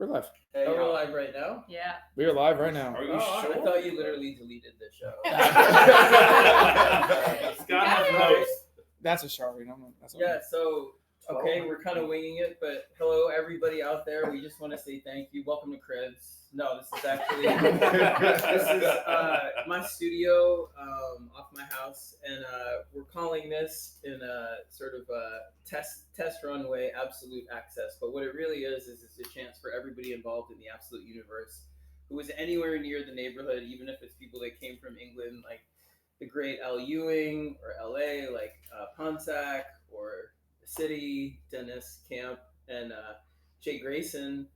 We're live. Hey, we're live right now? Yeah. We are live right now. Are you sure? I thought you literally deleted the show. Scott has notes. That's a Charlie. So, okay, we're kind of winging it, but hello, everybody out there. We just want to say thank you. Welcome to Cribs. No, this is actually, my studio off my house, and we're calling this in a sort of a test runway absolute access. But what it really is it's a chance for everybody involved in the absolute universe who is anywhere near the neighborhood, even if it's people that came from England, like the great Ewing, or LA, like Pornsak, or the city, Deniz Camp, and Grayson,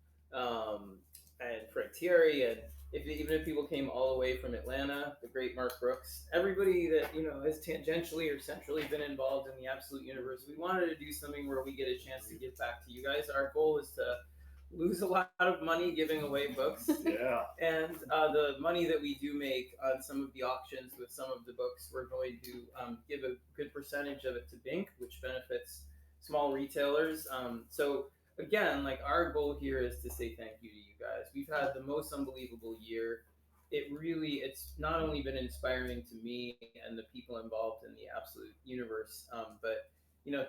and Tieri, and even if people came all the way from Atlanta, the great Mark Brooks, everybody that has tangentially or centrally been involved in the absolute universe, we wanted to do something where we get a chance to give back to you guys. Our goal is to lose a lot of money giving away books. Yeah. And the money that we do make on some of the auctions with some of the books, we're going to give a good percentage of it to Bink, which benefits small retailers. So again, like, our goal here is to say thank you to you guys. We've had the most unbelievable year. It's not only been inspiring to me and the people involved in the absolute universe, but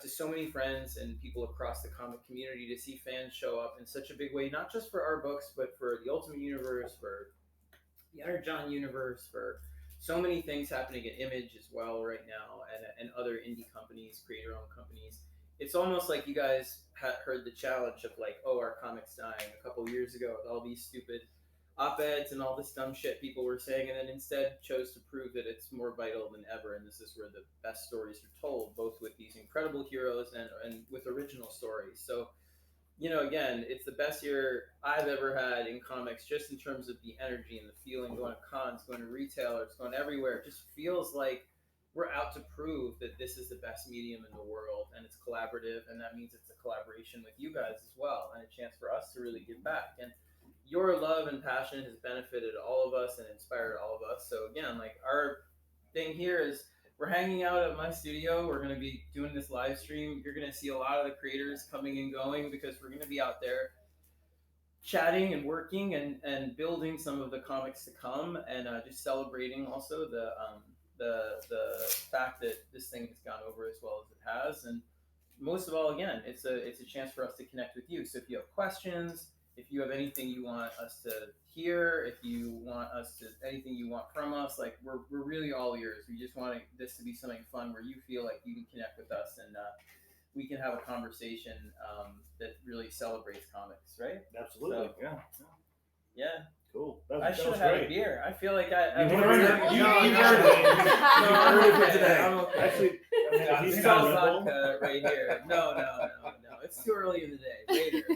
to so many friends and people across the comic community, to see fans show up in such a big way, not just for our books, but for the Ultimate Universe, for the Energon Universe, for so many things happening at Image as well right now, and other indie companies, creator-owned companies. It's almost like you guys heard the challenge of, like, oh, our comic's dying a couple years ago with all these stupid op-eds and all this dumb shit people were saying, and then instead chose to prove that it's more vital than ever, and this is where the best stories are told, both with these incredible heroes and with original stories. So, again, it's the best year I've ever had in comics, just in terms of the energy and the feeling, going to cons, going to retailers, going everywhere. It just feels like we're out to prove that this is the best medium in the world, and it's collaborative, and that means it's a collaboration with you guys as well, and a chance for us to really give back. And your love and passion has benefited all of us and inspired all of us. So again, like, our thing here is we're hanging out at my studio. We're going to be doing this live stream. You're going to see a lot of the creators coming and going, because we're going to be out there chatting and working and building some of the comics to come, and just celebrating also the fact that this thing has gone over as well as it has. And most of all, again, it's a chance for us to connect with you. So if you have questions, if you have anything you want us to hear, if you want anything you want from us, like, we're really all ears. We just want this to be something fun where you feel like you can connect with us, and we can have a conversation that really celebrates comics, right? Absolutely. So, yeah. Cool. I should have had a beer. I feel like I You heard it. You heard it for today. I'm okay. Actually, he's got vodka right here. No. It's too early in the day.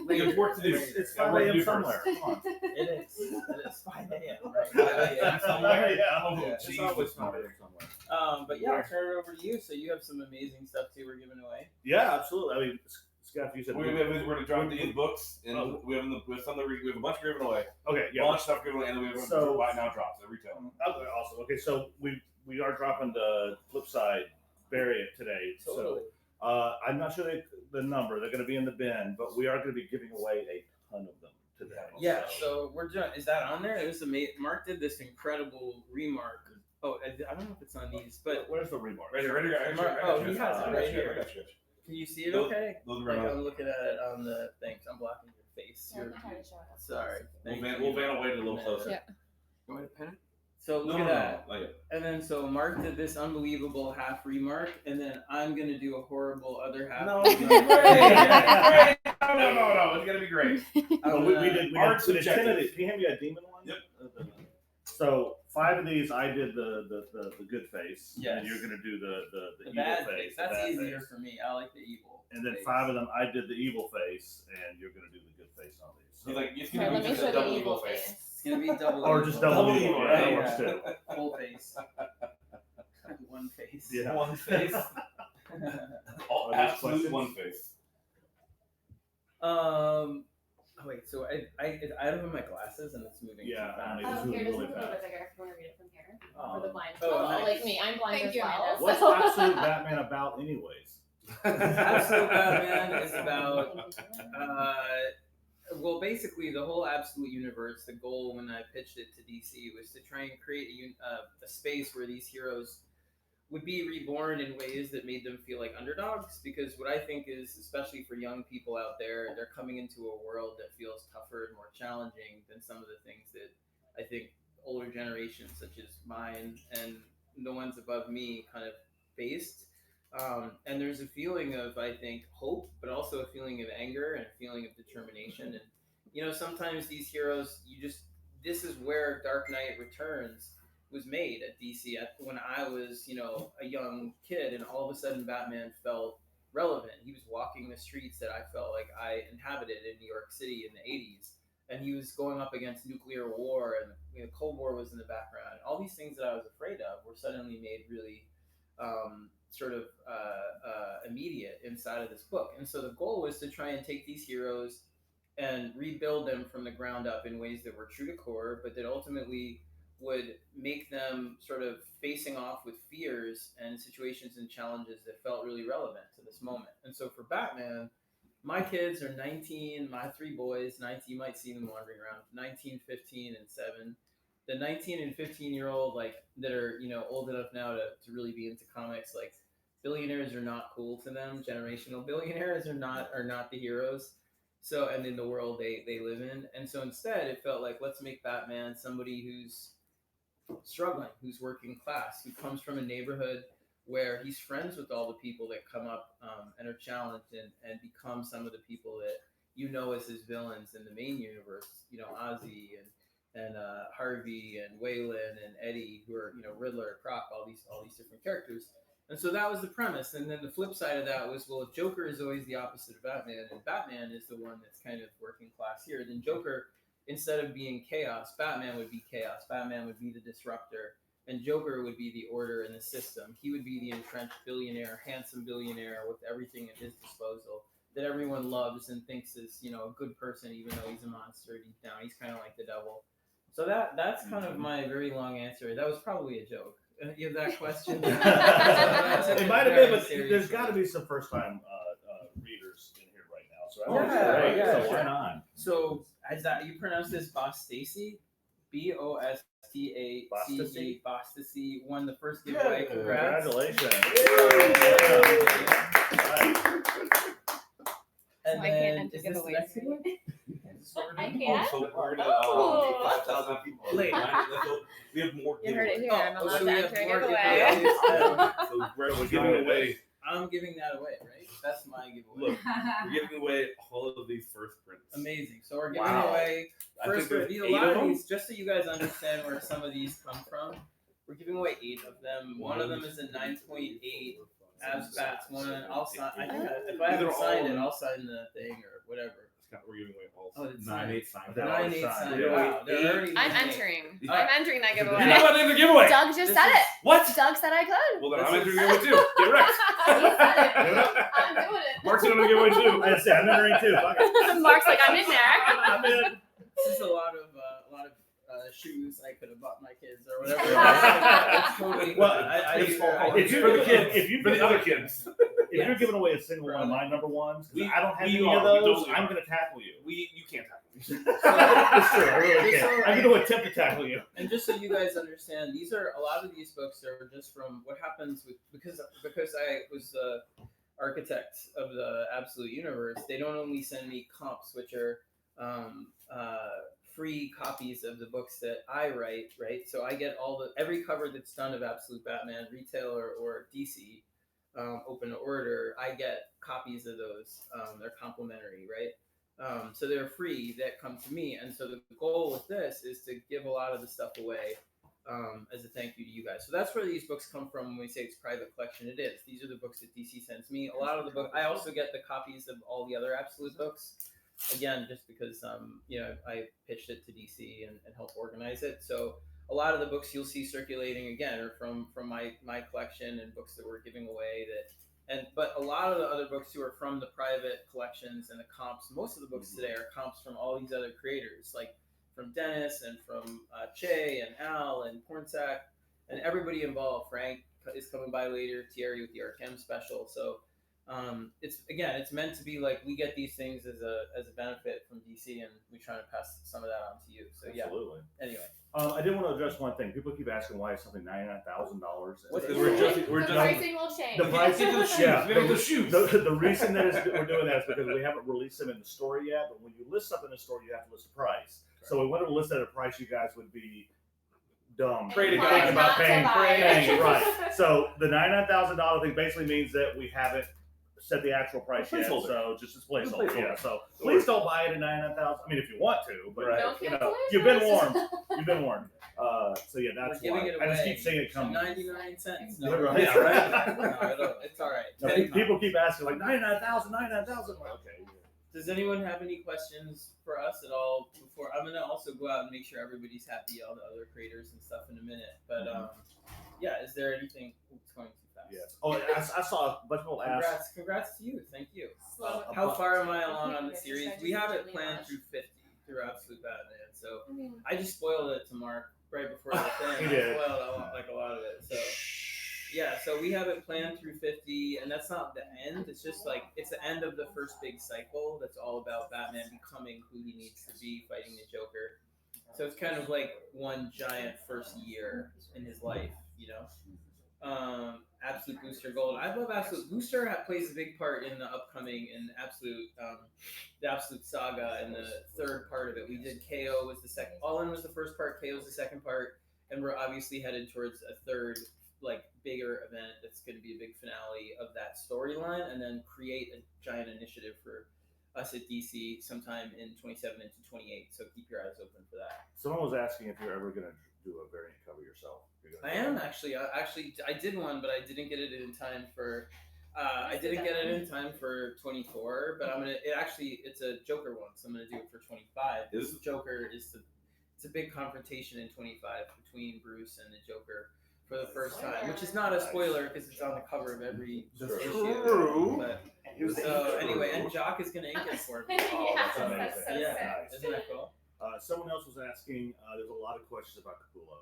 Later. There's work to do. It's 5 a.m. somewhere. Come on. It is 5 a.m. Right? Somewhere. It's always 5 a.m. somewhere. But yeah, I'll turn it over to you. So you have some amazing stuff too we're giving away. Yeah, absolutely. I mean, Scott, you said we're going to drop these books, and we have a bunch given away. Okay, yeah. Launch stuff given away, and then we have buy now drops every retail. Okay, awesome. Okay, so we are dropping the Flipside variant today. Totally. So I'm not sure the number. They're going to be in the bin, but we are going to be giving away a ton of them today. Yeah. So we're doing. Is that on there? It was amazing. Mark did this incredible remark. Oh, I don't know if it's on these, but where's the remark? Right here. He has it right here. Can you see it okay? I'm looking at it on the thing. I'm blocking your face. Sorry. We'll van away a little closer. Yeah. You want me to pin it? So look at that. And then so Mark did this unbelievable half remark, and then I'm going to do a horrible other half. No. It's going to be great. We did 10 of these. Can you hand me a demon one? Yep. So 5 of these, I did the good face. Yes. And you're going to do the evil bad face. That's easier for me. I like the evil. And then face. 5 of them, I did the evil face, and you're going to do the good face on these. So. It's going to be just a double evil face. It's going to be double or evil. just double evil. evil, That right? works too. Full face. One face. Yeah. One face. Absolute one face. Oh wait, so I don't have my glasses and it's moving. Yeah, too I fast. mean, Here, really just a little fast. bit bigger if you want to read it from here. Oh. For the blind. Oh, Well, nice. like me, I'm blind Thank as you, well. Amanda. What's Absolute Batman about, anyways? Absolute Batman is about Well, basically, the whole Absolute Universe, the goal when I pitched it to DC was to try and create a space where these heroes would be reborn in ways that made them feel like underdogs. Because what I think is, especially for young people out there, they're coming into a world that feels tougher and more challenging than some of the things that I think older generations, such as mine and the ones above me, kind of faced. And there's a feeling of, I think, hope, but also a feeling of anger and a feeling of determination. And, sometimes these heroes, this is where Dark Knight Returns was made at DC when I was, a young kid, and all of a sudden Batman felt relevant. He was walking the streets that I felt like I inhabited in New York City in the 80s. And he was going up against nuclear war, and Cold War was in the background. All these things that I was afraid of were suddenly made really immediate inside of this book. And so the goal was to try and take these heroes and rebuild them from the ground up in ways that were true to core, but that ultimately would make them sort of facing off with fears and situations and challenges that felt really relevant to this moment. And so for Batman, my kids are 19, my 3 boys, 19, you might see them wandering around, 19, 15, and 7. The 19 and 15-year-old, that are, old enough now to really be into comics, billionaires are not cool to them. Generational billionaires are not the heroes. So, and in the world they live in. And so instead it felt like, let's make Batman somebody who's struggling, who's working class, who comes from a neighborhood where he's friends with all the people that come up and are challenged and become some of the people that as his villains in the main universe. Ozzy and Harvey and Waylon and Eddie, who are Riddler, Croc, all these different characters. And so that was the premise. And then the flip side of that was, well, if Joker is always the opposite of Batman, and Batman is the one that's kind of working class here, then Joker, instead of being chaos, Batman would be chaos. Batman would be the disruptor, and Joker would be the order in the system. He would be the entrenched billionaire, handsome billionaire with everything at his disposal that everyone loves and thinks is, a good person, even though he's a monster deep down. He's kind of like the devil. So that's kind of my very long answer. That was probably a joke. You have that question? It might have been, but there's got to be some first-time readers in here right now. So Yeah. So why not? So as that you pronounce this Boss Stacy, Bostacy, Bostacy won the first giveaway. Congrats! Congratulations! And I then can't enter is this the giveaways. next giveaway? I can't. So we're gonna Oh. 5,000 people. Wait. We have more You heard it giveaways. here. I'm allowed so to we have enter a more giveaway. giveaways. So we're giving away. I'm giving that away, right? That's my giveaway. Look, we're giving away all of these first prints. Amazing. So we're giving Wow. away I first. think there's A 8 lot of of them. these, just so you guys understand where some of these come from. We're giving away 8 of them. One of them is a 9.8 Absbats one. I'll sign. I think if I haven't signed it, I'll sign the thing or whatever. We're giving away all Oh, it's 9/8 signed. They're 9.8 signed. signed. Yeah. Wow, they're already. I'm made. entering. Yeah. I'm entering that You're giveaway. not in the giveaway. Doug just This said is- it. What? Doug said I could. Well, then This I'm is- entering the giveaway too. Get wrecked. He said it. I'm doing it. Mark's in the giveaway too. I said I'm entering too. Fuck it. Mark's like, I'm in there. I'm in. This is a lot of shoes I could have bought my kids or whatever. It's totally. Well, It's for the kids. If you For the other kids. If you're giving away a single one of my number ones, 'cause We- I don't have we any are. of We those, totally I'm are. gonna tackle you. You can't tackle me. That's true. I really It's can't. all I'm gonna attempt to tackle you. And just so you guys understand, a lot of these books are just from what happens with because I was the architect of the Absolute Universe. They don't only send me comps, which are free copies of the books that I write, right? So I get every cover that's done of Absolute Batman, retail or DC, open to order. I get copies of those. They're complimentary, right? So they're free that come to me. And so the goal with this is to give a lot of the stuff away as a thank you to you guys. So that's where these books come from when we say it's private collection. It is. These are the books that DC sends me. A lot of the books, I also get the copies of all the other Absolute books. Again, just because I pitched it to DC and helped organize it. So a lot of the books you'll see circulating again are from my collection and books that we're giving away but a lot of the other books too are from the private collections and the comps. Most of the books today are comps from all these other creators, like from Dennis and from Che and Al and Pornsak and everybody involved. Frank is coming by later, Tieri with the Arkham special. So It's meant to be like we get these things as a benefit from DC, and we try to pass some of that on to you. So Absolutely. Yeah. Anyway. I did want to address one thing. People keep asking why is something $99,000. The pricing will change. The pricing, yeah. We make those shoes. The reason that we're doing that is because we haven't released them in the store yet. But when you list something in the store, you have to list the price. So we wanted to list at a price you guys would be dumb. Pray to Inclined God Thinking about not to paying, buy it. right? So the $99,000 thing basically means that we haven't set the actual price yet. Placeholder. So just as placeholder. Placeholder. Yeah. So please don't buy it at $99,000. I mean, if you want to, but Don't cancel it. you've been warned. You've been warned. So yeah, We're that's giving why. it I just away keep seeing it for come. 99 cents. No, Yeah, right. yeah, right. No, it's all right. No, people keep asking like 99,000. Okay. Does anyone have any questions for us at all before? I'm gonna also go out and make sure everybody's happy, all the other creators and stuff in a minute. But yeah, is there anything? It's going too fast. Yeah. Oh, I saw a bunch of people ask. Congrats to you. Thank you. Slow. How far am I along on the series? We have it planned through 50 through Absolute Batman. So I just spoiled it to Mark right before the thing. He did. I spoiled a lot of it. So yeah, so we have it planned through 50, and that's not the end. It's just like it's the end of the first big cycle. That's all about Batman becoming who he needs to be, fighting the Joker. So it's kind of like one giant first year in his life, you know. Absolute Booster Gold. I love Absolute Booster. Plays a big part in the upcoming the Absolute Saga and the third part of it. We did KO was the second. All In was the first part. KO was the second part, and we're obviously headed towards a third, like bigger event that's going to be a big finale of that storyline, and then create a giant initiative for us at DC sometime in 27 into 28. So keep your eyes open for that. Someone was asking if you're ever going to do a variant cover yourself. I am actually. I did one, but I didn't get it in time for. I didn't get it in time for 24, but I'm gonna. It's a Joker one, so I'm gonna do it for 25. This Joker is it's a big confrontation in 25 between Bruce and the Joker for the first time, which is not a spoiler because it's on the cover of every issue. But so anyway, and Jock is gonna ink it for me. Yeah, that's amazing. that's so Yeah, sick. isn't that cool? Someone else was asking. There's a lot of questions about Capullo.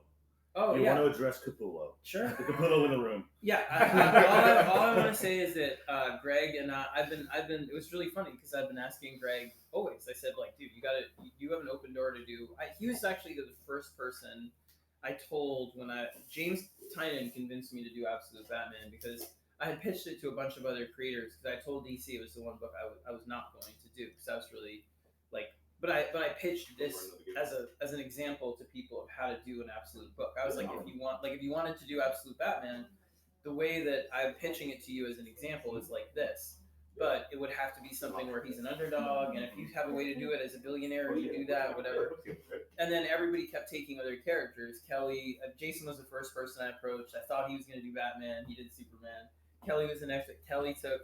Oh you yeah. want to address Capullo? Sure. The Capullo in the room. Yeah. All I want to say is that Greg and I've been. It was really funny because I've been asking Greg always. I said like, dude, you have an open door to do. He was actually the first person I told when James Tynion convinced me to do Absolute Batman because I had pitched it to a bunch of other creators because I told DC it was the one book I was not going to do because I was really like. But I pitched this as an example to people of how to do an absolute book. I was like, if you wanted to do Absolute Batman, the way that I'm pitching it to you as an example is like this. But it would have to be something where he's an underdog, and if you have a way to do it as a billionaire, you do that, whatever. And then everybody kept taking other characters. Jason was the first person I approached. I thought he was going to do Batman. He did Superman. Kelly was the next. Kelly took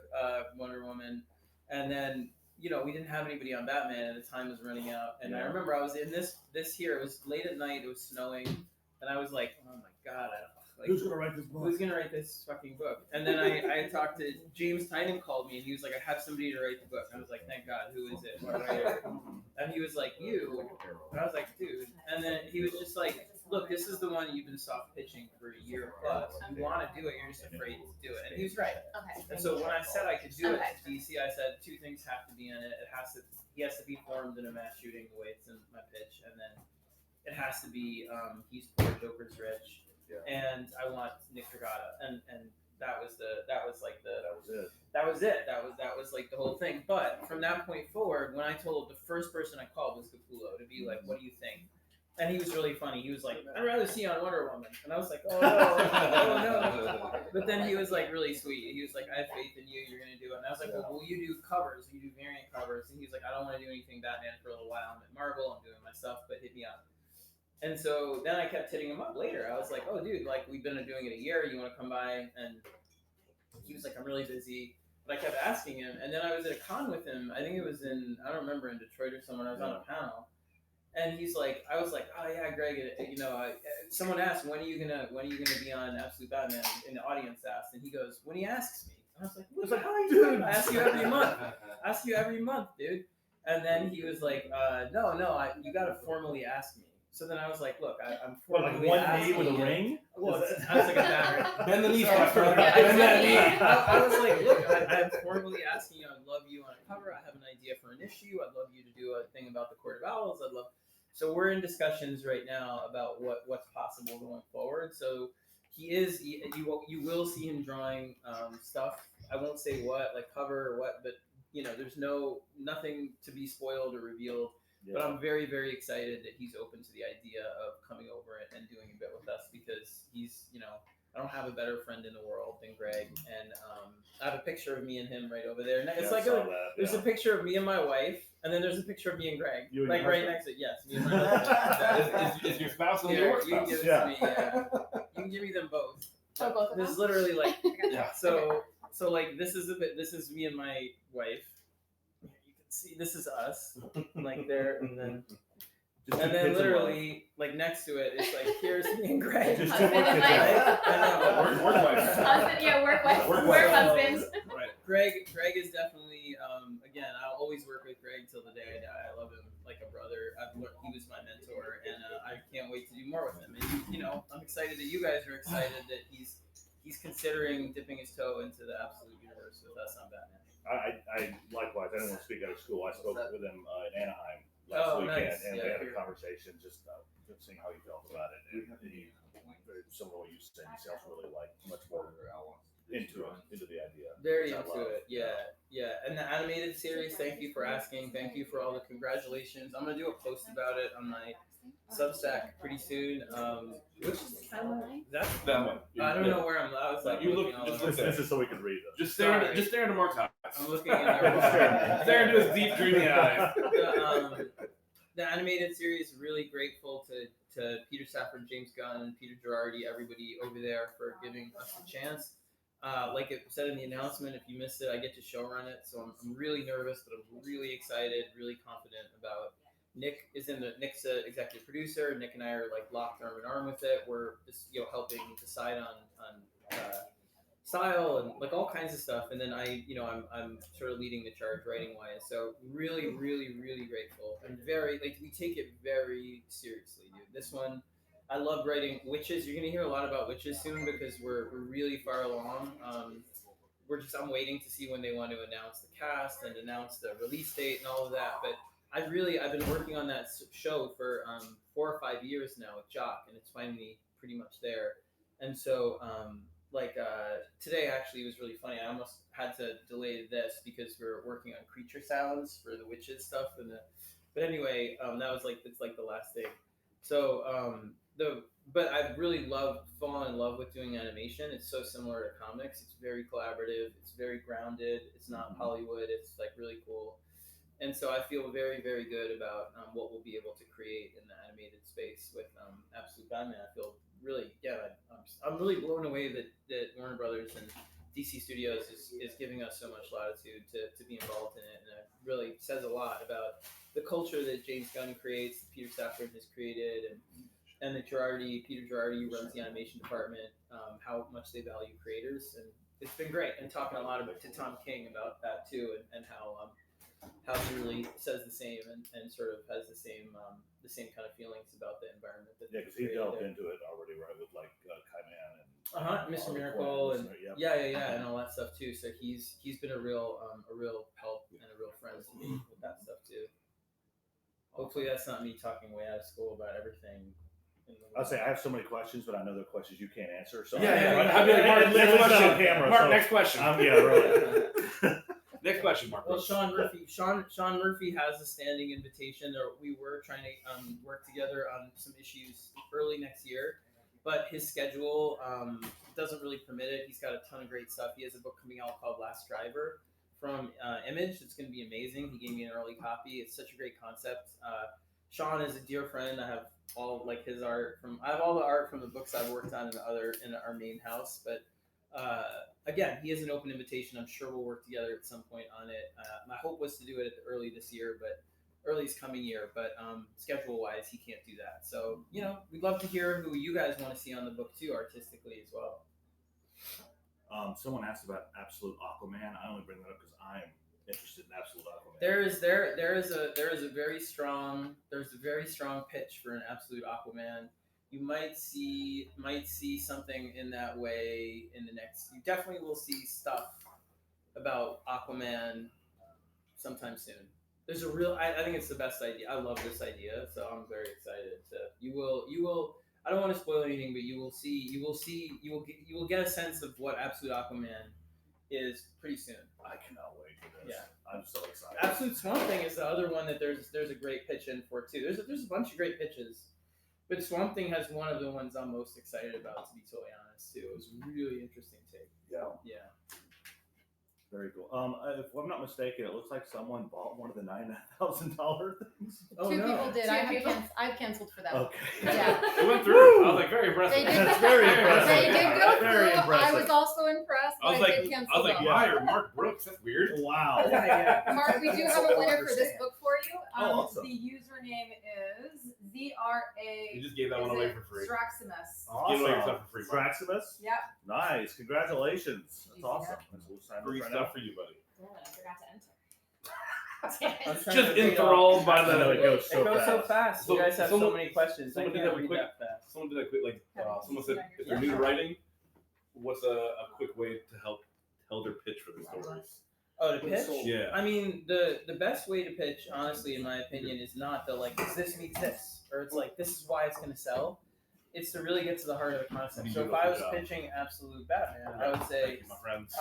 Wonder Woman, and then. We didn't have anybody on Batman, and the time was running out. And I remember I was in this here. It was late at night. It was snowing, and I was like, "Oh my god, who's gonna write this book? Who's gonna write this fucking book?" And then I talked to James Tynion. Called me, and he was like, "I have somebody to write the book." And I was like, "Thank God, who is it?" And he was like, "You." And I was like, "Dude." And then he was just like, "Look, this is the one you've been soft pitching for a year plus. You want to do it, you're just afraid to do it." And he was right. Okay. And so when I said I could do it to DC, I said two things have to be in it. He has to be formed in a mass shooting the way it's in my pitch, and then it has to be he's poor, Joker's rich, and I want Nick Dragata, and that was it. That was like the whole thing. But from that point forward, when I told the first person I called was Capullo to be like, "What do you think?" And he was really funny. He was like, "I'd rather see you on Wonder Woman." And I was like, "Oh no, oh no." But then he was like really sweet. He was like, "I have faith in you. You're gonna do it." And I was like, "Well, will you do covers? Will you do variant covers?" And he was like, "I don't want to do anything Batman for a little while. I'm at Marvel. I'm doing my stuff, but hit me up." And so then I kept hitting him up later. I was like, "Oh, dude, like we've been doing it a year. You want to come by?" And he was like, "I'm really busy." But I kept asking him. And then I was at a con with him. I think it was in remember, in Detroit or somewhere. I was on a panel. And he's like, I was like, "Oh yeah, Greg, someone asked, when are you gonna be on Absolute Batman?" And the audience asked, and he goes, "When he asks me." And I was like, "What the hell are you doing? I ask you every month. I ask you every month, dude." And then he was like, "No, you gotta formally ask me." So then I was like, look, I'm What, like formally one knee asking with a you- ring? Well, I was like a battery. Bend the knees, So- Casper. Yeah, Bend that knee. I was like, look, I'm formally asking you. I'd love you on a cover. I have an idea for an issue. I'd love you to do a thing about the Court of Owls. I'd love. So we're in discussions right now about what's possible going forward. So you will see him drawing stuff. I won't say what, like cover or what, but there's nothing to be spoiled or revealed. Yeah. But I'm very, very excited that he's open to the idea of coming over and doing a bit with us because he's, I don't have a better friend in the world than Greg. And I have a picture of me and him right over there. And it's Yeah, I like saw there's that, a picture of me and my wife, and then there's a picture of me and Greg, You and like your right husband? next to it. Yes, me and my husband. Is your spouse and Here, your work you can spouse? give it Yeah. to me. Yeah, you can give me them both. Oh, both of This them? is literally like Yeah. so like this is me and my wife. You can see this is us, like there, and then. Just And two then kids in literally, like next to it, it's like here's me and Greg. Just Husband two more and kids. wife. I know. Work wife. Husband, yeah, work wife, Work work wife. husband. Right. Greg is definitely again. I'll always work with Greg till the day I die. I love him like a brother. He was my mentor, and I can't wait to do more with him. And I'm excited that you guys are excited that he's considering dipping his toe into the absolute universe with us on Batman. I likewise. I didn't want to speak out of school. I spoke with him in Anaheim last Oh, weekend, nice. and Yeah. we had a conversation just seeing how he felt about it. And he, very similar to what you said, he sounds really like much more into the idea. Very which I into love. it, yeah. And the animated series, thank you for asking. Thank you for all the congratulations. I'm gonna do a post about it on my Substack pretty soon. Which is kind of that's That one. I don't know where I was like You look- looking all just over. look This is so we can read them. Just stare into Mark's eyes. I'm looking in there. Stare into his deep, dreamy eyes. The animated series, really grateful to Peter Safran, James Gunn, Peter Girardi, everybody over there for giving us a chance. Like it said in the announcement, if you missed it, I get to showrun it, so I'm really nervous, but I'm really excited, really confident about. Nick's the executive producer. Nick and I are like locked arm in arm with it. We're just helping decide on style and like all kinds of stuff. And then I'm sort of leading the charge writing wise. So really, really, really grateful and very we take it very seriously, dude. This one, I love writing witches. You're gonna hear a lot about witches soon because we're really far along. I'm waiting to see when they want to announce the cast and announce the release date and all of that. But I've been working on that show for 4 or 5 years now with Jock, and it's finally pretty much there. And so today actually was really funny. I almost had to delay this because we were working on creature sounds for the witches stuff but anyway, that was it's the last thing. So but I've really fallen in love with doing animation. It's so similar to comics. It's very collaborative. It's very grounded. It's not Hollywood. It's really cool. And so I feel very, very good about what we'll be able to create in the animated space with Absolute Batman. I feel really, I'm really blown away that Warner Brothers and DC Studios is giving us so much latitude to be involved in it. And it really says a lot about the culture that James Gunn creates, Peter Safran has created, and Peter Girardi runs the animation department, how much they value creators. And it's been great. And talking a lot to Tom King about that too, and how he really says the same and sort of has the same kind of feelings about the environment that Yeah, because he delved into it already, right, with Kaiman and Mr. all the Miracle Quins, and yep. yeah, and all that stuff too. So he's been a real help and a real friend to me with that stuff too. Hopefully that's not me talking way out of school about everything. I'll say I have so many questions, but I know they're questions you can't answer. So I'd be like, Mark, next It's not question. on camera, Mark, so- next question. Really. Next question, Mark. Well, Sean Murphy has a standing invitation. We were trying to work together on some issues early next year, but his schedule doesn't really permit it. He's got a ton of great stuff. He has a book coming out called Last Driver from Image. It's going to be amazing. He gave me an early copy. It's such a great concept. Sean is a dear friend. I have all his art I have all the art from the books I've worked on in our main house, but. Again, he has an open invitation. I'm sure we'll work together at some point on it. My hope was to do it early this year, but early's coming year. But schedule-wise, he can't do that. So, we'd love to hear who you guys want to see on the book too, artistically as well. Someone asked about Absolute Aquaman. I only bring that up because I'm interested in Absolute Aquaman. There is a very strong pitch for an Absolute Aquaman. You might see something in that way in the next. You definitely will see stuff about Aquaman sometime soon. There's a real. I think it's the best idea. I love this idea, so I'm very excited. You will. I don't want to spoil anything, but you will get a sense of what Absolute Aquaman is pretty soon. I cannot wait for this. Yeah. I'm so excited. Absolute Swamp Thing is the other one that there's a great pitch in for too. There's a bunch of great pitches, but Swamp Thing has one of the ones I'm most excited about, to be totally honest too. It was a really interesting take. Yeah. Yeah. Very cool. If I'm not mistaken, it looks like someone bought one of the $9,000 things. Oh, Two no. people did. I've canceled for that. Okay. Yeah. It went through. I was like, very impressive. They did. That's very impressive. They did go Very through. impressive. I was also impressed. I was but like, I did cancel them. Meyer, Mark Brooks. That's weird. Wow. Yeah. Mark, we do have a winner for this book for you. Oh, awesome. The username is You ZRA. just gave that one away for free. Straximus. Give away your stuff for free. Mark. Traximus? Yep. Nice. Congratulations. That's Easy awesome. enough. That's what we'll sign Free right stuff now. for you, buddy. Yeah, I forgot to enter. I'm trying Just to read enthralled by I know it the. goes It goes so fast. fast. So You guys have so someone- many questions. I someone did can't that read quick- that fast. Someone did that quick, like someone said, if they're Yeah. new to writing, what's a quick way to help tell their pitch for the stories? Oh, to pitch? Yeah. I mean, the best way to pitch, honestly, in my opinion, is not the like, is this meets this, or it's like, this is why it's going to sell. It's to really get to the heart of the concept. So if I was pitching Absolute Batman, I would Thank say, you, my friends.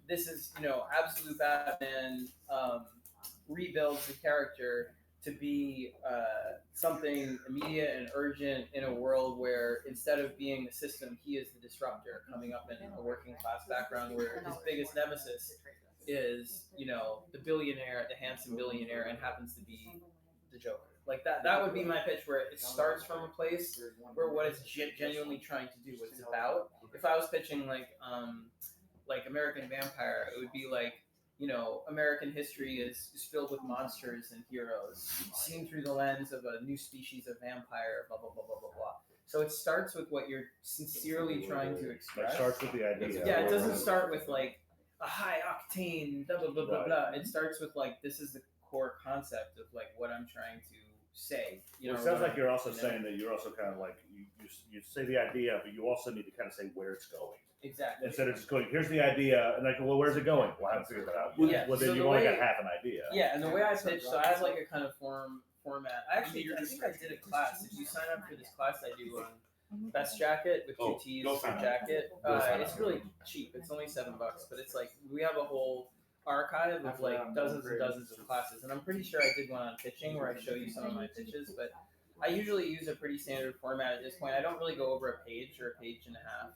this is, Absolute Batman rebuilds the character to be something immediate and urgent in a world where instead of being the system, he is the disruptor, coming up in a working class background where his biggest nemesis is, the billionaire, the handsome billionaire, and happens to be the Joker. Like that would be my pitch, where it starts from a place where what it's genuinely trying to do, what it's about. If I was pitching like American Vampire, it would be like, American history is filled with monsters and heroes, seen through the lens of a new species of vampire, blah, blah, blah, blah, blah, blah. So it starts with what you're sincerely trying to It express. starts with the idea. Yeah, it doesn't start with like a high octane, blah, blah, blah, blah, blah. It starts with like, this is the core concept of like what I'm trying to say. It sounds like you're also saying that you're also kind of like, you say the idea, but you also need to kind of say where it's going. Exactly. Instead of just going, here's the idea, and like, well, where's it going? Well, I haven't figured that out. Yeah, Well, then so you've the only way- got half an idea. Yeah, and the way I pitch, so I have like a kind of format. I think I did a class. If you sign up for this class I do on Best Jacket with 2 T's go for sign up. jacket, Go sign it's up. really cheap. It's only $7, but it's like we have a whole archive of like dozens and dozens of classes, and I'm pretty sure I did one on pitching where I show you some of my pitches, but I usually use a pretty standard format at this point. I don't really go over a page or a page and a half.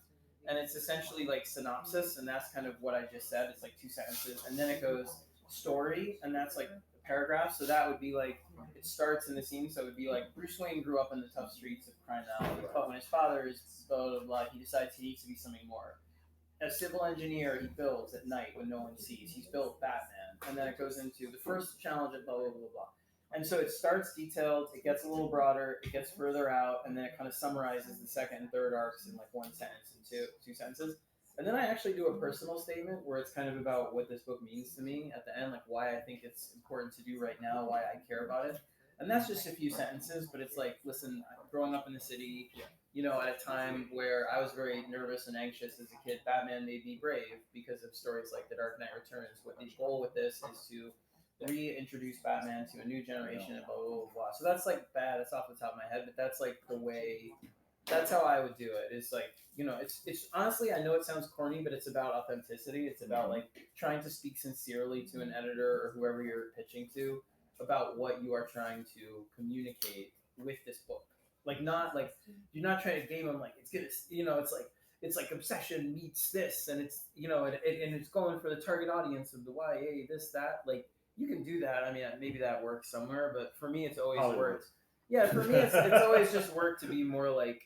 And it's essentially like synopsis, and that's kind of what I just said. It's like 2 sentences, and then it goes story, and that's like a paragraph. So that would be like, it starts in the scene, so it would be like Bruce Wayne grew up in the tough streets of crime alley, but when his father is blah, blah, blah, he decides he needs to be something more. A civil engineer, he builds at night when no one sees. He's built Batman. And then it goes into the first challenge of blah, blah, blah, blah. And so it starts detailed, it gets a little broader, it gets further out, and then it kind of summarizes the second and third arcs in like 1 sentence and two sentences. And then I actually do a personal statement where it's kind of about what this book means to me at the end, like why I think it's important to do right now, why I care about it. And that's just a few sentences, but it's like, listen, growing up in the city, at a time where I was very nervous and anxious as a kid, Batman made me brave because of stories like The Dark Knight Returns. What the goal with this is to reintroduce Batman to a new generation and blah, blah, blah, blah. So that's like bad. That's off the top of my head, but that's like the way, that's how I would do it. It's like, it's honestly, I know it sounds corny, but it's about authenticity. It's about like trying to speak sincerely to an editor or whoever you're pitching to about what you are trying to communicate with this book. Like not like, you're not trying to game them like, it's gonna, it's like obsession meets this, and it's, and it's going for the target audience of the YA, this, that, like, you can do that. I mean, maybe that works somewhere, but for me, it's always worked. Yeah, for me, it's always just worked to be more like,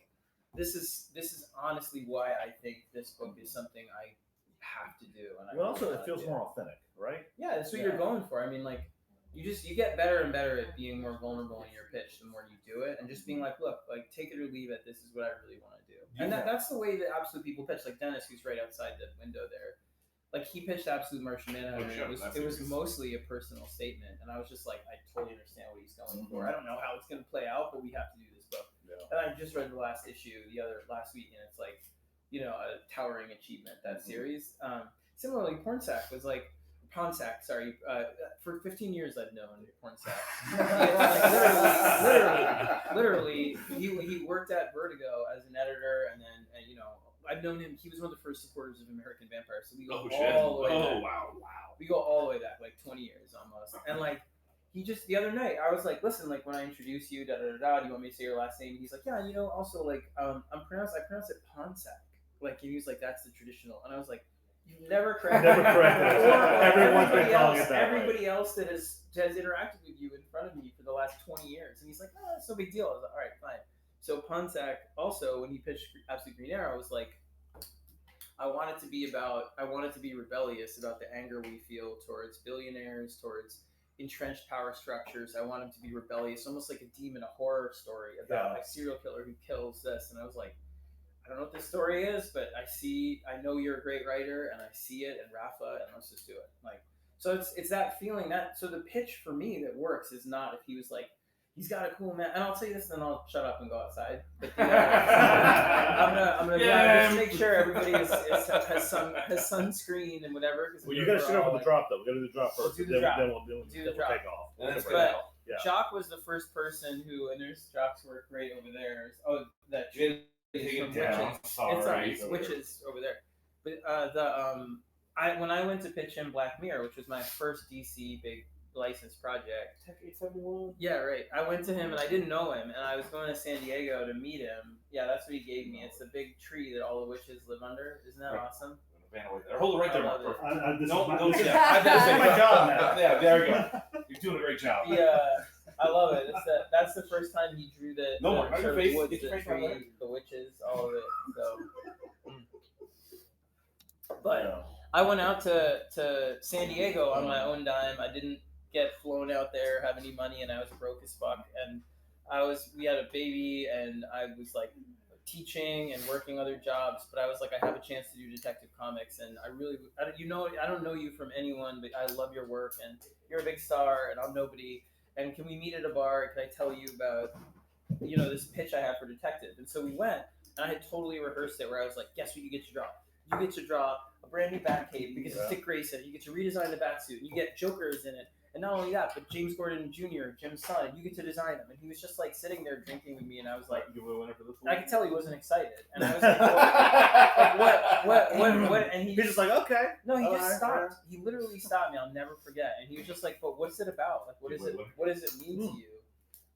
this is honestly why I think this book is something I have to do. And Well, also, it feels more authentic, right? Yeah, that's what you're going for. I mean, like, you get better and better at being more vulnerable in your pitch the more you do it, and just being like, look, like, take it or leave it. This is what I really want to do. And that's the way that absolute people pitch. Like Dennis, who's right outside the window there. like he pitched Absolute Martian Manhunter. shit, And that's it was serious. mostly a personal statement, and I was just like, I totally understand what he's going for. I don't know how it's gonna play out, but we have to do this book. Yeah. And I just read the last issue last week, and it's like, a towering achievement, that series. Similarly, Pornsak was like Pornsak. Sorry, for 15 years I've known Pornsak. Literally, he worked at Vertigo as an editor, and then I've known him. He was one of the first supporters of American Vampire, so we go all the way back. Wow. We go all the way back, like 20 years almost. And like, he just the other night, I was like, listen, like when I introduce you, do you want me to say your last name? And he's like, yeah, also like I pronounce it Pornsak. Like, and he was like, that's the traditional. And I was like, you've never corrected Never corrected it. Everyone's been calling it that. Everybody else that has interacted with you in front of me for the last 20 years. And he's like, oh, that's no big deal. I was like, all right, fine. So Pornsak also, when he pitched Absolute Green Arrow, was like, I want it to be rebellious about the anger we feel towards billionaires, towards entrenched power structures. I want him to be rebellious, almost like a demon, a horror story about a serial killer who kills this. And I was like, I don't know what this story is, but I know you're a great writer, and I see it, and Rafa, and let's just do it. Like, so it's that feeling so the pitch for me that works is not if he was like, he's got a cool man, and I'll tell you this, and then I'll shut up and go outside. But I'm gonna just make sure everybody has sunscreen and whatever. Well, you got to shoot over the drop though. We got to do the drop first. We'll do the drop. Then we'll the drop. take off. But Yeah. Jock was the first person who, and there's Jock's work right over there. Oh, that tree is from Witches. It's Witches over there. But when I went to pitch him Black Mirror, which was my first DC big licensed project. Tech 871. Yeah, right. I went to him and I didn't know him, and I was going to San Diego to meet him. Yeah, that's what he gave me. It's the big tree that all the witches live under. Isn't that awesome? Hold it right there, I love Mark. it. This is my job now. Yeah, there we go. You're doing a great job. Yeah, I love it. That's the first time he drew the No, sort your of face. woods, Get your the face right there. tree, the witches, all of it. So, but I went out to San Diego on my own dime. I didn't get flown out there, have any money, and I was broke as fuck. And we had a baby, and I was like teaching and working other jobs, but I was like, I have a chance to do Detective Comics, and I don't know you from anyone, but I love your work, and you're a big star, and I'm nobody. And can we meet at a bar? Can I tell you about, this pitch I have for Detective? And so we went, and I had totally rehearsed it, where I was like, guess what you get to draw? You get to draw a brand new Batcave because it's Dick Grayson. You get to redesign the Batsuit. You get Jokers in it. And not only that, but James Gordon Jr., Jim's son, you get to design them. And he was just like sitting there drinking with me, and I was like, I could tell he wasn't excited. And I was like, what? And He's just like, okay. No, he just stopped. He literally stopped me. I'll never forget. And he was just like, but what's it about? Like, what does it mean to you?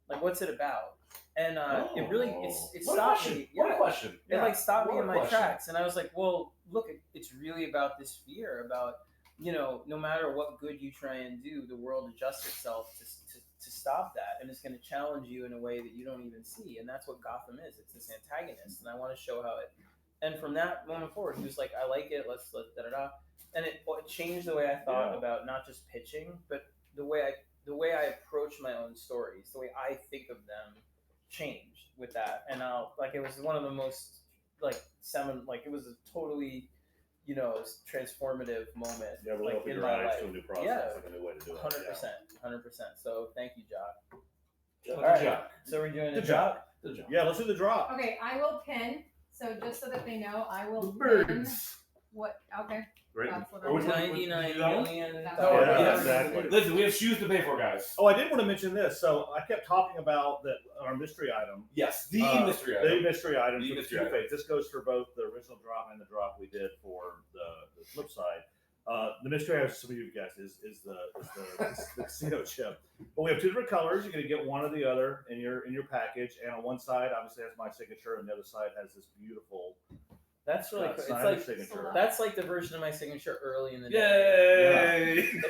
Like, what's it about? And it really, it stopped me. What a question. It like stopped me in my tracks. And I was like, well, look, it's really about this fear about, no matter what good you try and do, the world adjusts itself to stop that, and it's going to challenge you in a way that you don't even see. And that's what Gotham is. It's this antagonist, and I want to show how it. And from that moment forward, he was like, "I like it. Let's da-da-da," and it changed the way I thought about not just pitching, but the way I approach my own stories, the way I think of them, changed with that. And it was one of the most it was a totally transformative moment. Yeah, really open in your my eyes life. to a new process, like a new way to do it. 100%. So thank you, Jock. All right. So we're doing Good a job. drop. Good job. Yeah, let's do the drop. Okay, I will pin. So just so that they know, I will pin Birds. what. Okay. Great. That's what Or which one? 99 that one? million. Yeah, exactly. Listen, we have shoes to pay for, guys. Oh, I did want to mention this. So I kept talking about our mystery item. Yes, the mystery The item. mystery item The for the mystery two item. fates. This goes for both the original drop and the drop we did for the flip side. The mystery item, some of you guys, is the casino chip. But we have two different colors. You're going to get one or the other in your package. And on one side, obviously, has my signature, and the other side has this beautiful That's really cool. Snyder It's like signature. that's like the version of my signature early in the day. Yay! If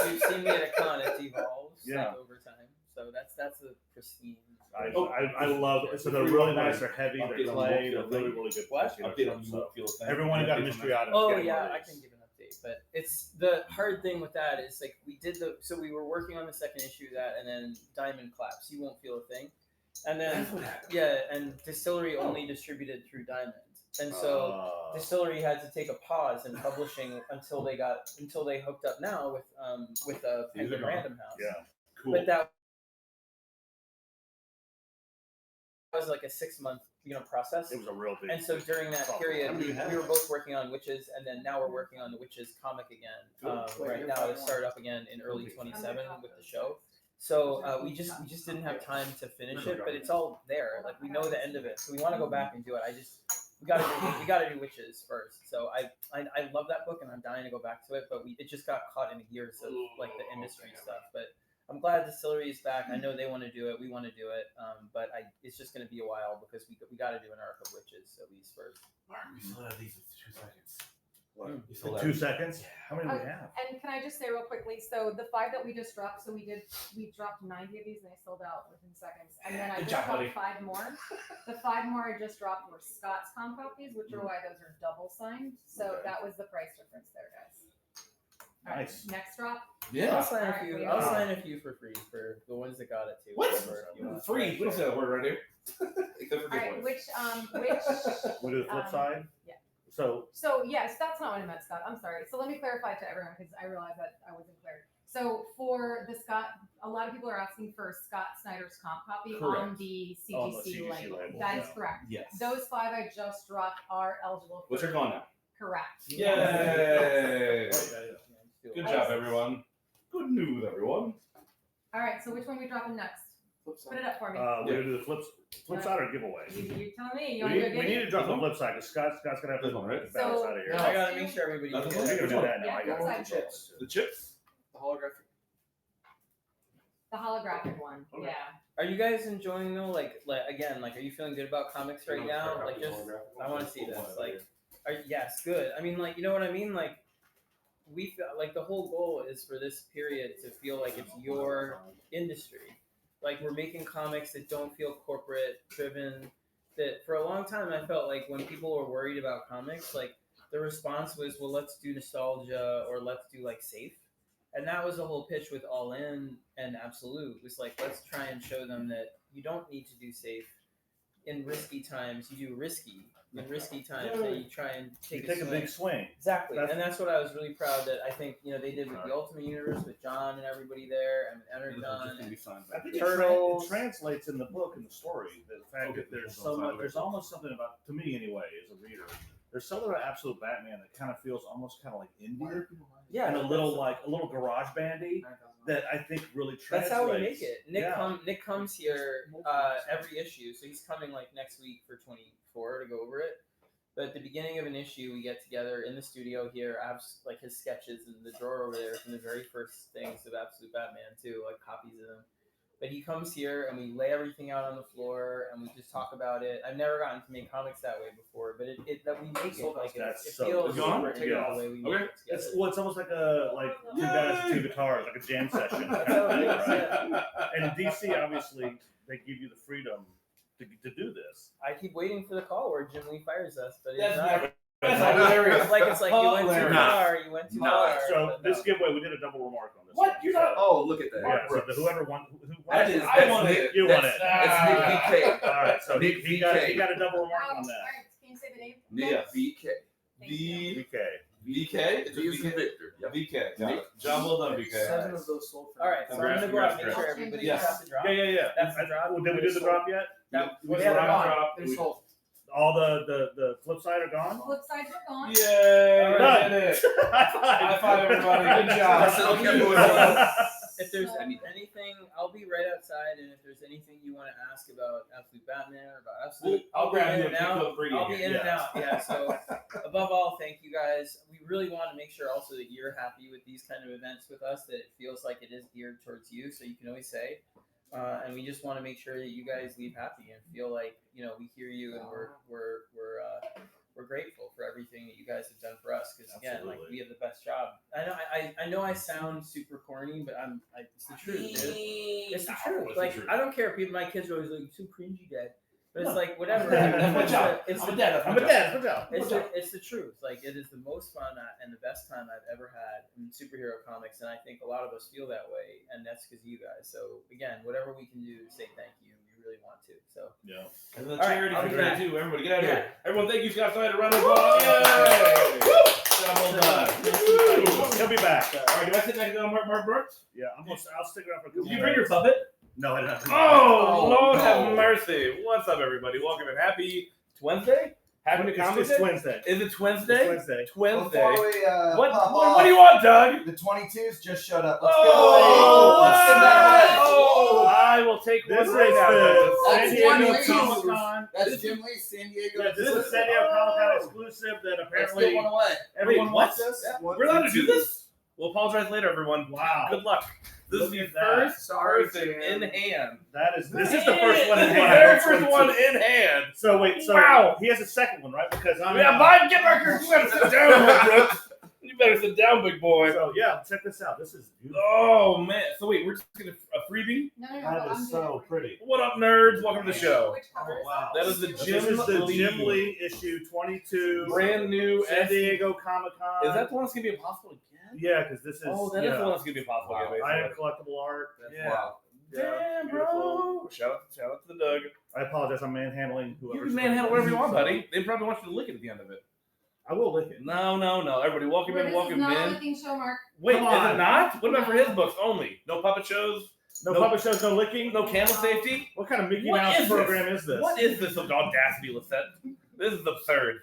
you've seen me at a con, it evolves like over time. So that's a pristine. I love it. So they're really nice. They're heavy. They're clay. They're really, really good. What? Update on you. Everyone got a mystery item. Oh Get yeah, one of I these. can give an update. But it's the hard thing with that is like we were working on the second issue of that, and then Diamond Claps. You won't feel a thing. And then That's what happened. and Distillery only distributed through Diamond, and so Distillery had to take a pause in publishing until they hooked up now with Penguin Random House. Yeah. Cool. But that was like a 6-month process. It was a real big. And so during that period, we were both working on Witches, and then now we're working on the Witches comic again. Right now, to start up again in early 27 with the show. So we just didn't have time to finish it, but it's all there. Like we know the end of it, so we want to go back and do it. We gotta do Witches first. So I love that book, and I'm dying to go back to it, but it just got caught in the gears of like the industry stuff. But I'm glad Distillery is back. I know they want to do it. We want to do it. But it's just going to be a while because we got to do an arc of Witches at least first. Mark, we still have these in 2 seconds. What? You still In 2 seconds? How many do we have? And can I just say real quickly, so the 5 that we just dropped, we dropped 90 of these and they sold out within seconds. And then I Good just job, dropped buddy. 5 more. The 5 more I just dropped were Scott's comp copies, which are why those are double signed. So Okay. that was the price difference there, guys. All right, Nice. next drop. Yeah. I'll sign a Alright, few. we I'll are. sign a few for free for the ones that got it too. What? Whatever, if you want. Free. What is that word right here? Except for All right, good which We do the flip side? yeah. So, yes, that's not what I meant, Scott. I'm sorry. So let me clarify to everyone because I realized that I wasn't clear. So for the Scott, a lot of people are asking for Scott Snyder's comp copy on Correct. the CGC, On the CGC label. label, That is yeah. correct. Yes. Those 5 I just dropped are eligible. Which are gone now. Correct. Yay! Yeah, just do it. Good job, everyone. Good news, everyone. All right. So which one are we dropping next? Put it up for me. we do the flip side or giveaway? You tell me. You We want to do a need, we giveaway? need to drop the flip side because Scott's gonna have This to one, right? bounce So- out of here. No, I gotta make sure everybody That's gets the We it. can do that now. Yeah, I got flip it. side. Chips. The chips. The holographic. The holographic one. Okay. Yeah. Are you guys enjoying though? Like again, are you feeling good about comics right now? Like just I want to see this. Like, yes, good. I mean, like, you know what I mean? Like, we feel like the whole goal is for this period to feel like it's your industry. Like, we're making comics that don't feel corporate driven. That for a long time, I felt like when people were worried about comics, like the response was, well, let's do nostalgia or let's do like safe. And that was the whole pitch with All In and Absolute. It was like, let's try and show them that you don't need to do safe. In risky times, you do risky. In risky times, then you try and You take take a swing. big swing. Exactly, That's- and that's what I was really proud that I think they did with the Ultimate Universe with John and everybody there, and Energon. I think Turtles. it translates in the book and the story. The fact that there's so much, there's almost something about, to me anyway, as a reader, there's something about Absolute Batman that kind of feels almost kind of like indie, Yeah, and a little garage bandy that I think really translates. that's how we make it. Yeah. Nick comes here every issue, so he's coming like next week for 24 to go over it. But at the beginning of an issue, we get together in the studio here. I have like his sketches in the drawer over there from the very first things of Absolute Batman too, like copies of them. But he comes here and we lay everything out on the floor and we just talk about it. I've never gotten to make comics that way before, but that we make it like it So- feels Gone? super integral the way we make Okay. it together. It's almost like two guys and two guitars, like a jam session. That's how it is, Right? And in DC, obviously, they give you the freedom to do this. I keep waiting for the call where Jim Lee fires us, but it's That's not. never. That's hilarious. It's like you went too Hilarious. far. You went too far. So but this no. giveaway, we did a double remark on this. What? one. You're not. Oh, look at that. Yeah, so whoever won, who won That it? is, I won it. You won it. That's Nick VK. All right, so Nick he VK. got a double remark All on that. right. Can you say the name? Yeah, VK. Thank you. VK. VK? It's V is VK Victor. Yep. VK. Nick. John, well done, VK. 7 of those sold for All right, so I'm gonna go out and make sure Congrats. everybody Yes. got the drop. Yeah. That's the drop. Did we do the drop yet? We They're haven't gone. drop. They're sold. All the flip side are gone? Flip sides are gone. Yay! All We right. did it. High High five, everybody. Good That's job. okay, boys. If there's So- anything, I'll be right outside, and if there's anything you want to ask about Absolute Batman or about Absolute, I'll grab be you in a and out. pickle for you. I'll be in and Yeah. out. Yeah. So above all, thank you guys. We really want to make sure also that you're happy with these kind of events with us. That it feels like it is geared towards you, so you can always say. And we just want to make sure that you guys leave happy and feel like we hear you and we're grateful for everything that you guys have done for us. Because again, like Absolutely. we have the best job. I know I sound super corny, but it's the truth, dude. It's the truth. It's the Like truth. I don't care if my kids are always like, "You so cringy, dad," but it's No. like whatever. That's my It's job. it's I'm the- a dad. I'm a dad. Good job. it's the truth. Like it is the most fun and the best time I've ever had in superhero comics, and I think a lot of us feel that way, and that's because you guys. So again, whatever we can do to say thank you, we really want to. too. So Yeah. And the All right, charity I'll for be that back. too. Everybody get out of Yeah. here. Everyone, thank you, Scott Snyder. Round of applause. Yay! Job well done. Woo! He'll be back. All right, do I sit next to Mark Brooks? Yeah, I'll stick around for a couple Did you bring your minutes. puppet? No, I didn't. Oh, Lord no. have mercy. What's up, everybody? Welcome and happy Wednesday? Happy Comic It's Day? Wednesday. Is it Wednesday? It's Wednesday. Wednesday. Before we What pop what do you off, want, Doug? the 22s just showed up. Let's Oh, go. Let's get that right. oh, I will take This one is right now. the That's San Diego one way. Comic Con. That's Jim Lee's San Diego. Yeah, this is San Diego Comic Con exclusive that Let's apparently get one away. everyone Wait, wants what? this. Yeah. We're allowed to do this? We'll apologize later, everyone. Wow. Good luck. This Look is at the that. first Sorry, person Jim. in hand. This is the first one in The hand. very first one in hand. So wait, so Wow. he has a second one, right? Because I'm Yeah, Biden, get back here. You better sit down, Mark Brooks. You better sit down, big boy. So yeah, check this out. This is beautiful. Oh, man. So wait, we're just going to a freebie? No, That I'm is doing so it. pretty. What up, nerds? Welcome to the show. Which cover is wow. That is the This Jim is the Lee. Jim Lee issue 22. Brand new San Diego Comic Con. Is that the one that's going to be impossible to get? Yeah, because this is. Oh, that is yeah. the one that's going to be impossible to get. I am collectible art. Yeah. Wow. Damn, bro. Shout out to the Doug. I apologize. I'm manhandling You whoever. can manhandle whatever you want, buddy. They probably want you to lick it at the end of it. I will lick it. No. Everybody, welcome in, This welcome is not a in. looking show, Mark. Wait, Come is on. it not? What about for his books only? No puppet shows? No, No- puppet shows, no licking. No camel safety? What kind of Mickey What Mouse is program is this? What is this audacity, Lisette? This is absurd.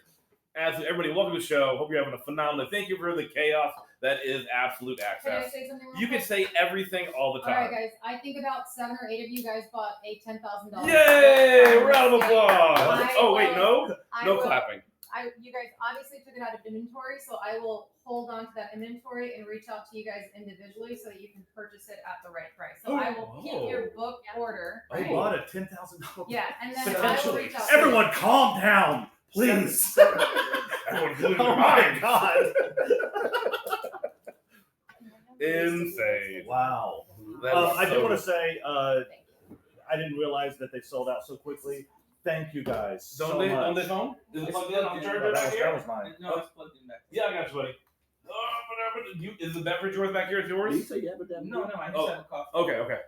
Everybody, welcome to the show. Hope you're having a phenomenal day. Thank you for the chaos that is absolute Can I access. say something real You can quick? say everything all the All right, time. guys. I think about 7 or 8 of you guys bought a $10,000. Yay! Round of applause. I Oh, wait, will- no? I No will- clapping. You guys obviously took it out of inventory, so I will hold on to that inventory and reach out to you guys individually so that you can purchase it at the right price. So I will keep your book order. I Right? bought a $10,000. Yeah, and then I will Potentially. reach out. Everyone, calm down, please. Everyone's losing Oh their my minds. god! Insane. Wow. That is I do so- want to say, I didn't realize that they sold out so quickly. Thank you guys so Don't they much. on this phone? Is it plugged in on the charger that, back was, here? that was mine. no, it's plugged in back. Yeah, I got you, buddy. Is the beverage yours back here? It's yours? No, I just Oh. have a coffee. Okay.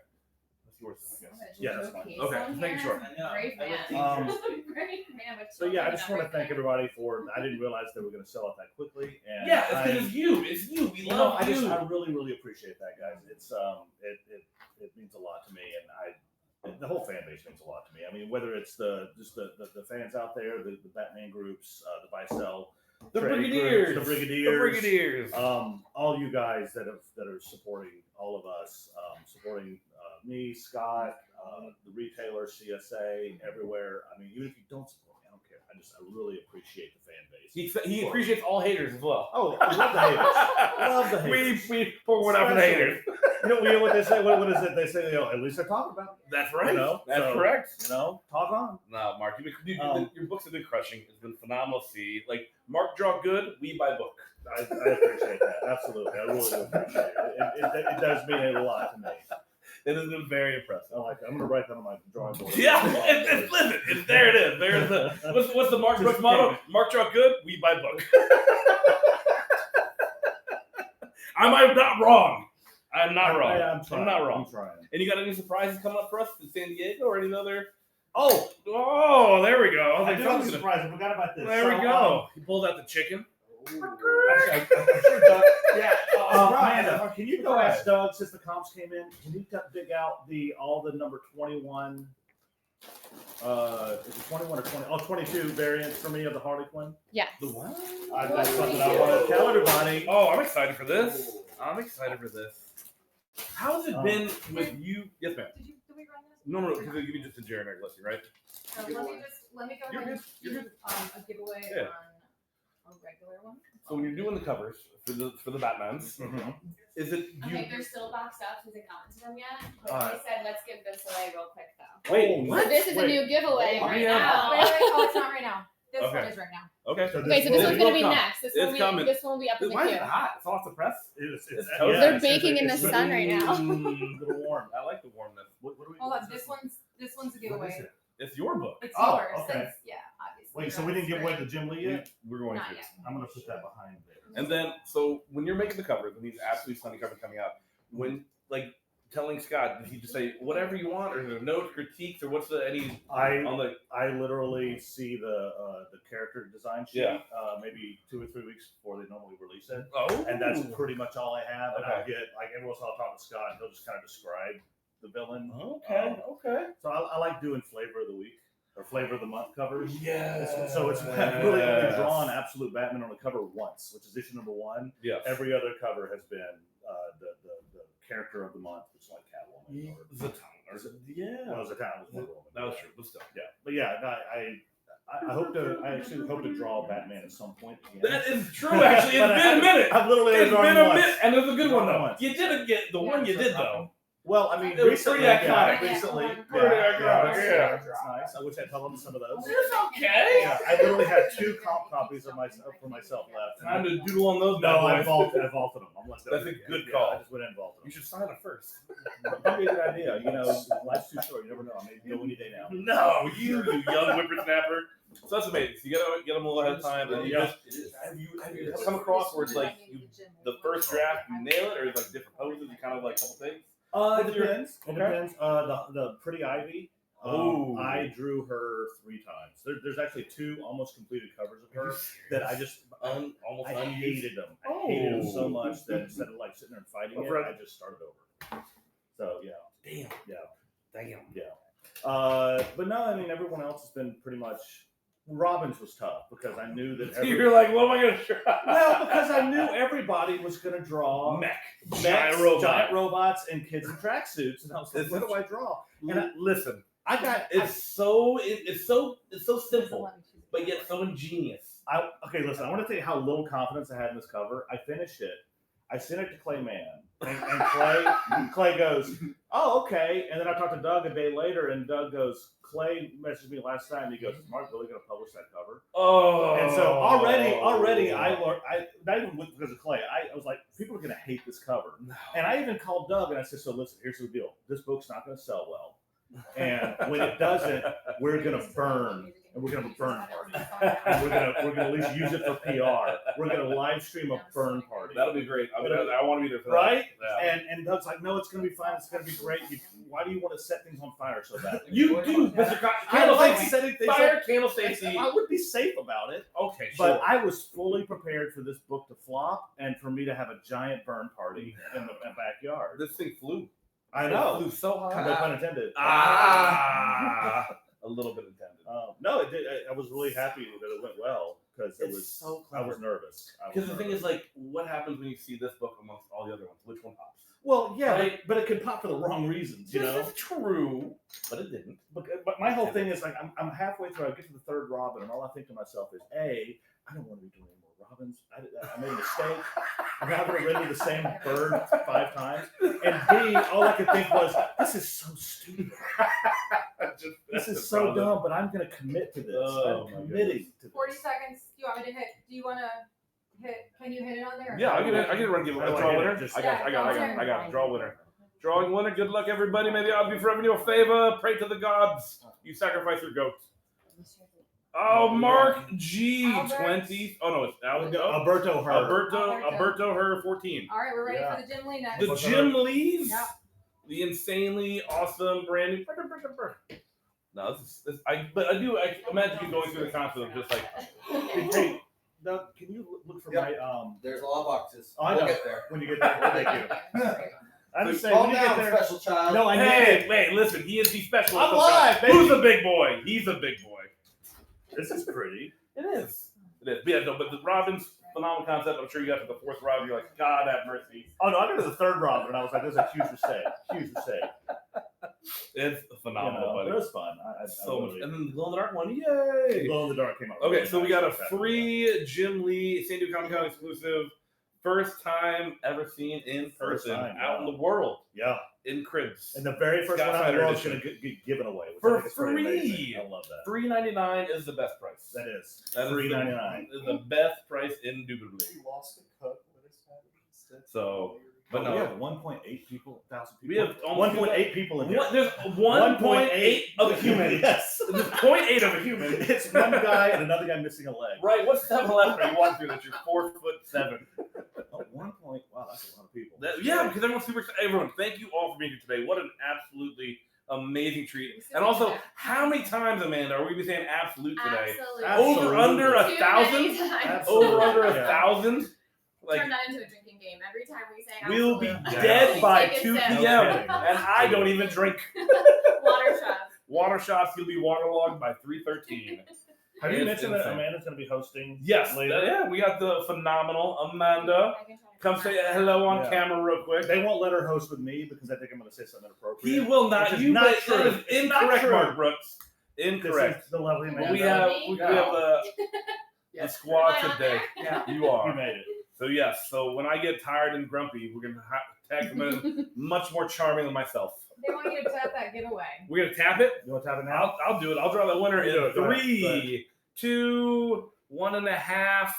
That's yours, I guess. Yeah, that's fine. Case Okay, on just making here. sure. I know. Great I man. look Great man with So yeah, I children just and want to thank everything. everybody for. I didn't realize they were going to sell out that quickly, and Yeah, it's I, because it's you. It's you. We you know, love you. I really appreciate that, guys. It's it means a lot to me, and the whole fan base means a lot to me. I mean, whether it's the fans out there, the Batman groups, the buy-sell, The trade Brigadiers. groups, the The Brigadiers. all you guys that are supporting all of us, supporting me, Scott, the retailers, CSA, everywhere. I mean, even if you don't support me, I don't care. I really appreciate the fan base. He appreciates all haters as well. Oh, I love the haters. Love the haters. We pour one out for the haters. You know what they say? What is it? They say, at least they're talking about it. That's right. You know, That's so, correct. Talk on. No, Mark, your books have been crushing. It's been phenomenal to see. Like, Mark draw good, we buy book. I appreciate that. Absolutely. I really do appreciate it. It does mean a lot to me. It has been very impressive. I like that. I'm going to write that on my drawing board. Yeah, listen, there it is. There's the what's the Mark Just Brooks motto? kidding. Mark draw good, we buy book. I'm not wrong. I'm not wrong. I'm trying. I'm not wrong. I'm trying. And you got any surprises coming up for us in San Diego or any other? Oh, There we go. I do have a surprise. I forgot about this. There we go. He pulled out the chicken. Actually, I'm sure Doug. Yeah. Amanda, can you go ask Doug since the comps came in? Can you dig out all the number 21? Is it 21 or 20? Oh, 22 variants for me of the Harley Quinn. Yes. The what? That's something I want to tell everybody. Oh, I'm excited for this. How has it Oh. been with you? Yes, ma'am. Did we run this? No, because they give you just a generic listing, right? So let me go You're ahead good. and You're do a giveaway Yeah. on a regular one. So when you're doing the covers for the Batmans, Mhm. is it you? Okay, they're still boxed up because they haven't to them yet. But Alright. they said let's give this away real quick though. Wait, Oh, So this is a new giveaway Oh, right yeah. now. Wait, oh, it's not right now. This one Okay. is right now. Okay. So Okay, so will this one's be- gonna be come. next. This It's coming. one will be up in the Why is queue. it hot? It's off the press. It's toast. They're it's- baking in the it's sun right now. A little warm. I like the warmness. What do we? Hold on, this one's a What is giveaway. it? It's your book. It's Oh, yours. okay. Since, yeah, obviously. Wait, you're so on we didn't the give away screen. the Jim Lee yet? We're going Not to. yet. I'm gonna put that behind there. And then, so when you're making the covers, and these absolutely stunning covers coming out, when telling Scott, did he just say whatever you want, or is there no critiques, or what's the any on the? I literally see the character design sheet maybe 2 or 3 weeks before they normally release it, and that's pretty much all I have. And I get like every once in a while I'll talk to Scott, and he'll just kind of describe the villain. Okay. So I like doing flavor of the week or flavor of the month covers. Yeah. So it's really only drawn Absolute Batman on the cover once, which is issue number 1. Yeah. Every other cover has been the character of the month, which is like Catwoman. Or, Yeah. Well, it was a town. It was Wonder Woman. That was true, but still. Yeah, but yeah, no, I hope to. I actually hope to draw Batman at some point. Again. That is true. Actually, it's been a minute. I've literally It's drawn been a once. minute, and it's a good one though. Once. You didn't get the one you did though. Well, I mean, It was recently, pretty iconic. recently, Pretty iconic, yeah. It's nice. I wish I'd held on to some of those. It's okay. Yeah, I literally had 2 comp copies of myself for myself left. Time to doodle on those. No, bad I boys. vaulted them. That's a good Yeah, call. I just went in and vaulted You them. should sign it first. That'd be a good idea. You know, life's too short. You never know. I may go any day now. No, you young whippersnapper. So that's amazing. So you gotta get them a little ahead of time, and you Yeah. just have you come across where it's like the first draft you nail it, or it's like different poses, you kind of like a couple things. It depends. It depends. The Pretty Ivy. Ooh. I drew her 3 times. There's actually 2 almost completed covers of her that I just Almost I unused. hated them. I hated them so much that instead of like sitting there and fighting it, Right. I just started over. So yeah, Damn. but no, I mean everyone else has been pretty much. Robin's was tough because I knew that. You're like, what am I gonna try? Well, because I knew everybody was going to draw Mechs, giant robots, and kids in tracksuits, and I was like, This what is- do I draw? And listen, I got it's so simple, but yet so ingenious. Okay, listen, I want to tell you how little confidence I had in this cover. I finished it. I sent it to Clay Mann, and Clay goes, "Oh, okay." And then I talked to Doug a day later, and Doug goes, "Clay messaged me last time. And he goes, is Mark really going to publish that cover?" Oh, And so already, I learned. Not even because of Clay. I was like, people are going to hate this cover. And I even called Doug and I said, "So listen, here's the deal. This book's not going to sell well, and when it doesn't, we're going to burn." And we're gonna have a burn party. And we're gonna at least use it for PR. We're gonna live stream a burn party. That'll be great. I want to be there for that. Right? Yeah. And Doug's like, no, it's gonna be fine. It's gonna be great. Why do you want to set things on fire so badly? You do, Mr. I like Candle setting things Fire, Candle Stacy. I would be safe about it. Okay, sure. But I was fully prepared for this book to flop and for me to have a giant burn party in the backyard. This thing flew. I It know. flew so high. No pun intended. A little bit intended. No, it did. I was really happy that it went well because It's so I was nervous. Because the thing is, like, what happens when you see this book amongst all the other ones? Which one pops? well, yeah, Right. but it can pop for the wrong reasons, you know. This is true, but it didn't. But my whole thing is like I'm halfway through. I get to the 3rd Robin, and all I think to myself is, A, I don't want to be doing any more Robins. I made a mistake. I'm not going to render the same bird 5 times. And B, all I could think was, this is so stupid. This is so dumb, but I'm going to commit to this. Oh, I'm my committing to this. 40 seconds. Do you want me to hit? Do you want to hit? Can you hit it on there? Yeah, I can run give a Oh, draw yeah, winner. just- I got it. Draw winner. Drawing winner. Good luck, everybody. May the odds be forever in your favor. Pray to the gods. You sacrifice your goat. Oh, Mark G. Albert. 20. Oh no, it's Alberto. Alberto Her. Alberto Her 14. All right, we're ready Yeah. for the Jim Lee next. The Jim Lees. Yeah. The insanely awesome brand new. No, but I imagine you going through the concept of just like. Hey, Doug, can you look for my There's a lot of boxes. I We'll know. get there. when you get there? Thank you. I'm just saying Calm when you get down, there. special child. No, I need Hey, it. wait, listen. He is the specialist. I'm of live, God. baby. Who's the big boy? He's a big boy. This is pretty. It is. It is. But yeah, no, but the Robin's phenomenal concept. I'm sure you got to the 4th Robin. You're like, God have mercy. Oh no, I got to the 3rd Robin, and I was like, "This is a huge mistake. Huge mistake." It's phenomenal, But it buddy. was fun. So much. really, And then the glow in the dark one. Yay! Glow in the Dark came out. Okay, really so we nice. got a free Jim Lee San Diego Comic Con exclusive. First time ever seen in First person time, out wow. in the world Yeah, in cribs. and the very first Scott one out in the Snyder world is edition. going to get given away which For I think is pretty free. amazing. I love that. $3.99 is the best price. That is That is $3.99. the best price indubitably. lost the cut with his head. So, but We no, have 1.8 people, 1,000 people. we have almost 1.8 people in here. There's 1.8 of a human. Yes. There's 0.8 of a human. It's one guy and another guy missing a leg. Right, what 7-Eleven are you walking through that you're 4'7"? Oh, 1 point. Wow, that's a lot of people. Yeah, because everyone's super excited. Everyone, thank you all for being here today. What an absolutely amazing treat. And also, how many times, Amanda, are we going to be saying absolute today? Absolutely. Over under Too many 1,000? times. Over under Yeah. 1,000? Like, Turn that into a drinking game. Every time we say we'll be absolute. dead We by take a 2 sip. p.m. No kidding. And I don't even drink. Water shots. Water shots, you'll be waterlogged by 3:13. Have you It's mentioned that insane. Amanda's going to be hosting? Yes, later. yeah, we got the phenomenal Amanda. I can try to Come find say that. hello on Yeah. camera real quick. They won't let her host with me because I think I'm going to say something inappropriate. He will not. Which is You not bet true. that is It's not incorrect, true. Mark Brooks. This Incorrect. is the lovely Well, Amanda. we have the Yes. squad Am I on today. there? Yeah. You You are. made it. So yes. So when I get tired and grumpy, we're gonna tag them in much more charming than myself. They want you to tap that giveaway. We're gonna tap it. You want to tap it now? I'll do it. I'll draw the winner You do in it. Go ahead. 3, 2, 1.5,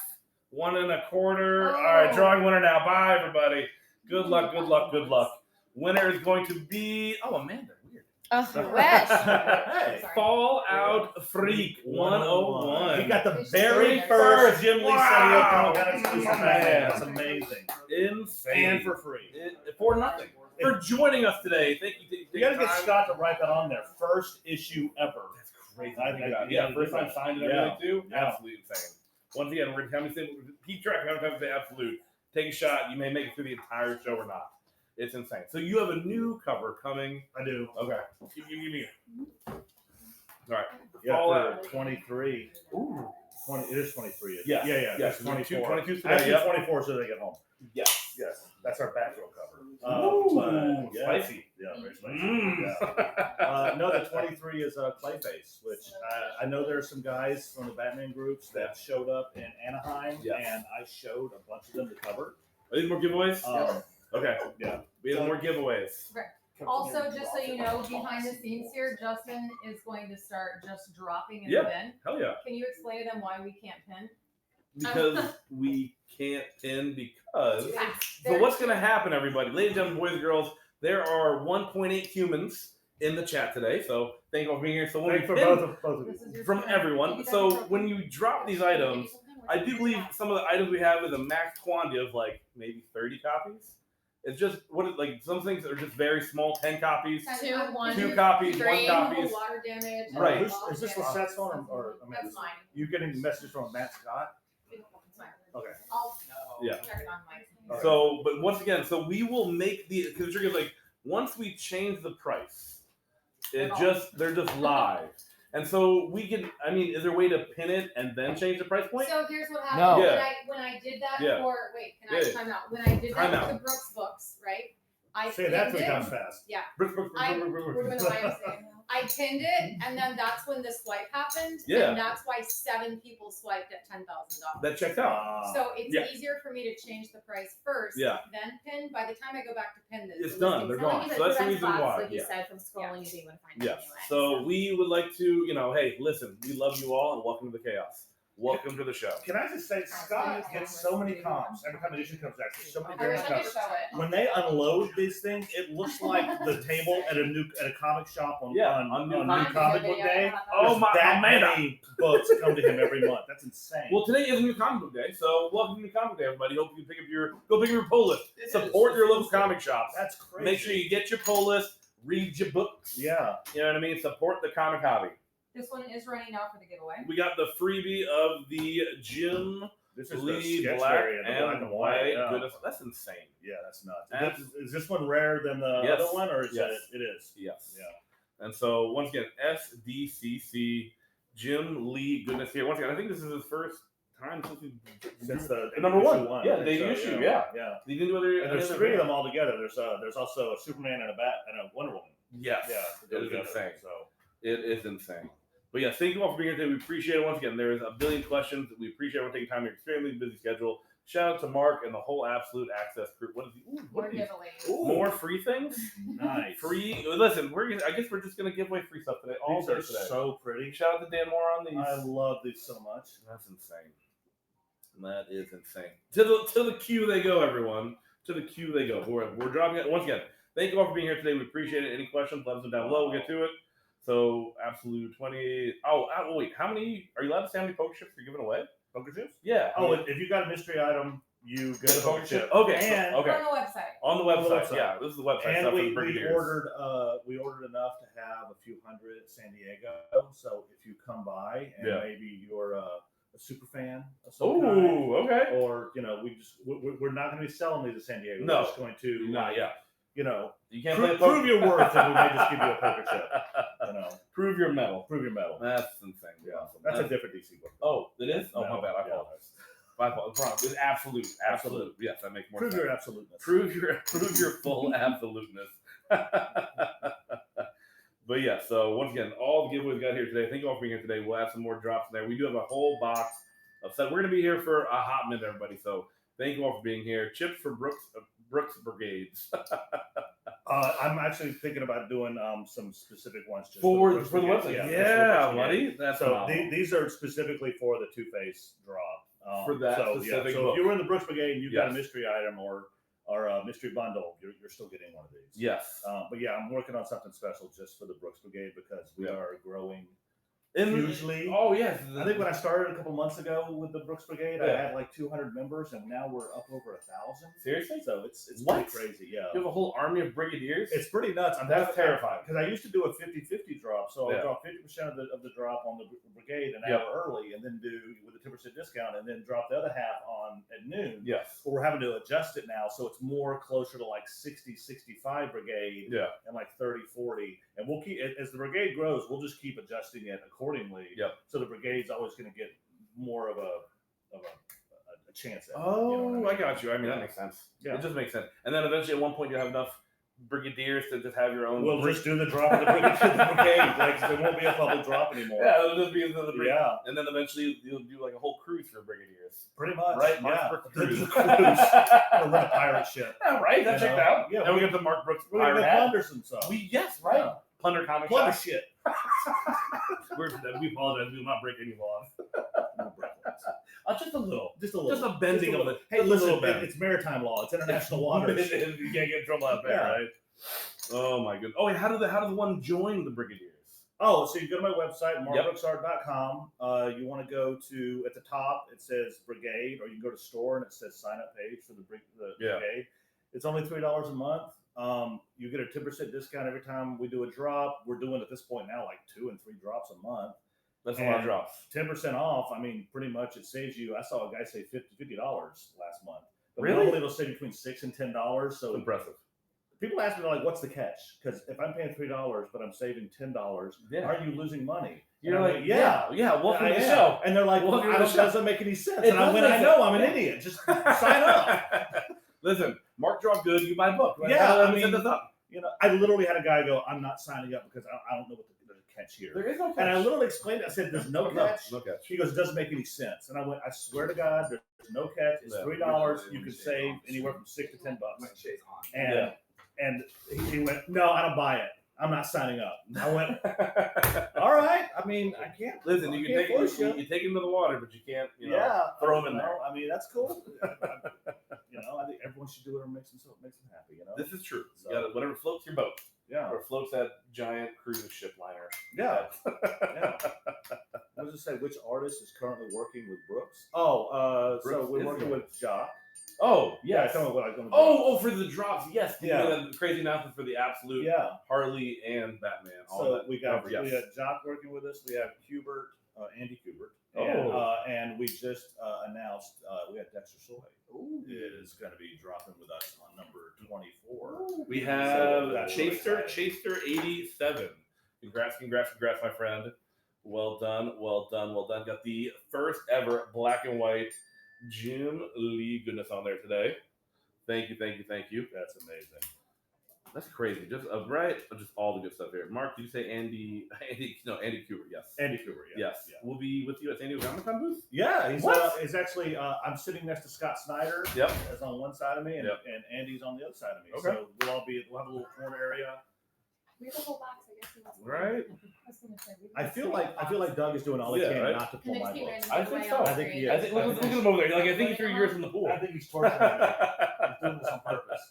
1 1/4. Oh. All right, drawing winner now. Bye, everybody. Good luck. Good luck. Good luck. Winner is going to be Amanda. Weird. Oh, Hey. Sorry. Fallout Freak 101. He got the We should very go there. first Jim Lee Wow. City Open exclusive Man. man. That's amazing. Insane. And for free. For nothing. For joining us today. Thank you. You got to get Scott to write that on there. First issue ever. That's crazy. I think Yeah, you first gotta time do signed and that. everything too. Yeah. Absolutely insane. Once again, we're going to keep track of how many times we say absolute. Take a shot. You may make it through the entire show or not. It's insane. So you have a new cover coming. I do. Okay. Give me. All right. Yeah, Fallout. for 23. Ooh. 20, it is 23. Yes. Yeah, yeah. Yes. It's 24. 22 today. Actually, Yep. 24 so they get home. Yes. Yes. That's our Batgirl cover. Ooh, yeah. spicy. Yeah, very spicy. Mm. Yeah. No, the 23 is Clayface, which I know there are some guys from the Batman groups that showed up in Anaheim, Yes. and I showed a bunch of them the cover. Are these more giveaways? Okay. Yeah. We have more giveaways. Also, just so you know, behind the scenes here, Justin is going to start just dropping in Yeah. the bin. Hell yeah. Can you explain to them why we can't pin? Because we can't pin because. So They're- what's going to happen, everybody? Ladies and gentlemen, boys and girls, there are 1.8 humans in the chat today. So thank you all for being here. So when Thanks we for pin both of This you. is your from pin. everyone, You so guys are when you drop these items, I do believe some of the items we have is a max quantity of like maybe 30 copies. It's just like some things are just very small, 10 copies, 2, 1, 2 copies, 1 3. copies. Water damage. Right. Is this Lisette's phone or That's mine. you getting messages from Matt Scott? It's fine. Okay. I'll Yeah. check it on my. Okay. So, but once again, so we will make because the trick is like once we change the price, they're just live, and so we can. I mean, is there a way to pin it and then change the price point? So here's what No. happened. Yeah. When I did that Yeah. for can I Yeah. time out? When I did Time that out. with the Brooks books, right? I Say that pinned 3 it. times fast. Brooke, Brooke, I- Brooke, Brooke, We're Brooke. doing the YMCA. I pinned it, and then that's when the swipe happened. Yeah. And that's why 7 people swiped at $10,000. That checks out. So it's Yeah. easier for me to change the price first, Yeah. then pin. By the time I go back to pin this, It's the done. listing's They're done. gone. So that's the reason why. Like you Yeah. said, from scrolling and being able to find it Yes. anyway. So we would like to, hey, listen, we love you all and welcome to the chaos. Welcome to the show. Can I just say, Scott gets so many comps every time the issue comes out. There's so many I various wish I could covers. show it. When they unload these things, it looks like the table at a comic shop on Yeah, on on New New Comic Comic Book Day. Oh There's my that Amanda. many books come to him every month. That's insane. Well, today is New Comic Book Day, so welcome to New Comic Book Day, everybody. Hope you pick up your pull list. Support your local comic shops. That's crazy. Make sure you get your pull list, read your books. Yeah. You know what I mean? Support the comic hobby. This one is running out for the giveaway. We got the freebie of the Jim This is the Lee sketch black variant, the black and and white. white. Yeah. Goodness, that's insane. Yeah, that's nuts. Abs- Is this one rarer than the Yes. other one, or is Yes. it is? Yes. Yeah. And so once again, SDCC Jim Lee. Goodness here. Once again, I think this is his first time Since the number issue one. Yeah, I think debut so, issue. Yeah. Yeah. He didn't do other. And there's other 3 of them all together. There's also a Superman and a Bat and a Wonder Woman. Yes. Yeah. It is insane. So It is insane. But yeah, thank you all for being here today. We appreciate it. Once again, there is a billion questions. We appreciate everyone taking time in your extremely busy schedule. Shout out to Mark and the whole Absolute Access crew. What is he? Ooh, what More are these? giveaways. Ooh. More free things? nice. Free. Listen, I guess we're just gonna give away free stuff today. All These day are today. so pretty. Shout out to Dan Moore on these. I love these so much. That's insane. That is insane. To the queue they go, everyone. To the queue they go. We're dropping it once again. Thank you all for being here today. We appreciate it. Any questions? Let us know down below. We'll get to it. So Absolute 20. Oh, wait. How many are you allowed to say how many poker chips you're giving away? Poker chips? Yeah. Oh, if you got a mystery item, you Get get a a poker poker chip. chip. Okay. And, Okay. On the website. On the On the website. website. Yeah, this is the website. and stuff for the we Brigadiers. ordered enough to have a few hundred at San Diego. So if you come by and maybe you're a super fan of some kind, Ooh, okay. or we're not going to be selling these at San Diego. No. We're just going to Not yet. you know, You can't play prove your worth, and we may just give you a poker chip. You know, Prove your medal. prove your medal. That's insane. Yeah, Awesome. that's a different DC book. Oh, it is? Oh, No, my bad. I yeah. apologize. My apologies. It's absolute. Absolute. Yes, that makes more Prove sense. your absoluteness. Prove your full absoluteness. But yeah, so once again, all the giveaways we got here today. Thank you all for being here today. We'll have some more drops in there. We do have a whole box of stuff. We're gonna be here for a hot minute, everybody. So thank you all for being here. Chips for Brooks Brigades. I'm actually thinking about doing some specific ones just for the Brooks Brigade. website. for Yeah, Brooks Brigade. buddy. That's So phenomenal. these are specifically for the Two-Face drop. For that so, specific so book. if you were in the Brooks Brigade and you got a Yes. mystery item or a mystery bundle, you're still getting one of these. Yes. But yeah, I'm working on something special just for the Brooks Brigade because we are growing And hugely. Oh yes. I think when I started a couple months ago with the Brooks Brigade, I Yeah. had like 200 members, and now we're up over 1,000. Seriously? So it's What? pretty crazy. Yeah, You have a whole army of brigadiers. it's pretty nuts. That's terrifying. Because I used to do a 50-50 drop, so I Yeah. would drop 50% of the drop on the brigade an Yep. hour early, and then do with a 10% discount, and then drop the other half on at noon. Yes. But we're having to adjust it now, so it's more closer to like 60-65 brigade Yeah. and like 30-40. And we'll keep as the brigade grows, we'll just keep adjusting it accordingly. Yep. So the brigade's always going to get more of a chance at it. Oh, You know what I got you. I mean, that makes sense. Yeah. It just makes sense. And then eventually, at one point, you'll have enough brigadiers to just have your own. We'll just do the drop of the brigade. Like there won't be a public drop anymore. Yeah, it'll just be the brigade. Yeah, And then eventually, you'll do like a whole cruise for brigadiers. pretty much. Right? Mark Yeah. Brooks The cruise. cruise. We're a pirate ship. Yeah, right. That You checked know? out. Yeah, And we we- got the Mark Brooks We're going pirate to hat. plunder some stuff. Yes, right. Yeah. Plunder comic Plunder shop. shit. We apologize. We will not break any laws. No break laws. Just a little. Just a little. Just a bending of little. it. Hey, Just a listen, little bend. it's maritime law. It's international waters. You can't get in trouble out there, Yeah. right? Oh my goodness. Oh, and how did the one join the brigadiers? Oh, so you go to my website, Yep. markbrooksart.com. You want to go to, at the top, it says Brigade, or you can go to store and it says sign up page for the Yeah. Brigade. It's only $3 a month. You get a 10% discount every time we do a drop. We're doing at this point now like 2 and 3 drops a month. That's a lot of And drops. 10% off. I mean, pretty much it saves you. I saw a guy say $50 last month. But Really? normally it'll save between $6 and $10. So Impressive. people ask me like, "What's the catch?" Because if I'm paying $3 but I'm saving $10, Yeah. are you losing money? You're And I'm like, yeah, welcome to the I am. show. And they're like, Welcome to "Well, the it show." doesn't make any sense." It And I doesn't went, make "I know, sense. I'm an idiot. Just sign up." Listen, Mark draw good, you buy book. Right? Yeah, How do I we set mean, this up? You know, I literally had a guy go, "I'm not signing up because I don't know what the catch here." There is no catch. And I literally explained it. I said, "There's no catch." No catch. He goes, "It doesn't make any sense." And I went, "I swear to God, there's no catch. It's Yeah. $3. You can save anywhere from $6 to $10." When Shay's on. And Yeah. and he went, "No, I don't buy it. I'm not signing up." I went, "All right. I mean, I can't." Listen, I you can't can force take him to the water, but you can't, throw him in there. I mean, that's cool. I think everyone should do whatever makes them happy. This is true. So- You gotta, whatever floats your boat, Yeah, or floats that giant cruise ship liner. yeah, yeah. I was just say, which artist is currently working with Brooks? Oh, so Brooks we're is working there. with Jock. Oh, Yeah, yes. tell me what I'm going to do. Oh, for the drops, yes. Yeah. The crazy announcement for the absolute yeah. Harley and Batman. All So that we got cover, yes. Jock working with us. We have Hubert, Andy Hubert, Oh. and we just announced we have Dexter Soy is going to be dropping with us on number 24. We So have that's Chaster exciting. 87. Congrats, my friend. Well done. Got the first ever black and white Jim Lee goodness on there today. Thank you. That's amazing. That's crazy. Just just all the good stuff here. Mark, did you say Andy Kubert? Yes. Andy Hubert, Yes. yeah. We'll be with you at San Diego Comic-Con booth. Yeah, What? he's actually. I'm sitting next to Scott Snyder. Yep. That's on one side of me, and, Yep. and Andy's on the other side of me. Okay. So we'll have a little corner area. We have a whole box, I guess. he wants to- Right. was gonna say, we I have feel a like Doug is doing all he Yeah, can right? not to Can pull they my just be book. random I people think I so. don't I think he agree? is. I think look at him over there. I think he threw yours in the pool. I think he's torturing me. He's doing this on purpose.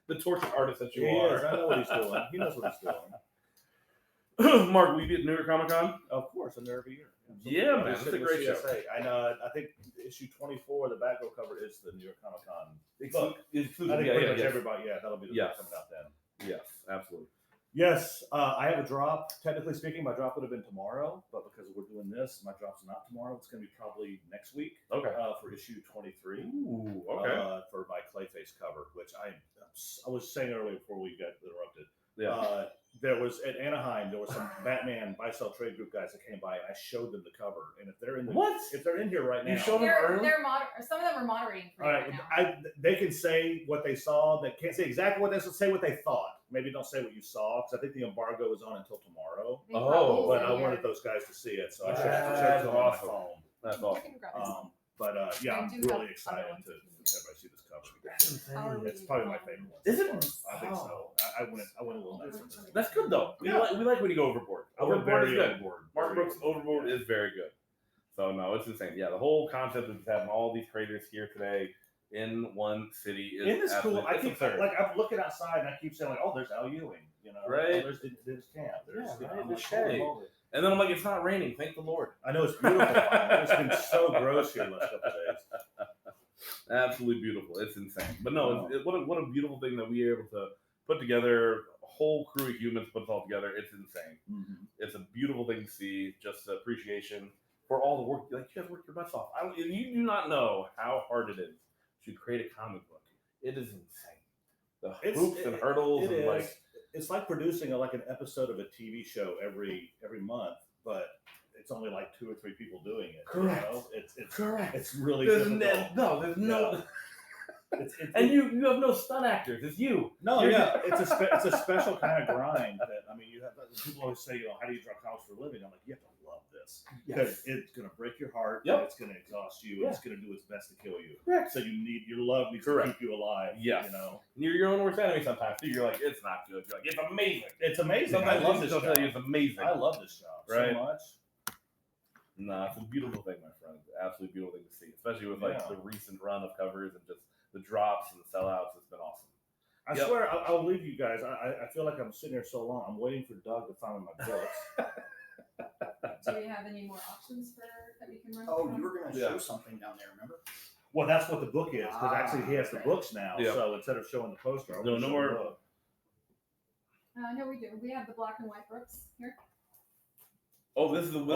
The tortured artist that you He are. is. I know what he's doing. He knows what he's doing. Mark, will you be at New York Comic Con? Of course, I'm there every year. Yeah, man, It's it's a great show. I know. I think issue 24, the back row cover is the New York Comic Con. Book. Exclusive. I think Yeah, pretty yeah, much yes. everybody. Yeah, that'll be the book coming out then. Yes, absolutely. Yes, I have a drop. Technically speaking, my drop would have been tomorrow, but because we're doing this, my drop's not tomorrow. It's going to be probably next week. Okay. For issue 23. Ooh, okay. For my Clayface cover, which I was saying earlier before we got interrupted. Yeah. There was at Anaheim. There was some Batman buy sell trade group guys that came by, and I showed them the cover. And if they're in if they're in here right now, You showed them early? Some of them are moderating for all you right, right now. they can say what they saw. They can't say exactly what they saw. Say what they thought. Maybe don't say what you saw because I think the embargo is on until tomorrow. They Oh, probably But say I here. wanted those guys to see it, so I That's shared it on my awesome. phone. That's You awesome. can grab this. But yeah, I I'm do really have excited other ones. to everybody see this cover. How are we It's probably my on- favorite one. Is it? I think so. I went a little nuts. That's good though. We like when you go overboard. I went Overboard is very good. overboard. Mark Very Brooks overboard is very good. So no, it's insane. Yeah, the whole concept of just having all these creators here today in one city is Isn't this cool? I it's keep absurd. like I'm looking outside and I keep saying like, oh, there's Al Ewing, you know, Right. Oh, there's Camp, there's Yeah, you know, right, I'm there's like, Shay. holy moly. And then I'm like, it's not raining. Thank the Lord. I know it's beautiful. It's been so gross here the last couple of days. Absolutely beautiful. It's insane. But no, what a beautiful thing that we are able to put together. A whole crew of humans put it all together. It's insane. Mm-hmm. It's a beautiful thing to see. Just appreciation for all the work. Like you guys worked your butts off. You do not know how hard it is to create a comic book. It is insane. The hoops and hurdles It and is. like It's like producing like an episode of a TV show every month, but it's only like 2 or 3 people doing it. Correct. You know? It's correct. It's really There's difficult. there's no. Yeah. And you have no stunt actors. It's you. No, You're yeah, it's a special kind of grind that I mean, you have people always say, you know, how do you draw comics for a living? I'm like, you have to love this because it's gonna break your heart. Yep. And it's gonna exhaust you. Yeah. And it's gonna do its best to kill you. Correct. So your love needs Correct. to keep you alive. Yes. You know, You're your own worst enemy sometimes too. You're like, it's not good. You're like, it's amazing. it's amazing. Sometimes I love this they'll job. tell you it's amazing. I love this job Right. so much. Nah, it's a beautiful thing, my friend. Absolutely beautiful thing to see, especially with like the recent run of covers and just the drops and the sellouts. It's been awesome. I swear, I'll leave you guys. I feel like I'm sitting here so long. I'm waiting for Doug to find my books. Do we have any more options that we can run? Oh, from? you were going to Yeah. show something down there, remember? Well, that's what the book is because actually he has the okay. books now. Yeah. So instead of showing the poster, I No, want to no show more- the book. No, we do. We have the black and white books here. Oh, this is the we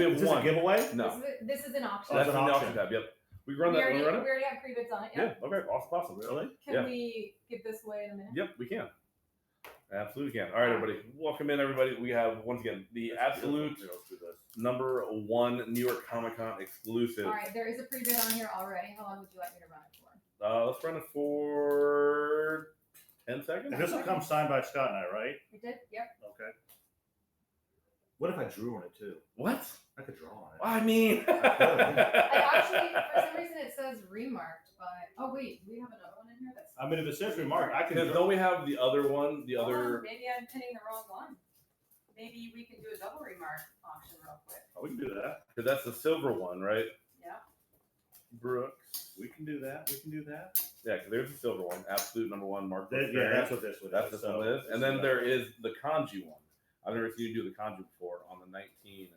have is this one. a giveaway? No, This is an auction. that's an an auction auction. tab. Yep. We run we that. already, We run it. we already have pre-bids on it. Yeah. Yeah. Okay. Awesome. Really? Can Yeah. we give this away in a minute? Yep. We can. Absolutely can. All right, everybody. Welcome in, everybody. We have once again the absolute Here, let's do this. #1 New York Comic Con exclusive. All right, there is a pre-bid on here already. How long would you like me to run it for? Let's run it for 10 seconds. And this will come signed by Scott and I, right? We did? Yep. Okay. What if I drew on it too? What? I could draw on it. I mean, I actually, for some reason, it says remarked, but oh wait, we have another one in here that's. I mean, if it says remark, I can. Because don't we have the other one? The Hold on, other. maybe I'm pinning the wrong one. Maybe we can do a double remark auction real quick. Oh, we can do that. Because that's the silver one, right? Yeah. Brooks. We can do that. We can do that. Yeah, because there's the silver one. Absolute #1 Mark. Brooks Yeah, variant. that's what this one That's is. this one is. And then there is the kanji one. I've never seen you do the kanji before on the 19.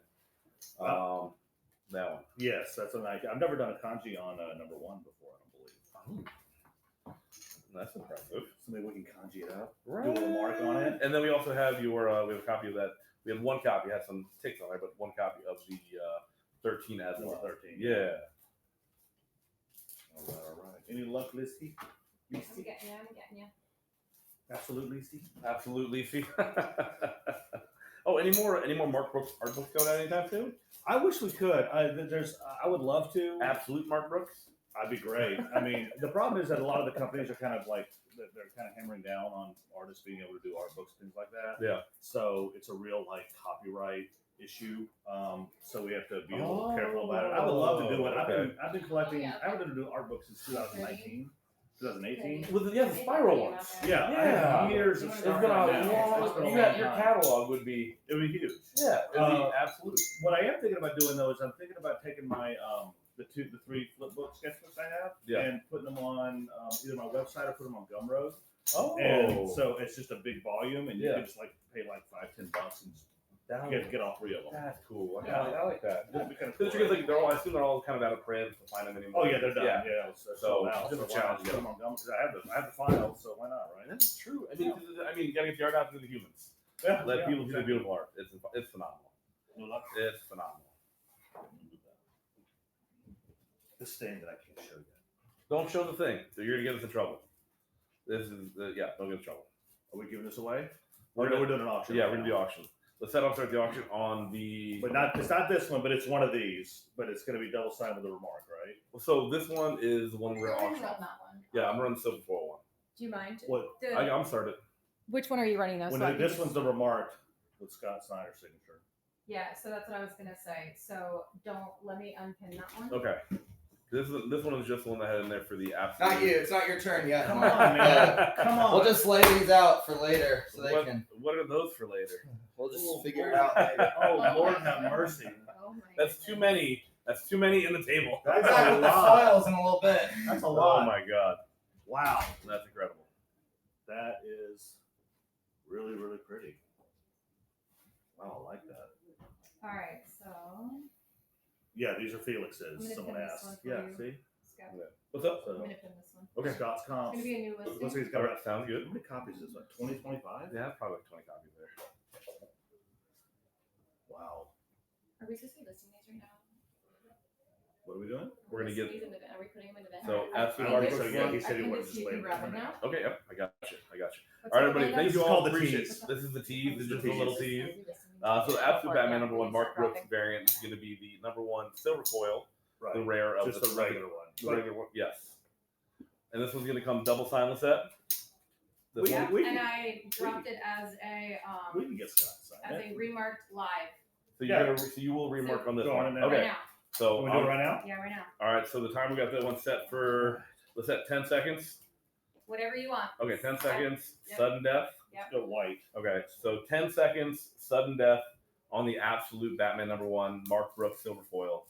That one. Yes, that's what I've never done a kanji on #1 before. I don't believe. That's impressive. So maybe we can kanji it up. Right. Do a little mark on it. And then we also have your. We have a copy of that. We have one copy. It had some ticks on there, but one copy of the 13 as Number well. 13. Yeah. All right. Any luck, Listy? I'm getting you. Absolutely, Listy. Absolutely. See. Oh, any more Mark Brooks art books going out anytime soon? I wish we could. I would love to. Absolute Mark Brooks. I'd be great. I mean, the problem is that a lot of the companies are kind of like they're kind of hammering down on artists being able to do art books, things like that. Yeah. So it's a real like copyright issue. So we have to be a little careful about it. I would love to do it. I've been collecting. Oh, yeah. I haven't been to do art books since 2019, 2018. With the spiral ones. Yeah, I Yeah. have years of It's stuff been a right now. long. It's been a You long got your time. catalog would be. It would be huge. Yeah. It would be absolute. What I am thinking about doing though is I'm thinking about taking my the 3 flipbook sketchbooks I have and putting them on either my website or put them on Gumroad. Oh. And so it's just a big volume, and you Yeah. can just like pay like $5-10 and just You have to get all three of them. That's cool. I like that. That'd be kind of Because like they're all, I assume they're all kind of out of print to find them anymore. Oh yeah, they're done. Yeah. Yeah, so So, now, just a why not challenge, just put them on gum? 'Cause I have the file, so why not, right? That's true. I mean, you gotta get the art out to the humans. Yeah, Let yeah, people see the exactly. beautiful art. It's phenomenal. No luck. It's phenomenal. This thing that I can't show you. Don't show the thing. So you're gonna get us in trouble. This is don't get in trouble. Are we giving this away? We're We're doing an auction. Yeah, right we're gonna do now. auction. Let's start the auction on the. But it's not this one, but it's one of these. But it's going to be double signed with a remark, right? So this one is the one we're We're gonna auctioning. run that one. Yeah, I'm running the silver foil one. Do you mind? What? I'm started. Which one are you running though? This one's the remark with Scott Snyder's signature. Yeah, so that's what I was gonna say. So let me unpin that one. Okay. This one is just the one that I had in there for the absolute. Not you. It's not your turn yet. Come on, man. Come on. We'll just lay these out for later, so they what, can. what are those for later? We'll just figure it out later. Oh, Lord have mercy. Oh my That's too many. That's too many in the table. That's Back a with the lot. foils in a little bit. That's a Oh lot. my god, Wow. that's incredible. That is really, really pretty. Wow, I like that. All right, so Yeah, these are I'm Felix's. gonna Someone pin this asked. one for Yeah, you. see? Scott, What's up? I'm So, gonna pin this one. Okay. Scott's It's comps. gonna be a new Looks like listing. he's got All about, right, sounds how good. many copies is this? Like 20, 25? Yeah, probably like 20 copies there. Wow. Are we supposed to be listing these right now? What are we doing? We're gonna get. Are we putting them in the bin? So, I absolute think art this book is- yeah, one. he said he I think wanted this to you display can it grab for it now. now. Okay, yep, I got you. What's All right, the everybody, name thank of you it? all. called the Appreciate tease. it. This is the tease. This is The just a little tease. tease. So the absolute Batman number one, Mark Brooks variant is going to be the number one silver foil, Right. the rare of Just the regular one. The regular one, yes. And this one's going to come double signed set. This We- one. we- And I dropped it as a We can get Scott to sign as it. a remarked live So you're gonna, so you will remark on this Go on one. in there. Okay. right now. So Can we do it right now? Yeah, right now. all right. So the time we got that one set for let's set 10 seconds. Whatever you want. Okay, 10 seconds. Yep. Sudden death. Let's go white. Okay, so 10 seconds, sudden death on the absolute Batman number one, Mark Brooks silver foil.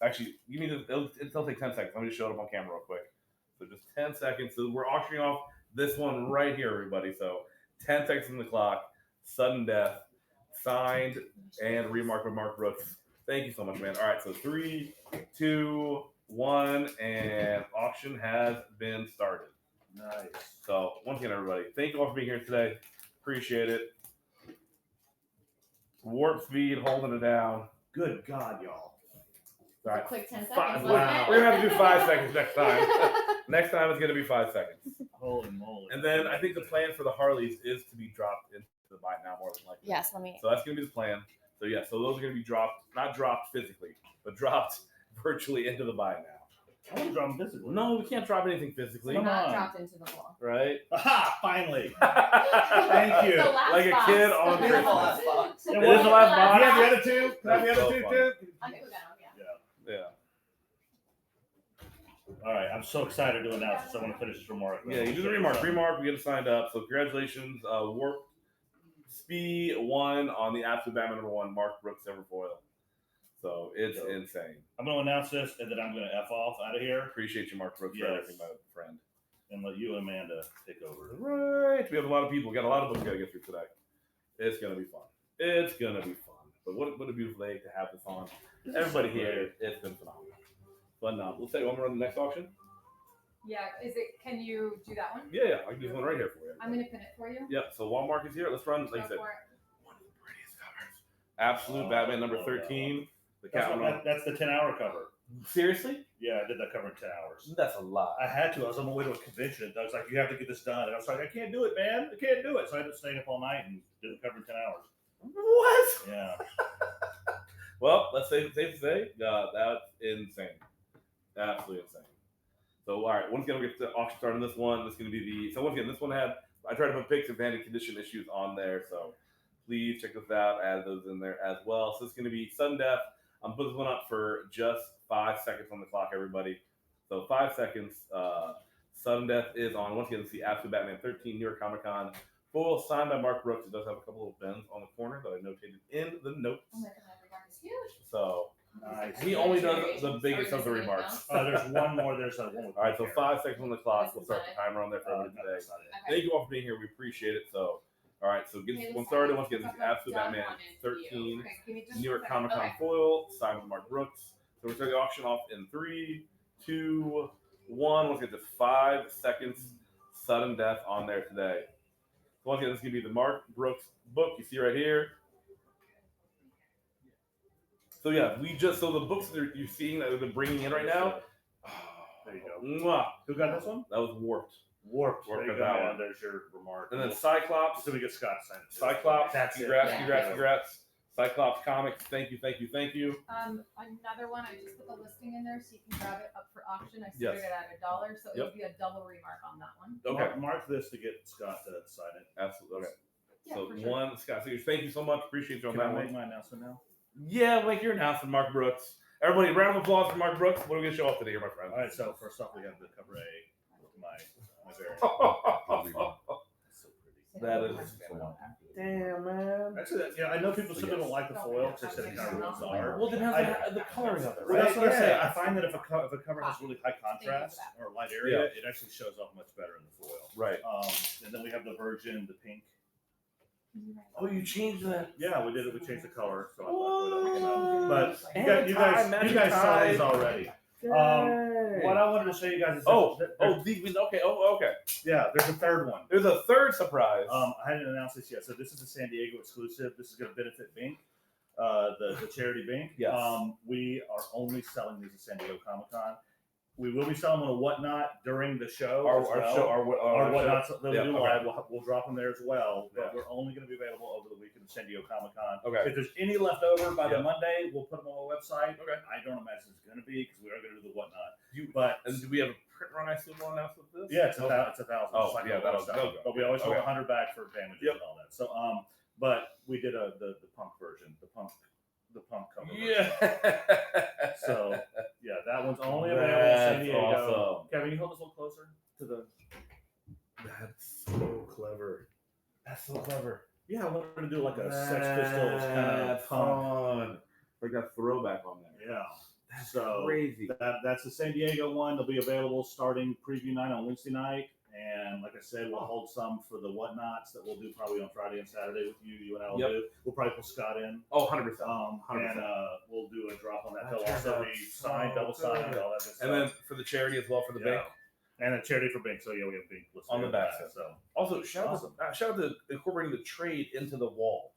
Actually, you need to, it'll take 10 seconds. Let me just show it up on camera real quick. So just 10 seconds. So we're auctioning off this one right here, everybody. So 10 seconds on the clock, sudden death, signed and remarked by Mark Brooks. Thank you so much, man. All right, so 3, 2, 1, and auction has been started. Nice. So once again, everybody, thank you all for being here today. Appreciate it. Warp speed, holding it down. Good God, y'all. All right. Quick 10 seconds. Five, Wow. we're gonna have to do 5 seconds next time. Next time it's gonna be 5 seconds. Holy moly. And then I think the plan for the Harleys is to be dropped into the buy now more than likely. Yes, let me. So that's gonna be the plan. So yeah, so those are gonna be dropped, not dropped physically, but dropped virtually into the buy now. I want to draw him physically. No, we can't drop anything physically, Come Not on. dropped into the wall. right? Aha! Finally. Thank you. Like a kid on Here's the Christmas. last box. Yeah, It is the last Can I box. have the other two? Can I have the That's other so two fun. too? I'll go down, yeah. Yeah. All right, I'm so excited to announce this. I want to finish this remark. Yeah, you do the remark. Remark, we get it signed up. So congratulations, Warp Speed 1 on the absolute Batman number 1, Mark Brooks silver foil. So it's So- insane. I'm going to announce this, and then I'm going to F off out of here Appreciate you, Mark Brooks, for Yes. everything, my friend. and let you and Amanda take over. Right. We have a lot of people. We got a lot of books we got to get through today. It's going to be fun. It's going to be fun. But what a beautiful day to have this on. Everybody here, it's been phenomenal. But let's say when we're on the next auction. Yeah, can you do that one? Yeah, I can do this one right here for you. I'm gonna pin it for you. Yep. So while Mark is here, let's run, like I Go said, for it. one of the prettiest covers. Absolute Oh, Batman number I love 13. The That's, Catwoman. that's the 10-hour cover. Seriously? Yeah, I did that cover in 10 hours. That's a lot. I had to. I was on my way to a convention. And Doug's like, you have to get this done. And I was like, I can't do it, man. I can't do it. So I ended up staying up all night and did the cover in 10 hours. What? Yeah. Well, let's say safe to say that's insane. Absolutely insane. So all right, once again we'll get the auction started on this one. This is gonna be so once again, this one had I tried to put pics of vanity condition issues on there, so please check this out, add those in there as well. So it's gonna be sudden death. I'm putting this one up for just 5 seconds on the clock, everybody. So 5 seconds. Sudden death is on. Once again, it's the Absolute Batman 13 New York Comic Con. Full signed by Mark Brooks. It does have a couple little bends on the corner that I notated in the notes. Oh my god, that remark is huge. So Nice. he only does the biggest of the remarks. There's one more. There's a one. All right, so 5 seconds on the clock. We'll start the timer on there for everybody No, today. that's not it. Thank you all for being here. We appreciate it. So, all All right, so get this one started. Once again, this is Absolute Batman 13 Okay, give me just New York a second. Comic Con Okay. foil, signed with Mark Brooks. So we're starting the auction off in 3, 2, 1. Let's get to 5 seconds. Sudden death on there today. So once again, this is going to be the Mark Brooks book you see right here. So yeah, so the books that you're seeing that we've been bringing in right now. There you go. Mwah, Who got this one? that was warped. Warped. Warped There you got go, that man. one. There's your remark. And then Cyclops. So we get Scott Snyder. Cyclops. That's congrats, it. congrats, Yeah. congrats. Cyclops Comics. Thank you, thank you, thank you. Another one, I just put the listing in there so you can grab it up for auction. I Yes. started it at $1, so it Yep. would be a double remark on that one. Okay, Mark this to get Scott to sign it. absolutely. Okay. Yeah, So for sure. one, Scott Snyder, thank you so much. Appreciate you on Can I that make one. my announcement now? Yeah, make your announcement, Mark Brooks. Everybody, round of applause for Mark Brooks. What are we gonna show off today, here, my friend? All right, so first off, we have the cover A with my variant. So pretty. That is damn, man. Actually, yeah, I know people still don't like the foil because they said it kind of ruins the art. Well, it depends on the coloring of it, Well, right? that's what I say. Yeah. I find that if a cover has really high contrast or light area, it actually shows up much better in the foil. Right. And then we have the virgin, the pink. Oh, you changed that. Yeah, we did it. We changed the color. So What? but And you the tie, guys matching saw tie. these already. Dang. What I wanted to show you guys is okay. yeah, there's a third one. There's a third surprise. I hadn't announced this yet. So this is a San Diego exclusive. This is going to benefit Bink, the charity Bink. Yes. We are only selling these at San Diego Comic Con. We will be selling them on a Whatnot during the show. Our as well. show, Our Whatnot that we Yeah, do okay. live. We'll drop them there as well. But Yeah. we're only going to be available over the weekend at San Diego Comic Con. Okay. If there's any left over by Yeah. the Monday, we'll put them on the website. Okay. I don't imagine it's going to be because we are going to do the Whatnot. You- But And do we have a print run? I assume we'll announce with this. yeah, it's a Okay. thousand. Oh, It's like yeah, a that'll website. go. But we always hold Okay. 100 back for damages Yep. and all that. So but we did the punk version, the punk cover. version. Yeah. So yeah, that one's only available in San That's Diego. awesome. Kevin, you hold this a little closer to the. That's so clever. That's so clever. Yeah, I wanted to do like a Sex Pistols kind of punk. fun. Like that throwback on there. Yeah. That's So crazy. that's the San Diego one. They'll be available starting preview night on Wednesday night. And like I said, we'll hold some for the Whatnots that we'll do probably on Friday and Saturday with you. You and I will Yep. do. We'll probably put Scott in. Oh, 100%. And 100%. we'll do a drop on that. That He'll turned also out be so signed, double signed, good. all that good stuff. And then for the charity as well for the bank. And a charity for Bink. So yeah, we have Bink listed On the back. So Also, shout Awesome. out to incorporating the trade into the wall.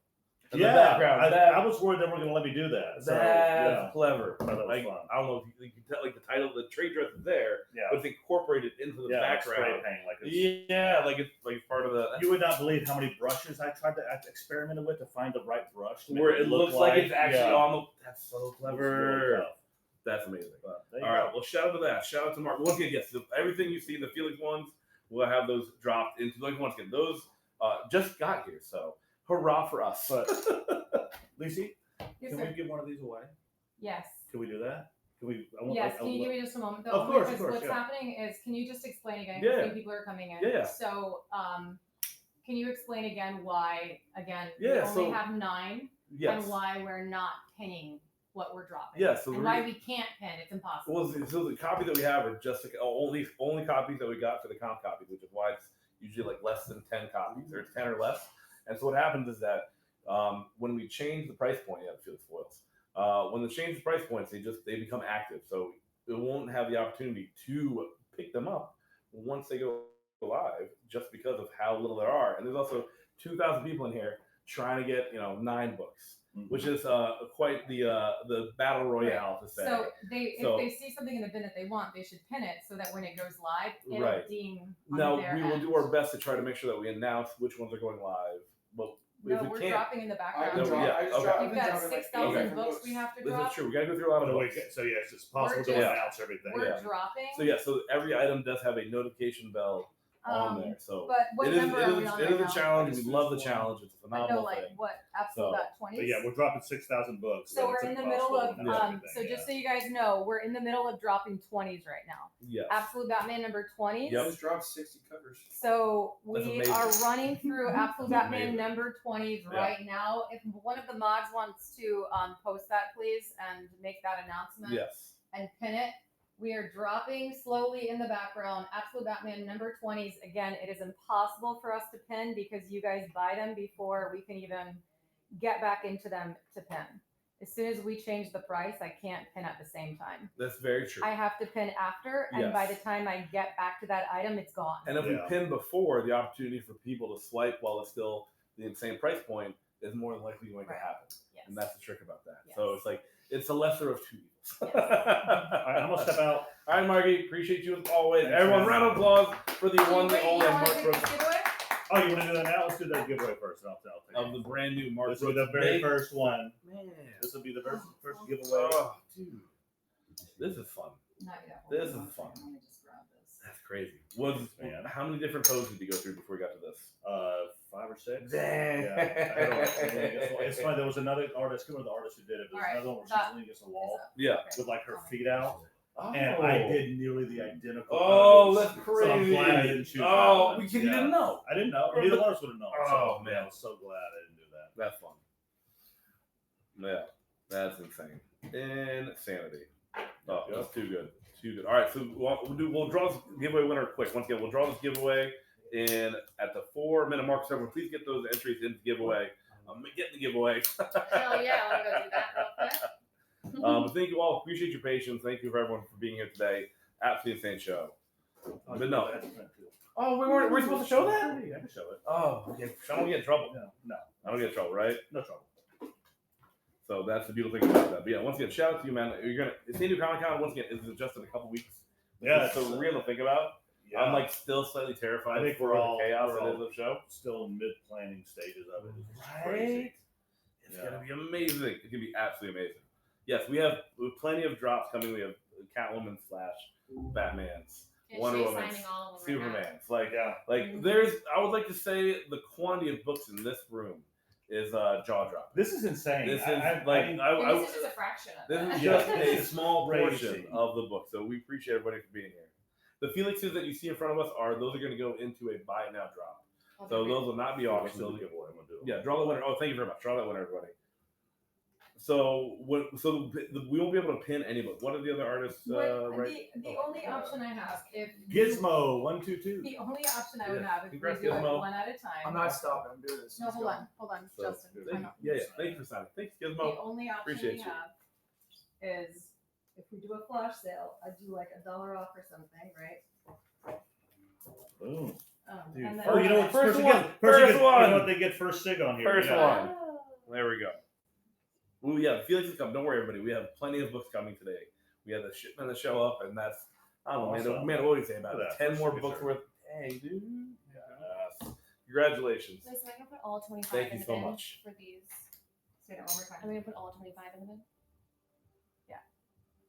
In yeah, the background. I was worried they weren't going to let me do that. So, That's clever. Oh, that was Like, fun. I don't know if you can tell, like the title, the trade dress is there, Yeah. but it's incorporated into the Yeah, like spray background. paint, like it's, Yeah, like it's part of the. you would not believe how many brushes I experimented with to find the right brush. To make Where it look looks like it's actually yeah, on the. That's so looks really clever. tough. That's amazing. But there you All right, go. well, shout out to that. Shout out to Mark. Once again, yes, everything you see, the Felix ones, we'll have those dropped into. Like once again, those just got here, so hurrah for us. But Lacey, Yes, can sir. we give one of these away? Yes. Can we do that? Can we? Yes, can you give me just a moment though? Of course, Because of course, what's yeah. happening is, can you just explain again? Yeah. Because people are coming in. Yeah. So, can you explain again why, again, we Yeah, only so- have 9 Yes. and why we're not pinning what we're dropping? Yeah, so and the why reason- we can't pin, it's impossible. Well, so the copy that we have are just only copies that we got for the comp copy, which is why it's usually like less than 10 copies, or it's 10 or less. And so what happens is that when we change the price point, yeah, Felix foils. When they change the price points, they become active, so it won't have the opportunity to pick them up once they go live, just because of how little there are. And there's also 2,000 people in here trying to get 9 books. Which is quite the battle royale to say. So if they see something in the bin that they want, they should pin it so that when it goes live, it'll Right. ding on Now their we will end. do our best to try to make sure that we announce which ones are going live. But No, if we we're can't, dropping in the background. No, yeah, okay. We've got 6,000 Okay. books we have to this drop. is true. We gotta go through a lot of So, books. so yes, it's possible to We're just- announce everything. We're Yeah. dropping. So every item does have a notification bell on there. So But what it is number are we on it right is a now? challenge. We love the challenge. It's a But no, phenomenal like thing. what? Absolute So, got 20s. But yeah, we're dropping 6,000 books. So we're it's in the middle of impossible to announce so everything, just so you guys know, we're in the middle of dropping 20s right now. Yes. Absolute Batman number 20s. Yep. Just dropped 60 covers. So That's we amazing. are running through Absolute That's Batman amazing. number 20s Yeah. right now. If one of the mods wants to post that, please, and make that announcement Yes. and pin it, We are dropping slowly in the background. Absolute Batman number 20s. Again, it is impossible for us to pin because you guys buy them before we can even get back into them to pin. As soon as we change the price, I can't pin at the same time. That's very true. I have to pin after, and by the time I get back to that item, it's gone. And if we pin before, the opportunity for people to swipe while it's still the insane price point is more than likely going to happen. Yes. And that's the trick about that. Yes. So it's like, it's a lesser of two evils. All right, I'm gonna step out. All right, Margie, appreciate you as always. Thanks, Everyone, man. round of applause for the one, the Wait, only you wanna Mark take Brooks this giveaway? Oh, you want to do that now? Let's do that giveaway first. And I'll take of the brand new Mark This will Brooks. be the very Big- first one. Man. This will be the first giveaway. Oh, dude. This is fun. Not yet. This Hold on. is fun. Let me just grab this. That's crazy. How many different poses did you go through before we got to this? 5 or 6. Dang. It's funny. There was another artist. Come on, the artist who did it. There was All right, another one where that she's leaning against the wall Yeah. with like her feet out, Oh. and I did nearly the identical. Oh, pose. that's So I'm crazy. glad I didn't choose that Oh, one. because you Yeah. didn't know. I didn't know. Neither one of us would have known. Oh, so, man. I'm so glad I didn't do that. That's fun. Yeah, that's insane. Insanity. Oh, that's too good. Too good. All right, so we'll draw this giveaway winner quick. Once again, we'll draw this giveaway in at the 4-minute mark. So everyone, please get those entries into the giveaway. I'm getting the giveaway. Hell yeah, I want to go do that real quick. But thank you all. Appreciate your patience. Thank you for everyone for being here today. Absolutely insane show. But no. Oh, we're supposed to show that? Yeah, I can show it. Oh, okay. I don't get in trouble. No, I don't get in trouble, right? no trouble. So that's the beautiful thing about that. But yeah, once again, shout out to you, man. It's San Diego Comic Con. Once again, it's just in a couple weeks. Yeah, It's so real to think about. Yeah, I'm like still slightly terrified. I think for we're all- the chaos we're that is all- the show. still in mid-planning stages of it. It's Right? crazy. It's Yeah. gonna be amazing. It's gonna be absolutely amazing. Yes, we have plenty of drops coming. We have Catwoman / Batman's, And Wonder she's Woman's, signing all of them right now. Superman's. Like Yeah. there's. I would like to say the quantity of books in this room is jaw dropping. This is insane. This is I- like And I this is just a fraction of This it. is Yeah, just this a is small crazy. portion of the book, so we appreciate everybody for being here. The Felixes that you see in front of us those are going to go into a buy it now drop. So those will not be Let's auctioned. do the Those- giveaway. I'm gonna do it. Yeah, draw the winner. Oh, thank you very much. Draw that winner, everybody. So we won't be able to pin any book. What are the other artists? The Right? only option I have, if Gizmo 122. the only option I would Yeah. have if Congrats, we do it Gizmo. one at a time. I'm not stopping. I'm doing this. No, Let's hold go. on, So, Justin. thank hang you. on. Yeah. Thank you for signing. Thanks, The Gizmo. only option Appreciate we you. have is if we do a flash sale, I do like $1 off or something, right? Boom. Dude, And then Oh, you know what? First you one. get, First you get, one. You know what? They get first sig on here. First yeah. one. There we go. Well, yeah, Felix is coming. Don't worry, everybody. We have plenty of books coming today. We have the shipment to show up, and that's I don't know, Awesome. man. What do you say about Look it? at that. 10 more Yes, books sir. worth. Hey, dude. Yes. Congratulations. Listen, I'm gonna put all 25 Thank you in the so bin much. for these. Say that one more I'm time. gonna put all 25 in the bin.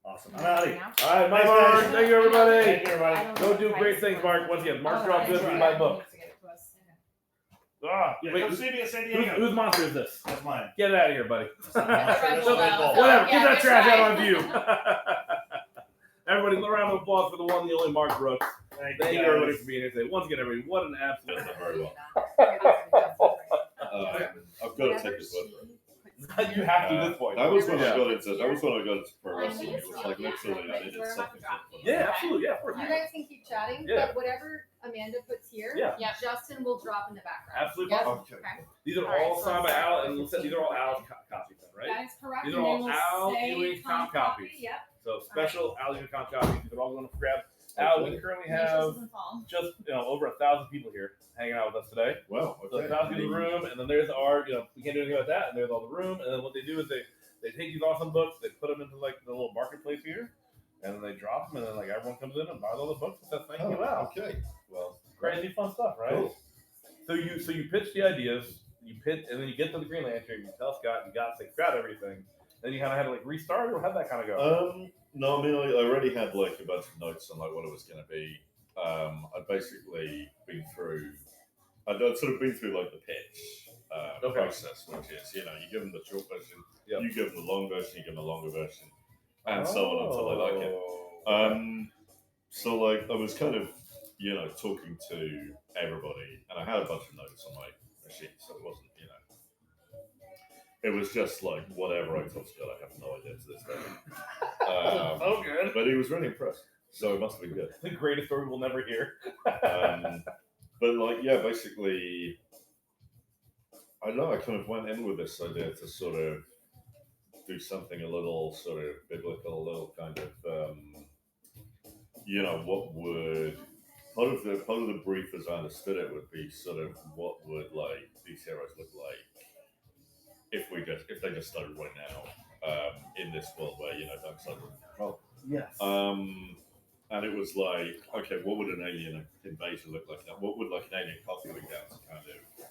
Awesome. I'm out of here. Now? All right, Mike. Thanks, guys. Thank you, everybody. Thank you, everybody. I don't Go know do the great price things, for Mark. it. Once again, Mark's Oh, draw nice. good. Yeah, We buy he book. needs to get it to us. Ah, Yeah, wait, come see me in San whose, Diego. whose monster is this? That's mine. Get it out of here, buddy. That's Rebel Red Bull. Bell. Whatever. Yeah, Get that good trash try. out on view. Everybody, a round of applause for the one, the only Mark Brooks. Thank you, guys. everybody, for being here today. Once again, everybody, what an absolute. Very well. I've I've got to take his word for it. You have to at this point. That was when Yeah. I got into. That was when I got into pro Like, wrestling. we It just was like don't have literally I to, needed we're about to something. drop to- these. Yeah, absolutely. Yeah, of course. You guys can keep chatting, Yeah. but whatever Amanda puts here, Yeah. Yeah. Justin will drop in the background. Absolutely. Yes? Okay. Okay. These are All right, all so signed by it's- Al, and we'll say these are all Al's copies, right? That is correct. These and are they all will Al say Ewing comp copies. copy, Yep. So special Al Ewing copies. These are all going to grab. Al, we currently have doesn't fall. just over 1,000 people here hanging out with us today. Wow. So Okay. 1,000 in the room, and then there's our, we can't do anything about that, and there's all the room, and then what they do is they take these awesome books, they put them into like the little marketplace here, and then they drop them, and then like everyone comes in and buys all the books and says thank you, Al. Okay. Well. Crazy fun stuff, right? Cool. So you pitch the ideas, and then you get to the Green Lantern, you tell Scott you got everything, then you kind of had to like restart, or how'd that kind of go? No, I mean I already had like a bunch of notes on like what it was going to be. I'd basically been through. I'd sort of been through like the pitch Okay. process, which is you give them the short version, Yep. you give them the long version, you give them the longer version, and so on until they like it. Oh. So like I was kind of talking to everybody, and I had a bunch of notes on my machine, so it wasn't it was just like whatever I told Scott. I have no idea to this day. Oh, good. But he was really impressed, so it must have been good. The greatest story we'll never hear. But like, yeah, basically, I don't know. I kind of went in with this idea to sort of do something a little sort of biblical, a little kind of, you know, what would part of the brief as I understood it would be sort of what would like these heroes look like if they just started right now in this world where Darkseid would control. Yes. And it was like, okay, what would an alien invasion look like now? What would like an alien cop going down to kind of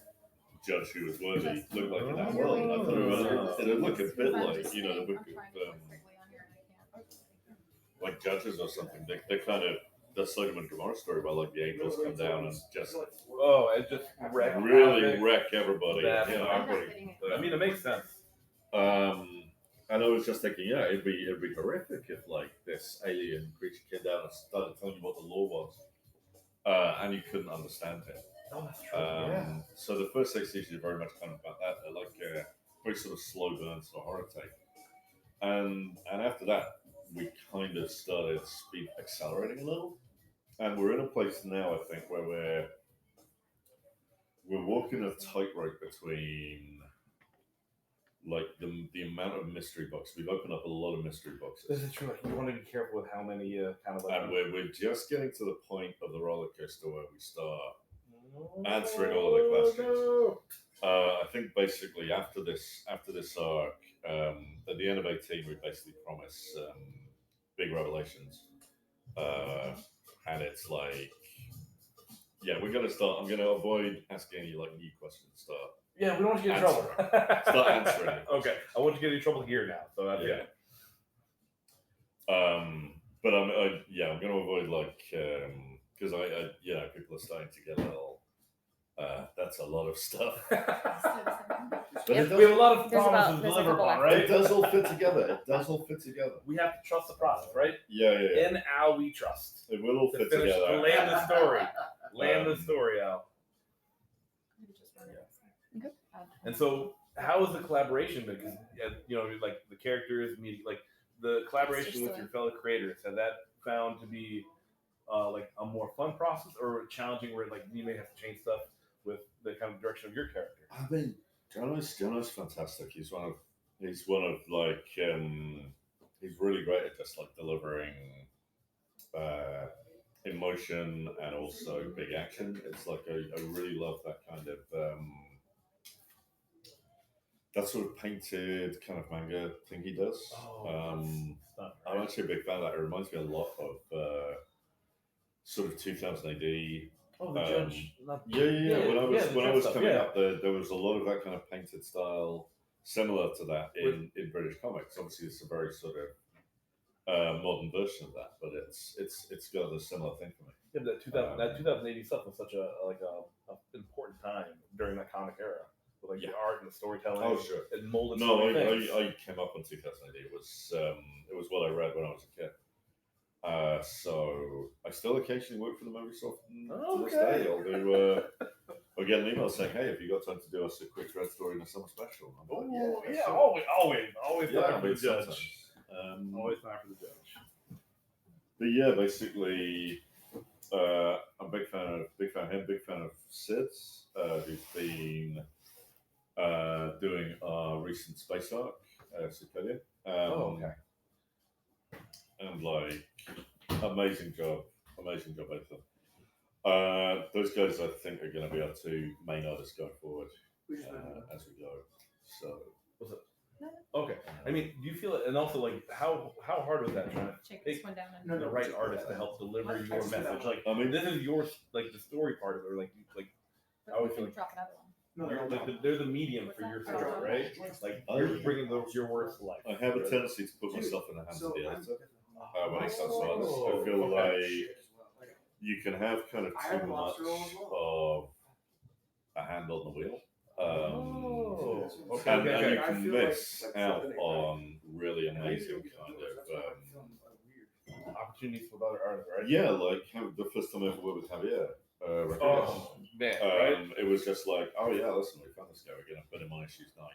judge who was worthy look like in that world? And I thought it would look a bit like, the book of like Judges or something. They kind of the Sodom and Gomorrah story where like the angels come down and just it just really wreck everybody. That- Everybody. I mean, it makes sense. And I was just thinking, yeah, it'd be horrific if like this alien creature came down and started telling you what the law was, and you couldn't understand it. Oh, that's true. So the first 6 issues are very much kind of about that. They're like very sort of slow burn, sort of horror take. And after that, we kind of started speed accelerating a little, and we're in a place now, I think, where we're walking a tightrope between like the amount of mystery books. We've opened up a lot of mystery boxes. This is true. Like, you want to be careful with how many kind of like. And we're just getting to the point of the roller coaster where we start answering all of the questions. I think basically after this arc, at the end of 18, we basically promise big revelations, and it's like, yeah, we're gonna start. I'm gonna avoid asking you like new questions. Start. Yeah, we don't want you to get in trouble. Start answering. Okay, I want you to get in trouble here now. So that's Yeah. But I'm gonna avoid like because I people are starting to get a little. That's a lot of stuff. But we have a lot of There's promises to there's a deliver couple upon, left. right? It does all fit together. We have to trust the process, right? Yeah. In Al, we trust. It will all To fit finish, together. to land the story. Land the story, Al. And so, how is the collaboration? Because like the characters, meeting, like the collaboration with your fellow creators, has that found to be like a more fun process or challenging, where like you may have to change stuff with the kind of direction of your character? I mean, Jono's fantastic. He's one of like he's really great at just like delivering emotion and also big action. It's like I really love that kind of that sort of painted kind of manga thing he does. I'm actually a big fan of that. It reminds me a lot of sort of 2000 AD. Oh, the judge. Yeah. When I was stuff, coming up, there was a lot of that kind of painted style, similar to that in British comics. Obviously, it's a very sort of modern version of that, but it's got a similar thing for me. Yeah, that 2080 stuff was such a important time during that comic era, with like the art and the storytelling. Oh, sure. It molded. No, so many things. I came up on 2000 AD. It was what I read when I was a kid. So I still occasionally work for the movie soft to this day. I'll get an email saying, "Hey, have you got time to do us a quick red story in a summer special?" I'm like, Yeah, sure. always Yeah, time for the judge. sometimes. Always time for the judge. But yeah, basically, I'm a big fan of him. Big fan of Sid's, who's been doing our recent space arc, Cecilia. Okay. And like, amazing job, both of them. Those guys, I think, are going to be our two main artists going forward as we go. So, Okay. I mean, do you feel it? And also, like, how hard was that trying to Check pick this one down. And the right artist to help deliver your message? Like, I mean, this is your like the story part of it, or like I always feel like drop another one. they're the medium for your story, right? Like you're bringing your words to life. I have a tendency to put myself in the hands of the editor when it comes to artists. I feel like you can have kind of too much of a hand on the wheel. And you can miss out on really amazing kind of opportunities for other artists, right? yeah, like the first time I ever worked with Javier. Man, right? It was just like, oh yeah, listen, we found this guy. We're gonna put him on issues 9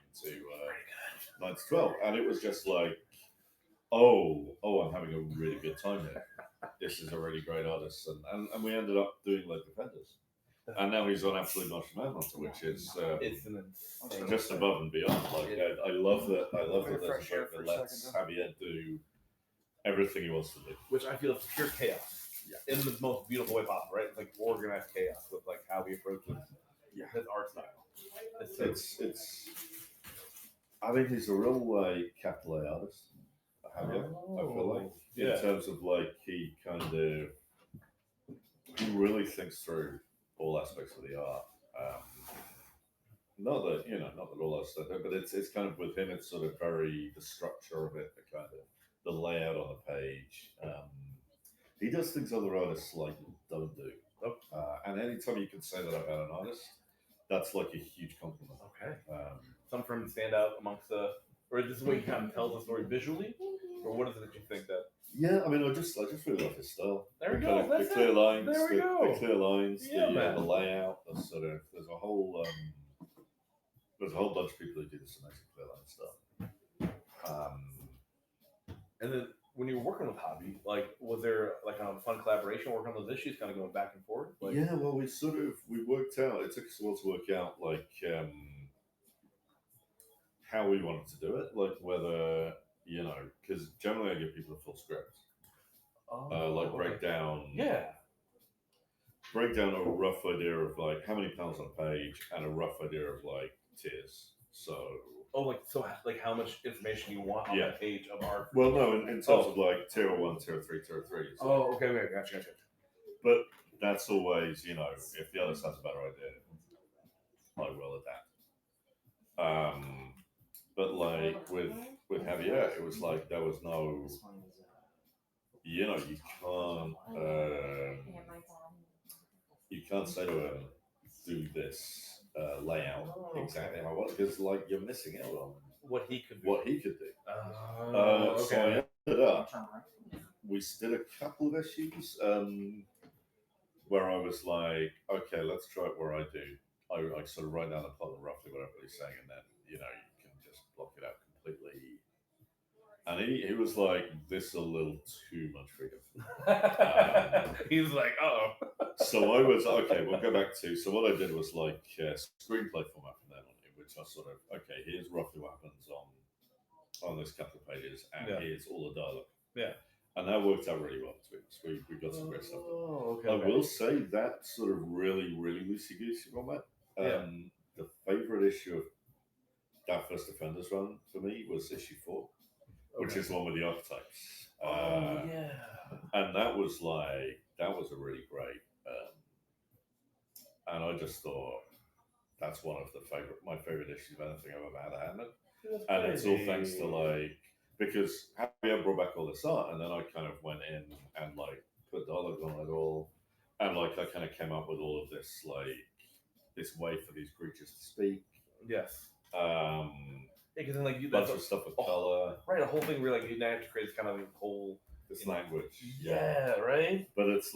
to 12, and it was just like oh, I'm having a really good time here. This is a really great artist, and we ended up doing like Defenders, and now he's on Absolute Martian Manhunter, which is It's an insane just thing. above and beyond. Like I love that. I love that there's Refresh a book here that for a lets second, Javier do everything he wants to do. Which I feel is pure chaos. In the most beautiful way possible, right? It's like organized chaos with like how he approaches his art style. It's. I think he's a real like capital A artist. Javier, I feel like Yeah. in terms of like he really thinks through all aspects of the art. Not that all that stuff, but it's kind of with him. It's sort of very the structure of it, the kind of the layout on the page. He does things other artists like don't do. And anytime you can say that about an artist, that's like a huge compliment. Okay. Some for him to stand out amongst the, or this is what he kind of tells the story visually, or what is it that you think that? Yeah, I mean, I just really love his style. There we The go. kind of- That's the clear it. lines. There we the, go. The clear lines. Yeah, the man. layout. There's a whole bunch of people who do this amazing clear line stuff. And then when you were working with Javi, like, was there like a fun collaboration working on those issues, kind of going back and forth? Like, Yeah, well, we worked out. It took us a while to work out like how we wanted to do it, like whether because generally I give people a full script, okay. break down a rough idea of like how many panels on a page and a rough idea of like tiers. So like how much information you want on that page of art? well, no, in terms of like tier 1, tier 3, tier 3. So, Okay, gotcha. but that's always if the others has a better idea, I will adapt. But like with Javier, it was like there was no, you can't say to him, do this layout exactly how I want, because like you're missing out on What he could do. what he could do. Okay. So I ended up, we did a couple of issues where I was like, okay, let's try it where I do. I sort of write down the plot roughly what everybody's saying, and then you can just block it out completely. And he was like, this is a little too much freedom. He was like, oh. So I was okay. We'll go back to. So what I did was like screenplay format from then on, in which I sort of here's roughly what happens on this couple of pages, and here's all the dialogue. Yeah. And that worked out really well between us. We got some great stuff. Okay. I will say that sort of really, really loosey-goosey format. The favorite issue of that first Defenders run for me was issue 4, which is the one with the archetypes. And that was a really great. And I just thought that's one of my favorite issues of anything I've ever had a hand in. And it's all thanks to because Javier brought back all this art, and then I kind of went in and put dialogue on it all, and I kind of came up with all of this this way for these creatures to speak. Yes. Because then Lots of stuff with color. Right, a whole thing where you now have to create kind of a whole this language. Yeah, right. But it's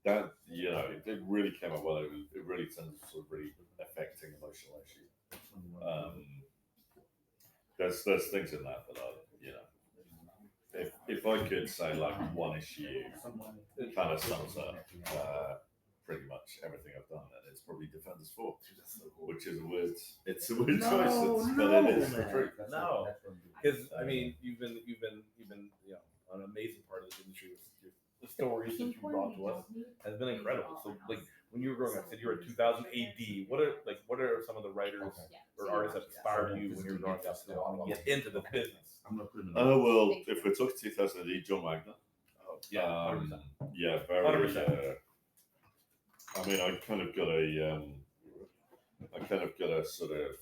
that it really came out well. It really turned into sort of really affecting emotional issue. There's things in that if I could say one issue, it kind of sums up pretty much everything I've done, and it's probably Defenders 4, which is a weird choice, but it is the truth. No, because I mean, you've been an amazing part of this industry. The stories that you brought to us has been incredible. So when you were growing up, said you were 2000 AD. What are some of the writers or artists that inspired you when you were growing up to want to get into the business? Oh well, if we're talking 2000 AD, John Wagner. Oh yeah, 100%. Yeah, very. 100%. I mean, I kind of got a sort of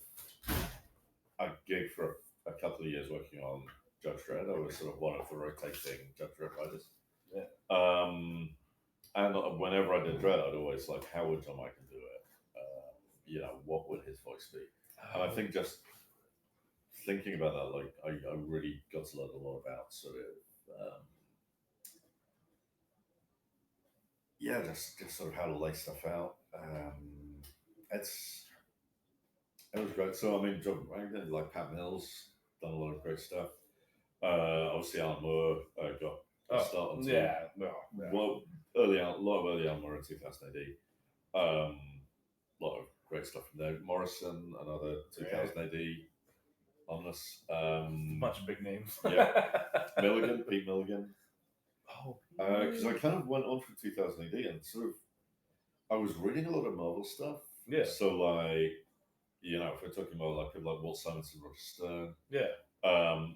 a gig for a couple of years working on Judge Dredd. I was sort of one of the rotating Judge Dredd writers. Yeah. And whenever I did Dredd, I'd always how would John Wagner do it? What would his voice be? And I think just thinking about that, I really got to learn a lot about sort of. Just sort of how to lay stuff out. It was great. So I mean, John Wagner, Pat Mills, done a lot of great stuff. Obviously, Alan Moore got a start on TV. yeah, no, yeah. Well, a lot of early Alan Moore in 2000 AD. A lot of great stuff from there. Morrison, another 2000 AD. Omnis. Bunch of big names. Yeah. Milligan, Pete Milligan. Oh, Because I kind of went on from 2000 AD and sort of, I was reading a lot of Marvel stuff. yeah, So, like, you know, if we're talking about like people like Walt Simonson, Roger Stern, yeah.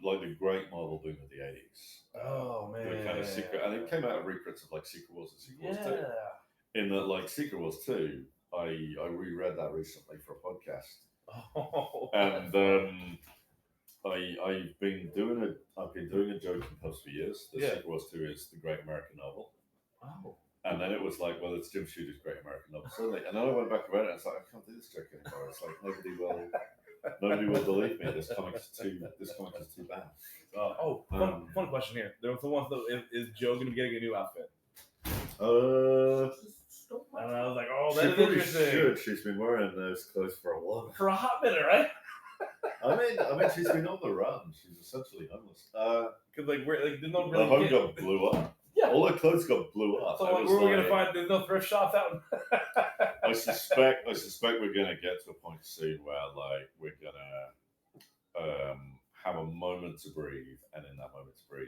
like the great Marvel boom of the 80s. Oh man, The kind of secret, and it came out of reprints of like Secret Wars and Secret Wars 2. yeah. In that, like Secret Wars 2, I reread that recently for a podcast, Oh, and I've been doing a joke in post for years. The Yeah. Secret Wars 2 is the great American novel, oh. and then it was like, well, it's Jim Shooter's great American novel. So and then I went back and read it, and it's like, I can't do this joke anymore. It's like nobody will believe me. This comic is too bad. Fun question here. There was the one that is Joe going to be getting a new outfit? And I was like, oh, she that's probably interesting. should. She's been wearing those clothes for a while. For a hot minute, right? I mean, she's been on the run. She's essentially homeless. Because like, did no The really home get- got blew up. Yeah. All her clothes got blew up. So I like, was where are we like- gonna find? There's no thrift shops out. I suspect we're gonna get to a point soon where like we're gonna have a moment to breathe, and in that moment to breathe,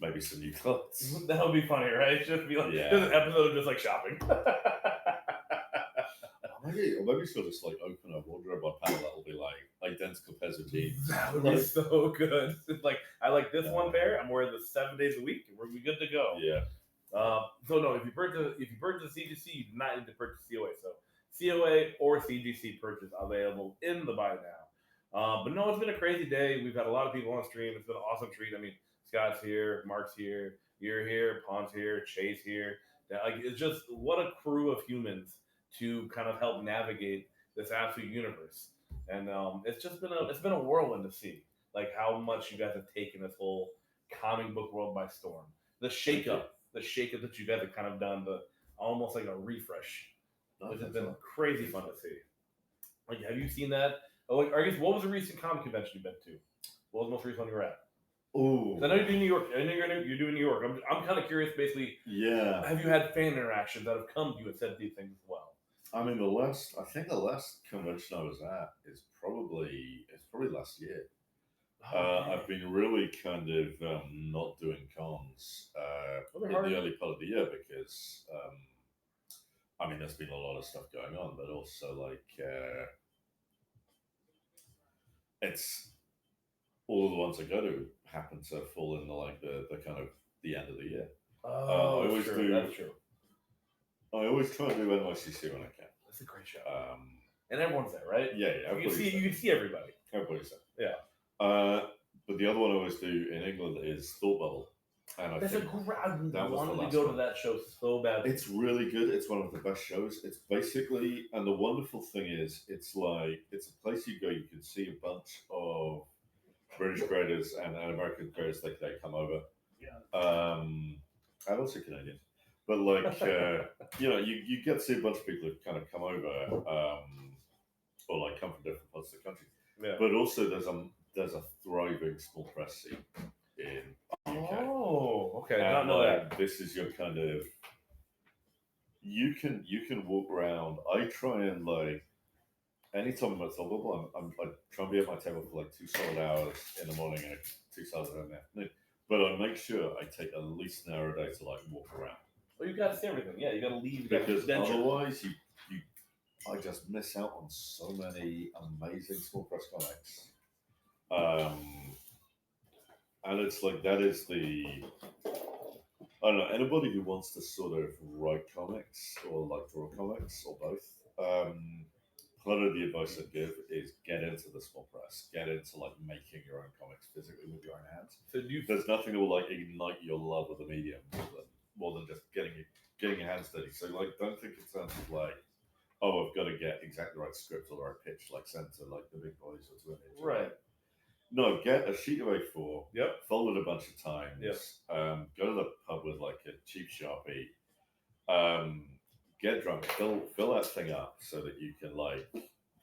maybe some new clothes. That would be funny, right? Just be like, Yeah. there's an episode of just like shopping. Maybe she'll just like open her wardrobe on panel that'll be like identical pairs of jeans. That would be so good. It's like, I like this one pair. I'm wearing this 7 days a week. We're good to go. Yeah. So no, if you purchase CGC, you do not need to purchase COA. So COA or CGC purchase available in the buy now. But no, it's been a crazy day. We've had a lot of people on stream. It's been an awesome treat. I mean, Scott's here, Mark's here, you're here, Pon's here, Chase here. Like, it's just what a crew of humans to kind of help navigate this absolute universe. And it's been a whirlwind to see like how much you guys have taken this whole comic book world by storm. The shakeup that you guys have kind of done, almost like a refresh, which has been crazy fun to see. Like, have you seen that? Oh, like, I guess what was the recent comic convention you've been to? What was the most recent one you were at? Ooh. I know you're doing New York. I know you're doing New York. I'm kind of curious. Basically, Yeah. have you had fan interactions that have come to you and said these things as well? I mean, the last convention I was at is probably last year. I've been really kind of not doing cons in the early part of the year because I mean, there's been a lot of stuff going on, but also like it's all of the ones I go to happen to fall in the kind of the end of the year. Oh, I always true. do. That's true. I always try to do NYCC when I can. It's a great show. And everyone's there, right? Yeah, You can see everybody. Everybody's there. Yeah. But the other one I always do in England is Thought Bubble. And I That's think I that was the wanted to last go one. to that show so bad. It's really good. It's one of the best shows. It's basically, and the wonderful thing is, it's a place you go, you can see a bunch of British creators and American creators like they come over. Yeah. And also Canadians. But like, you know, you get to see a bunch of people who kind of come over, or like come from different parts of the country. Yeah. But also there's a thriving small press scene in the UK. Oh, okay. I And don't know like, that. this is your kind of you can walk around. I try and like anytime I'm at Thought Bubble, I try and be at my table for like 2 solid hours in the morning and 2 solid hours in the afternoon. But I make sure I take at least an hour a day to like walk around. Well, you got to see everything. Yeah, you got to leave. You gotta Because venture. otherwise, I just miss out on so many amazing small press comics. And it's like that is I don't know, anybody who wants to sort of write comics or like draw comics or both. Part of the advice I give is get into the small press, get into like making your own comics physically with your own hands. So do you There's nothing that will like ignite your love of the medium more than just getting your hands dirty. So like, don't think in terms of like, oh, I've got to get exactly the right script or the right pitch, like sent to like the big boys or to Image. right? No, get a sheet of A4. Yep. Fold it a bunch of times. Yep. Go to the pub with like a cheap Sharpie. Get drunk. Fill that thing up so that you can like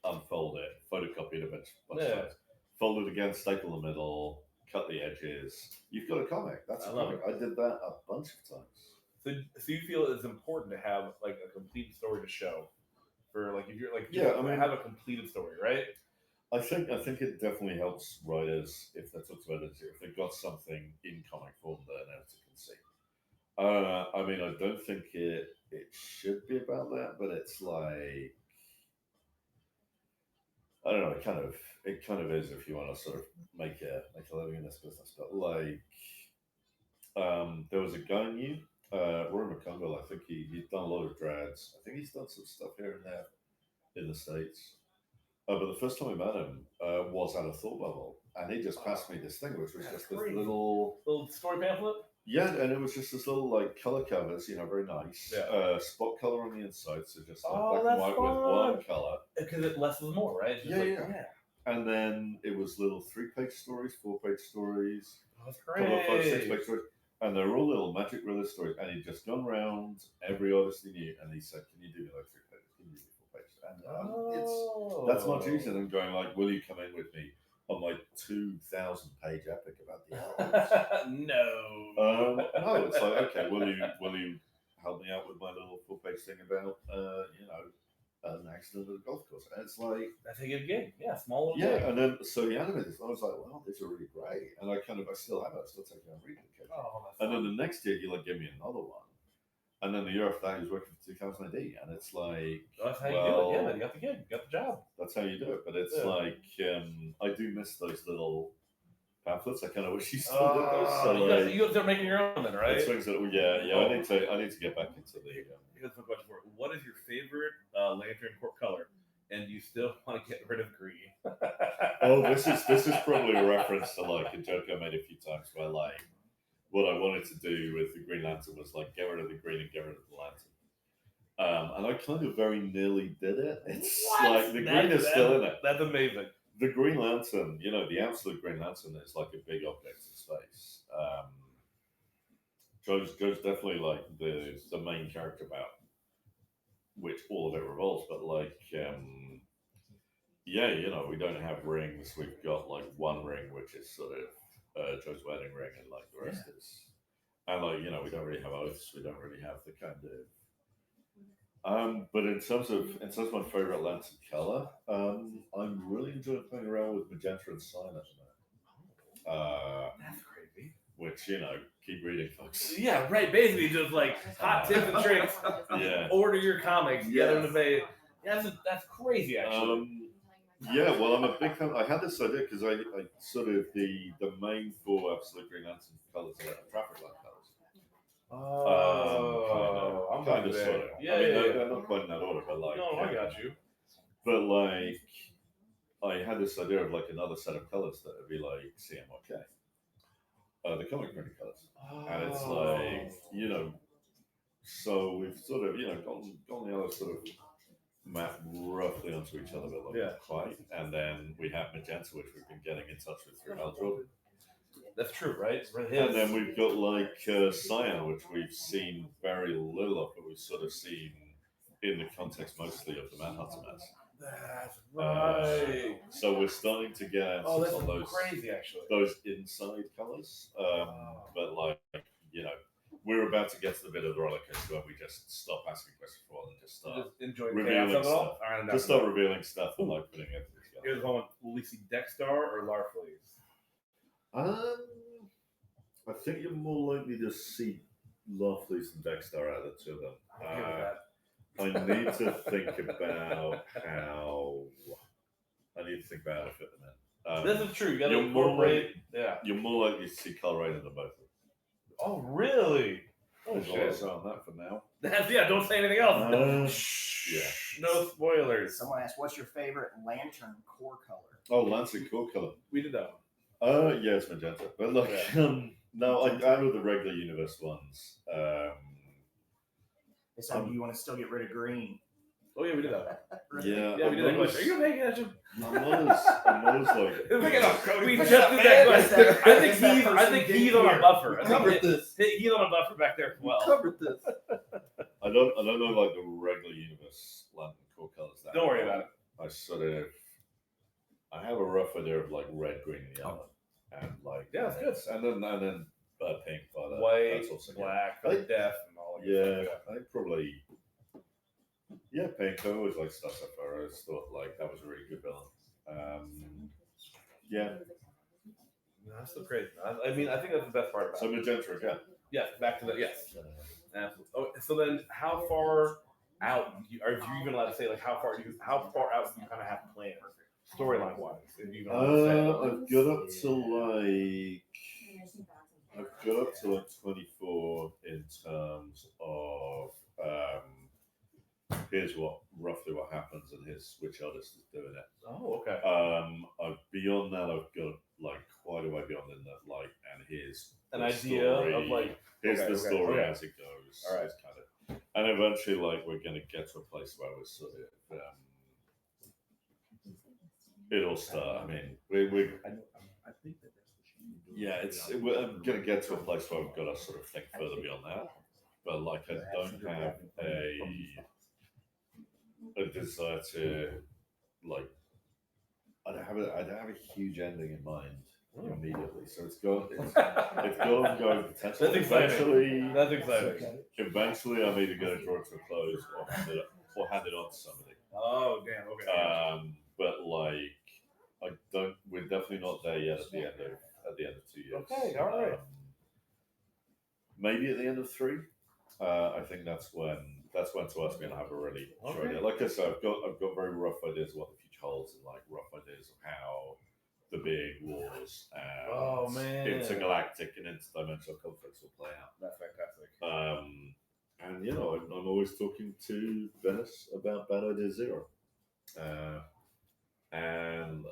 unfold it, photocopy it a bunch of Yeah. times, fold it again, staple the middle, cut the edges. You've got a comic. That's I a love comic. I did that a bunch of times. So you feel it's important to have like a complete story to show for like if you're like Yeah, I mean- have a completed story, right? I think it definitely helps writers if they're talking about it, if they've got something in comic form that an editor can see. I mean, I don't think it should be about that, but it's like I don't know. It kind of is if you want to sort of make a living in this business. But like, there was a guy I knew, Roy McConville. I think he'd done a lot of dreads. I think he's done some stuff here and there in the States. But the first time I met him was at a thought bubble, and he just passed me this thing, which was just this little story pamphlet. Yeah, and it was just this little like color covers, very nice. Yeah. Spot color on the inside, so just like Oh, black and that's white with fun. one color. Because it less is more, right? It's just Yeah. And then it was little 3-page stories, 4-page stories, Oh, that's couple of 5, 6-page great. stories, and they're all little magic realist stories. And he'd just gone round every artist he knew, and he said, "Can you do me like 3 pages? Can you do me 4 pages?" And that's much easier than going like, "Will you come in with me on my 2,000-page epic about the elves?" No. No, it's like, okay, will you help me out with my little 4-page thing about an accident at a golf course? And it's like, That's a good gig. Yeah, small little yeah, gig. and then so he animated this, and I was like, wow, these are really great, and I still have it, I still take it on reading occasionally. Oh, that's And then fun. the next year he gave me another one, and then the year after that he was working for 2000 AD, and it's like, That's how you do it. Yeah, man, you got the gig. You got the job. that's how you do it. But it's Yeah. like I do miss those little pamphlets. I kind of wish you still did those. So you like, got to start making your own then, right? it's things that, yeah. I need to get back into the. Here's a question for you. What is your favorite lantern color? And you still want to get rid of green? Oh, this is probably a reference to like a joke I made a few times where like what I wanted to do with the Green Lantern was like get rid of the green and get rid of the lantern. And I kind of very nearly did it. It's What? like the green is still in it. That's amazing. The Green Lantern, the absolute Green Lantern is like a big object in space. Joe's definitely like the main character about which all of it revolves, but like we don't have rings. We've got like one ring, which is sort of Joe's wedding ring, and like the rest is, and like we don't really have oaths. We don't really have the kind of. But in terms of my favorite lantern color, I'm really enjoying playing around with magenta and cyan at the moment. That's crazy. Which keep reading, folks. Yeah, right. Basically, just like hot tips and tricks. Yeah. Order your comics. Get them to pay. Yeah, that's crazy, actually. Yeah, well, I'm a big fan. I had this idea because I sort of the main 4 absolute Green Lantern colors are traffic light colors. I'm kind of there. sort of. Yeah, I mean, yeah. they're not quite in that order, but like. No, I got you. But like, I had this idea of like another set of colors that would be like CMYK, the comic printing colors, and it's like so we've sort of gone the other sort of map roughly onto each other, but not quite. And then we have magenta, which we've been getting in touch with through Hal Jordan. That's true, right? And then we've got like cyan, which we've seen very little of, but we've sort of seen in the context mostly of the Manhunter mess. That's right. So we're starting to get That's on those crazy, actually. those inside colors, but like we're about to get to the bit of the roller coaster where we just stop asking questions for a while and just start enjoy revealing chaos of it all. stuff. All right, Just start revealing stuff and like putting it together. Here's one. Will we see Dexter or Larfleeze? I think you're more likely to see Lovelace and Dexter out of the two of them. I need to think about how. I need to think about how to fit them in. This is true. You gotta you're more incorporate. You're more likely to see color right in them both. Oh, really? Oh, There's shit. also on that for now. Don't say anything else. Yeah. No spoilers. Someone asked, "What's your favorite lantern core color?" Oh, Lancing core color. We did that Yeah, it's magenta. But like, no, out of the regular universe ones, They said, "Do you want to still get rid of green?" Oh yeah, we did that. yeah, Yeah, we did that question. Are you gonna make it? I'm not as like. We Push just up, did man. that That's question. that- I think that's that he's person on a here. buffer. We covered this. He's on a buffer back there as well. Covered this. I don't know like the regular universe lantern core colors. That Don't worry about it. I have a rough idea of like red, green, and yellow. and like Yeah, that's good. and then pink for that. White, That's also good. black, I for think- death, and all that. Yeah, Stuff. I think probably. Yeah, pink. I always liked Star Sapphire. I always thought like that was a really good villain. Yeah. No, that's so crazy. I mean, I think that's the best part about So it. magenta again. Yes, back to the yes. Absolutely. Oh, so then, how far out are you even allowed to say like how far out do you kind of have planned storyline wise? If you even allowed to say. I've got up to like 24 in terms of here's roughly what happens and here's which artist is doing it. Oh, okay. Beyond that, I've got like quite a way beyond in that, like, and here's An the idea story, of like. here's okay, the story okay. as it goes. All right. It's kind of, and eventually, like, we're gonna get to a place where we're sort of it'll start. I mean, we I think that that's what she I'm gonna get to a place where we've got to sort of think further beyond that. But like, I don't have a desire to like. I don't have a huge ending in mind immediately, so it's going potentially. That's exciting. That's exciting. Eventually, I'm either going to draw it to a close or hand it on to somebody. Oh, damn. Okay. But like, we're definitely not there yet at the end of 2 years. Okay, all right. Maybe at the end of 3. I think that's when to us going to have a really sure idea. Like I said, I've got very rough ideas of what the future holds and like rough ideas of how the big wars and intergalactic and interdimensional conflicts will play out. That's fantastic. And you know, I'm always talking to Venice about Bad Idea Zero, and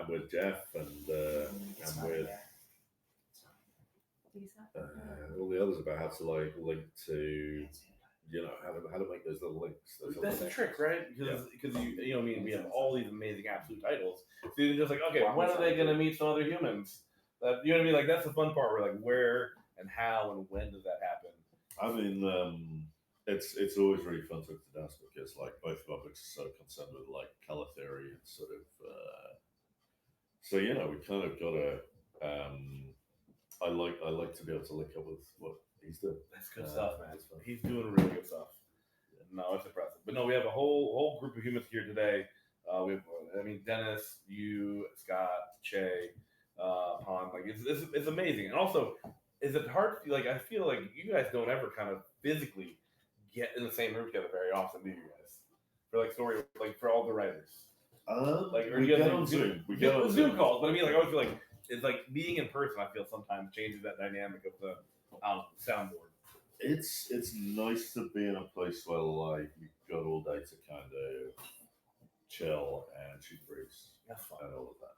with Jeff and with all the others about how to like link to, you know, how to make those little links. That's the trick, right? Because you know, I mean, we have all these amazing absolute titles. So you're just like, okay, when are they gonna meet some other humans? You know what I mean? Like that's the fun part. Where like, where and how and when does that happen? I mean, it's always really fun to Deniz because like both of our books are so concerned with like color theory and sort of. So you know, we kind of got to. I like to be able to link up with what he's doing. That's good stuff, man. He's doing really good stuff. No, it's impressive. But no, we have a whole group of humans here today. We have, I mean, Dennis, you, Scott, Che, Han. Like it's amazing. And also, is it hard? Like I feel like you guys don't ever kind of physically get in the same room together very often, do you guys? For like story, like for all the writers. Like or we you guys get like on Zoom. We get get on Zoom calls, but I mean, like I always feel like it's like being in person. I feel sometimes changes that dynamic of the soundboard. It's nice to be in a place where like you've got all day to kind of chill and shoot breeze That's fun. and all of that.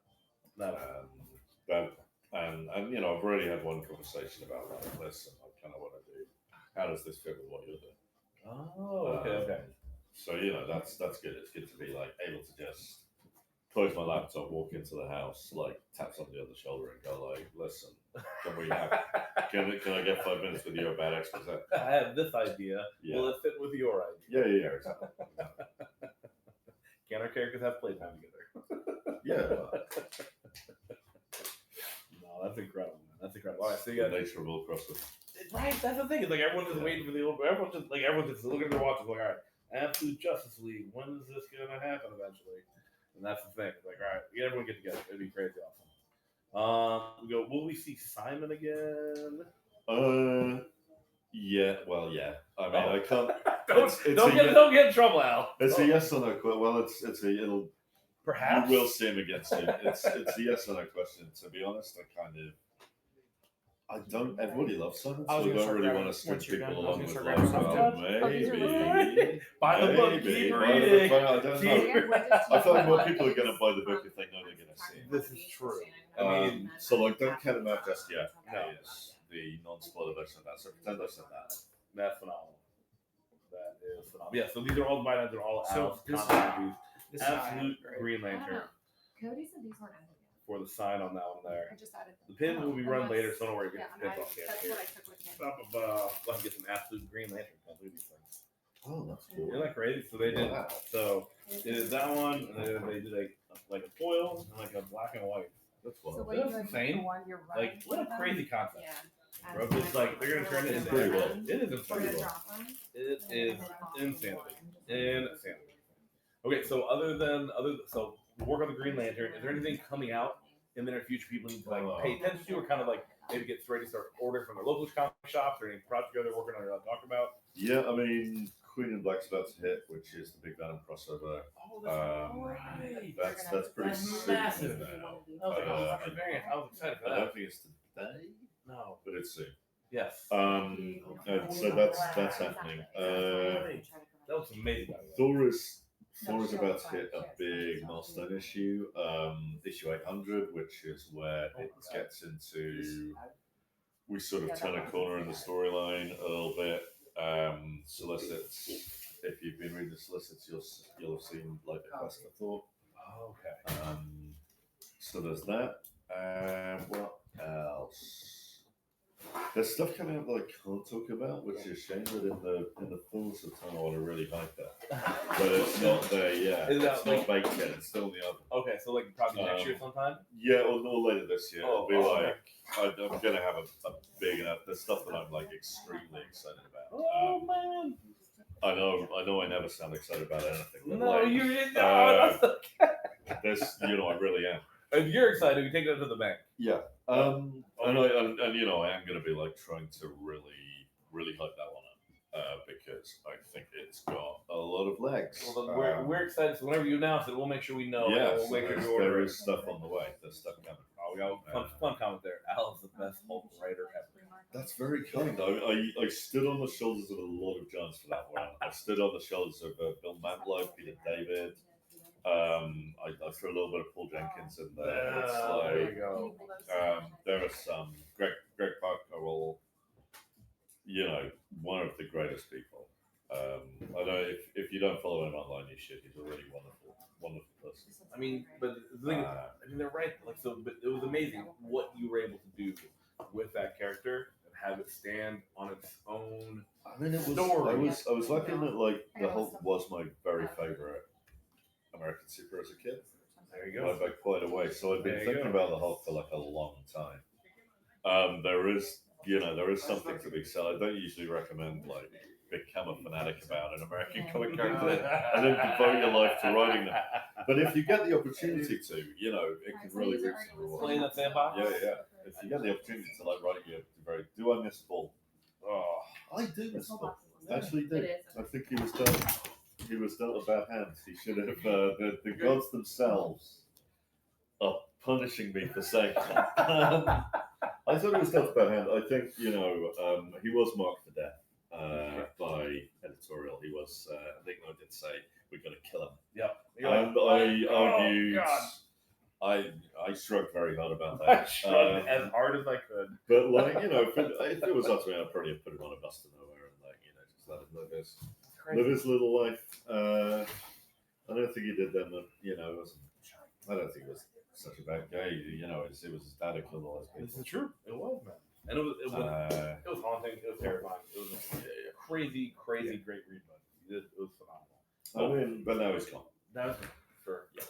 And you know, I've already had one conversation about like, listen, I kind of want to do. How does this fit with what you're doing? Oh, okay. So you know, that's good. It's good to be like able to just close my laptop, walk into the house, like tap somebody on the shoulder and go like, listen, can I get 5 minutes with you about X%? I have this idea. Yeah. Will it fit with your idea? Yeah, exactly. Can our characters have playtime together? Yeah. No, that's incredible, man. That's incredible. All right, so you The got nature of all crossover. right. That's the thing. It's like everyone's just waiting for the everyone's just looking at their watches, like, all right, Absolute Justice League. When is this gonna happen eventually? And that's the thing. It's like, all right, everyone get together. It'd be crazy awesome. We go. Will we see Simon again? Yeah. Well, yeah. I mean, I can't. Don't get in trouble, Al. It's a yes or no question. Well, it'll. Perhaps You will see him again soon. It's a yes or no question. To be honest, I don't. Everybody loves Simon, I was so I gonna don't start really grabbing- want to string once you're people done, I along was with gonna like, start grabbing well, stuff. maybe. buy the book, maybe, keep buy the reading. book. I don't know. I feel like more people are going to buy the book if they know they're going to see it. This is true. I I mean, so like, don't count him out just yet. No. Is the non-spoiler version of that. So pretend I said that. That's phenomenal. That is phenomenal. Yeah, so these are all mine. They're all So Al's this- comic This Absolute is right. Green I don't Lantern know. Cody said these weren't added yet. for the sign on that one there. I just added them. The pins will be run later, so don't worry. Yeah, Get the pins I'm off adding, that's here. what I took with me. Let me get some Absolute Green Lantern pins. Look at these things. Oh, that's cool. Isn't that crazy? So they did. Wow. So they did that one, and then they did like a foil and like a black and white. That's So wild. what are you That's doing? insane. One, you're Like, running what a with them? crazy concept. Yeah. Bro, it's like they're gonna turn it into Pretty well. It is We're insanity. gonna drop them. It is insanity. Insanity. Okay, so so work on the Green Lantern. Is there anything coming out in the near future people need to like pay attention to, or kind of like maybe get ready to start ordering from their local comic shops, or any project they're working on or talking about? Yeah, I mean, Queen and Black's about to hit, which is the big Venom crossover. Oh, Right. That's pretty That's soon massive. now. I was like, oh, variant. I was excited for I that. don't think it's today, No. but it's soon. Yes. And so that's happening. That was amazing. Thor is about to hit a big milestone issue, issue 800, which is where it gets into. We sort of turn a corner in the storyline a little bit. Solicits. If you've been reading the solicits, you'll have seen like the quest for Thor. Oh, okay. So there's that. What else? There's stuff coming up that I can't talk about, which is a shame that in the fullness of time I want to really hype that. But it's not there yet. Is that It's not baked yet. It's still in the oven. Okay, so like probably next year sometime. Yeah, or no later this year. It'll be okay. like I'm gonna have a big enough. There's stuff that I'm like extremely excited about. Oh man. I know. I never sound excited about anything. But No, like, you didn't. No, that's okay. this, I really am. If you're excited, you take it to the bank. Yeah. And I am going to be like trying to really hype that one up because I think it's got a lot of legs. Well, then we're excited. So whenever you announce it, we'll make sure we know. Yeah, We'll make sure you there order is stuff on the way. There's stuff coming. Oh, we got fun comment there. Al's the best Hulk writer ever. That's very kind. I stood on the shoulders of a lot of giants for that one. I stood on the shoulders of Bill Mantlo, Peter David. I threw a little bit of Paul Jenkins in there. It's There you like go. there are some Greg Parker, will, one of the greatest people. I know if you don't follow him online, you should. He's a really wonderful person. I mean, but the thing is, they're right. Like, so, but it was amazing what you were able to do with that character and have it stand on its own. I mean, it was. Story. I was lucky that like the Hulk was my very favorite American super as a kid. There you go. By quite a way. So I've been There you thinking go. about the Hulk for like a long time. There is something to be said. I don't usually recommend like become a fanatic about an American comic character and then devote your life to writing them. But if you get the opportunity to, it can really reap some rewards. Play in that sandbox. Yeah. If you get the opportunity to like write do I miss Paul? Oh, I do miss Paul. Actually do. I think he was dealt a bad hand. He should have the gods themselves are punishing me for saying that. I thought he was dealt a bad hand. I think, he was marked for death by editorial. He was I think I did say we're gonna kill him. yep. And I argued God. I shrugged very hard about I that. shrugged as hard as I could. But like, if it was up to me, I'd probably have put him on a bus to nowhere and just let him live his little life. I don't think he did then. I don't think it was such a bad guy. It was his dad who killed all those people. This is true. It was, man. And it was haunting. It was terrifying. It was a crazy great read, but it was phenomenal. I mean, but now he's gone. That was for yeah.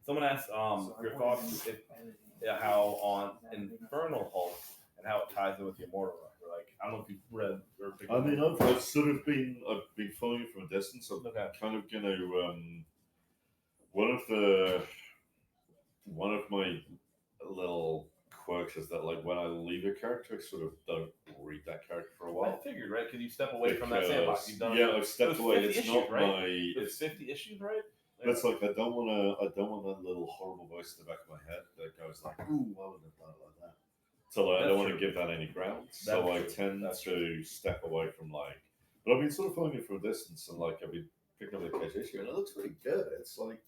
Someone asked your thoughts how on Infernal Hulk and how it ties in with the Immortal Run. We're like, I don't know if you've read or picked I up. mean, I've sort of been following it from a distance. I'm Okay. kind of going to one of my little quirks is that like when I leave a character, I sort of don't read that character for a I while. figured, right? Because you step away from that sandbox. You've done I've stepped it was away. 50 It's issues, not right? my. It's 50 issues, right? That's like I don't want that little horrible voice in the back of my head that goes like, "Ooh, I wouldn't have done it like that." So like, I don't want to give that any ground. So I tend to step away from like. But I've been sort of following it from a distance, and like I've been picking up the case issue, and it looks really good. It's like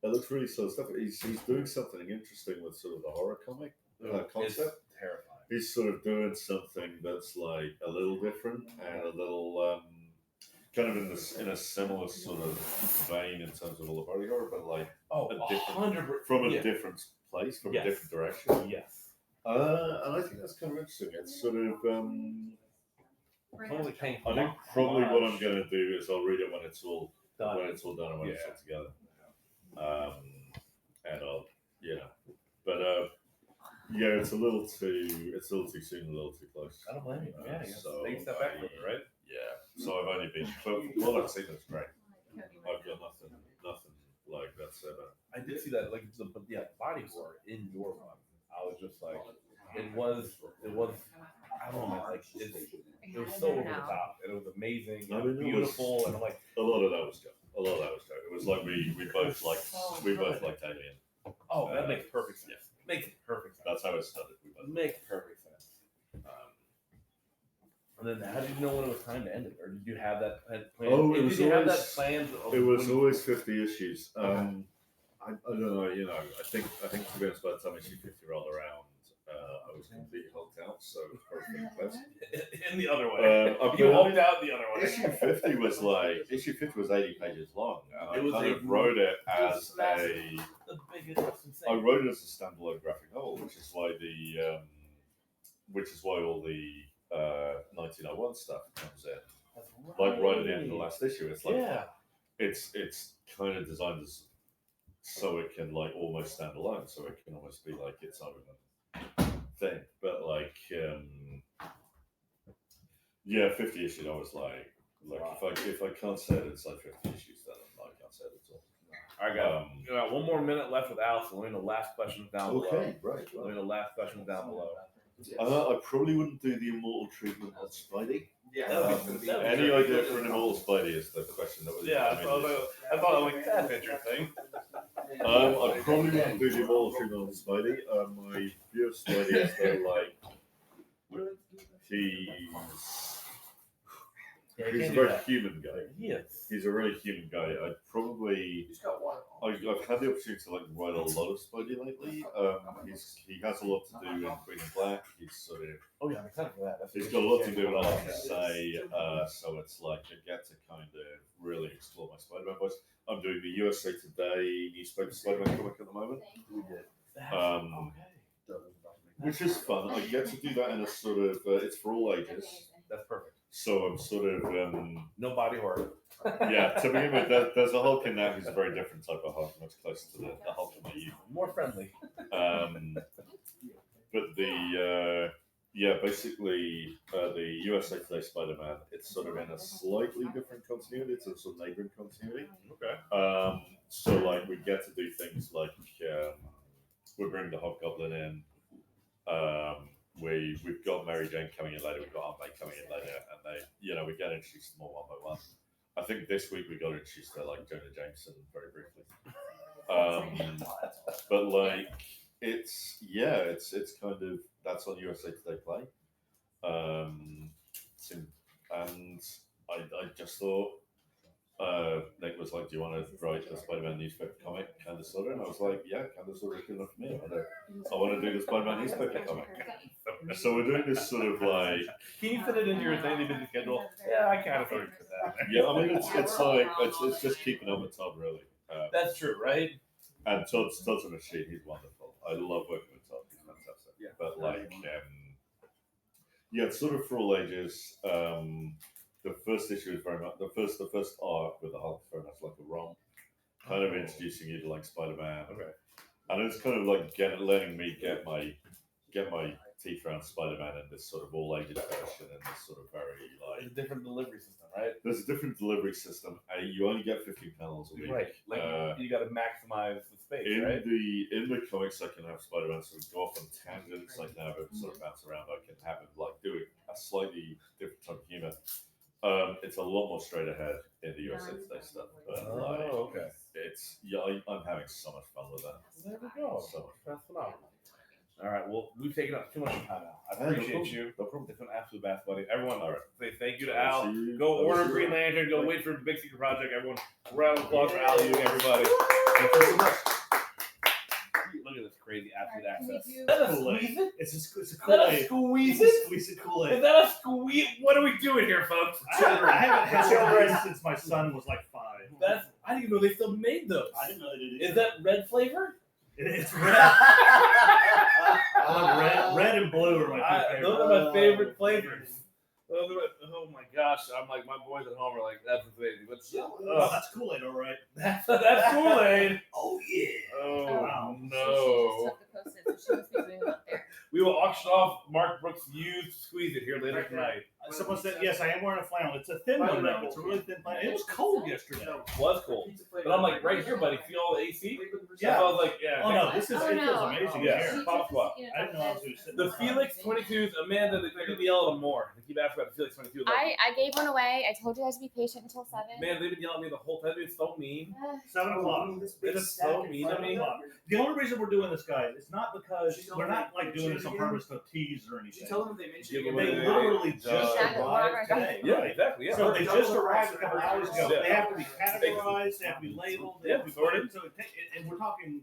it looks really sort of stuff. He's doing something interesting with sort of the horror comic concept. It's terrifying. He's sort of doing something that's like a little different and a little kind of in a similar sort of vein in terms of all the body horror, but like a different from a different place, from a different direction. Yes. And I think that's kind of interesting. It's sort of Totally painful. I think probably what I'm going to do is I'll read it when it's all Done. and when it's all together. And I'll but Yeah, it's a little too soon, a little too close. I don't blame you. Yeah, I guess So take a step back from it, right? Yeah. So I've only been, but what I've seen is great. I've got nothing like that said. I did see that, like, but yeah, body horror in your one. I was just like, it was. I don't know, man. Like, it was so over the top, and it was amazing, I mean, it beautiful, was- and I'm like, A lot of that was good. It was like we both liked Alien. oh, that makes perfect sense. Makes perfect sense. That's how it started. We both. Makes perfect sense. And then, how did you know when it was time to end it, or did you have that plan? Oh, it did was you have that always- planned? It was always 50 issues. I don't know. You know, I think to be honest, by the time issue 50 rolled around, I was completely hulked out. So it was probably for the best. In the other way. I You put- walked out the other way. Issue 50 was 80 pages long. And It was I kind a- of wrote it as massive. a. The biggest, that's insane. I wrote it as a standalone graphic novel, which is why all the 1901 stuff comes in. That's Like right at the end of the last issue, it's like Yeah. it's kind of designed as so it can like almost stand alone, so it can almost be like its own thing. But like, yeah, 50 issues. I was like if I can't say it inside 50 issues, then I can't say it at all. All right, guys. We got one more minute left with Allison. Let me know the last questions down below. Okay, right. Let me know the last questions down below. I probably wouldn't do the immortal treatment on Spidey. Yeah. Any idea for an immortal Spidey is the question that was. Yeah, I thought like that's interesting. I probably wouldn't do the immortal treatment on Spidey. My view of Spidey is that like he's a very human guy. He is. He's a really human guy. I've had the opportunity to like write a lot of Spidey lately. He has a lot to do in Green and Black. He's sort of Oh yeah, I'm excited for that. he's got a lot to do and a lot to say. So it's like I get to kind of really explore my Spider-Man voice. I'm doing the USA Today newspaper Spider-Man comic at the moment. We did. Which is fun. I get to do that in a sort of it's for all ages. That's perfect. So I'm sort of No body horror. yeah. To begin with, there's a Hulk in that who's a very different type of Hulk, much closer to the Hulk in my youth. More friendly. But basically the USA Today Spider-Man, it's sort of in a slightly different continuity. It's a sort of neighboring continuity. Okay. So like we get to do things like we bring the Hobgoblin in. We've got Mary Jane coming in later. We've got Aunt May coming in later, and we get introduced to them all one by one. I think this week we got introduced to like Jonah Jameson very briefly. But like it's kind of that's on USA Today Play. And I just thought Nick was like, "Do you want to write a Spider-Man newspaper comic, kind of sort of?" And I was like, "Yeah, kind of sort of good enough for me. I want to do the Spider-Man newspaper comic." So we're doing this sort of like, Can you fit it into your daily busy schedule? Yeah, I kind of sort of fit that. yeah. I mean, it's like it's just keeping up with Todd really. That's true, right? And Todd's a machine. He's wonderful. I love working with Todd. He's fantastic. Yeah. But like, it's sort of for all ages. The first issue is very much the first arc with the Hulk is very much like a romp, kind of introducing you to like Spider-Man. Okay. And it's kind of like letting me get my teeth around Spider-Man in this sort of all ages version and this sort of very like. It's a different delivery system, right? There's a different delivery system. You only get 15 panels a week. Right. Like you got to maximize the space, In right? the comics, I can have Spider-Man sort of go off on tangents. I can have him sort of bounce around. I can have him like do a slightly different type of humor. It's a lot more straight ahead in the USA Today stuff. But like, okay. I'm having so much fun with that. There we go. So That's phenomenal. All right. Well, we've taken up too much time now. I no appreciate problem. you. No problem. It's been an absolute bath, buddy. Everyone, All right. say thank you to I'll Al. see you- Go I'll order see you Green around. Lantern. Go Bye. wait for the Big Secret Project. Everyone, round of applause for Al Ewing, everybody. Thank you so much. Look at this crazy absolute Can we access. do- Is that a Kool-Aid. squeeze it? It's a Is that a Kool-Aid. squeeze It's a it? squeeze of Is Kool-Aid. that a squeeze? What are we doing here, folks? I haven't had children since my son was like 5. I didn't even know they still made those. I didn't know they did. Is that red flavor? It's red. I love red and blue are my two Those are my favorite flavors. Oh my gosh! I'm like, my boys at home are like, that's amazing. Let's. Oh, that's Kool-Aid, all right. That's Kool-Aid. Oh yeah. Oh Wow. no! So she just took the Post-it, so she must be doing it up there. We will auction off Mark Brooks' used Squeeze It here later tonight. Someone said, yes, I am wearing a flannel. It's a thin one, though. It's a really thin flannel. It was cold yesterday. Was cool, but I'm like, right here, buddy. Feel all the AC? Yeah. So I was like, yeah. Oh, no, this is, Oh, it feels no. amazing Yeah. here. She Pop took squat. the I didn't know I was going to sit The Felix 22s, Amanda, they need to yell at them more. They keep asking about the Felix 22. Like, I gave one away. I told you guys to be patient until 7. man, they've been yelling at me the whole time. It's so mean. 7 o'clock. It is so mean to me. The only reason we're doing this, guys, is not because She's we're not like doing this on again? purpose to tease or anything. She told them they mentioned Give it. away They the- literally just Exactly. arrived today. Yeah, right? exactly. Yeah. So they just arrived a couple hours ago. Yeah. They have to be categorized, they have to be labeled, they have to be sorted. So and we're talking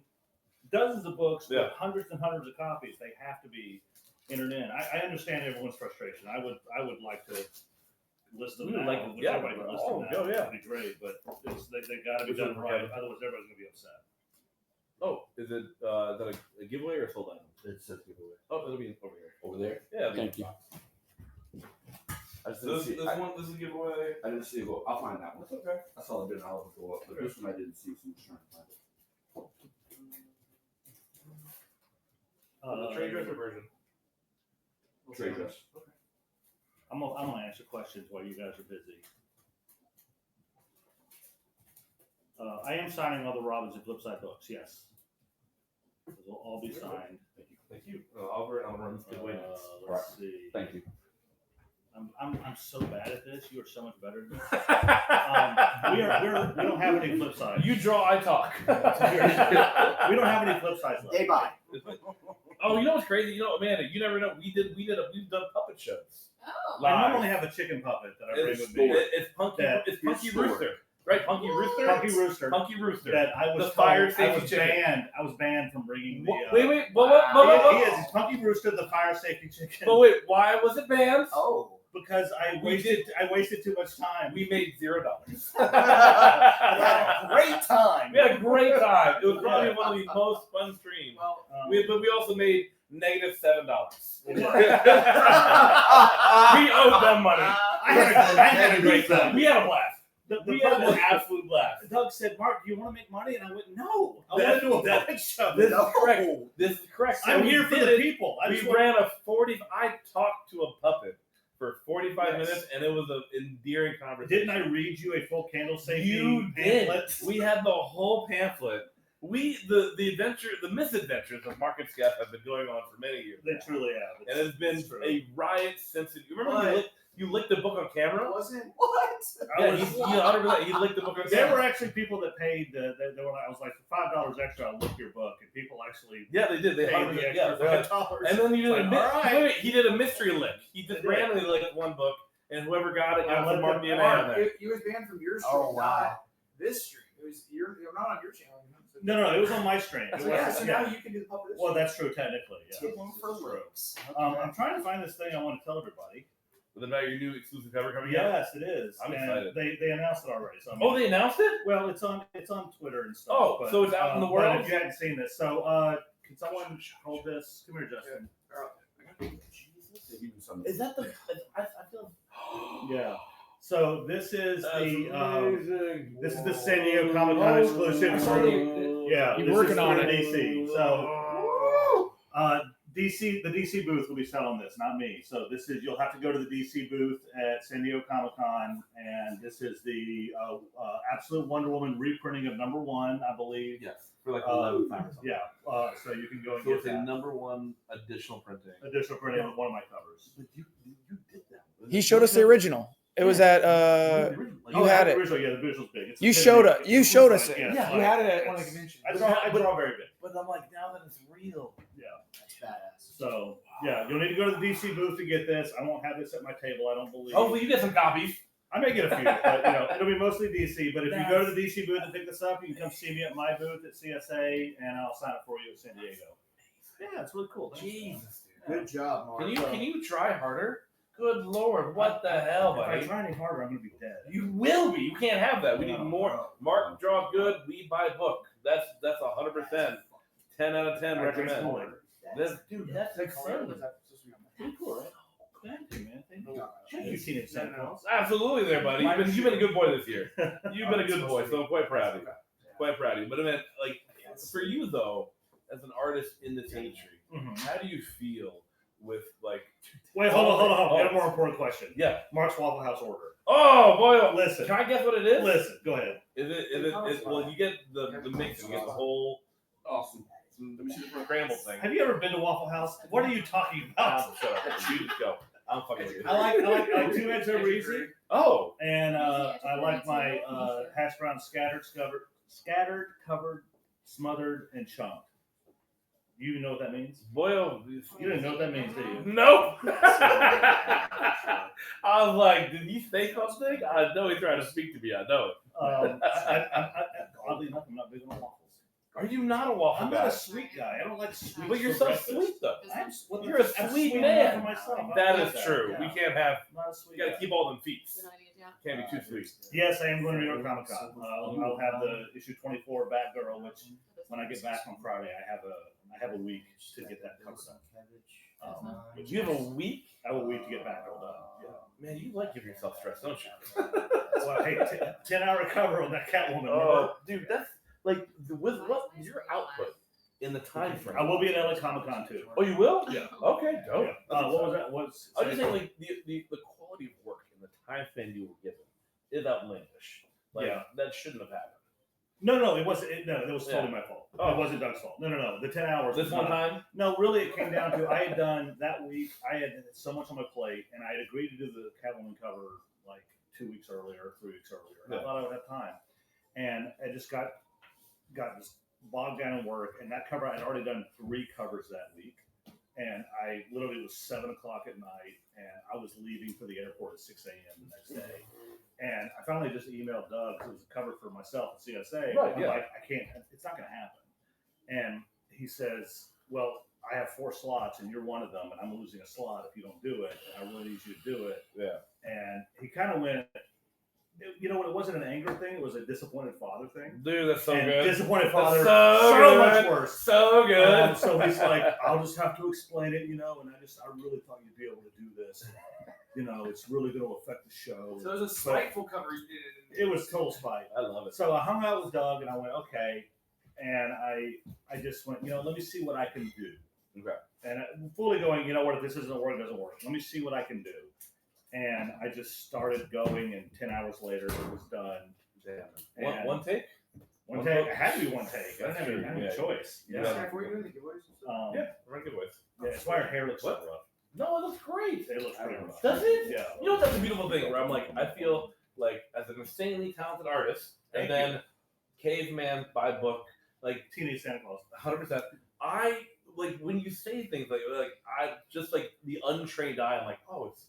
dozens of books Yeah. with hundreds and hundreds of copies. They have to be entered in. I understand everyone's frustration. I would like to list them We would now. like to- Wish yeah. everybody would list Oh, them yeah, now. yeah. That'd be great, but they got to be We done should right. have it. Otherwise, everybody's gonna be upset. Oh, is that a giveaway or a sold item? It says giveaway. Oh, it'll be over here. Over there? Yeah. it'll be Thank in the you. box. I just So didn't this, see this I, one, this is a giveaway. I didn't see it go. I'll find that one. That's okay. I saw the bid and I'll go up. But this one I didn't see, so I'm just trying to find it. The trade dresser version. Trade dress. I'm gonna answer questions while you guys are busy. I am signing all the Robinson Flipside books. Yes, those will all be signed. Thank you. Oliver, I'll run this giveaway next. Let's see. Thank you. I'm so bad at this. You are so much better than me. We don't have any flip sides. You draw, I talk. We don't have any flip sides left. They buy. Oh, you know what's crazy? You know, Amanda, you never know. We've done puppet shows. Oh. I normally have a chicken puppet that I bring with me. It's Punky. That It's is Punky stored. Rooster, right? Punky Rooster. Punky Rooster. Punky Rooster. That I was The fire told I safety was chicken. banned. I was banned from bringing the. Wait. What? He is. He's Punky Rooster, the fire safety chicken. But wait, why was it banned? Oh. Because I wasted too much time. We made $0. Great time. We had a great time. It was probably one of the most fun streams. Well, But we also made -$7. We owed them money. I had a great time. We had a blast. The We had problem an absolute blast. Doug said, "Mark, do you want to make money?" And I went, "No, I That- want to do a that- puppet show." This is correct. This is correct. So I'm we here for did the it. people. I We just want- ran a 40. I talked to a puppet for 45 Yes. minutes, and it was an endearing conversation. Didn't I read you a full candle safety You did. pamphlet? We had the whole pamphlet. The misadventures of Mark and Scott have been going on for many years. They now. truly have. And it's been It's true. a riot since it. You remember What? you licked the book on camera? wasn't what? I Yeah, was- he 100%. He licked the book on There camera. were actually people that paid. They were like, I was like, for $5 extra, I'll look your book, and people actually Yeah, they did. They paid 100%. the Yeah, extra they're like- $5. and then he did, Like, all right. wait, he did a mystery lick. He just I did. randomly licked one book, and whoever got it I got let some Mark them- DNA on there. You was banned from your stream, Oh, not this stream. It was you're not on your channel. No, it was on my stream. It So yeah, wasn't- so now you can do the puppet. Well, that's true technically. Yeah. Tipping for looks. I'm trying to find this thing I want to tell everybody. With about your new exclusive cover coming out. Yes, it is. I'm And excited. They announced it already. So Oh, they announced it? well, it's on Twitter and stuff. Oh, but, so it's out in the but world? if you hadn't seen this, so can someone hold this? Come here, Justin. Is that the? I feel. Yeah. So this is That's the amazing. this is the San Diego Comic-Con exclusive. Yeah, You're this working is on for it. DC. So the DC booth will be selling this, not me. So this is you'll have to go to the DC booth at San Diego Comic-Con, and this is the Absolute Wonder Woman reprinting of #1, I believe. Yes, for like 11 times. Yeah, so you can go and So get it's a that #1 additional printing. additional printing of one of my covers. But you did that. He showed us the original. It was at you had it. Original, yeah, the visual's big. It's a You 10 showed inch. it. You showed us it. Yeah, it's You like- had it at one of the conventions. I draw very big. But I'm like, now that it's real. That's badass. So yeah, you'll need to go to the DC booth to get this. I won't have this at my table. I don't believe. Hopefully you get some copies. I may get a few, but it'll be mostly DC. But if you go to the DC booth and pick this up, you can come see me at my booth at CSA, and I'll sign up for you at San Diego. Yeah, it's really cool. Jesus, Good job, Mark. Can you try harder? Good Lord, what the hell, If I buddy? try any harder, I'm gonna be dead. You will be. You can't have that. We need No, more. no. Mark draw good. We buy book. That's 100%. 10 out of 10 I drink recommend. Kool-Aid. Dude, that's insane. Pretty cool, right? Thank you, man. Thank you. Thank you, Teenage Santa Claus. Absolutely, there, buddy. You've been a good boy this year. You've been a good boy, so I'm quite proud of you. Quite proud of you. But I mean, like, for you though, as an artist in this industry, how do you feel with like? Wait, hold on. Oh. I got a more important question. Yeah. Mark's Waffle House order. Oh boy! Listen. Can I guess what it is? Listen. Go ahead. Is it? Well, you get the mix. You get the whole Awesome. scramble thing. Have you ever been to Waffle House? What are you talking about? Shut up. You just go. I'm fucking with you. I like 2 eggs over easy. Oh. And I like my hash brown scattered, covered, smothered, and chunked. You know what that means? Boy, oh, You didn't know what that means, do you? Nope. I was like, did he say something? I know he's trying to speak to me. I know it. Oddly enough, I'm not big on waffles. Are you not a waffle I'm guy? not a sweet guy. I don't like sweet. But you're so sweet, though. You're a I'm sweet enough man. for myself. That I'll is take true. yeah. We can't have. I'm not a sweet You got to guy. keep all them feet. Good idea, yeah. Can't be too sweet. Yes, I am going to New York Comic Con. I'll have the issue 24 Batgirl, which when I get back on Friday, I have a week to get that covered up. You have a week? I have a week to get Batgirl done. Yeah. Man, you like giving yourself stress, don't you? Well, hey, 10-hour cover on that Catwoman. Oh, dude, that's like with what your output in the time frame. I will be at LA Comic Con too. Oh, you will? Yeah. Okay, dope. Yeah. What was that? What's I was just saying, like the quality of work and the time span you were given is outlandish. Like that shouldn't have happened. No, it wasn't. That was totally my fault. Oh. It wasn't Doug's fault. No. The 10 hours. This was one not- time? No, really, it came down to I had done that week. I had so much on my plate, and I had agreed to do the Catwoman cover like 2 weeks earlier, 3 weeks earlier. And I thought I would have time, and I just got just bogged down in work. And that cover, I'd already done 3 covers that week, and I literally it was 7 o'clock at night, and I was leaving for the airport at 6 a.m. the next day. And I finally just emailed Doug, because it was a cover for myself at CSA. Right, I'm yeah. like, I can't, it's not going to happen. And he says, well, I have 4 slots and you're one of them, and I'm losing a slot if you don't do it. And I really need you to do it. Yeah. And he kind of went, you know what? It wasn't an anger thing. It was a disappointed father thing. Dude, that's so and good. Disappointed That's father, so so good. much worse. So good. So he's like, I'll just have to explain it, you know, and I really thought you'd be able to do this. You know, it's really going to affect the show. So it was a spiteful cover you did. It was total spite. I love it. So I hung out with Doug and I went, okay. And I just went, you know, let me see what I can do. Okay. And fully going, you know what, if this isn't working, it doesn't work. Let me see what I can do. And I just started going, and 10 hours later, it was done. Damn. And One take? One take. It had to be one take. I That's didn't have any true, yeah. choice. Yeah. Yeah. Were you doing the giveaways? Yeah, we're in good ways. Yeah, that's why her hair looks so What? rough. No, it looks great. It looks pretty rough. Does it? Yeah. You know, that's a beautiful thing where I'm like, I feel like as an insanely talented artist, and Thank then caveman by book, like Teenage Santa Claus. 100%. I like when you say things like I just like the untrained eye. I'm like, oh, it's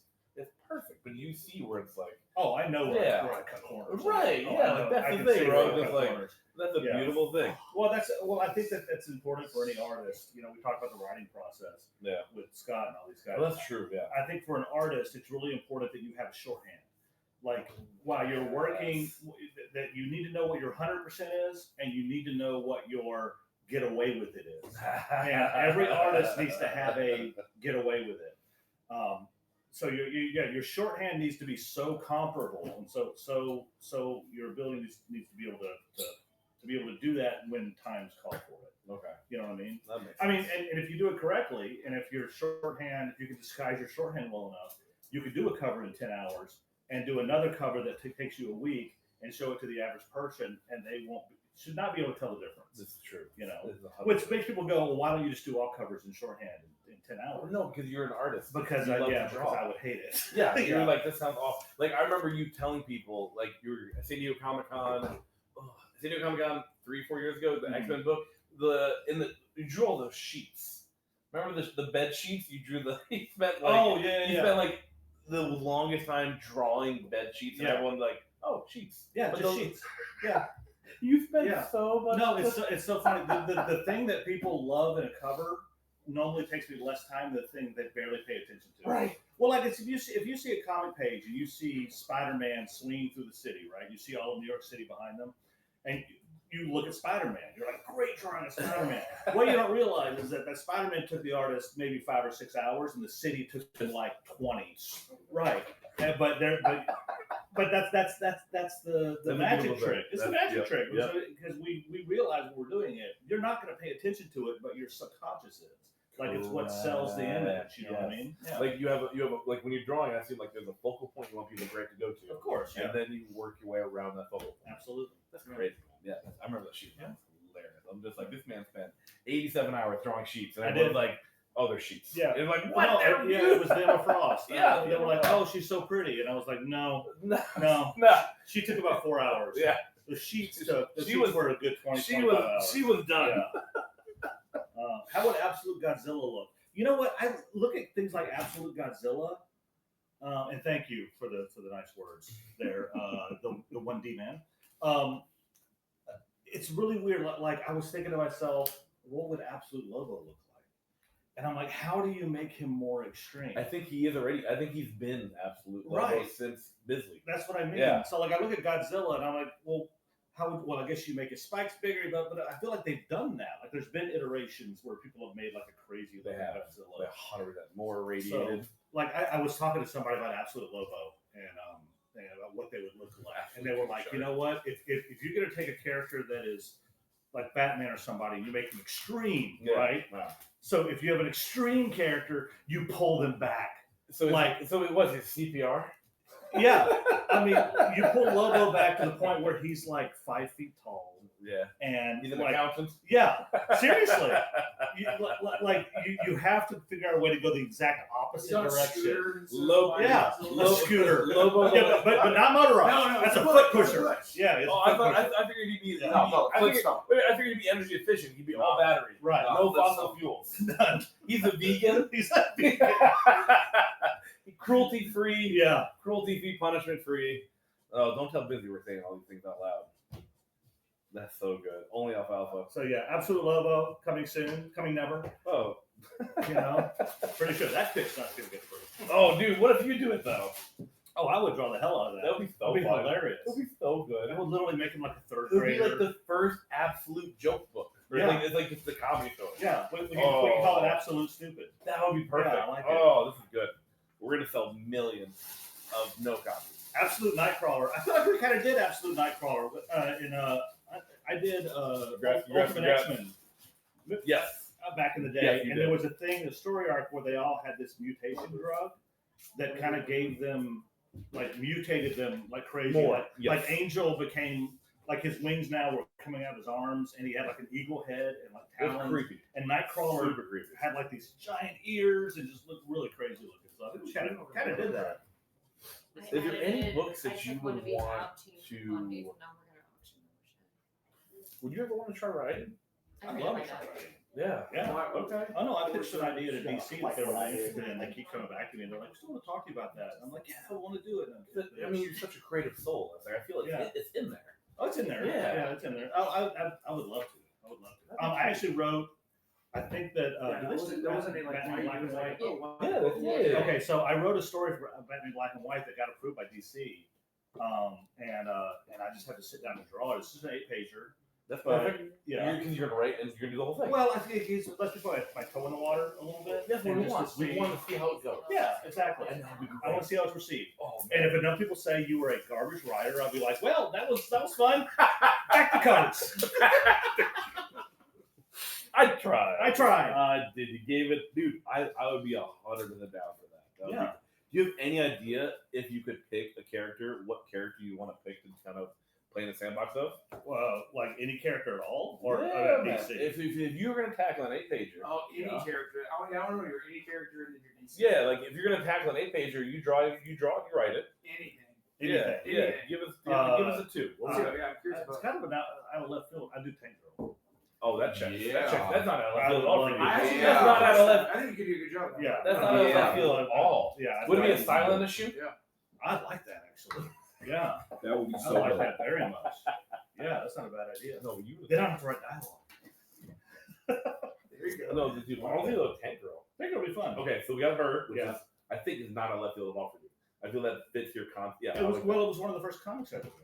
perfect. But you see where it's like, Oh, I know Yeah. where I cut corners. right? Oh, Yeah, I like know. that's I the can thing, see bro. where I It's cut like corners. that's a Yeah. beautiful thing. Well, I think that's important for any artist. You know, we talked about the writing process Yeah, with Scott and all these guys. well, that's true. Yeah, I think for an artist, it's really important that you have a shorthand. Like while you're working, that you need to know what your 100% is, and you need to know what your get away with it is. And every artist needs to have a get away with it. So your shorthand needs to be so comparable, and so your ability needs to be able to be able to do that when times call for it. Okay, You know what I mean? that makes I mean, sense. and if you do it correctly, and if your shorthand, if you can disguise your shorthand well enough, you could do a cover in 10 hours and do another cover that takes you a week and show it to the average person, and they should not be able to tell the difference. This is true. You know, This is 100%. which makes people go, well, why don't you just do all covers in shorthand in 10 hours? No, because you're an artist. Because You love to because draw. I would hate it. Yeah, you're Yeah. like, this sounds awful. Like, I remember you telling people, like, you were at San Diego Comic Con, 3-4 years ago, the Mhm. X-Men book. You drew all those sheets. Remember the bed sheets? You drew you spent like, Oh yeah, you yeah. spent like the longest time drawing bed sheets, and Yeah. everyone's like, oh, sheets. Yeah, But just those- sheets. Yeah. You spent Yeah. so much. No, it's so funny. The thing that people love in a cover normally takes me less time than the thing they barely pay attention to. right. Well, like if you see a comic page and you see Spider-Man swinging through the city, right? You see all of New York City behind them, and you look at Spider-Man. You're like, great drawing of Spider-Man. What you don't realize is that Spider-Man took the artist maybe 5 or 6 hours, and the city took him like 20. Right. But that's the magic trick. It's the magic trick because we realize when we're doing it, you're not going to pay attention to it, but your subconscious is. Like it's what sells the image, you know what I mean? Yeah. Like you have like when you're drawing, I see like there's a focal point you want people to go to. Of course, and then you work your way around that focal point. Absolutely, that's crazy. Yeah, I remember that sheet. Yeah, hilarious. I'm just like, this man spent 87 hours drawing sheets, and I did like, oh, they're sheets. Yeah, it was like, what? No, it was Emma Frost. Yeah, they were like, oh, she's so pretty, and I was like, no. She took about 4 hours. Yeah, the sheets were a good 20. She was done. Yeah. How would Absolute Godzilla look? You know what? I look at things like Absolute Godzilla, and thank you for the nice words there, the 1D man. It's really weird. Like I was thinking to myself, what would Absolute Lobo look like? And I'm like, how do you make him more extreme? I think he is already. I think he's been Absolute Lobo since Bisley. That's what I mean. Yeah. So like I look at Godzilla and I'm like, well. Well, I guess you make his spikes bigger, but I feel like they've done that. Like there's been iterations where people have made like a crazy Godzilla. Like 100% more radiated. So, like I was talking to somebody about Absolute Lobo and about what they would look like, and they were like, you know what? If you're gonna take a character that is like Batman or somebody, and you make them extreme, right? Wow. So if you have an extreme character, you pull them back. So it was his CPR. Yeah, I mean, you pull Lobo back to the point where he's like 5 feet tall. Yeah, and he's an like, accountant. Yeah, seriously, you have to figure out a way to go the exact opposite direction. Lobo, a scooter. Lobo, yeah, but not motorized. No, that's a foot pusher. Yeah, I figured he'd be. I figured he'd be energy efficient. He'd be all battery. Right. No fossil fuels. None. He's a vegan. He's a vegan. Cruelty free. Yeah. Cruelty free, punishment free. Oh, don't tell Busy we're saying all these things out loud. That's so good. Only alfalfa. So yeah, Absolute Lobo coming soon, coming never. Oh. You know, pretty sure that pit's not gonna get through. Oh, dude, what if you do it though? Oh, I would draw the hell out of that. That would be so hilarious. That would be so good. I would literally make him like a third grader. It would be like the first absolute joke book. Yeah. It's like just the comedy show. Yeah, we can call it Absolute Stupid. That would be perfect. Yeah, I like it. This is good. We're gonna sell millions of no copies. Absolute Nightcrawler. I feel like we kind of did Absolute Nightcrawler I did Ultimate X-Men. Yes. Back in the day, and there was a story arc where they all had this mutation drug that kind of gave them, like, mutated them like crazy. Like Angel became, like, his wings now were coming out of his arms, and he had like an eagle head and like talons. Creepy. And Nightcrawler had like these giant ears and just looked really crazy looking. So I think we kind of did that. Is there any books that you would want to? Would you ever want to try writing? I'd love to try writing. Yeah. Okay. Oh no, I pitched an idea to DC that they were interested in. They keep coming back to me and they're like, "I still want to talk to you about that." And I'm like, "Yeah, I want to do it." I mean, you're such a creative soul. I feel like it's in there. Oh, it's in there. Yeah, it's in there. I would love to. I actually wrote. I think that there wasn't any like Batman Black and White. Yeah. Okay, so I wrote a story for Batman Black and White that got approved by DC, and I just had to sit down and draw it. It's just an 8-pager. That's perfect. Yeah, because you're gonna write and you're gonna do the whole thing. Well, I think he's let's just put my toe in the water a little bit. That's what we want. We want to see how it goes. Yeah, exactly. I want to see how it's received. Oh, and if enough people say you were a garbage writer, I'll be like, well, that was fun. Back to cards. I tried. I did. You gave it, dude. I would be 100% down for that. Yeah. Do you have any idea if you could pick a character, what character you want to pick to kind of play in the sandbox of? Like any character at all, or DC? If you were gonna tackle an 8-pager. Oh, any character. I want to know your any character in your DC. Yeah, like if you're gonna tackle an 8-pager, you draw, you write it. Anything. Yeah. Give us a 2. I'm curious it's kind of out of left field. I do Tank Girl. Oh, that checks. Yeah. That checks. That's not out of left field at all. That's not out of left. I think you could do a good job. Yeah, that's not out of left field at all. Yeah. Would it be a silent issue? Yeah. I'd like that actually. Yeah. That would be I so like good. that very much. Yeah, that's not a bad idea. No, you. They don't have to write dialogue. There you go. No, dude. I don't think it'll Tank Girl. Tank Girl will be fun. Okay, so we got her, which Yeah. is, I think is not a left field at all for you. I feel that fits your concept. Yeah. It was one of the first comics I ever read.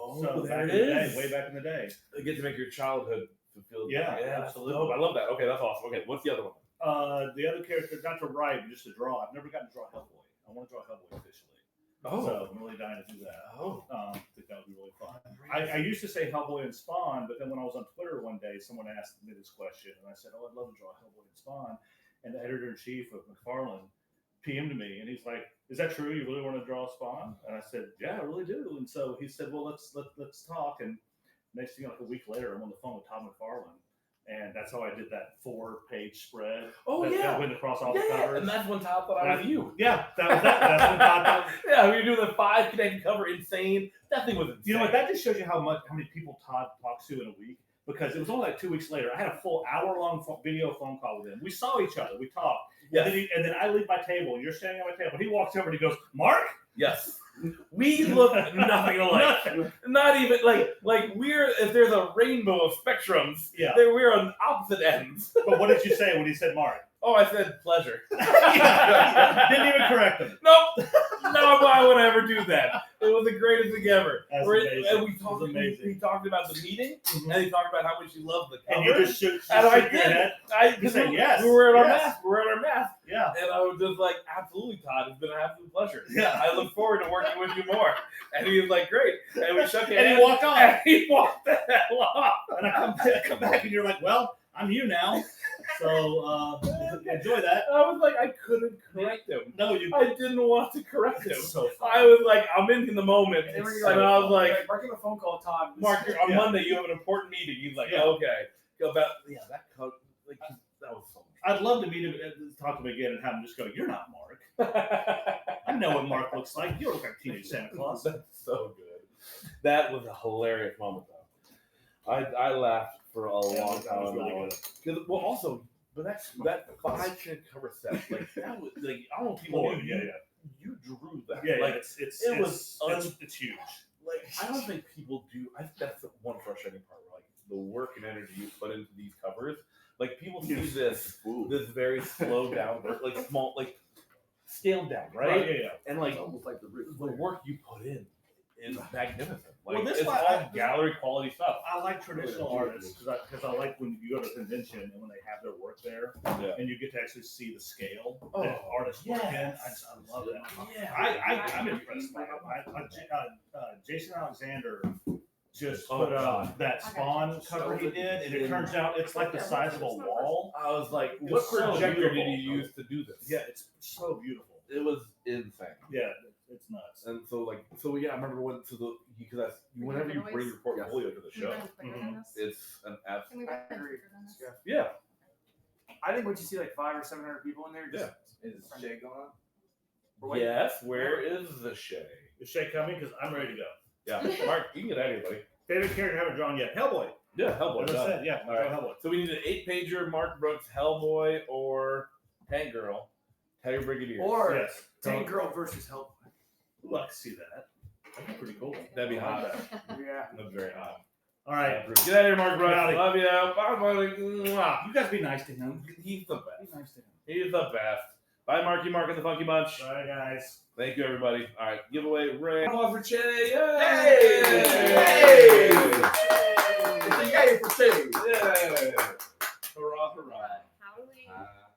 Oh, So there back it in the day, is. way back in the day. You get to make your childhood fulfilled. Yeah, that's absolutely. dope. I love that. Okay, that's awesome. Okay, what's the other one? The other character, not to write, but just to draw. I've never gotten to draw Hellboy. I want to draw Hellboy officially. Oh. So I'm really dying to do that. Oh. I think that would be really fun. I used to say Hellboy and Spawn, but then when I was on Twitter one day, someone asked me this question, and I said, "Oh, I'd love to draw Hellboy and Spawn." And the editor-in-chief of McFarlane PM'd me, and he's like, "Is that true? You really want to draw Spawn?" And I said, "Yeah, I really do." And so he said, "Well, let's talk." And next thing, like a week later, I'm on the phone with Todd McFarlane. And that's how I did that 4-page spread. Oh, that, yeah. That went across all the Yeah, covers. and that's when Todd thought I was you. Yeah, that was that. That's when Todd thought. Yeah, we were doing the 5 connected cover, insane. That thing was insane. You know what? That just shows you how many people Todd talks to in a week. Because it was only like 2 weeks later. I had a full hour-long video phone call with him. We saw each other. We talked. Yes. And then I leave my table, and you're standing at my table. And he walks over and he goes, "Mark?" Yes. We look nothing alike. Not even like we're, if there's a rainbow of spectrums, Yeah. we're on opposite ends. But what did you say when he said Mark? Oh, I said pleasure. Didn't even correct him. Nope. No, why would I ever do that? It was the greatest thing ever. That's amazing. And we That's talked. amazing. We talked about the meeting, Mhm. and he talked about how much he loved the cover. And you just shook And I your did. head. You said we, yes. We were in our Yes. mask. We were in our mask. Yeah. And I was just like, absolutely, Todd. It's been an absolute pleasure. Yeah. I look forward to working with you more. And he was like, great. And we shook hands. And he walked off. And he walked the hell off. And I come back, and you're like, "Well, I'm you now." So enjoy that. I was like, I couldn't correct him. No, you. I didn't want to correct him. It's so fun. I was like, I'm in the moment. And then when And you're I was like, Mark, give a phone call, Todd. Mark, on Yeah. Monday you have an important meeting. He's like, Yeah. okay. Go back. Yeah, that was so I'd love to meet him, talk to him again, and have him just go, "You're not Mark. I know what Mark looks like. You look like teenage Santa Claus." That's so good. That was a hilarious moment, though. I laughed for a long time. That was really good. Because, well, also, but that 5 cover set, like that was like I don't know if people Lord, knew yeah, you drew that. Yeah, like it's it's huge. like I don't think people do. I think that's the one frustrating part. Like the work and energy you put into these covers. Like people see this very slowed down, like small, like scaled down, right? Yeah. And like Almost like the Ric the work you put in is magnificent. Like Well, this it's why all I- gallery quality stuff. I like traditional artists because I like when you go to a convention and when they have their work there Yeah. and you get to actually see the scale Oh, that artists work in. yes. I love that. Yeah. I'm impressed by it. Jason Alexander just Oh, put God. up that Spawn cover he did, and it turns out it's like the size of a wall. I was like, It what was so projector did beautiful. you use to do this? Yeah, it's so beautiful. It was insane. Yeah, it's nuts. And so yeah, I remember when because whenever you bring your portfolio to the show, it's an absolute yeah. I think once you see like 500 or 700 people in there, just Is Shay gone? Yes, where is the Shay? Is Shay coming? Because I'm ready to go. Yeah, Mark, you can get out of here, buddy. Favorite character I haven't drawn yet? Hellboy. Yeah, Hellboy. As I done. said, yeah, All right. draw Hellboy. So we need an 8-pager, Mark Brooks, Hellboy, or Tank Girl, Terry Brigadier. or Yes. Tank Girl versus Hellboy. Ooh, I can see that. That'd be pretty cool. That'd be hot. Yeah. That's very hot. All right. Get out of here, Mark Brooks. Howdy. Love you. Bye, buddy. Mwah. You guys be nice to him. He's the Be best. nice to him. He's the best. Bye, Marky Mark and the Funky Bunch. All right, guys. Thank you, everybody. All right, giveaway ring. Come on for Shay! Yay! Yay! It's a yay for Shay! Yay! Hurrah, hurrah. How do we?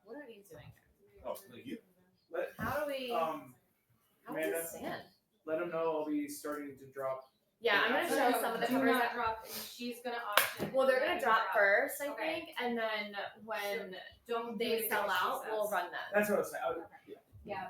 What are these doing? Oh, thank you. How do we? How do we Amanda, stand? let them know I'll be starting to drop. Yeah, I'm gonna show some of the covers that drop. She's gonna auction. Well, they're gonna drop first, I Okay. think, and then when Don't do they it sell until she out, says. we'll run them. That's what I was saying. Yeah.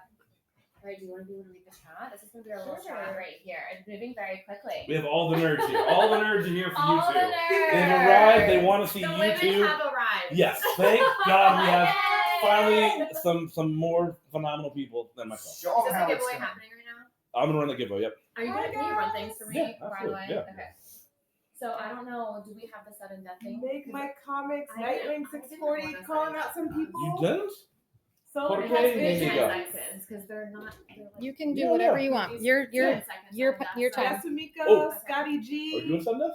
All right, do you want to be able to read the chat? This is gonna be our little Sure. chat right here. It's moving very quickly. We have all the nerds here. All the nerds are here for All you the two. nerds. They've arrived. They want to see The you women two. have arrived. Yes. Thank God we have Yay! finally some more phenomenal people than myself. Show Is them this a how it's giveaway done. happening right now? I'm gonna run the giveaway. Yep. Are you gonna? Can you run things for me? Yeah, By the absolutely, way. yeah. Okay. So I don't know. Do we have the sudden death thing? Make my comics, I Nightwing didn't 640, want to calling sign out some up. people. You didn't? So Put It Okay, has there good you go. transactions because they're not. They're like, You can do Yeah, whatever yeah. you want. Your 10 seconds your on that your side. time. Yasumiko, Oh. Scotty Are G, you doing something?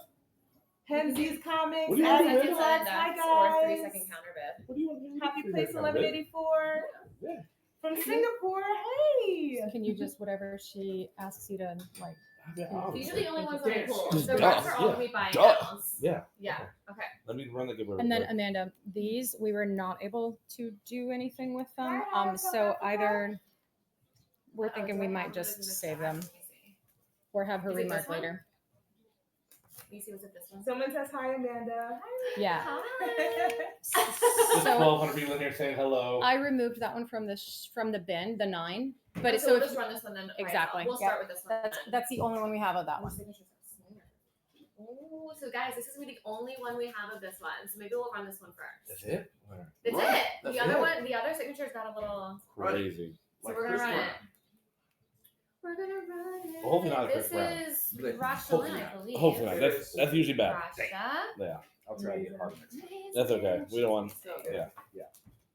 Henzi's Comics, What do you Ten want Adam to do? seconds Deluxe, on hi deaths or guys. 3-second counter bid. What do you want? Happy Place 1184 Yeah. from Singapore. Hey, Can you just whatever she asks you to like? These are the only ones that I pulled. Just The duh, rest are all yeah. we buy Duh. now. Yeah. Yeah. Okay. Let me run the giveaway. And then real quick. Amanda, these we were not able to do anything with them. So either we're thinking we might just save them or have her Is it this remark one? later. Let me see, was it this one? Someone says hi, Amanda. Yeah. Just So 1,200 people in here saying hello. I removed that one from the bin, the 9. But it's so we'll just run this one then. by exactly. itself. We'll Yep. start with this one. That's the only one we have of that Oh, one. signatures are smaller. Ooh, so guys, this is gonna be the only one we have of this one. So maybe we'll run this one first. That's it? Where? That's What? it. That's the other it? one, the other signature's got a little. Crazy. So we're gonna run it. We're gonna run it. Well, hopefully not a This quick round. is Like, Rasha hopefully Lynn, I not. believe. Hopefully not. That's usually bad. Rasha. Yeah. I'll try to get hard mix. That's okay. We don't want. So Yeah.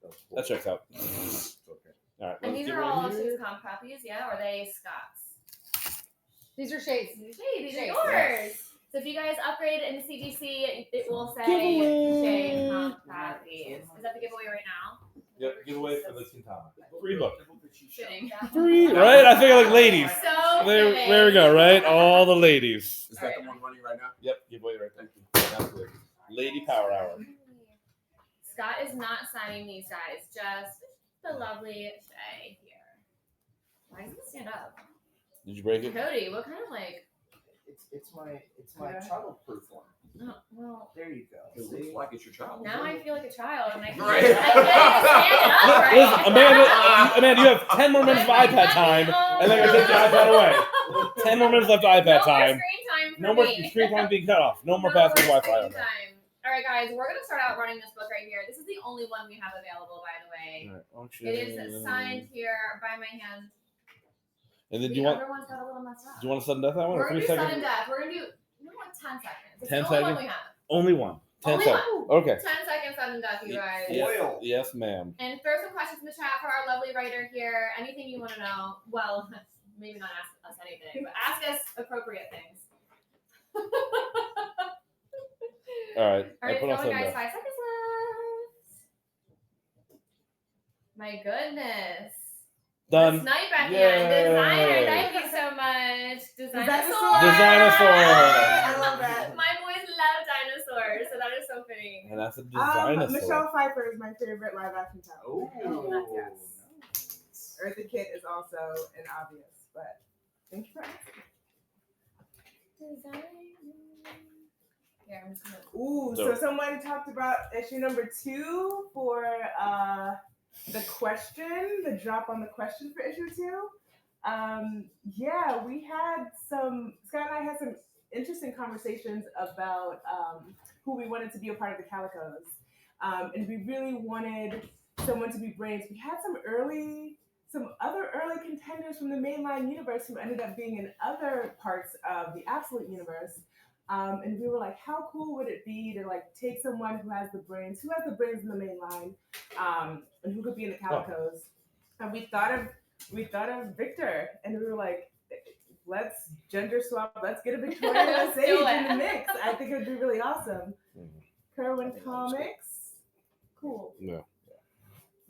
That's cool. That checks out. It's okay. All right. And let's these get are right all here. Sue's comp copies, yeah? Or are they Scott's? These are shades. These are Shades, yours. So if you guys upgrade in CGC, it will say Giveaway. shade comp copies. Is that the giveaway right now? Yep. Giveaway for the Quintana. Free book. Fitting. Free. Right? I think I like ladies. So There we go. Right? All the ladies. Is that the one running right now? Yep. Giveaway right there. Absolutely. Lady Power Hour. Scott is not signing these guys, just the lovely Shay here. Why does it stand up? Did you break it? Cody, what kind of like? It's my childproof one. Oh, well, There you go. It looks like it's your child. now I feel like a child, and I can't, Right. I can't stand it up right. Listen, Amanda, you have 10 more minutes of iPad time, and then I take your iPad away. 10 more minutes left of iPad No more time. screen time for No more me. screen time being cut off. No more No passing more Wi-Fi on screen that. time. All right, guys, we're gonna start out running this book right here. This is the only one we have available, by the way. It is signed here by my hand. And then The do you want? other one's got a little messed up. Do you want to sudden death that one? We're Or gonna 3 do sudden seconds? death. We're gonna do 10 seconds. It's 10 the only one seconds? we have. Only one. 10 Only seconds. Okay. 10 seconds sudden death, you guys. Yes, yes, ma'am. And throw some questions in the chat for our lovely writer here. Anything you want to know. Well, maybe not ask us anything, but ask us appropriate things. All right. All I right, put off going, sudden guys. death. 5 seconds left. My goodness. Done. Snipe at the Yay. end. Designer, thank you so much. Dinosaur. Dinosaur. I love that. My boys love dinosaurs, so that is so fitting. And that's a dinosaur. Michelle Pfeiffer is my favorite live action talent. Oh, Yes. Eartha Kitt is also an obvious, but thank you for asking. Here, I'm just gonna. Ooh, So- so someone talked about issue number 2 for the question, the drop on the question for issue 2. Yeah, we had Scott and I had some interesting conversations about who we wanted to be a part of the Calicos. And we really wanted someone to be Brains. We had some other early contenders from the mainline universe who ended up being in other parts of the Absolute universe. And we were like, how cool would it be to like take someone who has the brains in the main line, and who could be in the Calicos. And we thought of Victor, and we were like, let's gender swap, let's get a Victoria Sage in the mix. I think it would be really awesome. Kerwin Comics, cool. Yeah.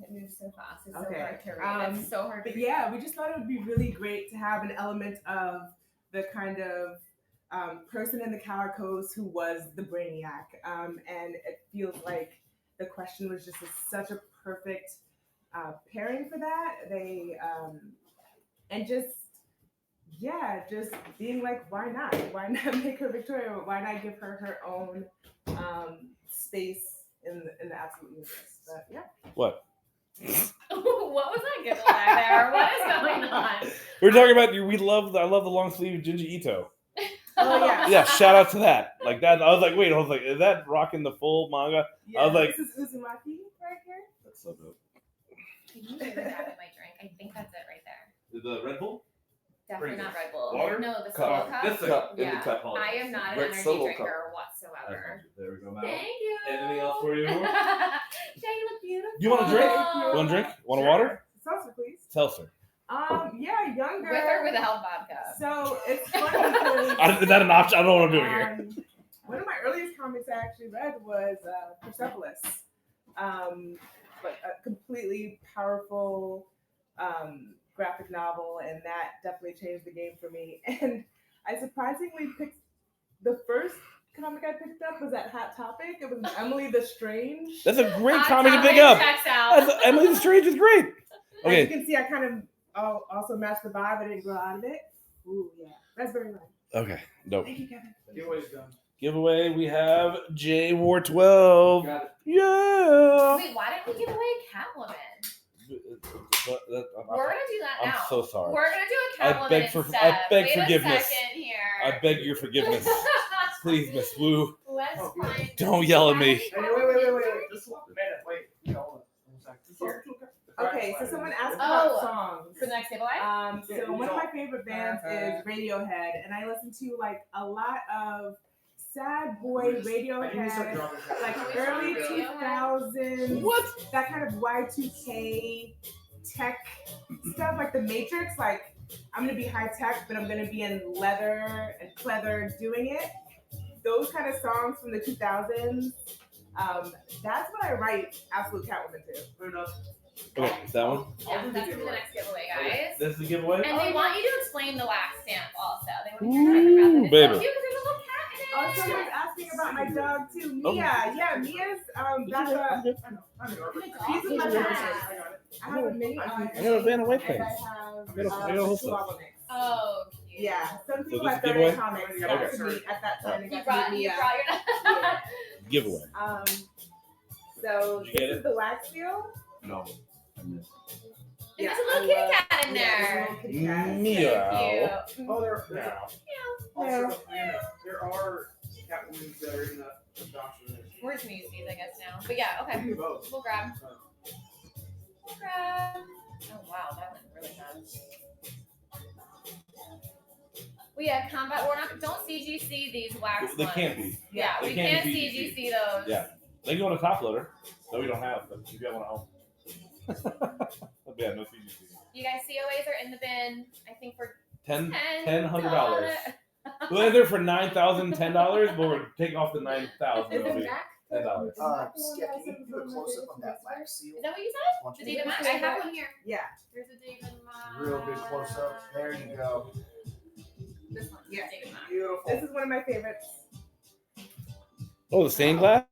It moves so fast. It's Okay. so hard to read. It's so hard to But read. yeah, we just thought it would be really great to have an element of the kind of person in the Calicos who was the Brainiac. And it feels like the question was just such a perfect pairing for that. They, and just being like, why not? Why not make her Victoria? Why not give her her own space in the Absolute universe? But yeah. What? What was that giggle back there? What is going on? We're talking about I love the long sleeve Junji Ito. Oh yeah. Yeah, shout out to that. Like that. I was like, wait, is that rocking the full manga? Yeah, I was like, this is Uzumaki right here. that's so dope. Can you give that my drink? I think that's it right there. The Red Bull? Definitely not Red Bull. Water? No, the Cup. solo cup. This is cup. Yeah. In the cup holder. I am not an Red energy solo drinker cup. whatsoever. There we go, Mal. Thank you. Anything else for you? Jay, you look beautiful. You want a drink? You want a drink? Want a water? Seltzer, please. Seltzer. Yeah, younger. With or without vodka? So it's funny because Is that an option? I don't know what I'm doing here. one of my earliest comics I actually read was Persepolis, but a completely powerful graphic novel, and that definitely changed the game for me. And I surprisingly picked the first comic I picked up was at Hot Topic. It was Emily the Strange. That's a great Hot comic to pick Topic up. checks out. Emily the Strange is great. As you Okay. can see, I kind of also matched the vibe. I didn't grow out of it. Ooh, yeah. That's very nice. Okay. Dope. Thank you, Kevin. Giveaway's done. Giveaway. We have J War 12. Got it. Yeah. Wait, why didn't we give away Catwoman? We're gonna do that I'm now. so sorry. We're gonna do a I Catwoman beg for- instead. I beg Wait forgiveness. a second here. I beg your forgiveness. Please, Miss Wu. Let's find. Don't yell at me. Hey, wait. Just one minute. Wait. Hold on. 1 second. Okay, so someone asked Oh. about songs. For the next giveaway? So one of my favorite bands is Radiohead, and I listen to like a lot of sad boy Radiohead, like early 2000s. What? That kind of Y2K tech stuff, like The Matrix. Like I'm gonna be high tech, but I'm gonna be in leather and pleather doing it. Those kind of songs from the 2000s. That's what I write Absolute Catwoman to. Fair enough. Okay, is that one? Yeah, that's gonna be the next giveaway, guys. This is the giveaway? And they want you to explain the wax stamp also. They want you to talk about it. It's baby. so cute because there's a little cat in it. Oh, someone's asking about my dog too, Mia. Oh. Yeah, Mia's that's a. She's with my Yeah. parents. I have a mini. I got a Vanna White thing. And I I got a whole have stuff. Chihuahua mix. Oh, cute. Yeah, some So people this at is 30 giveaway? Comics Okay. got to meet at that time. They You got to brought meet your. Mia. Giveaway. So Did this you get is it? the wax seal. No, I missed. And there's a little kitty cat in there. Meow. Oh, there Meow. Also, there are Catwomans that are in the adoption list. We're just gonna use these, I guess, now. But yeah, okay. We can do both. We'll grab. We'll grab. Oh wow, that went really fast. Well, yeah, combat. We're not. Don't CGC these wax They ones. can't be. Yeah, They we can't can't be CGC those. Yeah. They go on a top loader that we don't have, but you got one at home. Yeah, no CGC. You guys, COAs are in the bin. I think for $100. $10. Well, they're for $9,010, but we're taking off the $9,000. Is It'll it be Mac? $10. Skip, can you do a close up on that wax seal? Is that what you said? The David Mack. I have one here. Yeah. Here's a David Mack. Real good close up. There you go. This one. Yeah. David Mack. Beautiful. This is one of my favorites. Oh, the stained glass?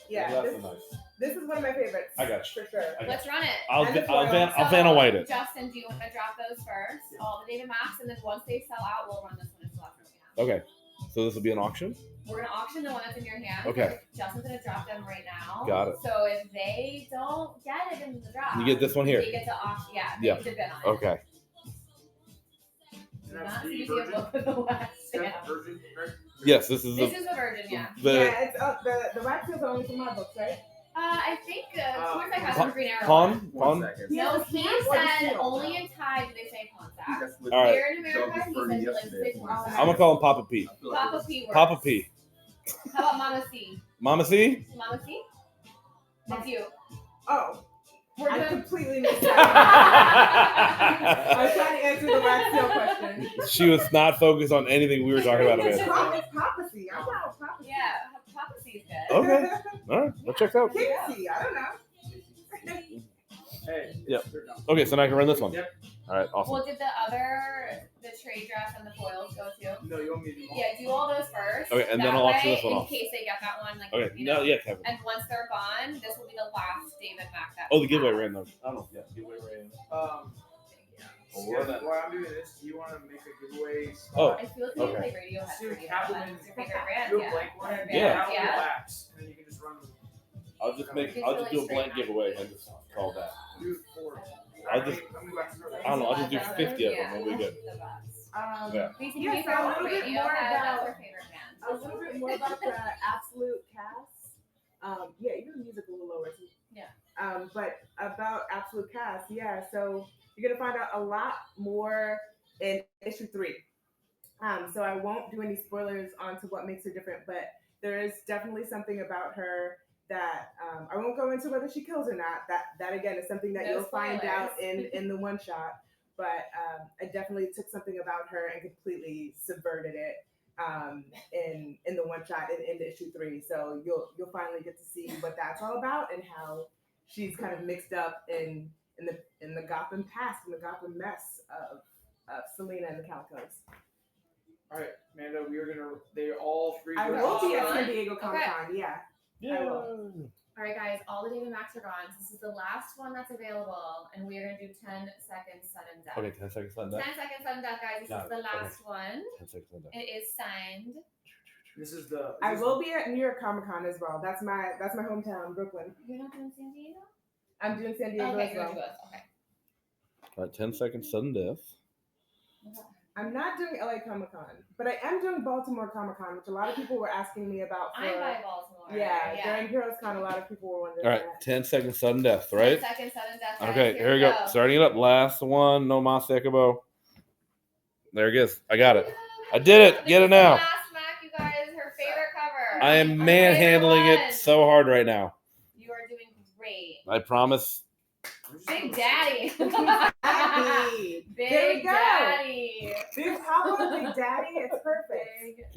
Yeah, That's this, nice. this is one of my favorites. I got you. For sure. I got Let's run it. I'll And the I'll foil. I'll Vanna White it. Justin, do you want to drop those first? All the David Macks, and then once they sell out, we'll run this one as well. Okay. So this will be an auction? We're gonna auction the one that's in your hand. Okay. Justin's gonna drop them right now. Got it. So if they don't get it in the drop, You get this one here. They get to auction. Yeah. Yeah. They bid on it. Okay. Do not see you both of the wax stamp. Virgin, right? Yes, this is This the is the virgin, yeah. Yeah, it's the wax seals are only for my books, right? I think Pornsak has Pawn- some green arrow. Pawn? One Pawn? second. No, he Or the said seal. only in Thai do they say Pornsak. That's what All right. Here in America, Joe he referred said to he likes to yesterday say as Pornsak. I'm gonna call him Papa P. I feel like Papa P works. Papa P. How about Mama C? Mama C? Mama C? That's you. Oh, We're I doing. completely missed that. I was trying to answer the wax seal question. She was not focused on anything we were talking about, Amanda. It's prophecy. I'm not prophecy. Yeah, Papa C is good. Okay. All right. That checks out. Kinsey, I don't know. Hey. Yep. they're done. Okay, so now I can run this one. Yep. All right. Awesome. Well, did the trade dress and the foils go too? No, you want me to do Yeah, do all those first. Okay, and then That I'll auction way, this one in off. case they get that one, like Okay. you No, know. yeah, Kevin. And once they're gone, this will be the last David Mack that. Oh, we the giveaway have. ran though. I don't know. Yeah, giveaway ran. Skip, while I'm doing this, do you want to make a giveaway? Oh. I feel like we Okay. play Radiohead. Do for you. Catwoman. That's your favorite brand, Do a yeah. blank one. Favorite Yeah. band, Catwoman yeah. wax, and then you can just run them. I'll just make. It's I'll just do a really blank straight giveaway and just call that. Do 4. I'll just. I don't know. I'll just do 50 of Yeah. them. We'll be good. The best. Yeah. Basically, Yeah, if so you're a on little bit Radiohead, more that's about- their favorite band. A little bit more about the absolute cast. Yeah, even the music a little lower too. Yeah. But about absolute cast, yeah. So you're gonna find out a lot more in issue 3. So I won't do any spoilers onto what makes her different, but there is definitely something about her that I won't go into whether she kills or not. That again is something that No you'll find spoilers. out in the one shot. But I definitely took something about her and completely subverted it in the one shot in issue 3. So you'll finally get to see what that's all about and how she's kind of mixed up in the Gotham past and the Gotham mess of Selena and the Calicos. All right, Amanda, they're all three. I are will be at awesome. San Diego Comic Con. Yeah. I will. All right, guys, all the David Max are gone. This is the last one that's available, and we are going to do 10 seconds sudden death. Okay, 10 seconds sudden 10 death. seconds sudden death, guys. This is the last one. 10 seconds sudden death. It is signed. This is the. I will be at New York Comic Con as well. That's my hometown, Brooklyn. You're not doing San Diego? I'm doing San Diego Okay, as you're well. going to do both. Okay. All right, 10 seconds sudden death. I'm not doing LA Comic Con, but I am doing Baltimore Comic Con, which a lot of people were asking me about. I'm by Baltimore. Yeah, during Heroes Con, a lot of people were wondering. All right, that. 10 seconds sudden death, right? 10 seconds sudden death. Guys. Okay, here we go. Starting it up. Last one. No Mas Ekabo. There it is. I got it. I did it. Get it now. Last Mac, you guys, her favorite cover. I am manhandling it so hard right now. You are doing great. I promise. Big Daddy. Daddy. Big There we go. Daddy. Big Papa, Big Daddy, it's perfect.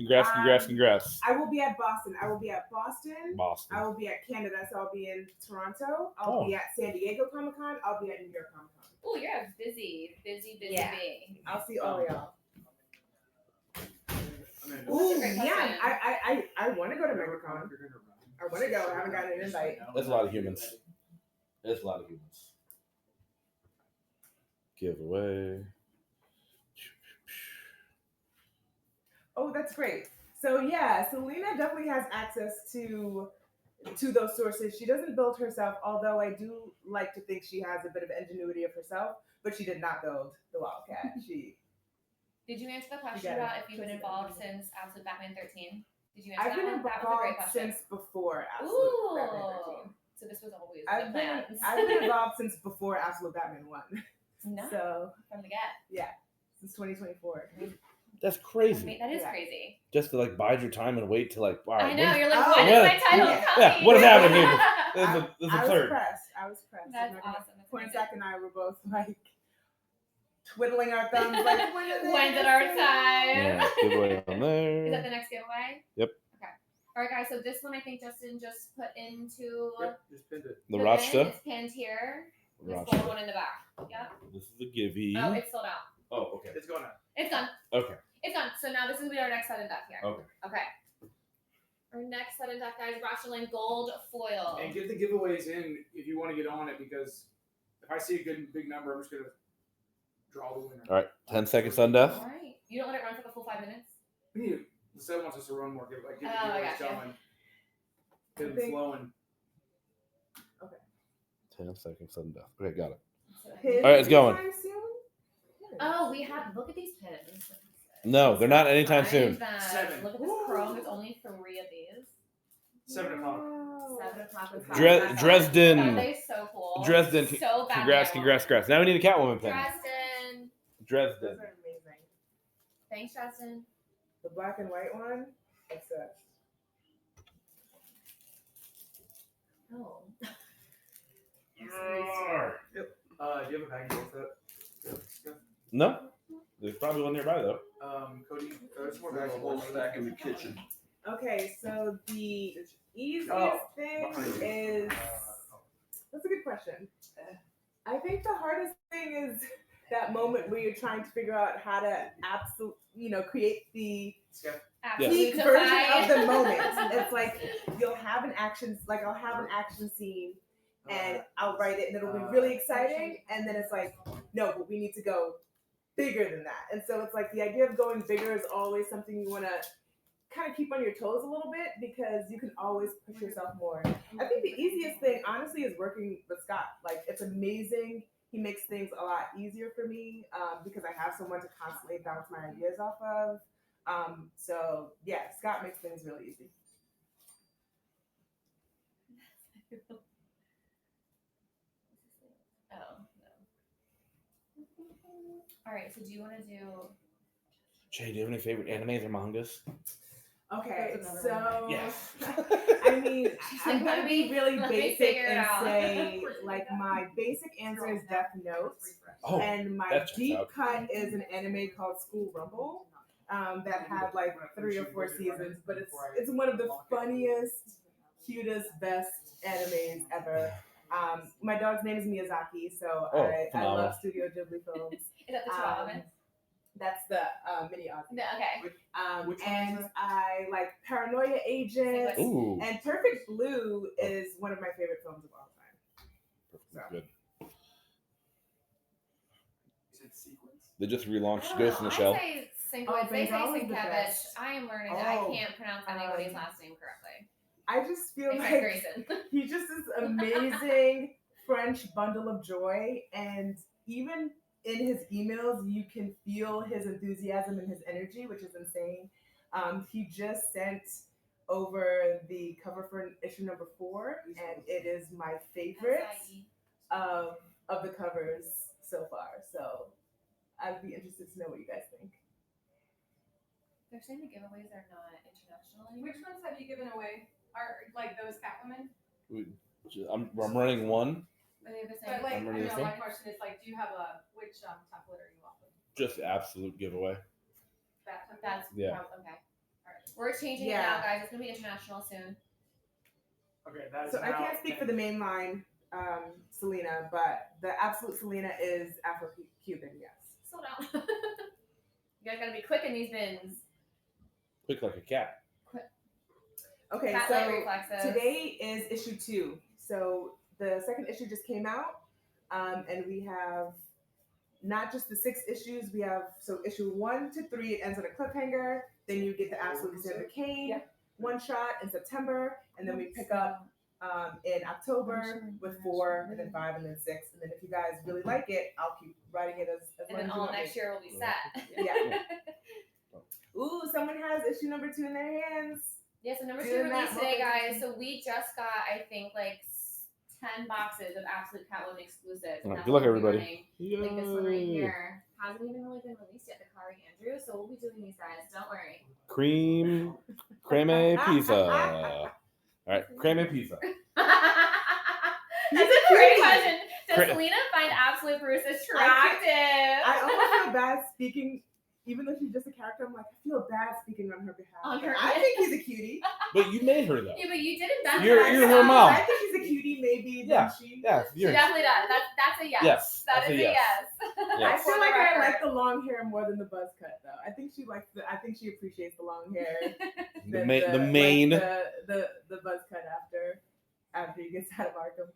Congrats. I will be at Boston. I will be at Boston. Boston. I will be at Canada, so I'll be in Toronto. I'll be at San Diego Comic Con. I'll be at New York Comic Con. Oh, you're a busy Yeah. bee. I'll see all y'all. That's a Ooh, great yeah. question. I want to go to MegaCon. I want to go. I haven't gotten an invite. That's a lot of humans. There's a lot of humans. Giveaway. Oh, that's great. So yeah, Selena definitely has access to those sources. She doesn't build herself, although I do like to think she has a bit of ingenuity of herself, but she did not build the Wildcat. Did you answer the question got it. about if you've been involved since Absolute Batman 13? Did you answer I've that been one? That was a great involved question. since before Absolute Ooh. Batman 13. So this was always the I've plan. been involved since before Absolute Batman 1. No. So From the get. yeah, since 2024. That's crazy. I mean, that is Yeah. crazy. Just to like bide your time and wait to like. Wow, I know. when- You're like, Oh, when is my title coming? Yeah, what is happening here? This is I was absurd. pressed. I was pressed. That's I'm not gonna- awesome. That's amazing. Pornsak and I were both like twiddling our thumbs, like When's it our time? Yeah, giveaway on there. Is that the next giveaway? Yep. Okay. All right, guys. So this one, I think Justin just put into Yep, just pinned it. The pin. Rochester. It's pinned here. This Rochester. gold one in the back. Yep. This is the givey. Oh, it's sold out. Oh, okay. It's going out. It's done. Okay. It's done. So now this is gonna be our next sudden death here. Okay. Okay. Our next sudden death, guys, Rochester gold foil. And get the giveaways in if you want to get on it, because if I see a good big number, I'm just gonna draw the winner. All right. 10 seconds sudden death. All right. You don't let it run for the full 5 minutes? The set wants us to run more. Get the Oh, I giveaways gotcha. going. Get them flowing. 10 seconds sudden death. Okay, got it. Pins All right, it's going. anytime soon? Oh, we have. Look at these pins. No, they're not anytime Find soon. them. 7. Look at this chrome. There's only 3 of these. 7 o'clock. Wow. 7 o'clock. is Dres- fine. Dresden. Oh, they're so cool. Dresden. So bad. Congrats. Now we need a Catwoman pin. Dresden. Those Dresden. are amazing. Thanks, Dresden. The black and white one, obsessed. Oh. Do you have a package with it? No? There's probably one nearby though. Cody, there's more bags back in the kitchen. Okay, so the easiest thing behind you. is that's a good question. I think the hardest thing is that moment where you're trying to figure out how to create the peak Absolute version of the defy. moment. It's like I'll have an action scene and I'll write it and it'll be really exciting, and then it's like, no, but we need to go bigger than that. And so it's like the idea of going bigger is always something you want to kind of keep on your toes a little bit, because you can always push yourself more. I think the easiest thing, honestly, is working with Scott. Like, it's amazing. He makes things a lot easier for me because I have someone to constantly bounce my ideas off of. So yeah, Scott makes things really easy. Oh, no. All right, so do you want to do... Jay, do you have any favorite animes or mangas? Okay, That's so Yes. I mean, She's I'm like, gonna let be me- really let me basic figure it and out. say, like, my basic answer is Death Note, Oh, and my that checks deep out. cut is an anime called School Rumble. That had like 3 or 4 seasons, but it's one of the funniest, cutest, best animes ever. My dog's name is Miyazaki, so Oh, I phenomenal. love Studio Ghibli films. Is that the Chihuahua? That's the mini Ozzy. No, okay. Which one is And that? I like Paranoia Agent, Ooh. and Perfect Blue is one of my favorite films of all time. Good. Is it sequence? They just relaunched I Ghost in the Shell. say Sienkiewicz. Oh, They say Bengal is the Sienkiewicz. best. I am learning that I Oh, can't pronounce anybody's last name correctly. I just feel Except like Grayson. he just is amazing French bundle of joy, and even in his emails, you can feel his enthusiasm and his energy, which is insane. He just sent over the cover for issue number 4, and it is my favorite of the covers so far. So I'd be interested to know what you guys think. They're saying the giveaways are not international Which anymore. ones have you given away? Are like those Catwoman? I'm running one. Are they the same? But like, I'm ready to my think. question is like, do you have which template are you offering? Just absolute giveaway. That template? That's Yeah. okay. All right. We're changing it Yeah. now, guys. It's gonna be international soon. Okay, that is So I now- can't speak for the main line, Selena, but the absolute Selena is Afro-Cuban, yes. Slow down. You guys gotta be quick in these bins. Quick like a cat. Okay, Cat so light reflexes. today is issue 2. So the second issue just came out, and we have not just the 6 issues. We have issue 1 to 3. It ends on a cliffhanger. Then you get the absolute Sandra Kane one shot in September, and then we pick up in October with 4, and then 5, and then 6. And then if you guys really like it, I'll keep writing it as And long then as you all want next me. year will be set. Yeah. Ooh, someone has issue number 2 in their hands. Yeah, so number 2 Doing that released today, guys. multi- So we just got, I think, like 10 boxes of Absolute Catwoman exclusives. All right, And good luck, that's what we'll be everybody. running. Like this one right Yay. here hasn't even really been released yet, the Kari Andrew. So we'll be doing these, guys. Don't worry. Creme pizza. All right, creme pizza. That's a great question. Does Cra- Selena find Absolute Bruce attractive? I almost feel bad speaking, even though she's just a character. I'm like, I feel bad speaking on her behalf. On her I think he's a cutie. But you made her though. Yeah, but you did invent You're her mom. I think he's a cutie, maybe. Yeah. Than she. Yeah, She you're. definitely does. That's a yes. Yes, That that's is a a yes. yes. Yeah. I For feel the like I record. like the long hair more than the buzz cut, though. I think she likes the. I think she appreciates the long hair. The than mane. the buzz cut after he gets out of Arkham.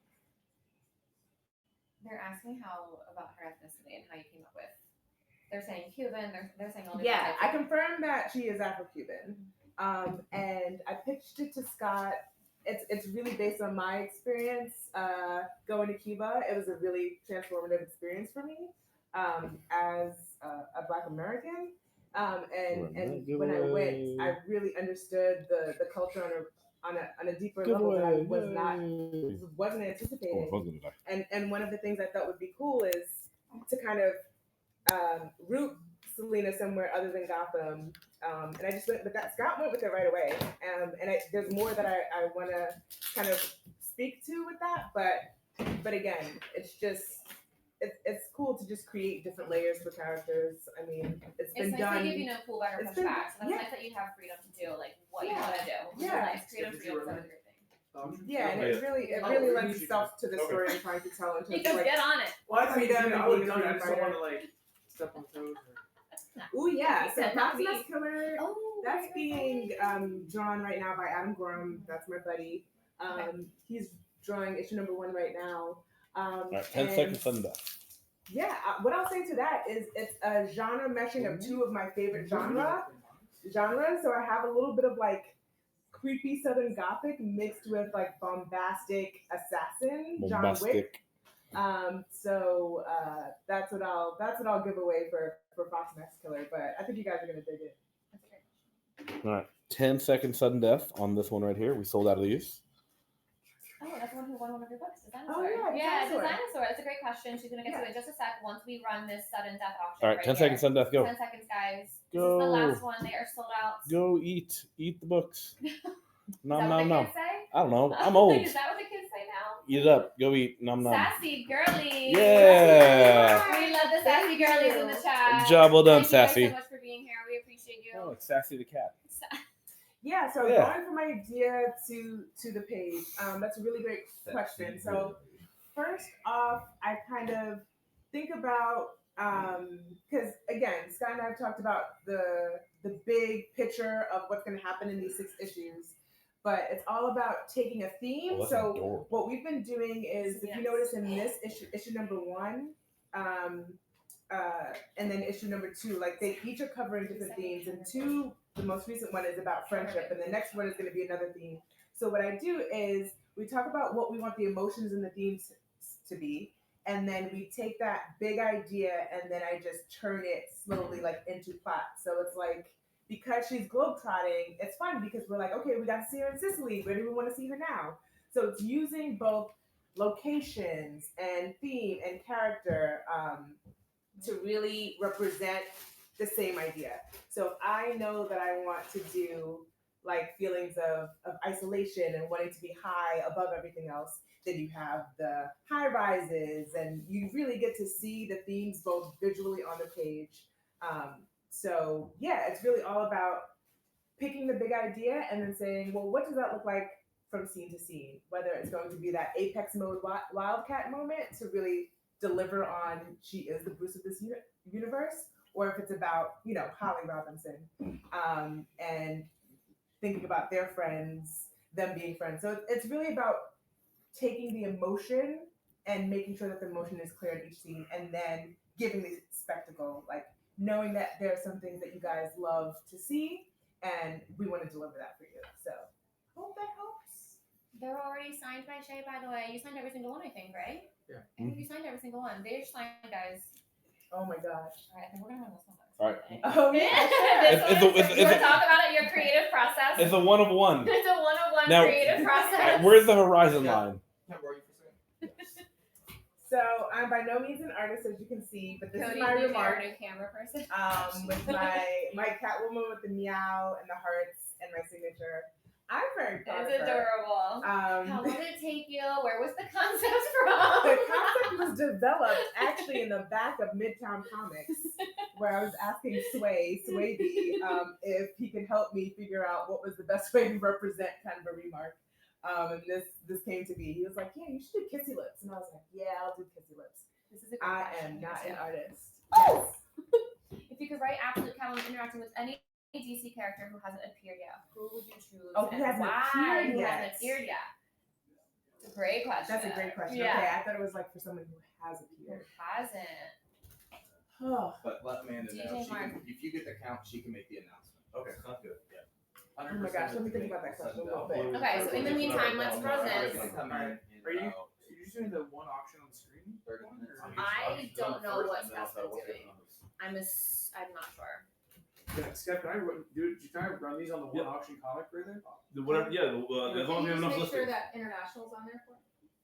They're asking about her ethnicity and how you came up with. They're saying Cuban. They're saying all different Yeah, types I of- confirmed that she is Afro-Cuban, and I pitched it to Scott. It's really based on my experience going to Cuba. It was a really transformative experience for me as a Black American, and when I went, I really understood the culture on a deeper level that I wasn't anticipating. And one of the things I thought would be cool is to kind of root Selena somewhere other than Gotham. And I just went, but Scott went with it right away. And there's more that I want to kind of speak to with that. But again, it's just, it's cool to just create different layers for characters. I mean, it's been nice done. to give you no cool back or it's push been- back. So that's yeah. nice that you have freedom to do like what you Yeah. want to do. Which Yeah. is nice. Creative freedom is another great thing. Yeah, and it really lends itself to the story I'm trying to tell in terms Because of like, get on it. Well, I thought you freedom did. and I would being have a done it. I just don't fighter. want to like step on toes. Ooh yeah, so Said not Proximate me. Killer. Oh, That's right, being drawn right now by Adam Grum. That's my buddy. He's drawing issue number 1 right now. All right, 10 and seconds on that. Yeah, what I'll say to that is it's a genre meshing of 2 of my favorite genres. So I have a little bit of like creepy Southern Gothic mixed with like bombastic assassin John Wick. So that's what I'll give away for Fox Max Killer. But I think you guys are gonna dig it. All right, 10 second sudden death on this one right here. We sold out of these. Oh, that's the one who won one of your books, Dinosaur. Oh, yeah, yeah, Dinosaur. Dinosaur. That's a great question. She's gonna get to it in just a sec once we run this sudden death auction. All right, 10 seconds sudden death. Go. 10 seconds, guys. Go. This is the last one. They are sold out. Go eat the books. Nom Is that nom what the nom. kids say? I don't know. I'm old. Is that what the kids say now? Eat it up. Go eat. Nom nom. Sassy girlies. Yeah. We love the sassy girlies in the chat. Job well done, Thank you guys Sassy. so much for being here. We appreciate you. Oh, it's Sassy the cat. Yeah, so Yeah. going from idea to the page, that's a really great question. So first off, I kind of think about because again, again, Scott and I have talked about the big picture of what's going to happen in these 6 issues, but it's all about taking a theme. Oh, that's So adorable. what we've been doing is, if you notice in this issue number 1, and then issue number 2, like they each are covering different themes, and 2, the most recent one is about friendship, and the next one is going to be another theme. So what I do is we talk about what we want the emotions and the themes to be, and then we take that big idea and then I just turn it slowly like into plot. So it's like, because she's globetrotting, it's fun because we're like, okay, we got to see her in Sicily. Where do we want to see her now? So it's using both locations and theme and character to really represent the same idea. So if I know that I want to do like feelings of isolation and wanting to be high above everything else, then you have the high rises, and you really get to see the themes both visually on the page. So yeah, it's really all about picking the big idea and then saying, well, what does that look like from scene to scene? Whether it's going to be that apex mode wildcat moment to really deliver on she is the Bruce of this universe, or if it's about, you know, Holly Robinson and thinking about their friends, them being friends. So it's really about taking the emotion and making sure that the emotion is clear in each scene, and then giving the spectacle, like knowing that there are some things that you guys love to see, and we want to deliver that for you. So hope that helps. They're already signed by Shay, by the way. You signed every single one, I think, right? Yeah. I think you signed every single one. They're signed, guys. Oh my gosh. All right, I think we're gonna run this one. All right. Oh yeah. You want to talk about it? Your creative process. It's a 1 of 1. It's a 1 of 1 Now, creative process. Where's the horizon line? So I'm by no means an artist, as you can see, but this Cody, is my new remark. new camera person. With my Catwoman with the meow and the hearts and my signature. I'm very proud It's of her. adorable. How long did it take you? Where was the concept from? The concept was developed actually in the back of Midtown Comics, where I was asking Sway B, if he could help me figure out what was the best way to represent kind of a remark. And this came to be. He was like, "Yeah, you should do kissy lips," and I was like, "Yeah, I'll do kissy lips." This is a I question. am not an artist. Oh! If you could write absolute Catwoman interacting with any DC character who hasn't appeared yet, who would you choose? Oh, who and hasn't why? appeared Who yet? hasn't appeared yet? It's a great question. That's a great question. Yeah. Okay, I thought it was like for someone who has Who appeared. hasn't? Oh. But let Amanda know. DJ She can, Mark. if you get the count, she can make the announcement. Okay, sounds good. Yeah. Oh my gosh, let me think about that question a little bit. Okay, so in the meantime, let's run this. Are you just doing the one auction on the screen? 30 minutes. I don't know what Scott's been doing. I'm not sure. Yeah, Scott, can I run these on the one auction comic right there? Whatever. Yeah. As long as we have enough Make sure listed. that international's on there for.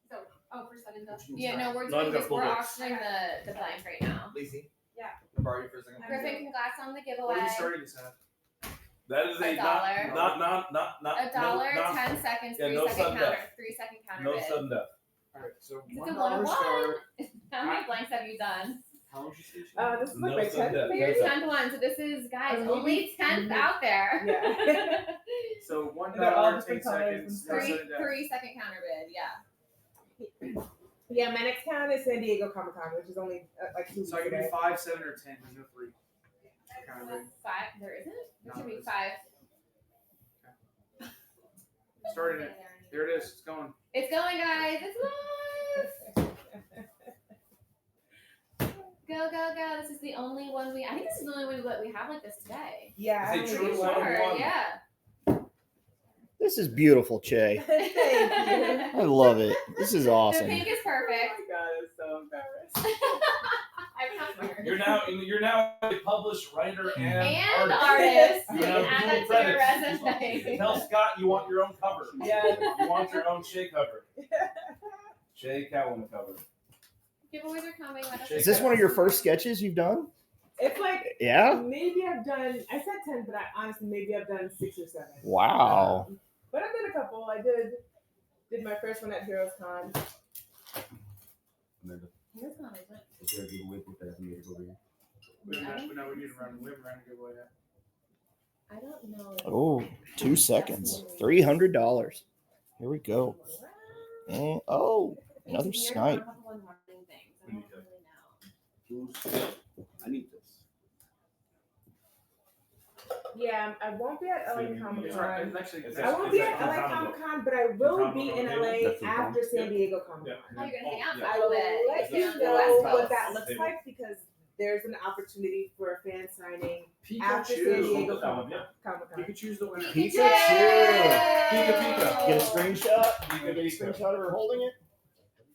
So, for sudden death. Yeah, no, we're Not doing enough this. We're full auctioning the blank right now. Lacey? Yeah. Can I borrow you for a second? Griffin, congrats on the What are giveaway. you starting this at? That is $1. not $1, 10 seconds, yeah, 3 no second sudden counter, death. 3 second counter no bid. sudden death. Alright, so It's a $1 1 of 1. start. How many blanks have you done? How much is this? This is No like my sudden 10th. death. Your 10th one. So this is, guys, Maybe- only 10th out there. Yeah. So They're all $1, 10 different colors and seconds, stuff. no three, sudden death. 3 second counter bid. Yeah. Yeah, my next count is San Diego Comic Con, which is only like 2 weeks So I can do away. 5, 7, or 10. There's no 3. Kind of big. 5. There isn't? There No, should be there's- 5. Started it. There it is. It's going. It's going, guys. It's live. Go, go, go. This is the only one I think this is the only one that we have like this today. Yeah, Is it I only true? did One of one. one. Yeah. This is beautiful, Che. Thank you. I love it. This is The awesome. pink is Oh perfect. my god, I'm so embarrassed. I'm not You're now a published writer and artist. artist. You You have can add dual that to your credits. resume. Tell Scott you want your own cover. Yeah. You want your own Shay cover. Shay Catwoman cover. Giveaways are coming. Let us Is this one of your first sketches you've done? It's like Yeah? maybe I've done. I said 10, but I honestly maybe I've done 6 or 7. Wow. But I've done a couple. I did my first one at Heroes Con. Amanda, Here's one, is it? is there a giveaway for that made over here? We need to run. We haven't run a giveaway yet. I don't know. Oh, 2 seconds. $300. Here we go. And, oh, another It's weird snipe. how everyone running things. I don't really know. I need this. Yeah, I won't be at LA Comic It's right. Con. It's actually. I won't be at LA Comic Con, but I will be in LA That's the after San Diego Comic Con. Oh, you're gonna hang out for I a little will bit. let You're you gonna go know West what Coast. that looks like because there's an opportunity for a fan signing after San Pikachu. Diego Comic Con. Pikachu's the winner. Pikachu! Get a screenshot. Get a screenshot of her holding it.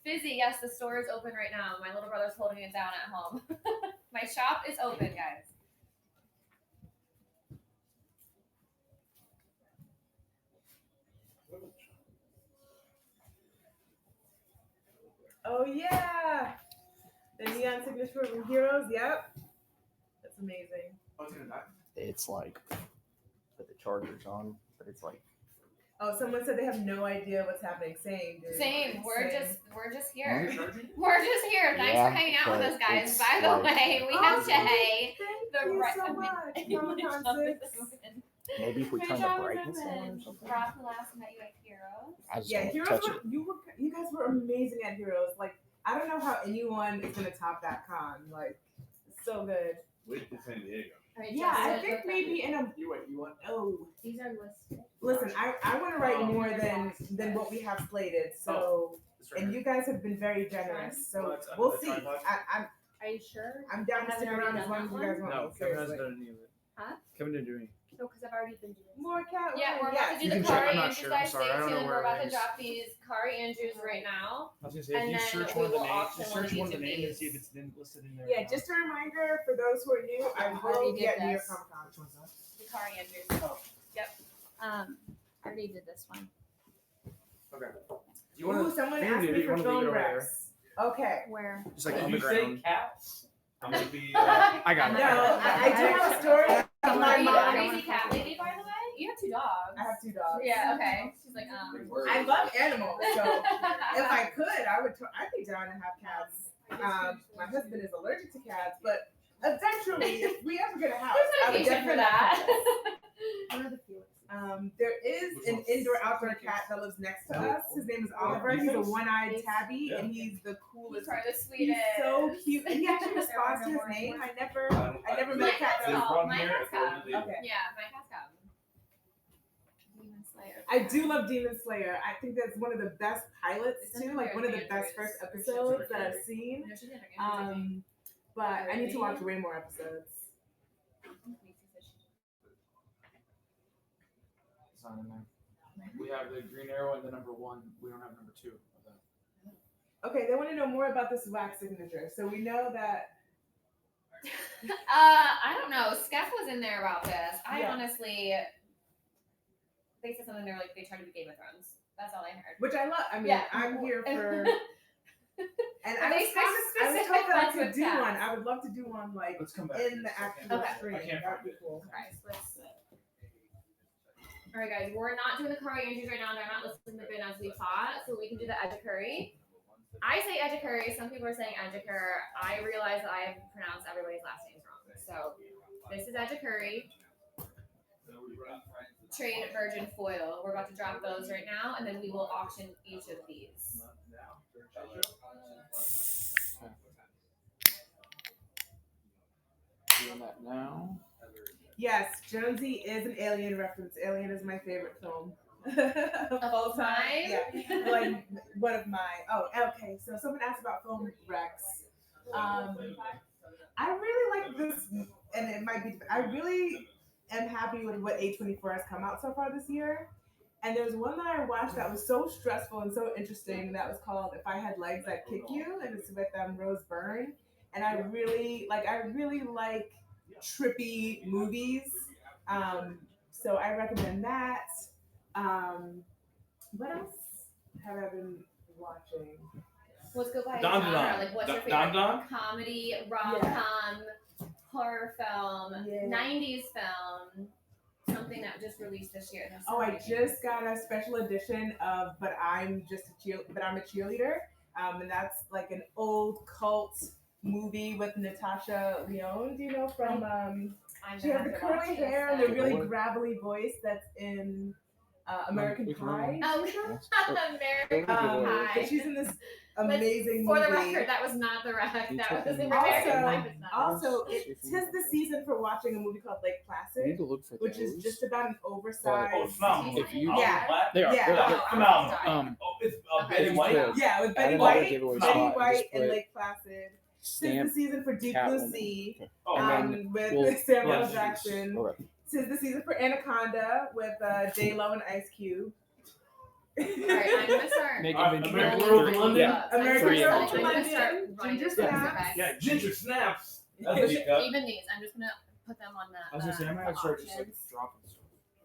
Fizzy, yes, the store is open right now. My little brother's holding it down at home. My shop is open, guys. Oh yeah, the neon signature from Heroes. Yep, that's amazing. Oh, it's gonna die. It's like put the chargers on, but it's like Oh, someone said they have no idea what's happening. Same, dude. Same. We're Same. just here. Are you charging? We're just here. Thanks Yeah, for hanging out with but us, guys. it's By the like- way, we have Awesome. Jay. Thank you right- so much. Comic-Con 6. maybe if we turn the brightness on or something. Rob, the last night you at Heroes. I just Yeah, don't Heroes. touch Were, it. you guys were amazing at Heroes. Like I don't know how anyone is gonna top that con. Like it's so good. Wait to San Diego. All right, Yeah, I Justin, think maybe in a You what? oh. these are listed. Listen, I want to write more than what we have slated. So It's right and here. you guys have been very generous. Well, So that's under we'll the see. tripod. Are you sure? I'm down to Haven't stick already around as done long as that you guys one? want. No, me, Kevin hasn't seriously. done any of it. Huh? Kevin didn't do any. No, because I've already been doing it. More cat. Yeah, we're about yes. to You do can the check. Kari I'm not Andrews, sure. guys. I'm sorry. Stay I don't know tuned. where We're about to it is. drop these Kari Andrews right now. I was gonna say, And if you then search we one of the will names, auction just one of search one of each the of names and see if these. it's been listed in there. Yeah, just a reminder for those who are new, I will already be did at New York this. Comic Con. Which one's that? The Kari Andrews. Oh. Yep. I already did this one. Okay. Do you want Ooh, to? someone you asked wanna me leave it- for you wanna leave phone it over recs. Okay. Where? Just like Did on you the say ground. cats? I'm gonna be. I got No, it. I do have a story of Are my you a mom. crazy cat lady, by the way? You have 2 dogs. I have 2 dogs. Yeah. Okay. She's like, I love animals, so if I could, I'd be down to have cats. My husband is allergic to cats, but eventually, if we ever get a house, I would There's medication for definitely have that. cats. There is an indoor-outdoor cat that lives next to us. His name is Oliver. He's a one-eyed tabby, Yeah. and he's the He's coolest. probably the He's sweetest. so cute, and he actually responds to his name. I never met a cat that There's was. one My here cat's at the end of the. Okay. Yeah, my cat's got him. Demon Slayer. I do love Demon Slayer. I think that's one of the best pilots too. Like one of the best first episodes that I've seen. No, she's in her But I need to watch way more episodes. It's not in there. We have the green arrow and the number 1. We don't have number 2 of that. Okay, they want to know more about this wax signature. So we know that. I don't know. Skeff was in there about this. I Yeah. honestly, they said something. They're like they tried to be Game of Thrones. That's all I heard. Which I love. I mean, Yeah. I'm here for. And Are I they was told specific that I ones could with do cats? one. I would love to do one like Let's come back. in the actual Okay. stream. I can't That'd find be it. cool. Guys, let's. All right, guys, we're not doing the Kari Andrews right now. They're not listed in the bin as we thought, so we can do the Edgecurry. I say Edgecurry. Some people are saying Edgecur. I realize that I have pronounced everybody's last names wrong. So this is Edgecurry. Trade Virgin Foil. We're about to drop those right now, and then we will auction each of these. Doing that now. Yes, Jonesy is an Alien reference. Alien is my favorite film. Of all time. Yeah, like one of my. Oh, okay. So someone asked about film recs. I really like this, and it might be. I really am happy with what A24 has come out so far this year. And there's one that I watched that was so stressful and so interesting. That was called "If I Had Legs, I'd Kick You," and it's with Rose Byrne. And I really like trippy movies. So I recommend that. What else have I been watching? Let's go by Don genre. Don. Like, what's your Don favorite Don? comedy, rom-com, horror film, 90s film, something that just released this year? That's Oh, I amazing. just got a special edition of "But I'm a Cheerleader," and that's like an old cult movie with Natasha Lyonne. Do you know from? She has the curly hair and the really gravelly voice. That's in American we can Pie. Oh, American Pie. But she's in this amazing For movie. the record, that was not the rec. You That took was me- American Pie. Was not. Also, it's the season for watching a movie called Lake I need Placid, to look for which is those. just about an oversized. Oh, it's phenomenal. If you- Yeah. They are. Yeah. They're- Oh, phenomenal. I'm sorry. Oh, it's Okay. Betty White. Yeah. Yeah, with Add Betty another White, giveaway Betty spot. White Just and put Lake Placid. This is the stamp season for Deep Catwoman. Blue Sea, Oh, And then with we'll- Samuel yes. Jackson. Okay. This is the season for Anaconda with J-Lo and Ice Cube. All right, I'm gonna start. Make All right, inventory. American Girl in London. Yeah. American Three Girl of in them. I'm gonna start London. running Ginger these, Snaps. okay? Yeah, Ginger Snaps. That's a deep cut. Even these, I'm just gonna put them on that. I was gonna say I might have to start just like options. dropping stuff.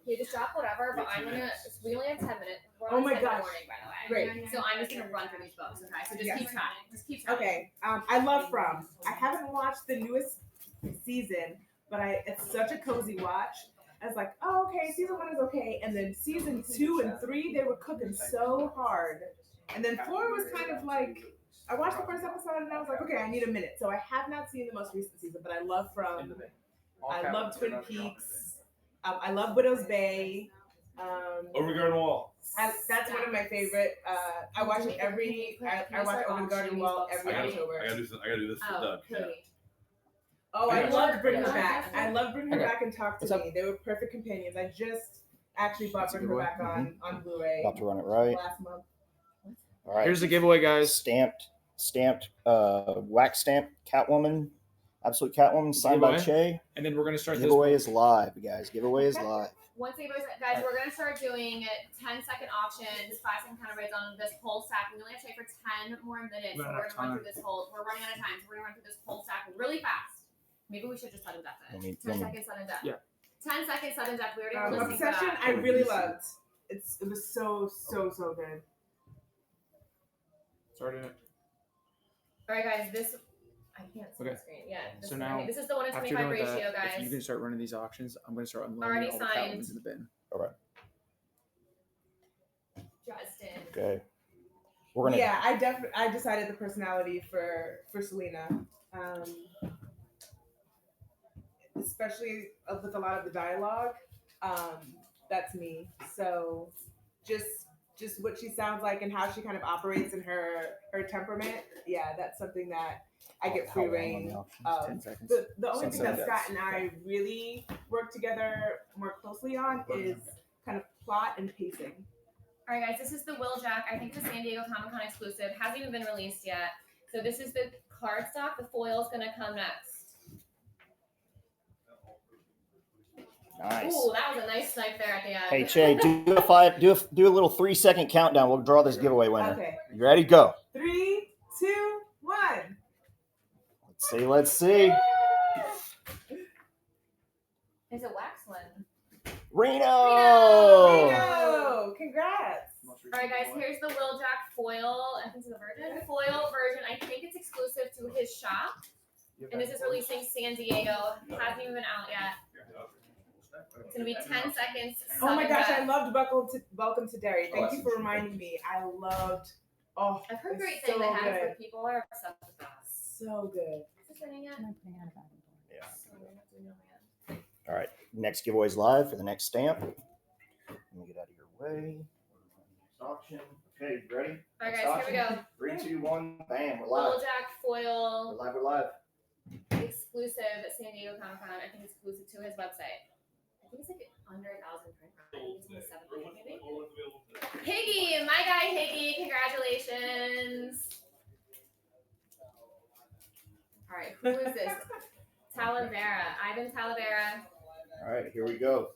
You just drop whatever, but I'm gonna. We only have 10 minutes. We're Oh on my 10 in the gosh. morning, by the way. Great. So I'm just gonna run through these books, okay? So just Yes. keep trying. Just keep trying. Okay, I love From. I haven't watched the newest season, but it's such a cozy watch. I was like, oh, okay, season 1 is okay, and then season 2 and 3 they were cooking so hard, and then 4 was kind of like I watched the first episode and I was like, okay, I need a minute. So I have not seen the most recent season, but I love From. I love Twin Peaks. I love Widow's Bay. Over Garden Wall. That's one of my favorite. I watch it every. I watch Over the Garden Wall every October. I gotta do this for Oh, Doug. Cody. Oh, I I love Bring Her got you. Back. I love Bring Her Okay. Back and Talk What's to up? Me. They were perfect companions. I just actually bought That's a Bring good Her one. Back on Blu-ray About to run it right. last month. All right. Here's the giveaway, guys. Stamped, wax stamped Catwoman, Absolute Catwoman, signed by Giveaway? Che. And then we're gonna start Giveaway this. is live, guys. Giveaway is live. Once you guys, we're gonna start doing 10-second auctions, 5-second counter bids on this whole stack. We only have to for 10 more minutes, so we're gonna run through this whole. We're running out of time, so we're gonna run through this whole stack really fast. Maybe we should just sudden death it. 10 seconds sudden death. Yeah. 10 seconds sudden death. We already have listening to Obsession, that. I really loved. It was so good. Started it. All right, guys. This I can't see Okay. the screen. Yeah. This So is now, this is the 1 in After 25 doing ratio, that, if guys. you can start running these auctions, I'm gonna start unloading Already all the signed. Catwomans in the bin. Justin. Okay. We're gonna. Yeah, I decided the personality for Selena, especially with a lot of the dialogue. That's me. So just what she sounds like and how she kind of operates in her temperament. Yeah, that's something that I get How free long on reign the auction? of. 10 seconds. The only thing Sunset that Scott and I really work together more closely on is kind of plot and pacing. All right, guys, this is the Will Jack. I think the San Diego Comic-Con exclusive. Hasn't even been released yet. So this is the cardstock. The foil's gonna come next. Nice. Ooh, that was a nice snipe there at the end. Hey Che, do a little 3-second countdown. We'll draw this giveaway winner. Okay, You ready? Go. 3, 2, 1. Let's see. It's a wax one. Reno. Oh, congrats. All right, guys, here's the Will Jack foil. I think it's the virgin foil version. I think it's exclusive to his shop. And this is releasing San Diego. Hasn't even been out yet. It's gonna be 10 seconds. Oh my sudden gosh, death. I loved Welcome to Derry. Thank you for reminding me. I loved. Oh, I've heard it's great things. so I have, good. but people are obsessed with that. So good. Is this running yet? Yeah. So we're not doing it yet. All right. Next giveaway's live for the next stamp. Let me get out of your way. Next auction. Okay, you ready? All right, Next guys, here we auction. go. 3, 2, 1. Bam. We're Will live. Jack We're foil live. We're live. exclusive at San Diego Comic-Con. I think it's exclusive to his website. I think it's like under 1,000 print run. I think it's like 700 maybe. Higgy, my guy Higgy, congratulations. All right, who is this? Talavera, Ivan Talavera. All right, here we go.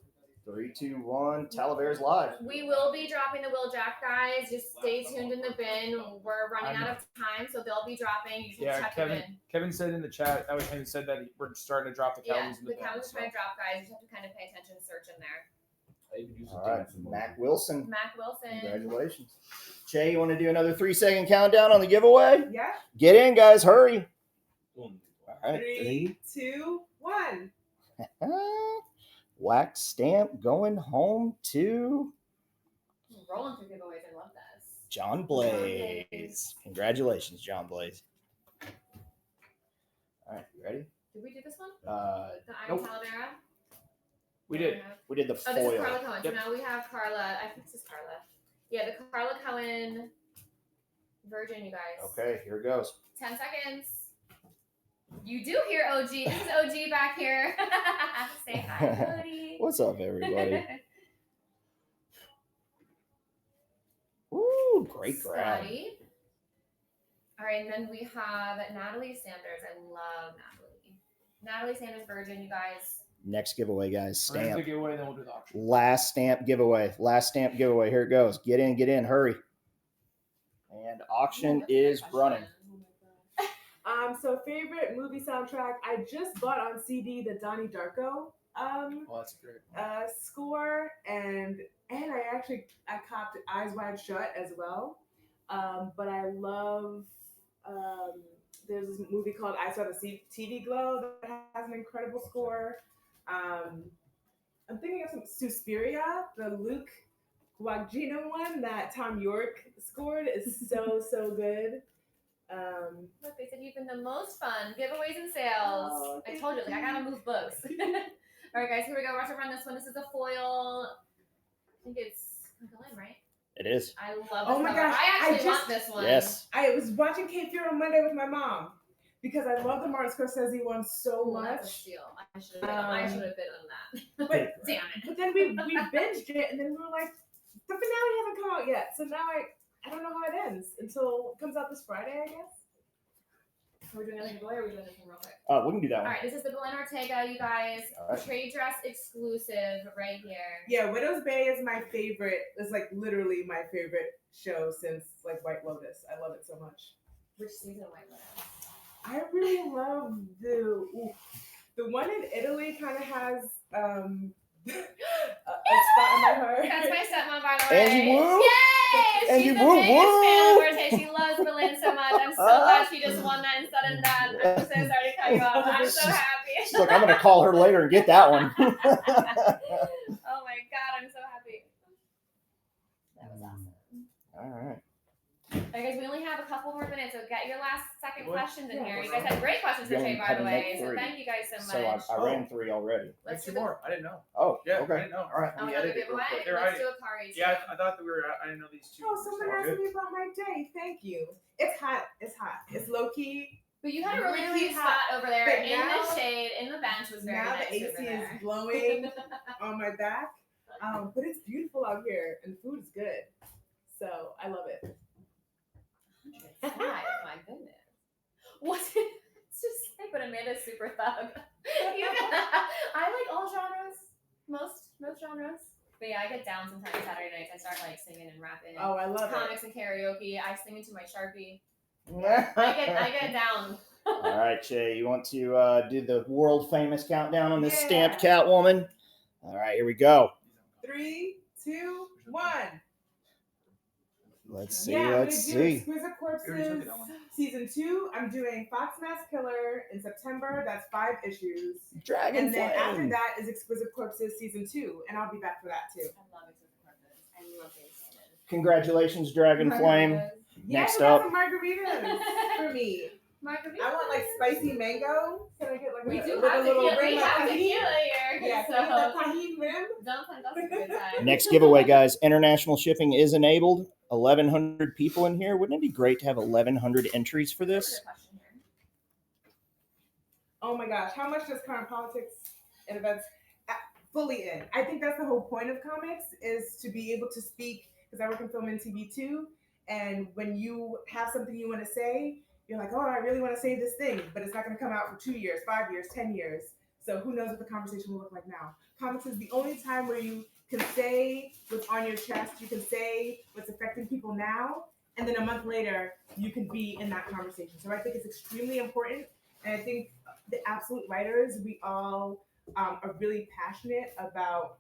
3, 2, 1. Talavera's live. We will be dropping the Will Jack, guys. Just stay tuned in the bin. We're running out of time, so they'll be dropping. You should check the bin. Kevin said in the chat, that was him, said that we're starting to drop the Yeah, Catwomans in the the bin. count's trying to drop, guys. You just have to kind of pay attention and search in there. All right, Mac Wilson. Mac Wilson. Congratulations. Che, you want to do another 3-second countdown on the giveaway? Yeah. Get in, guys. Hurry. All right. 3, 2, 1. Wax stamp going home to Rolling through giveaways. I love this. John Blaze. Congratulations, John Blaze. All right, you ready? Did we do this one? Uh, The Iron nope. Talavera? We did. We did the Oh, this is foil. Carla Cohen. Yep. So now we have Carla. I think this is Carla. Yeah, the Carla Cohen Virgin, you guys. Okay, here it goes. 10 seconds. You do hear OG. This is OG back here. Say hi, Cody. What's up, everybody? Ooh, great grab. Scotty. All right, and then we have Natalie Sanders. I love Natalie. Natalie Sanders Virgin, you guys. Next giveaway, guys. We're gonna do Stamp. the giveaway, then we'll do the auction. Last stamp giveaway. Last stamp giveaway. Here it goes. Get in, hurry. And auction is running. So favorite movie soundtrack, I just bought on CD the Donnie Darko Oh, that's great. score, and I copped Eyes Wide Shut as well. But I love there's this movie called I Saw the TV Glow that has an incredible score. I'm thinking of some Suspiria, the Luke Guadagnino one that Tom York scored is so good. Look, they said you've been the most fun. Giveaways and sales. Oh, I told you, like, I gotta move books. All right, guys, here we go. We're to run this one. This is a foil. I think it's Glenn, right? It is. I love this Oh my cover. gosh, I actually I want just- this one. Yes. I was watching Cape Fear on Monday with my mom because I love the Martin Scorsese one so Ooh, that's a much. steal. I should have bid on that. But Damn it. But then we binged it, and then we were like, the finale hasn't come out yet, so now I don't know how it ends until it comes out this Friday, I guess. Are we doing another giveaway or are we doing this one real quick? We can do that All one. right, this is the Belen Ortega, you guys. All right. Trade dress exclusive right here. Yeah, Widow's Bay is my favorite. It's like literally my favorite show since like White Lotus. I love it so much. Which season of White Lotus? I really love the one in Italy. Kind of has a spot in my heart. That's my stepmom, by the way. Angie Woo? Yay! Angie She's the Woo, biggest woo! fan of Ortega. She loves Belen so much. I'm so glad she just won that and sudden that. I'm so sorry to cut you off. I'm so happy. She's like, I'm gonna call her later and get that one. Oh my god, I'm so happy. That was awesome. All right. All right, guys, we only have a couple more minutes, so get your second What? questions in Yeah, here. You what's guys had great questions for You only Shay, by had the to make way. So 3. thank you guys so So much. I ran 3 already. Let's do Two more. I didn't know. Oh, Yeah, I okay. didn't know. All right. Oh, We another edited it real giveaway? quick. They're Let's already- do a Kari. Yeah, I thought that we were. I didn't know these two. Oh, someone All asked good. me about my day. Thank you. It's hot. It's hot. It's low key. But you had a really Really cute hot. spot over there But in now- the shade, in the bench was very Now nice the AC over there. is blowing on my back. But it's beautiful out here and the food is good. So I love it. 105, my goodness. What's it? It's just like, but Amanda's super thug. I like all genres, most genres. But yeah, I get down sometimes Saturday nights. I start like singing and rapping. Oh, I love Comics and karaoke. I sing into my Sharpie. Yeah. I get down. All right, Shay, you want to do the world famous countdown on this Yeah. stamped Catwoman? All right, here we go. it. 3, 2, 1. Let's see. Yeah, Let's I'm gonna do see. Exquisite We already Corpses took it, that one. season 2. I'm doing Fox Mask Killer in September. That's 5 issues. Dragon And then after Flame. that is Exquisite Corpses season 2, and I'll be back for that too. I love Exquisite Corpses. I love being excited. Congratulations, Dragon Flame. Yeah, Next we got up. some margaritas for me. Margarita. I want like spicy mango. Can I get like We a, do with have a little tequila. rim We of have tahini? tequila here. Yeah, so can I get the tahini rim? that's a good time. Next giveaway, guys. International shipping is enabled. 1,100 people in here. Wouldn't it be great to have 1,100 entries for this? Oh my gosh, how much does current politics and events fully in? I think that's the whole point of comics, is to be able to speak, because I work in film and TV too, and when you have something you want to say, you're like, oh, I really want to say this thing, but it's not going to come out for 2 years, 5 years, 10 years. So who knows what the conversation will look like now. Comics is the only time where you can say what's on your chest, you can say what's affecting people now, and then a month later, you can be in that conversation. So I think it's extremely important, and I think the absolute writers, we all are really passionate about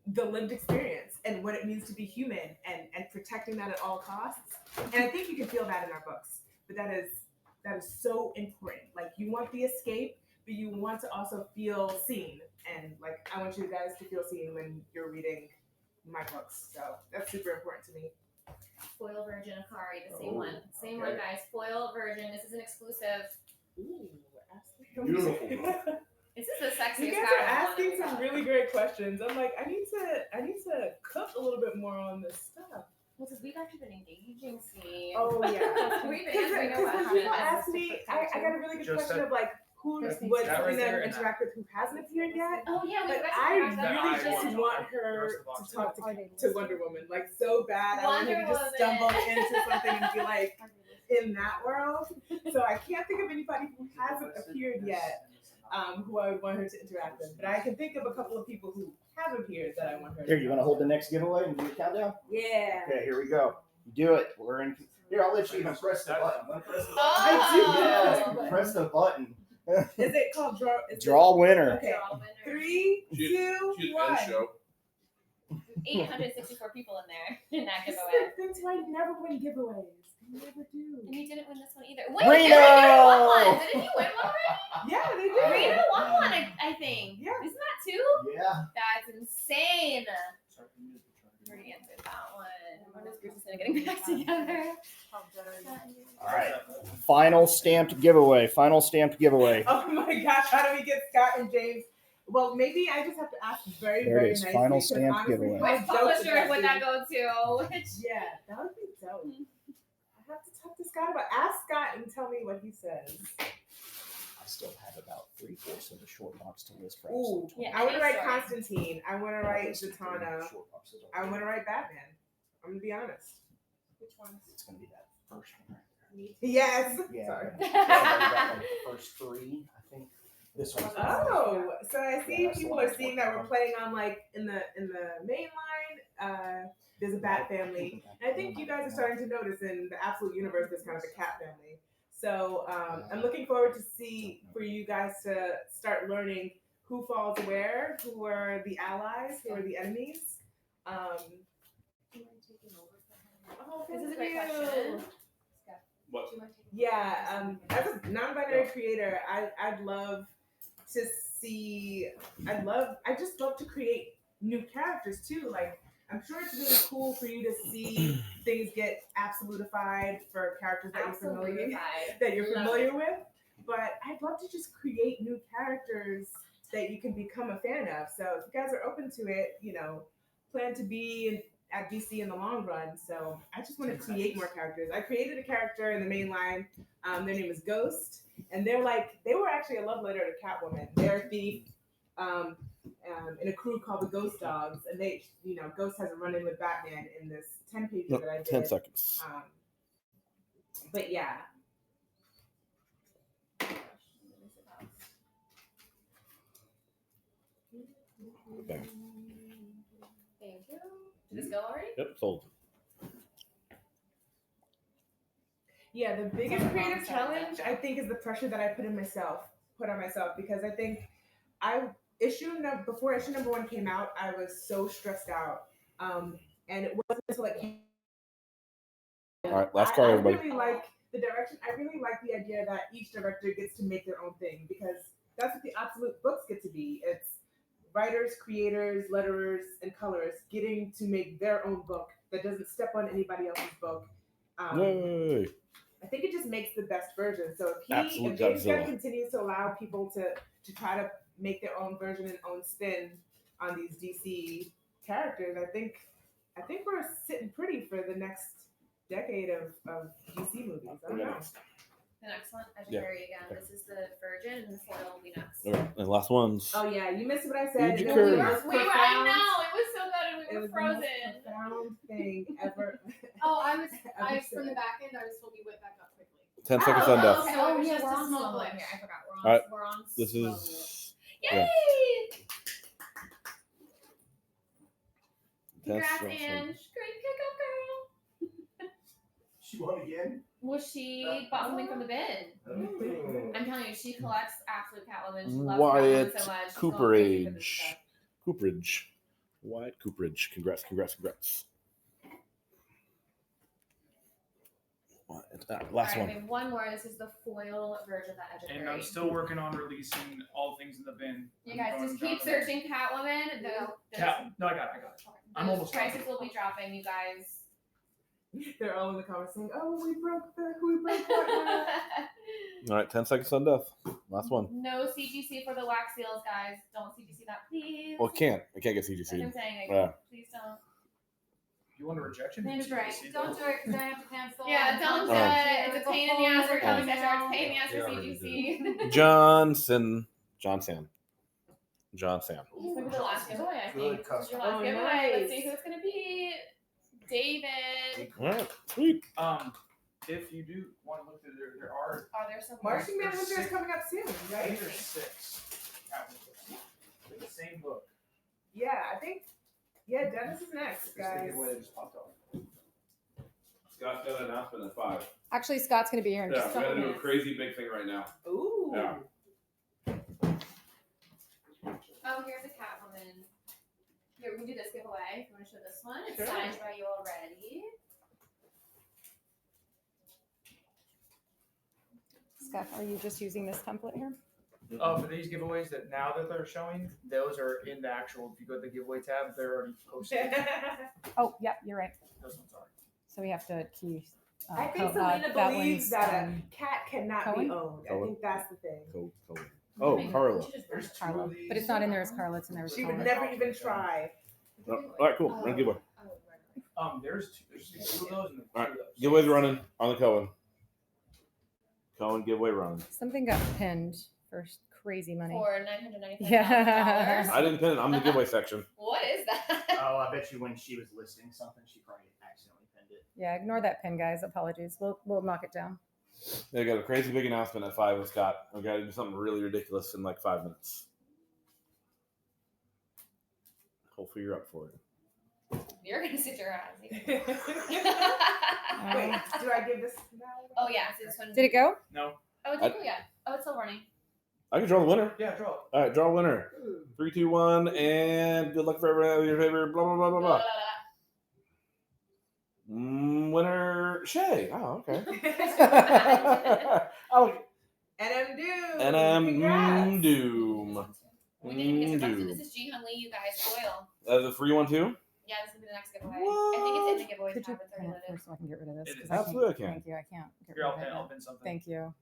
the lived experience and what it means to be human and protecting that at all costs. And I think you can feel that in our books, but that is so important. Like, you want the escape, but you want to also feel seen. And like, I want you guys to feel seen when you're reading my books. So that's super important to me. Foil Virgin Akari, the same Oh, one. Same okay. one, guys. Foil Virgin. This is an exclusive. Ooh, Beautiful. This is the sexiest You guys are asking some really great questions. I'm like, I need to cook a little bit more on this stuff. Well, because we've actually been engaging, see. Oh yeah. We've been answering Because when people ask me, I got a really good Just question of like who's that what's right going there to and that. interact with who hasn't appeared yet. Oh yeah, we But forgot to I talk about really that. just want her to talk to Wonder Woman like so bad. I want her to just stumble into something and be like in that world. So I can't think of anybody who hasn't appeared yet. Who I would want her to interact with, but I can think of a couple of people who have appeared that I want her. Here, you want to hold the next giveaway and do the countdown? Yeah. Okay, here we go. You do it. We're in. Here, I'll let you even press the button. Oh. Yeah, press the button. Is it called draw? Draw winner. Okay. 3, 2, 1. 864 people in there in that This is giveaway. the thing, so I never win giveaways. I never do. And you didn't win this one either. Wait, Reno! everybody won one. Didn't you win one already? Yeah, they did. Reno won one, I think. Yeah. Isn't that two? Yeah. That's insane. We already answered that one. When is Grayson getting back together? All right. Final stamped giveaway. Final stamped giveaway. Oh my gosh, how do we get Scott and James? Well, maybe I just have to ask very, There it very is. nicely. Final 'cause stamp honestly, giveaway. how Which dope publisher would that be? go to? Which Yeah, that would be dope. I have to talk to Scott about. Ask Scott and tell me what he says. I still have about 3/4 of the short box to list. Ooh, Yeah, I want to any write story. Constantine. I want to write Zatanna. I want to write Batman. I'm gonna be honest. which ones? It's gonna be that first one. Yes. Yeah. Sorry. Like the first 3, I think. This one. Oh, so I see Yeah, that's the people one I are was seeing working that we're on. playing on like in the main line. There's a Bat family, and I think you guys are starting to notice in the Absolute Universe there's kind of a Cat family. So I'm looking forward to see for you guys to start learning who falls where, who are the allies, who are the enemies. Oh, This is a thank great you. question. What? Yeah, as a non-binary creator, I'd love to see. I just love to create new characters too. Like, I'm sure it's really cool for you to see things get absolutified for characters that you're familiar with. But I'd love to just create new characters that you can become a fan of. So if you guys are open to it, plan to be at DC in the long run. So I just want to create more characters. I created a character in the main line. Their name is Ghost, and they were actually a love letter to Catwoman. They're a thief in a crew called the Ghost Dogs, and they, Ghost has a run-in with Batman in this 10 pages that I did. 10 seconds. But yeah. Bam. Thank you. Did this go already? Yep, sold. Yeah, the biggest creative challenge I think is the pressure that I put on myself, because I think before issue number 1 came out, I was so stressed out, and it wasn't until it came. All right, last card, everybody. I really like the direction. I really like the idea that each director gets to make their own thing, because that's what the Absolute books get to be. It's writers, creators, letterers, and colorists getting to make their own book that doesn't step on anybody else's book. Yay. I think it just makes the best version. So if Absolute James Gunn Godzilla. continues to allow people to try to make their own version and own spin on these DC characters, I think we're sitting pretty for the next decade of DC movies. I don't know. The next one, Yeah. Edgeberry again. This is the Virgin, and the foil will be next. All right, and last ones. Oh yeah, you missed what I said. Did you It was the curry? most I profound- know it was so good, and we It were was the most frozen. profound thing ever. Oh, I was ever from the said. back end. I was told you went back up quickly. 10 seconds on death. Okay, Oh, it was yeah, just we're a on small slow. blip here. I forgot. All right, We're on. This slow. is Yay! yeah. 10 Congrats, seconds. Ange. Great pickup, girl. She won again? Well, she bought something from the bin. I'm telling you, she collects absolute Catwoman. She loves Wyatt Catwoman so much. She's going crazy for this Cooperage. stuff. Cooperage. Wyatt Cooperage. Congrats. Last All right, one. we have one more. This is the foil version of that Edgeberry. And I'm still working on releasing all things in the bin. You guys just keep searching Catwoman. No, I got it. I'm Those almost prices done. will be dropping, you guys. They're all in the comments saying, "Oh, we broke Fortnite." All right, 10 seconds on death. Last one. No CGC for the wax seals, guys. Don't CGC that, please. Well, it can't get That's what CGC. I'm saying. Yeah. Please don't. You want a rejection? Man's right. Don't do it because then I have to cancel. Yeah, don't do it. It's a pain in the ass for ComicSketchArt. It's a pain in the ass for CGC. Johnson. John Sam. This is gonna be the last giveaway, I think. This is your last Oh, giveaway. nice. Let's see who it's gonna be. David. All right, sweet. If you do want to look through there are There some Martian Manhunter is coming up soon, I right? think there's 6 Catwoman books. They're the same book. Yeah, I think. Yeah, Dennis is next, It's the guys. giveaway that just popped up. Scott's got an announcement at 5. Actually, Scott's going to be here in Yeah, just a we couple gotta do a minutes. crazy big thing right now. Ooh. Yeah. Oh, here's a Catwoman. Here, we can do this giveaway. If you want to show this one, it's Sure. signed by you already. Scott, are you just using this template here? For these giveaways that they're showing, those are in the actual. If you go to the giveaway tab, they're already posted. Oh, yep, you're right. Those ones are. So we have to key. I think Selena believes that a cat cannot be Cohen? owned. I think that's the thing. Oh, Carla. There's 2 Carla. of these. But it's not in there as Carla, it's in there as She would Carla. never even try. Oh, all right, cool. Run giveaway. There's 2 of those and 2 All right, of those. giveaway's running on the Cohen. Cohen giveaway running. Something got pinned for crazy money. For $995. Yeah. I didn't pin it. I'm in the giveaway section. What is that? Oh, I bet you when she was listing something, she probably accidentally pinned it. Yeah, ignore that pin, guys. Apologies. We'll knock it down. They got a crazy big announcement at 5 with Scott. We got to do something really ridiculous in like 5 minutes. Hopefully you're up for it. You're gonna sit your ass. Wait, do I give this now? Oh yeah, so this one. Did it go? No. Oh, it did go yet. Oh, it's still running. I can draw the winner. Yeah, draw it. All right, draw a winner. 3, 2, 1, and good luck for everyone with your favorite. Blah blah blah blah blah. Winner Shay. Oh, okay. Oh, NM Doom. NM Congrats. Doom. We didn't get to talk to. This is Ji Hun Lee, you guys. Foil. The free one too. Yeah, this will be the next giveaway. I think it's in the giveaway Could you tab. It's pin already it loaded. first so I can get rid of this? It 'cause is. I can't- Absolutely, I can. Thank you. I can't get Here, rid I'll of pin, it. I'll pin something. Thank you.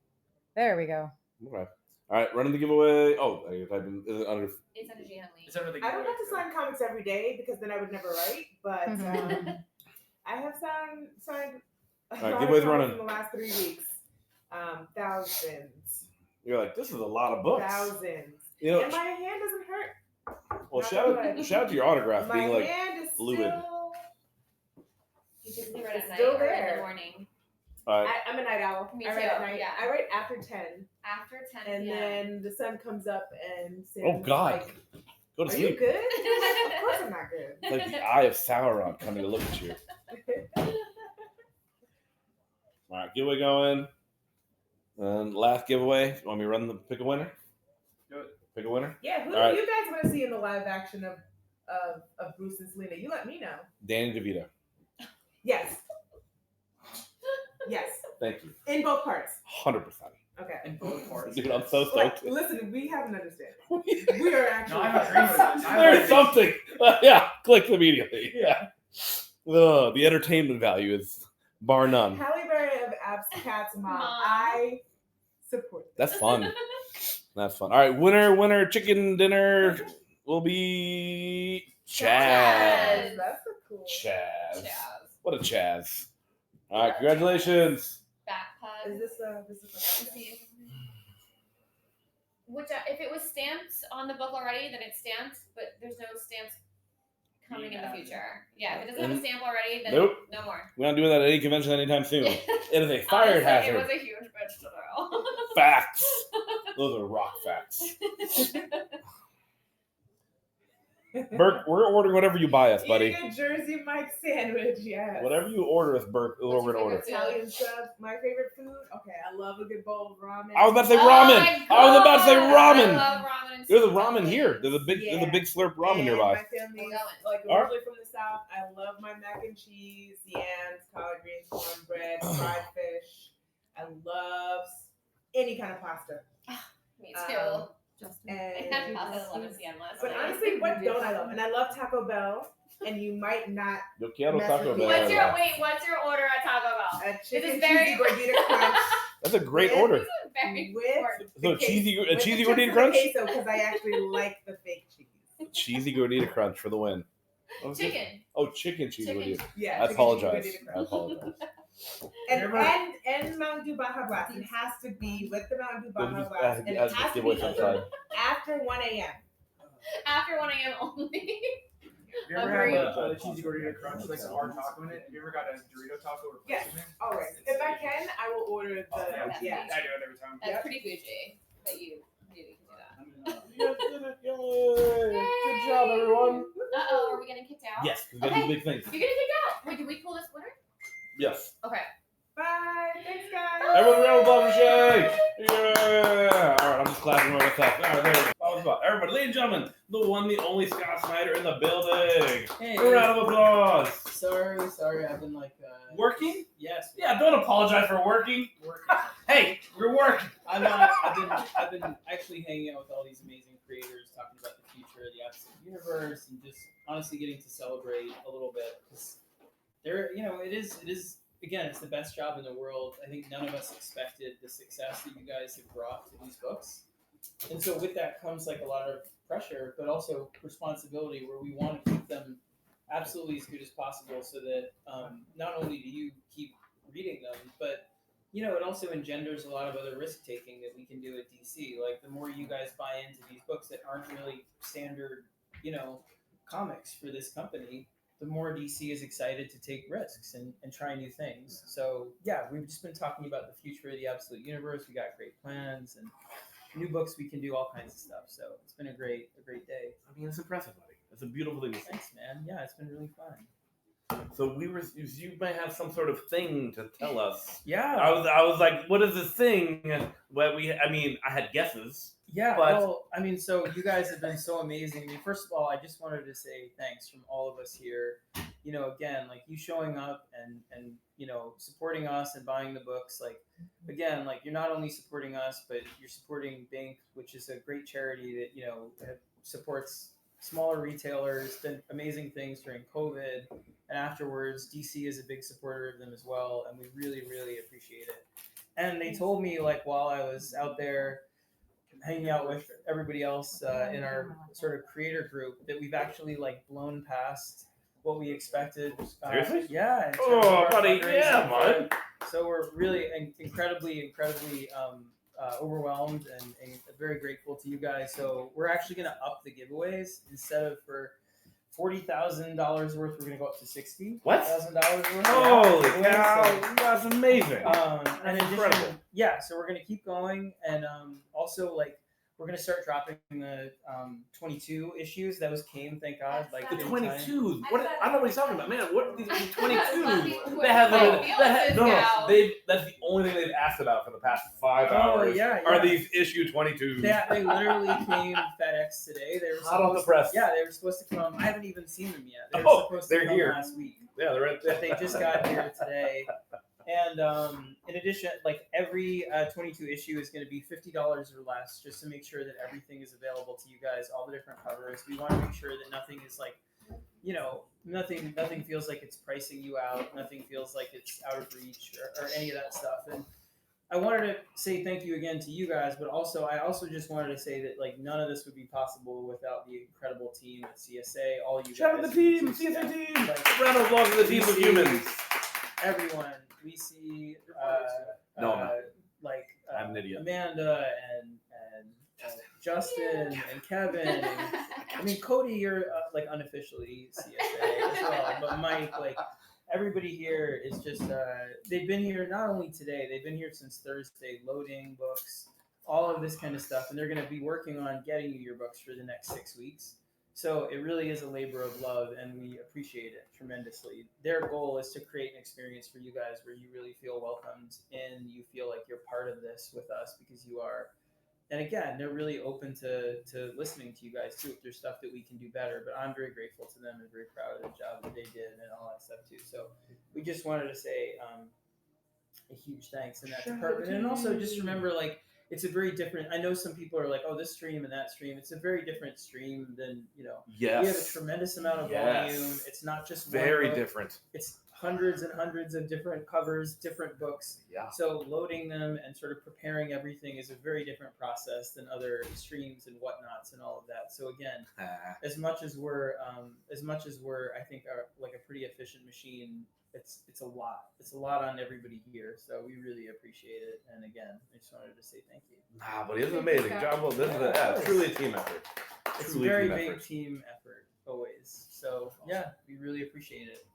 There we go. Okay. All right, running the giveaway. Oh, I've been under. It's under Ji Hun Lee. It's under the I don't giveaway. have to sign comics every day because then I would never write. But I have signed a right, lot of giveaway's comics running. in the last 3 weeks. Thousands. You're like, this is a lot of books. Thousands. You know, And my hand doesn't hurt. well, Not shout good. out to your autograph My being like hand is fluid. still. You typically write It's at night still or in there. the morning. All right. I'm a night owl. Me I write too, at night. yeah. I write after 10. After 10 And p.m. then the sun comes up and says, Oh God, like, go to are you sleep. good? Of course I'm not good. It's like the eye of Sauron coming to look at you. All right, giveaway going. And last giveaway. You want me to run the pick a winner? Do it. Pick a winner. Yeah, who All right. do you guys want to see in the live action of Bruce and Selena? You let me know. Danny DeVito. Yes. Yes. Thank you. In both parts. 100%. Okay. In both parts. Dude, I'm so Like, stoked. listen, we have an understanding. We are actually. No, I'm agreeing with this. There's something. Yeah, click immediately. Yeah. Ugh, the entertainment value is bar none. Halle Berry of Abs Cat's mom. Mom. I support That's fun. That's fun. All right, winner chicken dinner will be Chaz. Chaz. That's a cool. Chaz. Chaz. What a Chaz. All right, congratulations. Backpack. Is this Let's see. Which, if it was stamped on the book already, then it's stamped, but there's no stamps coming in the future. Yeah, if it doesn't have a stamp already, then Nope. no more. We're not doing that at any convention anytime soon. It is a fire Honestly, hazard. It was a huge bitch to throw. Facts. Those are rock facts. Burke, we're ordering whatever you buy us, buddy. Eating a Jersey Mike sandwich, yes. Whatever you order us, Burke, is what we're gonna order. Italian subs, my favorite food. Okay, I love a good bowl of ramen. I was about to say Oh ramen. my I was about to say God, ramen. I love ramen. There's a ramen here. There's a big slurp ramen And nearby. My family, We're going. like All right. originally from the south, I love my mac and cheese, yams, collard greens, cornbread, fried fish. I love any kind of pasta. Me too. Justin. I had And pasta at 11 p.m. last but night. honestly, what don't I love? And I love Taco Bell. And you might not. Yo quiero mess Taco with me. Bell. What's your order at Taco Bell? A chicken It's very- cheesy gordita crunch. That's a great With- order. Very with important. So the cheesy with the gordita crunch? queso because I actually like the fake cheese. Cheesy gordita crunch for the win. Chicken. Oh, chicken cheesy Chicken. gordita. Yeah. I chicken apologize. cheesy gordita I crunch. apologize. And Mountain Dew Baja Blast. It has to be with the Mountain Dew Baja Blast. And it Has has to to give away be some side. after 1 a.m. After 1 a.m. only. Have you ever Agreed. had the cheesy gordita crunch, like some hard taco in it? Have you ever got a Dorito taco Yes. replacement? Always. If I can, I will order the. Oh, yeah. I do it every time. That's pretty bougie that you can do that. You did it. Yay. Good job, everyone. Uh-oh, are we getting kicked out? Yes, we're gonna do big things. You're getting kicked out. Wait, did we pull this winner? Yes. Okay. Bye. Thanks, guys. Everyone round of applause for Shay. Yeah. All right, I'm just clapping for myself. All right, there we go. Everybody, ladies and gentlemen, the one, the only Scott Snyder in the building. Hey. A round of applause. Sorry, I've been like Working? Yes. Yeah, don't apologize for working. Hey, we're working. I've been actually hanging out with all these amazing creators, talking about the future of the absolute universe, and just honestly getting to celebrate a little bit because it is. Again, it's the best job in the world. I think none of us expected the success that you guys have brought to these books. And so with that comes like a lot of pressure, but also responsibility where we want to keep them absolutely as good as possible so that not only do you keep reading them, but it also engenders a lot of other risk taking that we can do at DC. Like the more you guys buy into these books that aren't really standard, comics for this company, the more DC is excited to take risks and try new things. So yeah, we've just been talking about the future of the absolute universe. We got great plans and new books. We can do all kinds of stuff. So it's been a great day. I mean, it's impressive, buddy. It's a beautiful thing to see. Thanks, man. Yeah, it's been really fun. So you may have some sort of thing to tell us. Yeah. I was like, what is this thing? But I had guesses. Yeah, but so you guys have been so amazing. I mean, first of all, I just wanted to say thanks from all of us here. Again, like you showing up and supporting us and buying the books. Like, again, like you're not only supporting us, but you're supporting Bink, which is a great charity that, supports smaller retailers, did amazing things during COVID. And afterwards, DC is a big supporter of them as well. And we really, really appreciate it. And they told me, like, while I was out there hanging out with everybody else in our sort of creator group, that we've actually like blown past what we expected. Seriously? Yeah. Oh, buddy, yeah, man. So we're really incredibly overwhelmed and very grateful to you guys. So we're actually going to up the giveaways instead of for $40,000 worth, we're going to go up to $60,000 worth. Holy Yeah. cow, that's amazing. And incredible. Yeah, so we're going to keep going. And also, like, we're going to start dropping the 22 issues. Those came, thank God. Like The in 22s. time. What? I don't know what he's talking about, man. What are these 22s? That's the only thing they've asked about for the past 5 hours. Yeah. Are these issue 22s? They literally came FedEx today. They were hot on the press. Yeah, they were supposed to come. I haven't even seen them yet. They were supposed they're to come here last week. Yeah, they're right there. But they just got here today. And in addition, like every 22 issue is going to be $50 or less, just to make sure that everything is available to you guys, all the different covers. We want to make sure that nothing is like, nothing feels like it's pricing you out. Nothing feels like it's out of reach or any of that stuff. And I wanted to say thank you again to you guys, but I also just wanted to say that like none of this would be possible without the incredible team at CSA. All you guys. Shout out the team, CSA team. Round of applause to the team of humans. Everyone. We see I'm an idiot. Amanda and Justin and Kevin. And, I mean, Cody, you're like unofficially CSA as well, but Mike, like everybody here is just they've been here not only today, they've been here since Thursday, loading books, all of this kind of stuff, and they're going to be working on getting you your books for the next 6 weeks. So it really is a labor of love, and we appreciate it tremendously. Their goal is to create an experience for you guys where you really feel welcomed and you feel like you're part of this with us because you are. And again, they're really open to listening to you guys too if there's stuff that we can do better. But I'm very grateful to them and very proud of the job that they did and all that stuff too. So we just wanted to say a huge thanks in that department. And also just remember, like, it's a very different. I know some people are like, oh, this stream and that stream. It's a very different stream than Yes. We have a tremendous amount of volume. It's not just very one book. different. It's hundreds and hundreds of different covers, different books. Yeah. So loading them and sort of preparing everything is a very different process than other streams and whatnots and all of that. So again, as much as we're I think are like a pretty efficient machine, it's a lot. It's a lot on everybody here. So we really appreciate it. And again, I just wanted to say thank you. Nah, but it's amazing. John, well, this is truly a team effort. It's a very big team effort always. So yeah, we really appreciate it.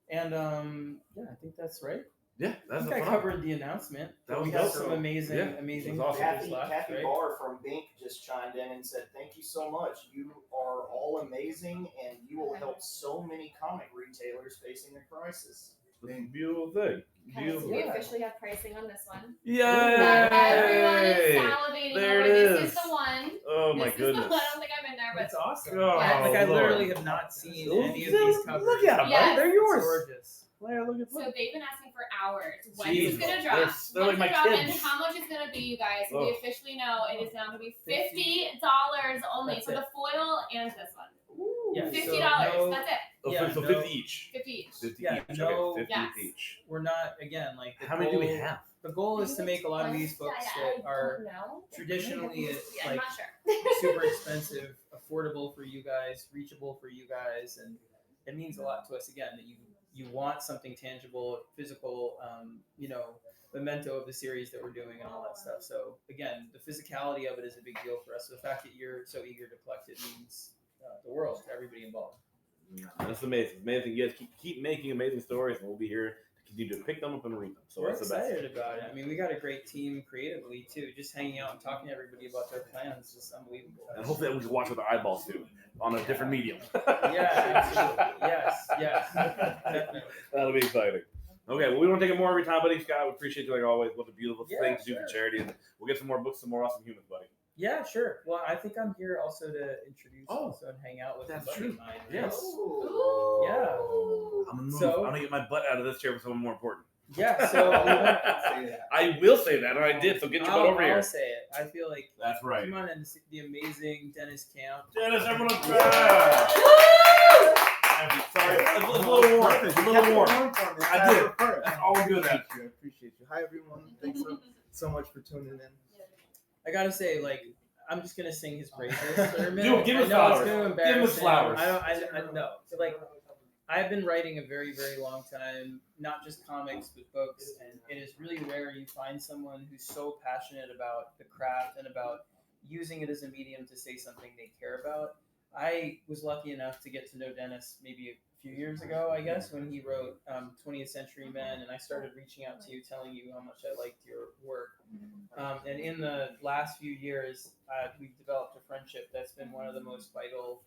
And I think that's right. Yeah, that's I covered the announcement. We have some amazing Kathy left, right? Barr from Bink just chimed in and said, "Thank you so much. You are all amazing, and you will help so many comic retailers facing a crisis." It's a beautiful thing. Okay, so we officially have pricing on this one. Yay! Everyone is salivating There over. it This is. is the one. Oh my This is goodness. the one. I don't think I'm in there, but That's awesome. Oh, Yeah, like I Lord. literally have not seen any of these covers. Look at them, Yes. right? They're yours. Gorgeous. Claire, look at So they've been asking for hours. When Jesus. is it gonna drop? They're like When's my it drop and kids. how much it's gonna be, you guys? Oh. We officially know it is now gonna be $50 only That's for it. the foil and this one. Yeah, $50. so That's it. Oh, so 50 each. 50 each. 50 Yeah, each. no- Okay, 50 Yes. each. We're not again like the How many do we goal- have? The goal is to make a lot of these books that are traditionally I'm like not sure. super expensive, affordable for you guys, reachable for you guys, and it means a lot to us again that you want something tangible, physical, memento of the series that we're doing and all that stuff. So again, the physicality of it is a big deal for us. So the fact that you're so eager to collect it means the world to everybody involved. That's amazing. Amazing. You guys keep making amazing stories, and we'll be here to continue to pick them up and read them. So We're that's the best. excited about it. I mean, we got a great team creatively too. Just hanging out and talking to everybody about their plans is unbelievable. And hopefully we can watch with our eyeballs too, on a different medium. Yeah, absolutely. Yes, definitely. That'll be exciting. Okay, well, we don't take it more every time, buddy. Scott, we appreciate you like always. What a beautiful Yeah, thing to do sure. for charity, and we'll get some more books, some more awesome humans, buddy. Yeah, sure. Well, I think I'm here also to introduce also and hang out with that's a buddy true. of mine. Yes. Yeah. I'm gonna move. So- I'm gonna get my butt out of this chair for someone more important. Yeah, so I will say that, and I did. So get your butt over here. I'll say it. I feel like That's right. come on and see the amazing Deniz Camp. Dennis, everyone up there. Sorry, it's a little warm. It's a little warm. I did. That's all we're good at. I appreciate you. Hi, everyone. Thanks so much for tuning in. I gotta say, like, I'm just gonna sing his praises for a minute. Dude, give him I know flowers. it's gonna Give embarrass him his him. flowers. I know. So, like, I've been writing a very, very long time, not just comics, but books, and it is really rare you find someone who's so passionate about the craft and about using it as a medium to say something they care about. I was lucky enough to get to know Dennis maybe a few years ago, I guess, when he wrote 20th Century Men, and I started reaching out to you, telling you how much I liked your work. And in the last few years, we've developed a friendship that's been one of the most vital,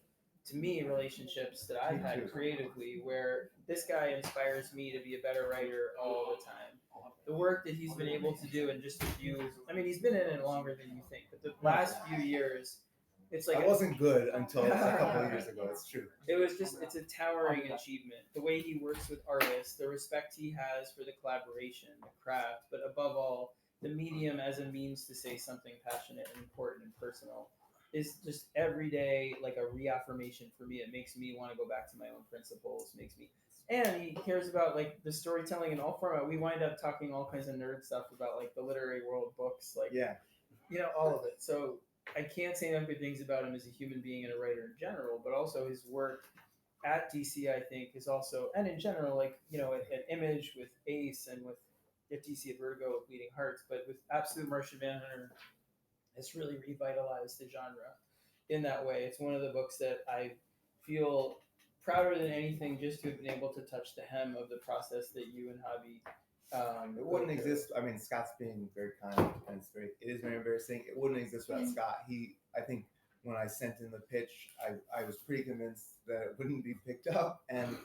to me, relationships that I've had creatively, where this guy inspires me to be a better writer all the time. The work that he's been able to do in just a few, I mean, he's been in it longer than you think, but the last few years, it's like I wasn't good until a couple of years ago. It's true. it's a towering achievement. The way he works with artists, the respect he has for the collaboration, the craft, but above all, the medium as a means to say something passionate and important and personal is just every day like a reaffirmation for me. It makes me want to go back to my own principles, and he cares about like the storytelling and all format. We wind up talking all kinds of nerd stuff about like the literary world, books, like all of it. So I can't say enough good things about him as a human being and a writer in general, but also his work at DC, I think, is also, and in general, like, at Image with Ace and with DC at Vertigo with Bleeding Hearts, but with Absolute Martian Manhunter, it's really revitalized the genre in that way. It's one of the books that I feel prouder than anything just to have been able to touch the hem of the process that you and Javi it wouldn't exist. I mean, Scott's being very kind and it is very embarrassing. It wouldn't exist without Scott. I think when I sent in the pitch, I was pretty convinced that it wouldn't be picked up, and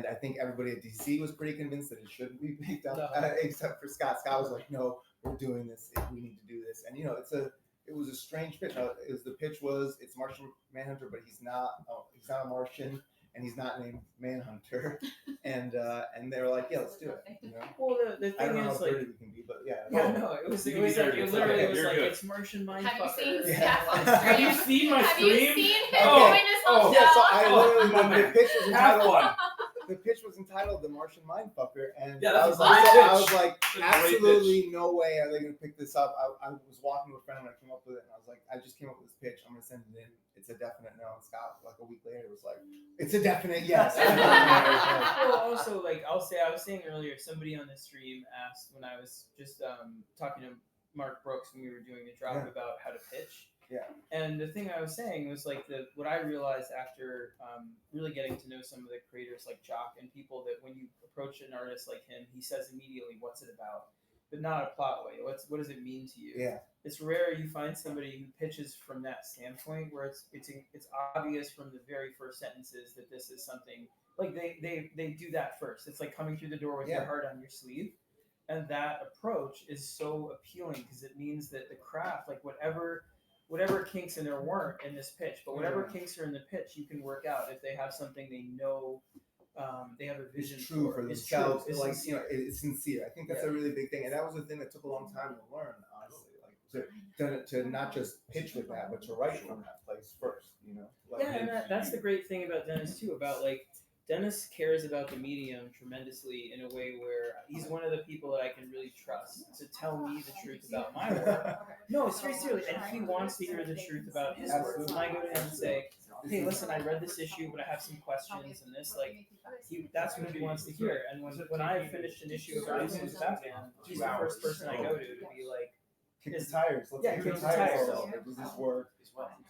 I think everybody at DC was pretty convinced that it shouldn't be picked up, except for Scott. Scott was like, "No, we're doing this. We need to do this." And it was a strange pitch. It's Martian Manhunter, but he's not a Martian. and he's not named Manhunter, and they were like, yeah, let's do it. You know? Well, the I don't thing know is, how like, dirty we can be, but yeah. yeah, no, it was like, it literally was like, it's Martian Mindfucker. Have you seen Yeah. Steph on stream? Have you seen my Have stream? you seen him Oh, doing this whole Yeah, show? so I literally the pitch was Have entitled. fun. The pitch was entitled "The Martian Mindfucker," and Yeah, that's I was a like, great I was pitch. like, That's a great absolutely no way are they gonna pick this up. I was walking with a friend when I came up with it, and I was like, I just came up with this pitch. I'm gonna send it in. It's a definite no. And Scott, like a week later, was like, it's a definite yes. Well, also, like I was saying earlier, somebody on the stream asked when I was just talking to Mark Brooks when we were doing the drop about how to pitch. Yeah. And the thing I was saying was like what I realized after really getting to know some of the creators like Jock and people, that when you approach an artist like him, he says immediately, "What's it about?" But not a plot way. What does it mean to you? Yeah. It's rare you find somebody who pitches from that standpoint, where it's obvious from the very first sentences that this is something like they do that first. It's like coming through the door with your heart on your sleeve, and that approach is so appealing because it means that the craft, like whatever kinks in there weren't in this pitch, but whatever kinks are in the pitch, you can work out if they have something they know. They have a vision It's true for It's themselves. true. It's Like sincere. it's sincere. I think that's a really big thing, and that was the thing that took a long time to learn. Honestly, to not just pitch with that, but to write from that place first. You know. Like, Yeah, and that's the great thing about Deniz too. About like Deniz cares about the medium tremendously in a way where he's one of the people that I can really trust to tell me the truth about my work. No, seriously, and he wants to hear the truth about his work. When I go to him and say, "Hey, listen, I read this issue, but I have some questions and this," like, that's what he wants to hear. And when I finished an issue of Grayson Batman, he's the first person I go to be like, kick the tires. Let's Yeah, kick kick the the tires. tires. Does this work?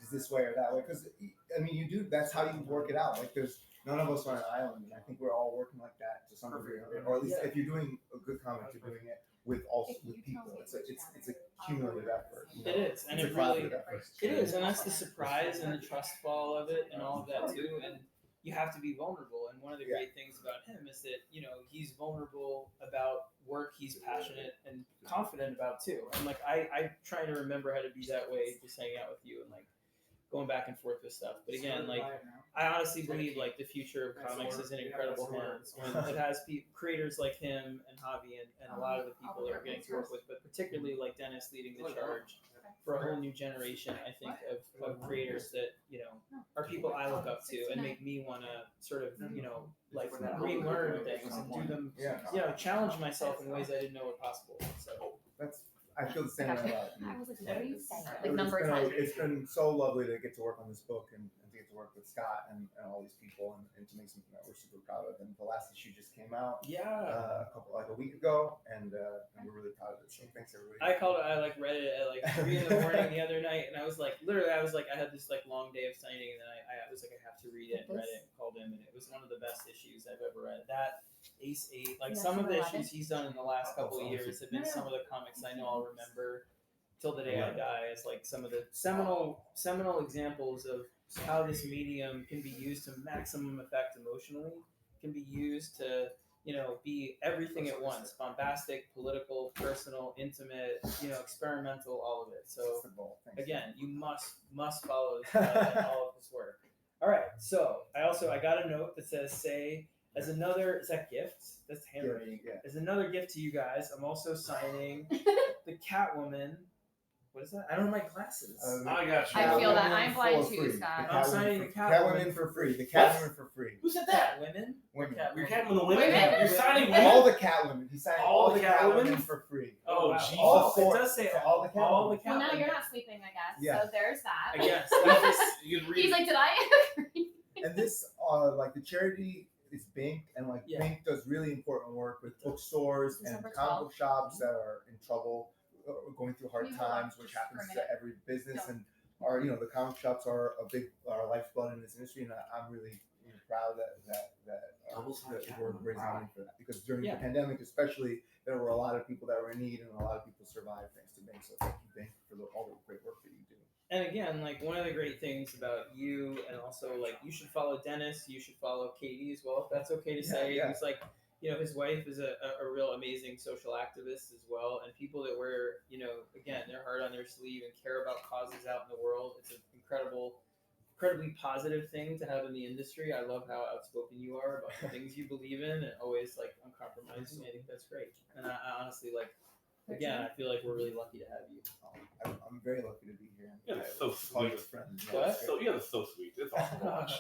Is this way or that way? Because I mean, you do. That's how you work it out. Like there's none of us are on an island, and I think we're all working like that to some degree, or at least if you're doing a good comic, you're doing it with people. It's a cumulative effort. You know? It is, and It's a it really collaborative effort. it is, and that's the surprise and the trust fall of it, and all of that too. And you have to be vulnerable. And one of the great things about him is that he's vulnerable about work he's passionate and confident about too. And like I try to remember how to be that way, just hanging out with you and like going back and forth with stuff. But again, like I honestly believe like the future of comics is in incredible hands when it has creators like him and Javi and a lot of the people that we're getting to work with, but particularly like Deniz leading the charge for a whole new generation, I think, of creators that, are people I look up to and make me want to sort of, like relearn things and do them, challenge myself in ways I didn't know were possible. So I feel the same way about you. I was like, what are you saying? It Like number 10. It's been so lovely to get to work on this book and to get to work with Scott and all these people and to make something that we're super proud of. And the last issue just came out a week ago, and we're really proud of it. So thanks everybody. I read it at like 3 a.m. the other night, and I was like, I had this like long day of signing, and then I was like, I have to read it, and read it, and called him, and it was one of the best issues I've ever read. That Ace 8, like some of the issues he's done in the last couple of years have been some of the comics I know I'll remember till the day I die as like some of the seminal examples of how this medium can be used to maximum effect emotionally, can be used to be everything at once: bombastic, political, personal, intimate, experimental, all of it. So again, you must follow this guy and all of his work. All right, so I got a note that says as another, is that gift? That's handwriting. Yeah. As another gift to you guys, I'm also signing the Catwoman. What is that? I don't have my glasses. I got you. I feel that. I'm blind for too, free. Scott. I'm signing the Catwoman for free. The Catwoman for free. Who said that? Women? Women. You're Catwoman the women? Women? You're signing women? All the Catwomen. He's signing All all the the Catwomen Catwomen? for free. Oh, wow. Jesus. All four. It does say all the Catwomen. all the Catwomen. Well, now you're not sleeping, I guess. Yeah. So there's that. I guess. You can read He's like, did I agree? And this, like the charity is Bink, and like Bink does really important work with bookstores and December comic 12th. book shops that are in trouble, going through hard times, which happens to every business. And the comic shops are our lifeblood in this industry, and I'm really proud that we're raising money for that, because during the pandemic, especially, there were a lot of people that were in need, and a lot of people survived thanks to Bink. So thank you, Bink, for all the great work that you do. And again, like one of the great things about you, and also like you should follow Deniz, you should follow Katie as well, if that's okay to say. Yeah. He's like, his wife is a real amazing social activist as well, and people that wear, again, their heart on their sleeve and care about causes out in the world. It's an incredible incredibly positive thing to have in the industry. I love how outspoken you are about the things you believe in and always like uncompromising. I think that's great. And I honestly like, again, I feel like we're really lucky to have you. I'm very lucky to be here. Yeah, it's so Call you a sweet. friend. What? So yeah, that's so sweet. It's awesome to watch.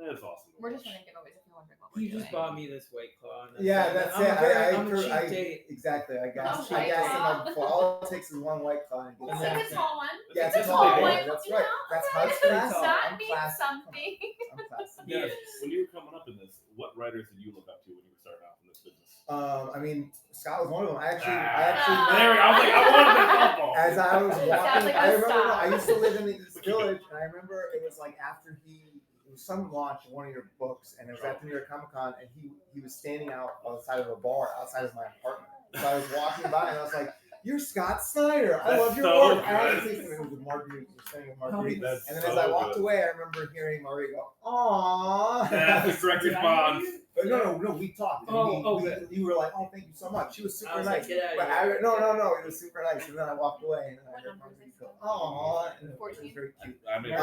It's awesome. We're just running giveaways if you're wondering what we're You doing. just bought me this White Claw. And Yeah, that's I'm it. I'm a cheap date. Exactly. I guess. Oh, White Claw. For all it takes is one White Claw. And it It's gets like a tall one. Yeah, It's a tall tall one. one. That's You right. know? That's Okay. classy. That I'm means classy. something. I'm classy. Yeah. When you were coming up in this, what writers did you look up to when you were starting out in this business? I mean, Scott was one of them. I actually. There we go. I was like, I wanted to softball. As I was Sounds walking, like I a remember. stop. I used to live in the East Village, and I remember it was like after it was some launch of one of your books, and it was at the New York Comic Con, and he was standing outside of a bar outside of my apartment. So I was walking by, and I was like, "You're Scott Snyder. I love your so work." I had to good. say something with Marguerite. Just saying with Marguerite. That's And then so as I walked good. away, I remember hearing Marguerite go, "Aww." That's the correct response. But no, we talked. And you were like, "Oh, thank you so much." She was super I was nice. like, get out of But here. no, it was super nice. And then I walked away, and then I heard Marguerite go, "Aww," and it was very cute. I mean,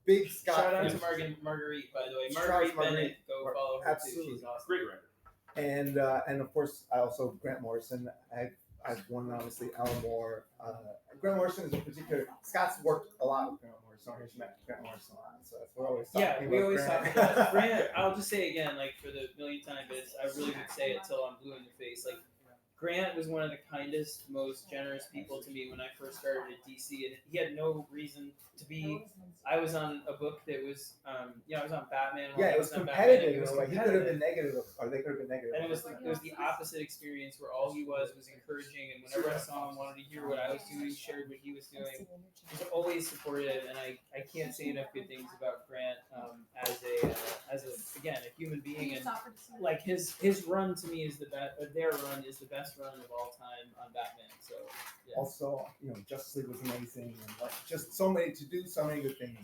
Big Scott. Shout out fan. to Marguerite, by the way. Shout out Marguerite to Marguerite. Bennett, go follow her Absolutely. too. She's awesome. great writer. And of course, I also Grant Morrison. I've won obviously Alan Moore. Grant Morrison is a particular. Scott's worked a lot with Grant Morrison. He's met Grant Morrison a lot, so that's what we're always talking Yeah, about. we always Grant. talk about Grant. I'll just say again, like for the millionth time, but I really would say it till I'm blue in the face. Like Grant was one of the kindest, most generous people to me when I first started at DC, and he had no reason to be. I was on a book that was, I was on Batman. Yeah, it was competitive. You know, like he could have been negative, or they could have been negative. And it was the opposite experience where all he was encouraging, and whenever I saw him, wanted to hear what I was doing, shared what he was doing. He was always supportive, and I can't say enough good things about Grant as a human being, and like his run to me is the best. Their run is the best run of all time on Batman. So yeah. Also, Justice League was amazing, and like just so many good things.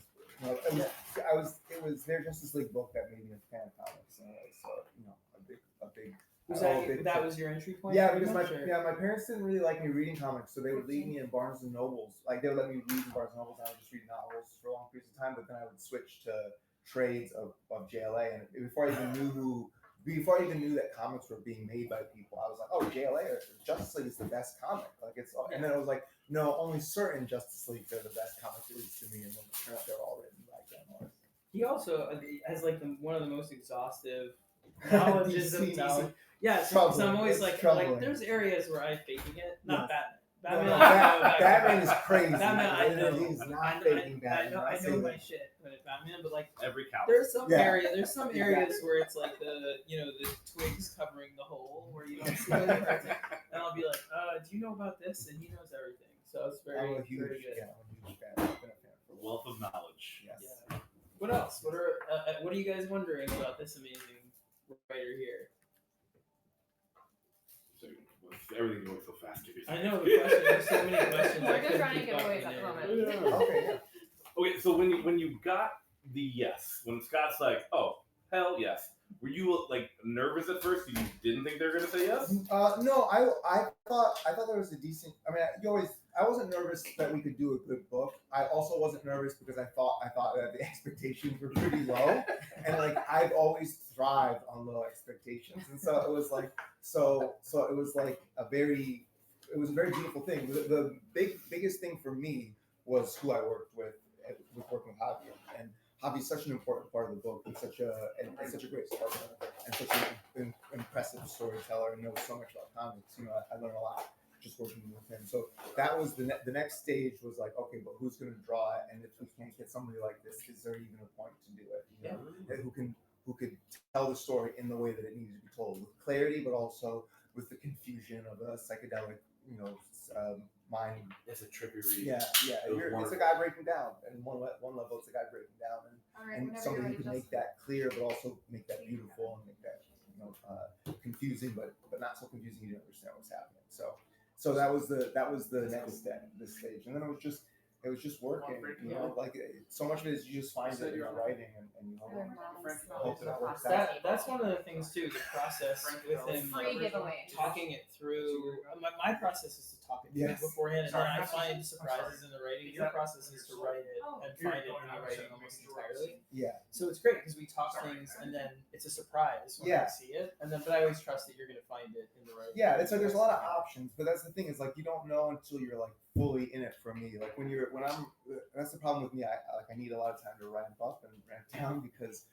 It was their Justice League book that made me a fan of comics, and so a big. That was your entry point? Yeah, because my parents didn't really like me reading comics, so they would leave me in Barnes and Nobles. Like they would let me read in Barnes and Nobles, and I would just read novels for long periods of time. But then I would switch to trades of JLA, and before I even knew that comics were being made by people, I was like, "Oh, JLA or Justice League is the best comic." Like and then I was like, "No, only certain Justice Leagues are the best comics, at least to me." And then it turned out they're all written by Grant. He also has like one of the most exhaustive knowledges of DC. Yeah, so I'm always like there's areas where I'm faking it. Not Batman. Batman is crazy. Batman, I know. He's not faking Batman. I know my shit when it's Batman, but like every cow. There's some areas where it's like the twigs covering the hole where you don't see it, and I'll be like, do you know about this? And he knows everything. So it's very, I'm a huge fan. Wealth of knowledge. Yes. Yeah. What else? What are you guys wondering about this amazing writer here? Everything going so fast, dude. I know the question. There's so many questions. We're just running giveaways at the moment. Okay. Okay, so when you got the yes, when Scott's like, oh hell yes, were you like nervous at first? You didn't think they were gonna say yes? No, I thought there was a decent. I mean, I wasn't nervous that we could do a good book. I also wasn't nervous because I thought that the expectations were pretty low, and like I've always thrived on low expectations, and so it was like it was a very beautiful thing. The biggest thing for me was who I worked with working with Javi, and Javi's such an important part of the book. He's such a great storyteller and such an impressive storyteller, and knows so much about comics. I learned a lot just working with him. So that was the next stage was like, okay, but who's going to draw it? And if we can't get somebody like this, is there even a point to do it? And who could tell the story in the way that it needs to be told with clarity, but also with the confusion of a psychedelic, mind. It's a trippy read. Yeah. It's a guy breaking down, and one level, it's a guy breaking down, and somebody who can make that clear, but also make that beautiful and make that confusing, but not so confusing you don't understand what's happening. So that was the next step, this stage, and then it was just working. Like so much of it is you just find it in your writing, and hope that works out. That's one of the things too. The process with him, talking it through. My process is to talking to it Yes. beforehand, and Sorry, then I I'm find sorry. surprises in the writing. Your process is to write it and find it in the writing almost entirely. Yeah. So it's great because we talk things and then it's a surprise when I see it, and then but I always trust that you're going to find it in the writing. Yeah, it's like there's a lot of options, but that's the thing is like you don't know until you're like fully in it. For me, like when I'm that's the problem with me. I need a lot of time to ramp up and ramp down because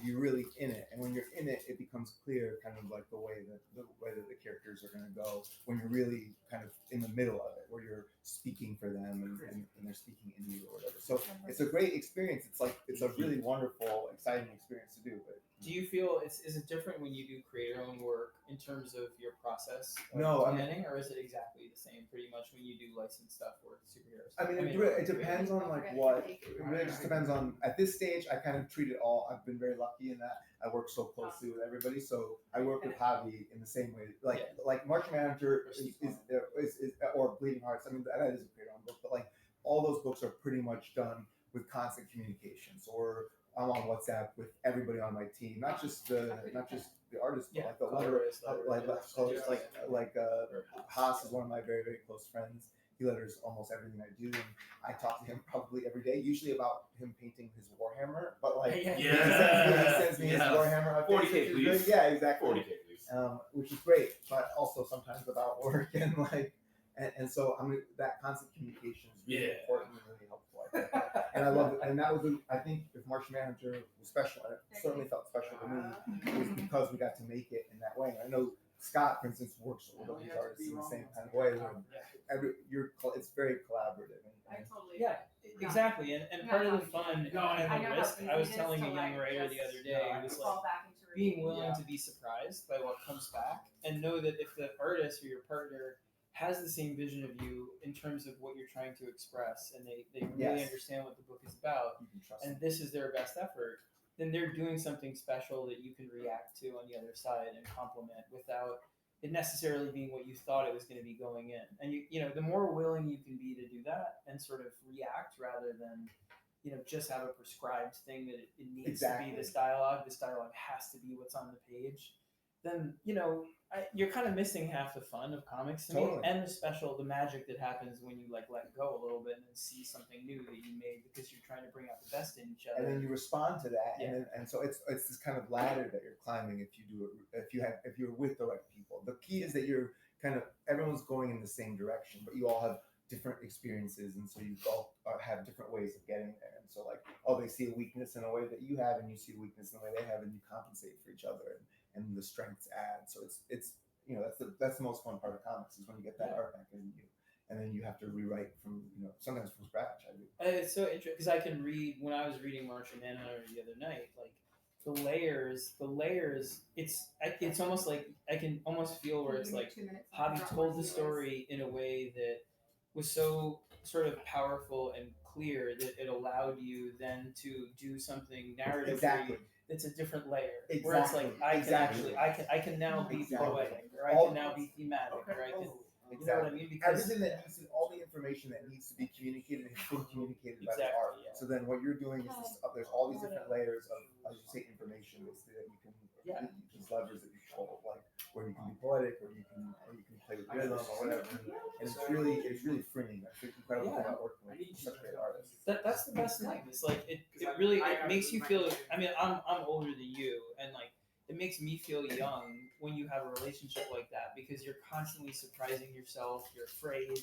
you're really in it, and when you're in it, it becomes clear kind of like the way that the characters are going to go when you're really kind of in the middle of it, where you're speaking for them and they're speaking in you or whatever. So it's a great experience. It's a really wonderful, exciting experience to do. But do you feel is it different when you do create your own work in terms of your process of No, I mean- planning, or is it exactly the same pretty much when you do licensed stuff or superheroes? I mean, it depends on like what. It really just depends on. At this stage, I kind of treat it all. I've been very lucky in that I work so closely with everybody. So I work with Javi in the same way. Like Martian Manhunter is or Bleeding Hearts. I mean, that is a great own book, but like all those books are pretty much done with constant communications, or I'm on WhatsApp with everybody on my team, not just the artist, but like the Haas is one of my very, very close friends. He letters almost everything I do, and I talk to him probably every day, usually about him painting his Warhammer. But like, he sends me his Warhammer. 40K, please. Yeah, exactly. 40K, please. Which is great, but also sometimes about work and like, and so that constant communication is really important and really helpful. I think. And I love it. And that was, I think, if Martian Manhunter was special, and it certainly felt special to me, it was because we got to make it in that way. And I know Scott, for instance, works with all these artists in the same kind of way. Where it's very collaborative. Exactly. And part of the fun and the risk, I was telling a young writer the other day, it was like being willing to be surprised by what comes back and know that if the artist or your partner has the same vision of you in terms of what you're trying to express, and they really understand what the book is about, and this is their best effort, then they're doing something special that you can react to on the other side and compliment without it necessarily being what you thought it was going to be going in. And you know, the more willing you can be to do that and sort of react rather than just have a prescribed thing that it needs to be this dialogue has to be what's on the page, then you're kind of missing half the fun of comics to me, and the magic that happens when you like let go a little bit and then see something new that you made because you're trying to bring out the best in each other. And then you respond to that, and so it's this kind of ladder that you're climbing if you're with the right people. The key is that you're everyone's going in the same direction, but you all have different experiences, and so you all have different ways of getting there. And so they see a weakness in a way that you have, and you see a weakness in a way they have, and you compensate for each other. And the strengths add. So it's that's the most fun part of comics is when you get that art back in you, and then you have to rewrite from sometimes from scratch. I do. It's so interesting because I can read when I was reading Martian Manhunter the other night, like the layers. It's almost like I can almost feel where it's like Javi told the story in a way that was so sort of powerful and clear that it allowed you then to do something narratively. It's a different layer where it's like I can now be poetic, or I can now be thematic, or I can you know what I mean? Because everything that needs all the information that needs to be communicated has been communicated by the art. So then what you're doing is there's all these different layers of, as you say, information that you can these levers that you pull, like where you can be poetic, or you can play with rhythm or whatever. And it's really freeing. That's the incredible thing about working with such great artists. That's the best thing. It's like it really makes you feel. I mean, I'm older than you, and like it makes me feel young when you have a relationship like that because you're constantly surprising yourself. You're afraid.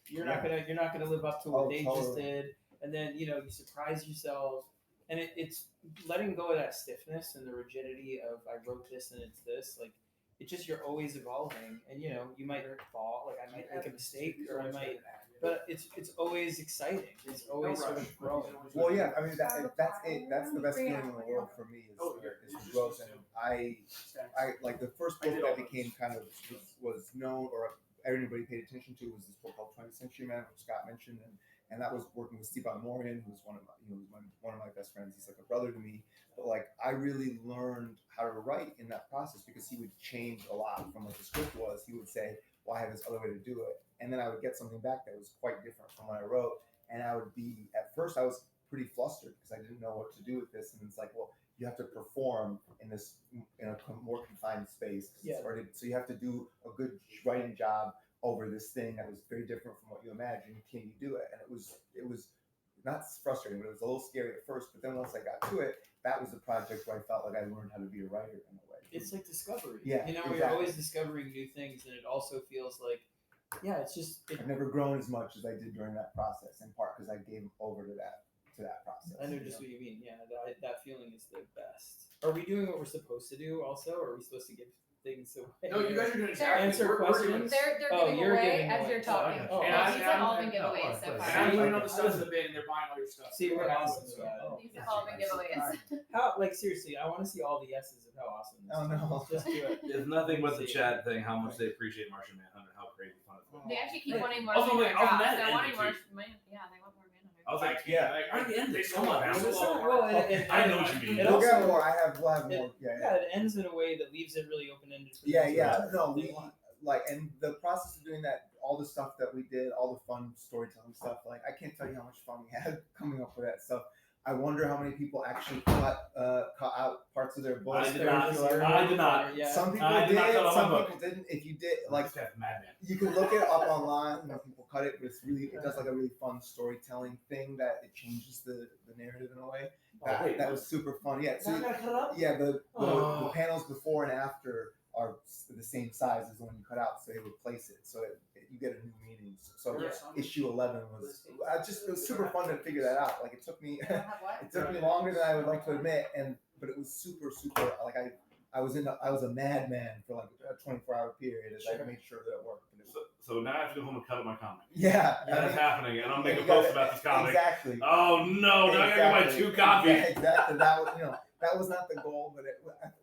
You're not gonna live up to what they just did, and then you surprise yourself. And it's letting go of that stiffness and the rigidity of I wrote this and it's this. Like it's just you're always evolving, and you might fall. Like I might make a mistake, or I might. But it's always exciting. It's always sort of growing. Well, yeah, I mean that's it. That's the best feeling in the world for me is the growth. And I like the first book that became kind of was known or everybody paid attention to was this book called 20th Century Man, which Scott mentioned, and that was working with Stepan Morin, who's one of my best friends. He's like a brother to me. But like I really learned how to write in that process because he would change a lot from what the script was. He would say, "Well, I have this other way to do it," and then I would get something back that was quite different from what I wrote. And I would be at first I was pretty flustered because I didn't know what to do with this. And it's like, well, you have to perform in a more confined space. So you have to do a good writing job over this thing that was very different from what you imagined. Can you do it? And it was not frustrating, but it was a little scary at first. But then once I got to it, that was the project where I felt like I learned how to be a writer in a way. It's like discovery. Yeah, you know, exactly. you're always discovering new things, and it also feels like, yeah, it's just. I've never grown as much as I did during that process, in part because I gave over to that process. I know just what you mean. Yeah, that feeling is the best. Are we doing what we're supposed to do? Also, or are we supposed to give things away? No, you guys are doing exactly. Answer we're questions. They're giving you're away giving as away. you're talking. Oh, And These have all been giveaways so And far. I'm putting all the stuff in the bin, and they're buying all your stuff. See, we're awesome about it. These have all been giveaways. How, like, seriously, I want to see all the yeses of how awesome this Oh, is. no. Just do it. There's nothing but the chat thing. How much they appreciate Martian Manhunter. How crazy fun it was. They actually keep Right. wanting more Also, Manhunter like, drops. that They're ended wanting more. too. Yeah, they want more Manhunter. I was like, Yeah. I already ended. They Come on, sold now. Well, I know what you mean. It We'll get also, more. We'll have more. yeah, it ends in a way that leaves it really open ended. Yeah. No, we like, and the process of doing that, all the stuff that we did, all the fun storytelling stuff. Like, I can't tell you how much fun we had coming up with that stuff. I wonder how many people actually cut out parts of their books. I did not. Yeah. Some people I did not did. cut out Some my book. people didn't. If you did, like, This guy's a madman. you can look it up online when people cut it, but it does like a really fun storytelling thing that it changes the narrative in a way. That was super fun. Yeah. So Now I gotta cut it up? yeah, the panels before and after are the same size as the one you cut out, so they replace it, so you get a new meaning. So Yeah. issue 11 was it was super fun to figure that out. Like, it took me What? it took me longer than I would like to admit, but it was super like I was a madman for like a 24-hour period as I made sure that it worked. And it So now I have to go home and cut up my comic. yeah, That's happening, and I'll make a you post gotta- about this comic. Exactly. Oh no! Now I gotta get my 2 copies. Yeah, exactly. That was not the goal, but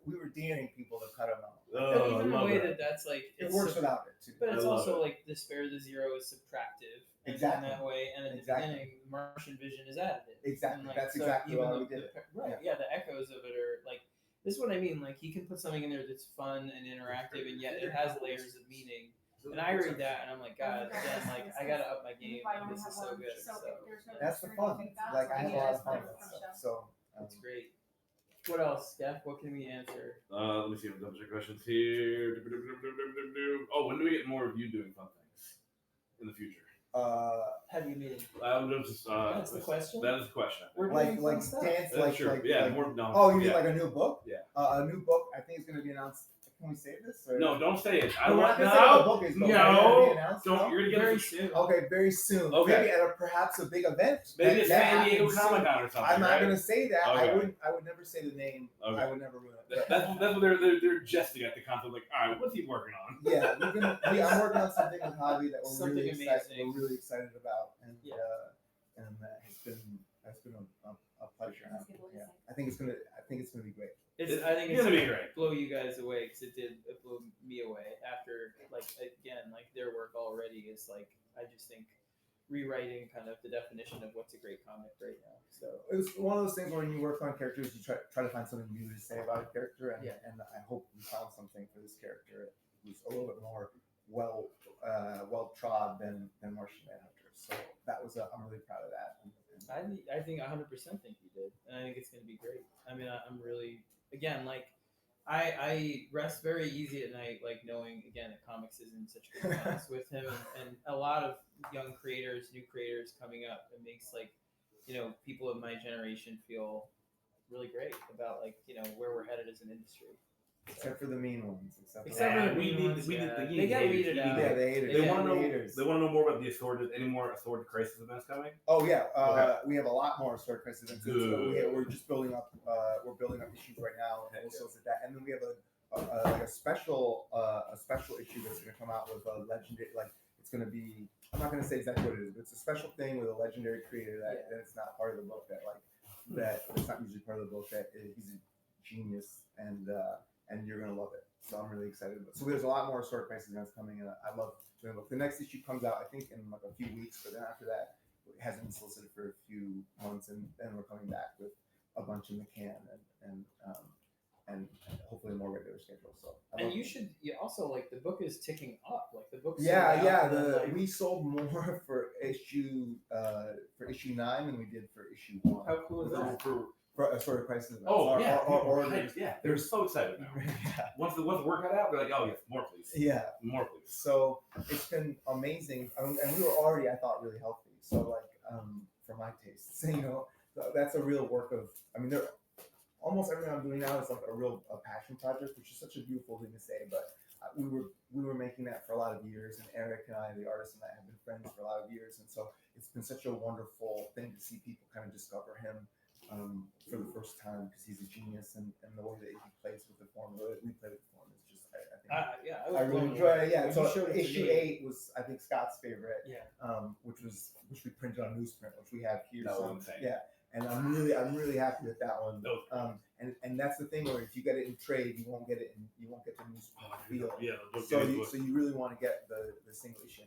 we were daring people to cut them out. Oh, Even I the love way that. that's like It works without it too. But it's I love also it. like the spare the zero is subtractive. And Exactly. In that way, and at the Exactly. beginning, Martian Vision is additive. Exactly. And, like, That's so exactly even why the- we did it. Right. Yeah, the echoes of it are like this is what I mean. Like, he can put something in there that's fun and interactive, and yet it has layers of meaning. And I read that, and I'm like, God, again, like I gotta up my game. Like, this is so good. So That's the fun. Like, I had a lot of fun with that stuff. So it's great. What else, Steph? What can we answer? Let me see. Double check questions here. Oh, when do we get more of you doing fun things in the future? Have you meeting? That's the question? That is the question. We're like doing like fun stuff. dance, That's like true. like Yeah, like, more. No, oh, you mean yeah. like a new book? Yeah. A new book. I think is going to be announced. Can we say this? Or? No, don't say it. I I'm want not gonna say what the no. book is. But No. it's gonna be announced, Don't. no? You're gonna get Very it. soon. Okay, very soon. Okay. Maybe at perhaps a big event. Maybe it's that San Diego happens soon. Comic Con or something. I'm not right? going to say that. Okay. I would never say the name. Okay. I would never ruin it. That's what they're jesting at the concept. Like, all right, what's he working on? Yeah, I'm working on something with Hobby that we're Something really excited. amazing. We're really excited about, and Yeah. that's been a pleasure. Yeah, I think it's gonna be great. I think It's it's gonna be great. Blow you guys away because it blew me away after like their work already is like I just think rewriting kind of the definition of what's a great comic right now. So It was one of those things where when you work on characters, you try to find something new to say about a character, and I hope we found something for this character. It was a little bit more well trod than Martian Manhunter. So that was I'm really proud of that. I think 100% think you did, and I think it's gonna be great. I mean, I'm really again like. I rest very easy at night, like knowing again that comics is in such good hands with him, and a lot of young creators, new creators coming up. It makes people of my generation feel really great about where we're headed as an industry. Except for the mean ones. Except for the we mean need ones, we yeah. need They get weeded out. Yeah, the haters. They want to know. haters. They want to know more about the Assorted. Any more Assorted Crisis events coming? Oh yeah, Okay. we have a lot more Sword Crisis events. Good. We're just building up. We're building up issues right now, and also at that. And then we have a special issue that's going to come out with a legendary. Like it's going to be. I'm not going to say exactly what it is, but it's a special thing with a legendary creator that it's not part of the book. That it's not usually part of the book. That he's a genius, and you're going to love it. So I'm really excited. So there's a lot more Sword Crisis events coming, and I love doing the book. The next issue comes out, I think, in like a few weeks. But then after that, it hasn't been solicited for a few months, and then we're coming back with a bunch in the can and hopefully a more regular schedule. So And you should also like the book is ticking up. Like the book's we sold more for issue 9 than we did for issue 1. How cool is that? story prices. Events. Oh yeah, or yeah, they're so excited now. Yeah. Once the work got out, they're like, oh yes, more please. Yeah, more please. So it's been amazing, and we were already, I thought, really healthy. So like for my tastes, that's a real work of. I mean, almost everything I'm doing now is like a passion project, which is such a beautiful thing to say. But we were making that for a lot of years, and Eric and I, the artist, and I have been friends for a lot of years, and so it's been such a wonderful thing to see people kind of discover him for the first time, because he's a genius, and the way that he plays with the form, the way that we play with the form is just I really enjoy it. Yeah, so issue 8 was, I think, Scott's favorite. Yeah. Which we printed on newsprint, which we have here. That so, was insane. Yeah. And I'm really happy with that one. And that's the thing where if you get it in trade, you won't get the newsprint feel. Yeah. So you really want to get the single issue.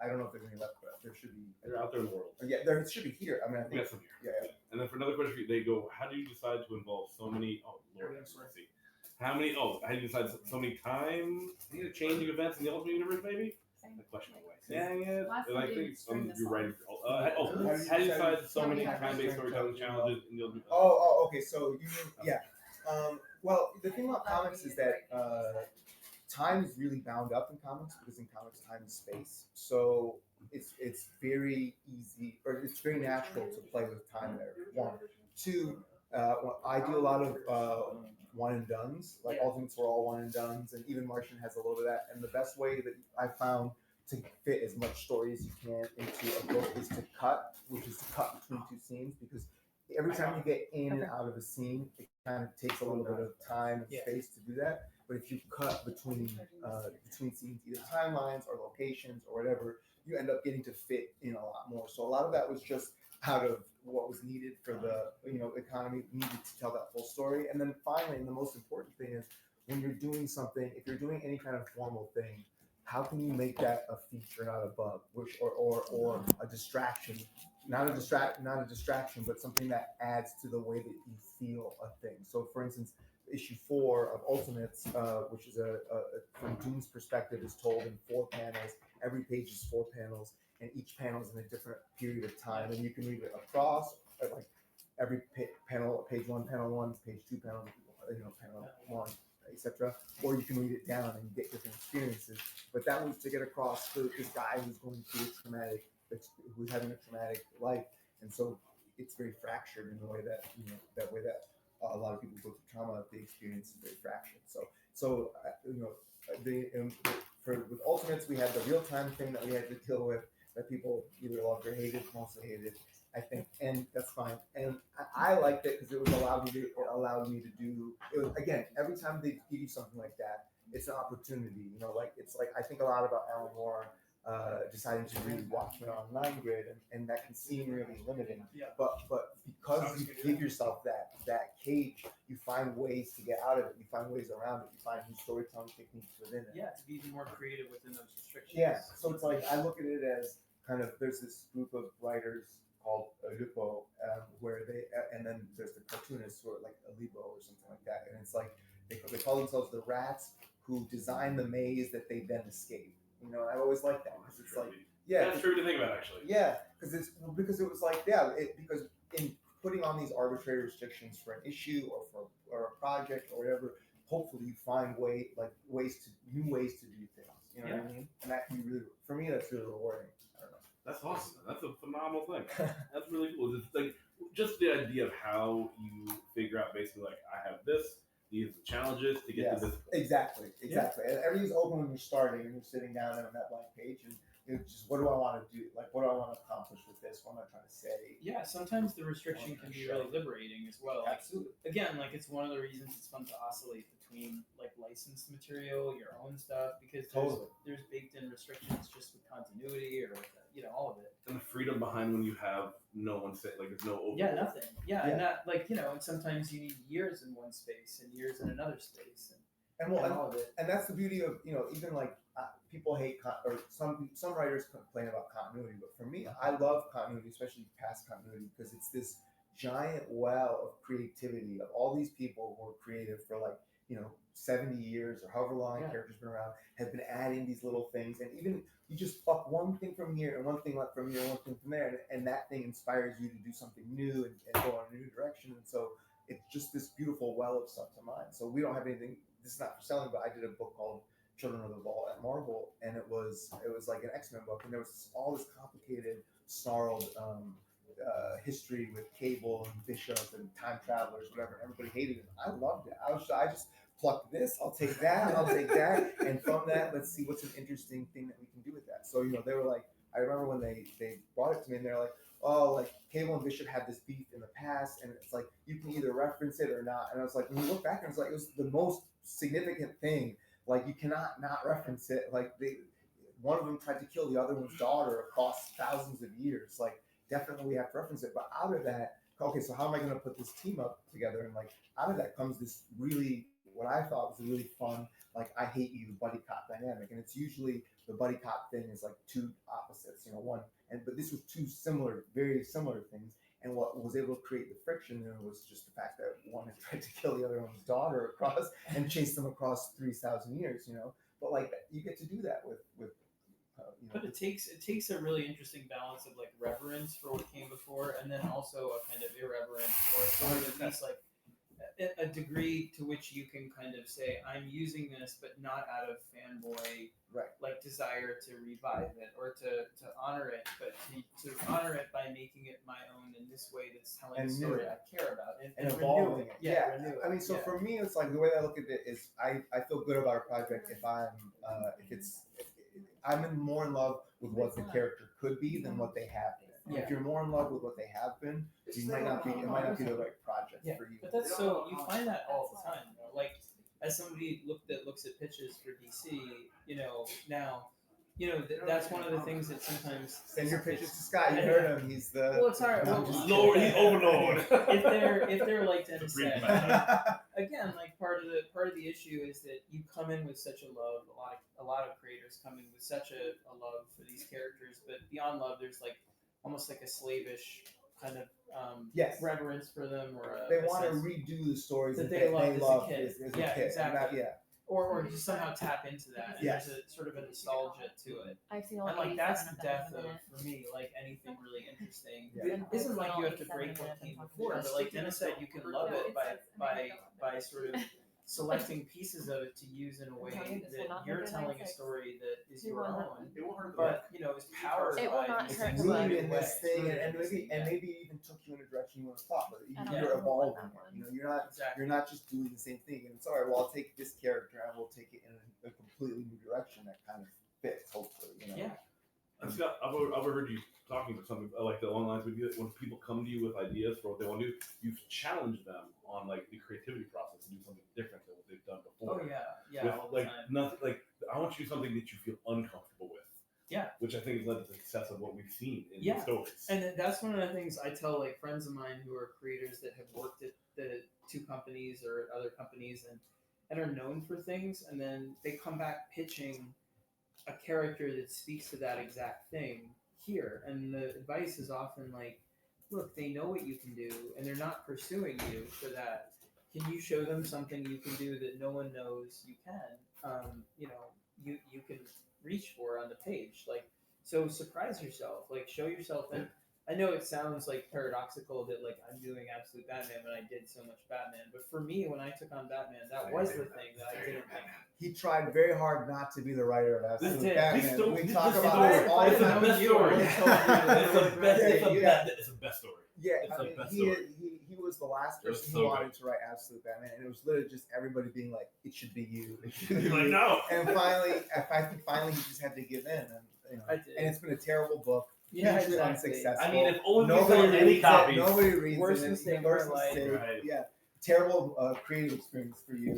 I don't know if there's any left, but there should be. They're out there in the world. Yeah, there should be here. I mean, I think. We got some here. Yeah. And then for another question, they go, how do you decide to involve so many? Oh Lord, have mercy. How do you decide so many times? Changing events in the Ultimate Universe, maybe? The question away. Dang it. And I think you're right. How do you decide so many time-based storytelling challenges in the Ultimate Universe? Okay. So you mean, yeah. Well, the thing about comics is that time is really bound up in comics, because in comics time is space. So it's very easy, or it's very natural to play with time there. 1, 2. I do a lot of one and dones. Like Ultimates were all one and dones, and even Martian has a little bit of that. And the best way that I found to fit as much story as you can into a book is to cut, which is to cut between 2 scenes, because every time you get in and out of a scene, it kind of takes a little bit of time and space to do that. But if you cut between scenes, either timelines or locations or whatever, you end up getting to fit in a lot more. So a lot of that was just out of what was needed for the economy, needed to tell that full story. And then finally, and the most important thing is, when you're doing something, if you're doing any kind of formal thing, how can you make that a feature, not a bug, or a distraction? Not a distraction, but something that adds to the way that you feel a thing. So, for instance, issue 4 of Ultimates, which is from Doom's perspective, is told in 4 panels. Every page is 4 panels, and each panel is in a different period of time, and you can read it across, like every panel, page 1, panel 1, page 2, panel panel 1, etc. Or you can read it down and you get different experiences. But that was to get across to this guy who's going through who's having a traumatic life, and so it's very fractured in the way that a lot of people go through trauma. The experience is very fractured. So with Ultimates, we had the real time thing that we had to deal with, that people either loved or hated, mostly hated, I think, and that's fine. And I liked it because it allowed me to do. It was, again, every time they give you something like that, it's an opportunity. I think a lot about Alan Moore deciding to read Watchmen on 9 grid, and that can seem really limiting. But because you give yourself that cage, you find ways to get out of it. You find ways around it. You find new storytelling techniques within it. Yeah, to be even more creative within those restrictions. Yeah. So it's like, I look at it as kind of, there's this group of writers called Lupo, where and then there's the cartoonists who are like Alibo or something like that, and it's like they call themselves the rats who design the maze that they then escape. I always like that, because it's like, that's true to think about, actually. Yeah, because it was like, because in putting on these arbitrary restrictions for an issue or a project or whatever, hopefully you find new ways to do things. You know what I mean? And that can be really, for me, that's really rewarding. I don't know. That's awesome. That's a phenomenal thing. That's really cool. It's like just the idea of how you figure out basically, like, I have this. These are the challenges to get to this point. Exactly. And everything's open when you're starting, and you're sitting down on that blank page, and it's just, what do I want to do? Like, what do I want to accomplish with this? What am I trying to say? Yeah, sometimes the restriction can be really liberating as well. Absolutely. Again, like, it's one of the reasons it's fun to oscillate between like licensed material, your own stuff, because there's baked in restrictions just with continuity or with all of it. And the freedom behind when you have no one say, like, there's no open. Yeah, nothing. Yeah, and that, like, and sometimes you need years in one space and years in another space, and all of it. And that's the beauty of even like people hate or some writers complain about continuity, but for me, I love continuity, especially past continuity, because it's this giant well of creativity of all these people who are creative for 70 years or however long a character's been around, have been adding these little things, and even you just fuck one thing from here and one thing from here and one thing from there, and that thing inspires you to do something new and go in a new direction. And so it's just this beautiful well of stuff to mine. So we don't have anything. This is not for selling, but I did a book called Children of the Vault at Marvel, and it was like an X-Men book, and there was all this complicated, snarled history with Cable and Bishop and time travelers, whatever. And everybody hated it. I loved it. I just plucked this. I'll take that. And I'll take that. And from that, let's see what's an interesting thing that we can do with that. So they were like, I remember when they brought it to me, and they're like, oh, like Cable and Bishop had this beef in the past, and it's like you can either reference it or not. And I was like, when you look back, and it's like it was the most significant thing. Like you cannot not reference it. Like one of them tried to kill the other one's daughter across thousands of years. Like definitely we have to reference it. But out of that, okay, so how am I going to put this team up together? And like out of that comes this really, what I thought was a really fun, like I hate you buddy cop dynamic. And it's usually the buddy cop thing is like two opposites, but this was two very similar things. And what was able to create the friction there was just the fact that one had tried to kill the other one's daughter across and chase them across 3,000 years, But like you get to do that with But it takes a really interesting balance of like reverence for what came before, and then also a kind of irreverence, or sort of at least like a degree to which you can kind of say, I'm using this, but not out of fanboy like desire to revive it or to honor it, but to honor it by making it my own in this way that's telling a story I care about and evolving it. Renew it. I mean, so for me, it's like the way I look at it is I feel good about a project if I'm more in love with what the character could be than what they have been. Yeah. If you're more in love with what they have been, it might not be the right project for you. But that's so you find that all the time. Like as somebody looks at pitches for DC, now, that's one of the things that sometimes send your pitches to Scott. You heard him. He's the well, it's all right. Lord, he's overlord. if they're like Deniz said, again, like part of the issue is that you come in with such a love. A lot of creators come in with such a love for these characters, but beyond love, there's like almost like a slavish kind of reverence for them, or they want to redo the stories that they loved as a kid. As a kid. Exactly. Or just somehow tap into that. And there's a sort of a nostalgia to it. I've seen and like that's the death of, for me, like anything really interesting. It isn't like you have to break what came before, but like Deniz said, you can love it by sort of selecting pieces of it to use in a way that you're telling a story that is your own, but is powered by this thing, and maybe even took you in a direction you would have thought, but you're evolving. You're not just doing the same thing. And it's all right. Well, I'll take this character and we'll take it in a completely new direction that kind of fits. Hopefully, Yeah. And Scott, I've overheard you talking about something like the online lines. When people come to you with ideas for what they want to do, you've challenged them on like the creativity process to do something different than what they've done before. Oh yeah, with, all the like time. nothing. Like I want you to do something that you feel uncomfortable with. Yeah. Which I think has led to the success of what we've seen in the stories. And that's one of the things I tell like friends of mine who are creators that have worked at the two companies or other companies and are known for things, and then they come back pitching a character that speaks to that exact thing here. And the advice is often like, look, they know what you can do and they're not pursuing you for that. Can you show them something you can do that no one knows you can? You can reach for on the page. Like, so surprise yourself, like show yourself. And I know it sounds like paradoxical that like I'm doing Absolute Batman when I did so much Batman, but for me, when I took on Batman, that was the thing that I didn't think. He tried very hard not to be the writer of Absolute Batman. We this talk story. about it all the It's the time. best story. It's the best story. Yeah, It's I the mean, best he story. was the last It was person so who wanted to write Absolute Batman, and it was literally just everybody being like, "It should be you." It should be You're like, you. no. And finally, he just had to give in, and and it's been a terrible book. Yeah, hugely exactly. unsuccessful. I mean, if only nobody we reads sold any it. Nobody reads Worst it. mistake Worst of our life. mistake. Right. Yeah, terrible creative experience for you.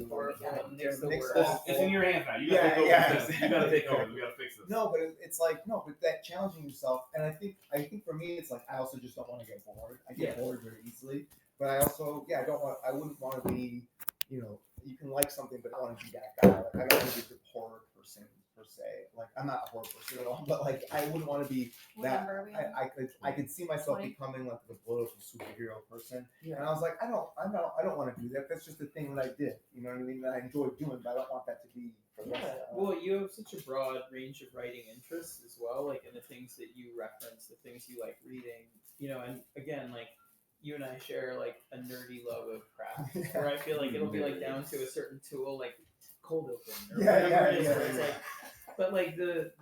Nick's the worst. It's in your hands now. You Yeah, gotta take over. yeah, This. You gotta take over. We gotta fix this. No, but it's like but that challenging yourself, and I think for me, it's like I also just don't want to get bored. I get bored very easily, but I also I wouldn't want to be, you can like something, but I want to be that guy. Like, I don't want to be the horror person per se. Like I'm not a horror person at all, but like I wouldn't want to be that. I could see myself becoming like the political superhero person, and I was like, I don't want to do that. That's just the thing that I did. You know what I mean? That I enjoyed doing, but I don't want that to be for the rest of my life. Well, you have such a broad range of writing interests as well, like in the things that you reference, the things you like reading, and again, like you and I share like a nerdy love of craft, where I feel like it'll be like down to a certain tool, like cold open or whatever it is. Where it's like, but like the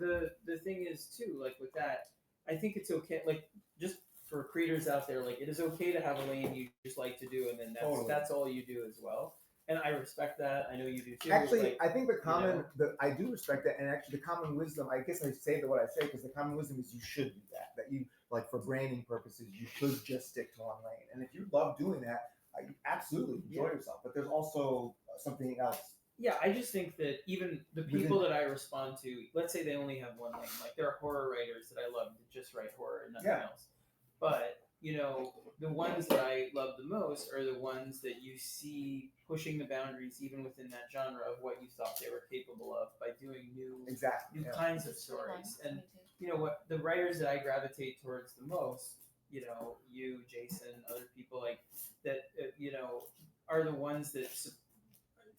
thing is too, like with that, I think it's okay. Like just for creators out there, like it is okay to have a lane you just like to do, and then that's all you do as well. And I respect that. I know you do too. Actually, like, I think I do respect that, and actually the common wisdom, I guess I say that what I say because the common wisdom is you should do that. That you, like for branding purposes, you should just stick to one lane. And if you love doing that, you absolutely enjoy yourself. But there's also something else. Yeah, I just think that even the people that I respond to, let's say they only have one lane. Like there are horror writers that I love that just write horror and nothing else. But you know, the ones that I love the most are the ones that you see pushing the boundaries even within that genre of what you thought they were capable of by doing new kinds of stories. And you know what, the writers that I gravitate towards the most, you know, you, Jason, other people like that, you know, are the ones that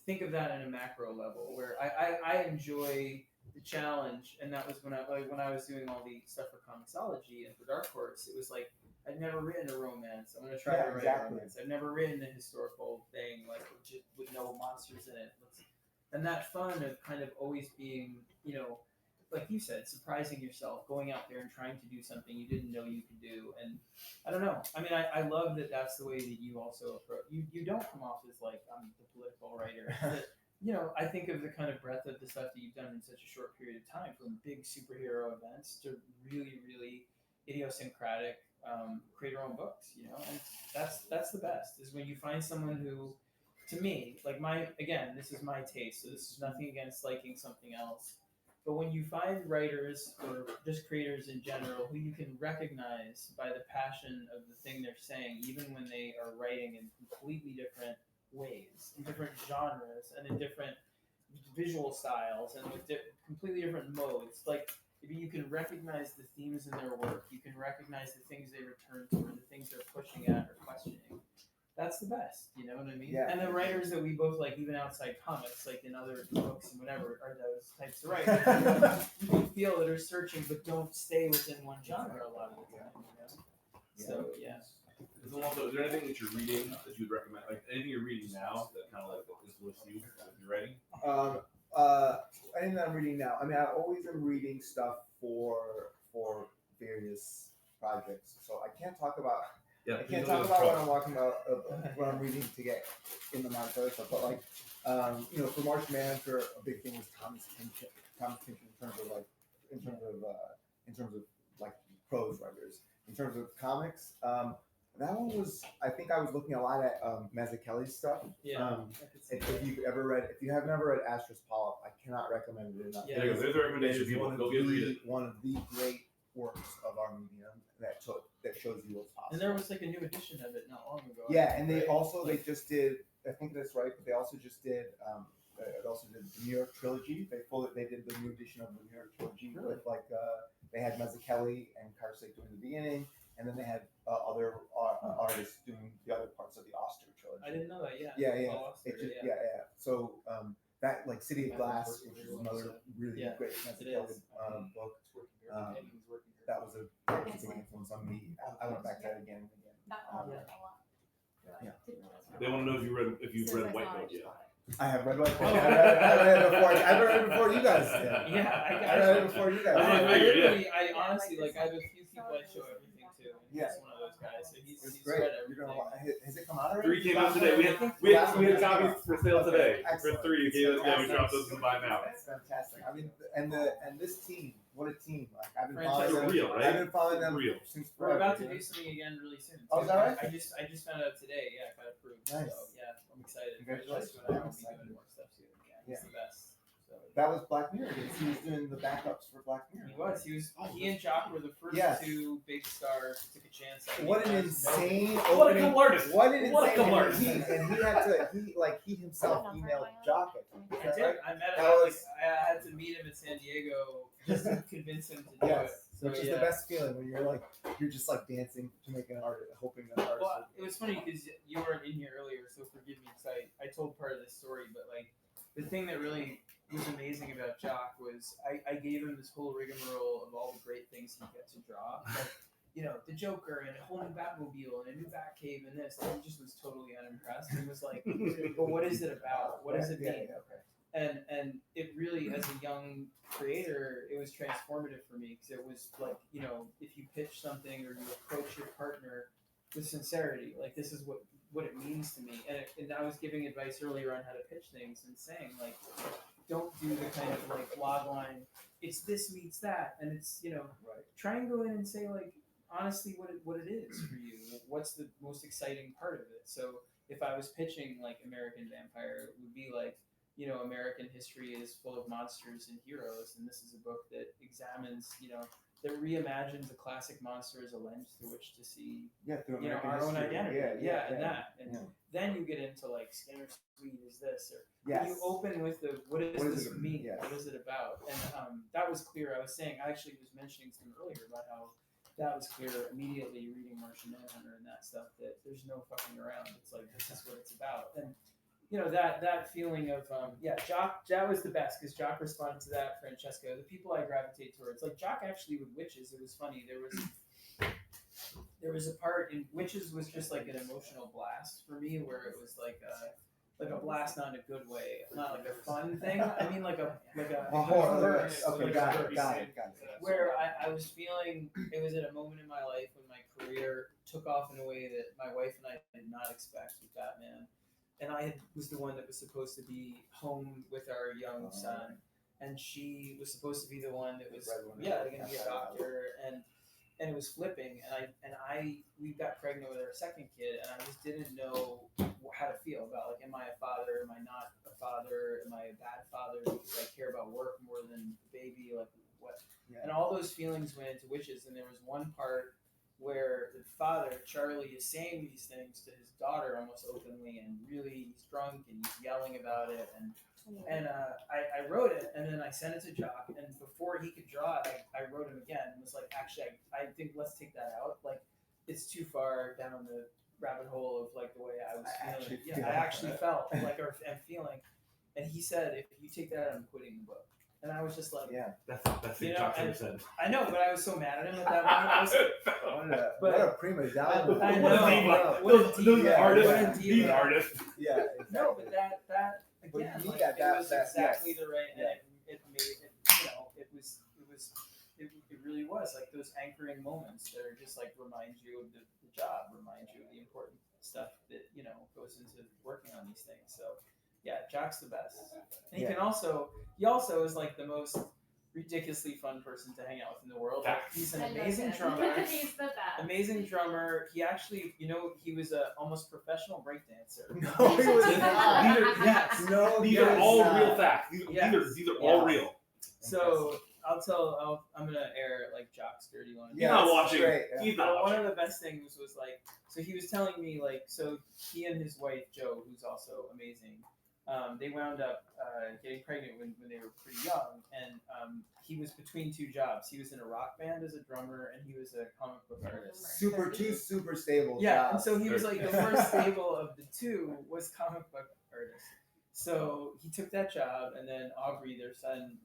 think of that in a macro level, where I enjoy the challenge. And that was when I was doing all the stuff for Comixology and for Dark Horse. It was like, I'd never written a romance. I'm gonna try to write a romance. I've never written a historical thing like with no monsters in it. And that fun of kind of always being, you know, like you said, surprising yourself, going out there and trying to do something you didn't know you could do. And I don't know. I mean, I love that that's the way that you also approach. You don't come off as like I'm the political writer. But, you know, I think of the kind of breadth of the stuff that you've done in such a short period of time, from big superhero events to really, really idiosyncratic. Create your own books, you know, and that's the best, is when you find someone who, to me, like this is my taste, so this is nothing against liking something else, but when you find writers or just creators in general who you can recognize by the passion of the thing they're saying, even when they are writing in completely different ways, in different genres, and in different visual styles, and with completely different modes, like if you can recognize the themes in their work, you can recognize the things they return to or the things they're pushing at or questioning. That's the best, you know what I mean? Yeah. And the writers that we both like, even outside comics, like in other books and whatever, are those types of writers you can feel that are searching but don't stay within one genre a lot of the time, you know? So, yeah. Is there anything that you're reading that you'd recommend? Like anything you're reading now that kind of like influenced you with your writing? Anything that I'm reading now. I mean, I always am reading stuff for various projects, so I can't talk about. I can't talk about what I'm talking about, what I'm reading to get in the mind for other stuff. But like, you know, for Martian Manhunter, a big thing was Thomas Pynchon in terms of like prose writers. In terms of comics, that one was, I think I was looking a lot at Mazzucchelli's stuff. Yeah. If you have never read Astra's Polyp, I cannot recommend it enough. Yeah, there's a recommendation. People go read it. One of the great works of our medium that shows you what's possible. And there was like a new edition of it not long ago. Yeah, and they just did. I think that's right. But they also just did. The New York trilogy. They did the new edition of the New York trilogy with like they had Mazzucchelli and Karsik doing the beginning, and then they had other artists doing the other parts of the Oster trilogy. I didn't know that. Yeah. Yeah. So that like City of Glass, which is another really great Mazzucchelli book. That was a big influence on me. I went back to that again and again. They want to know if you've read White Note yet. I have read White Note. I read it before you guys did. Yeah, I read it before you guys. I honestly like. I have a few people I show everything to. And he's one of those guys. So he's great. read everything. Has it come out already? 3 came out today. We had copies for sale today. For 3, we dropped those to buy now. That's fantastic. I mean, and this team, what a team! Like I've been Franchise following them. real, right? I've been following them Real. since We're forever. about to do something again really soon. Oh, is that right? I just found out today. Yeah, I got approved. Nice. So yeah, I'm excited. Congratulations. Just when I will be doing more stuff too. Yeah, he's the best. So. That was Black Mirror. He was doing the backups for Black Mirror. He and Jock were the first two big stars who took a chance. What an insane opening! What a couple artists! What an insane artist! He himself emailed Jock. I did. I met him. I had to meet him in San Diego just to convince him to do it. So, which is the best feeling when you're just like dancing to make an art, hoping that artist. Well, it was funny because you weren't in here earlier, so forgive me because I told part of this story, but like the thing that really was amazing about Jock was I gave him this whole rigmarole of all the great things he gets to draw. Like, the Joker and a whole new Batmobile and a new Batcave and this. And he just was totally unimpressed and was like, but what is it about? What does it mean? And it really, as a young creator, it was transformative for me because it was like, if you pitch something or you approach your partner with sincerity, like this is what it means to me. And I was giving advice earlier on how to pitch things and saying like, don't do the kind of like log line, it's this meets that. And it's, try and go in and say like, honestly, what it is for you. What's the most exciting part of it? So if I was pitching like American Vampire, it would be like, American history is full of monsters and heroes, and this is a book that examines, that reimagines a classic monster as a lens through which to see, our own identity. And then you get into like Skinner Sweet is this, or you open with the what does this mean? Yes. What is it about? And that was clear. I was saying, I actually was mentioning to them earlier about how that was clear immediately reading Martian Manhunter and that stuff, that there's no fucking around. It's like, this is what it's about. And that feeling of Jock was the best because Jock responded to that. Francesco, the people I gravitate towards, like Jock actually with Witches, it was funny. There was a part in Witches was just like an emotional blast for me, where it was like a blast, not in a good way, not like a fun thing. I mean like a horror. Okay, got it. Where I was feeling it was at a moment in my life when my career took off in a way that my wife and I did not expect with Batman. And I was the one that was supposed to be home with our young son, and she was supposed to be the one that was going to be a doctor, and it was flipping, and we got pregnant with our second kid, and I just didn't know how to feel about like, am I a father? Am I not a father? Am I a bad father because I care about work more than the baby? Like what? Yeah. And all those feelings went into Witches, and there was one part where the father, Charlie, is saying these things to his daughter almost openly, and really he's drunk and he's yelling about it. And I wrote it, and then I sent it to Jock, and before he could draw it, I wrote him again and was like, actually, I think let's take that out. Like, it's too far down the rabbit hole of like the way I was feeling. I actually felt like I'm feeling. And he said, if you take that out, I'm quitting the book. And I was just like, that's what Jock said. I know, but I was so mad at him at that moment. What a prima donna. I know. Those artists. Yeah. No, but that again, it was exactly the right. And it made it. It really was like those anchoring moments that are just like remind you of the job, remind you of the important stuff that goes into working on these things. So. Yeah, Jock's the best. And he also is like the most ridiculously fun person to hang out with in the world. Like, he's an amazing drummer. He's the best. Amazing drummer. He actually, he was a almost professional breakdancer. No, he was not. These are all real facts. These are all real. So I'm gonna air like Jock's dirty laundry. He's not watching. He's not watching. One of the best things was like, so he was telling me like, so he and his wife Jo, who's also amazing. They wound up getting pregnant when they were pretty young, and he was between two jobs. He was in a rock band as a drummer, and he was a comic book artist. Two super stable jobs. And And so he was like the first stable of the two was comic book artist. So he took that job, and then Aubrey, their son,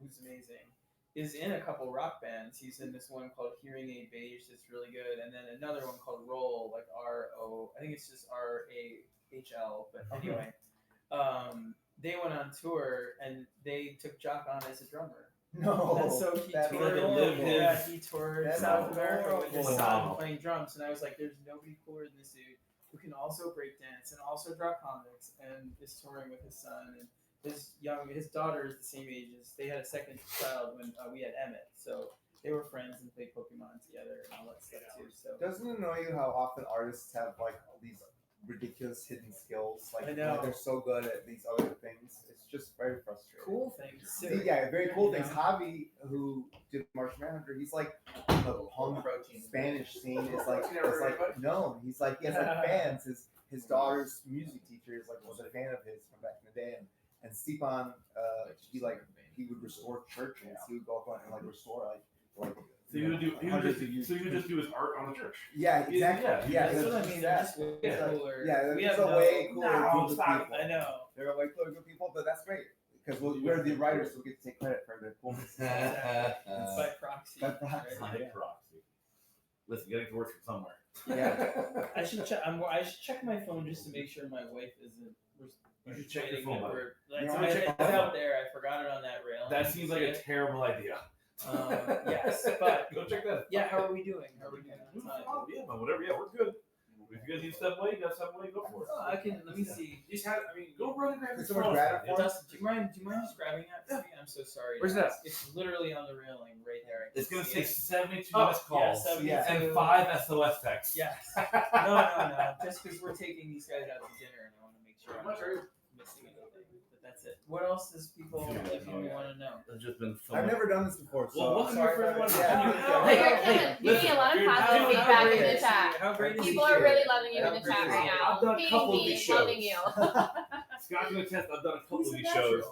who's amazing, is in a couple rock bands. He's in this one called Hearing Aid Beige that's really good, and then another one called Roll, like R-O, I think it's just R-A-H-L, but anyway. They went on tour, and they took Jock on as a drummer. No. And so he toured. He toured South America with his son playing drums, and I was like, "There's nobody cooler than this dude who can also break dance and also draw comics and is touring with his son and his daughter is the same age as they had a second child when we had Emmett, so they were friends and played Pokemon together and all that stuff too. So doesn't it annoy you how often artists have like these ridiculous hidden skills? Like, they're so good at these other things. It's just very frustrating. Cool things. Very cool things. Javi, who did Martian Manhunter, he's like the punk Spanish scene is like known. He's like he has like fans. His daughter's music teacher was a fan of his from back in the day, and Stepan he would restore churches. He would go up and like restore like. So you would just do his art on the church. Yeah, exactly. Yeah, that's what I mean. They're just way cooler. Yeah, we have a way cooler group of people. I know. They're a way cooler group of people, but that's great because we're the writers, so we get to take credit for their coolness. By proxy. By proxy. Right? Yeah. Listen, getting to work from somewhere. Yeah. I should check. I should check my phone just to make sure my wife isn't. You should check your phone. It's wanna check your out phone? there. I forgot it on that rail. That seems like a terrible idea. Yes, but go check that. Yeah, how are we doing? How are we doing on time? Oh, yeah, man, whatever. Yeah, we're good. If you guys need to step away, you got to step away. Go for it. I can. Let me see. Just have. I mean, Go run and grab your someone phone. grab it for us? Do you mind just grabbing that for me? I'm so sorry. Where's guys. that? It's literally on the railing right there. I can It's gonna see take it. 72 missed calls 72. and 5 SOS texts. Yes. No. Just because we're taking these guys out to dinner, and I want to make sure I'm not missing anything. But that's it. What else does people want to know? It's just been so I've much. never done this before, so Well, welcome sorry for about everyone. it. Yeah. You're getting a lot of positive feedback in the chat. How great is People he? are really loving you in How the great chat is right he? now. I've done a couple of these shows. Loving you. Scott can attest. I've done a couple of these shows.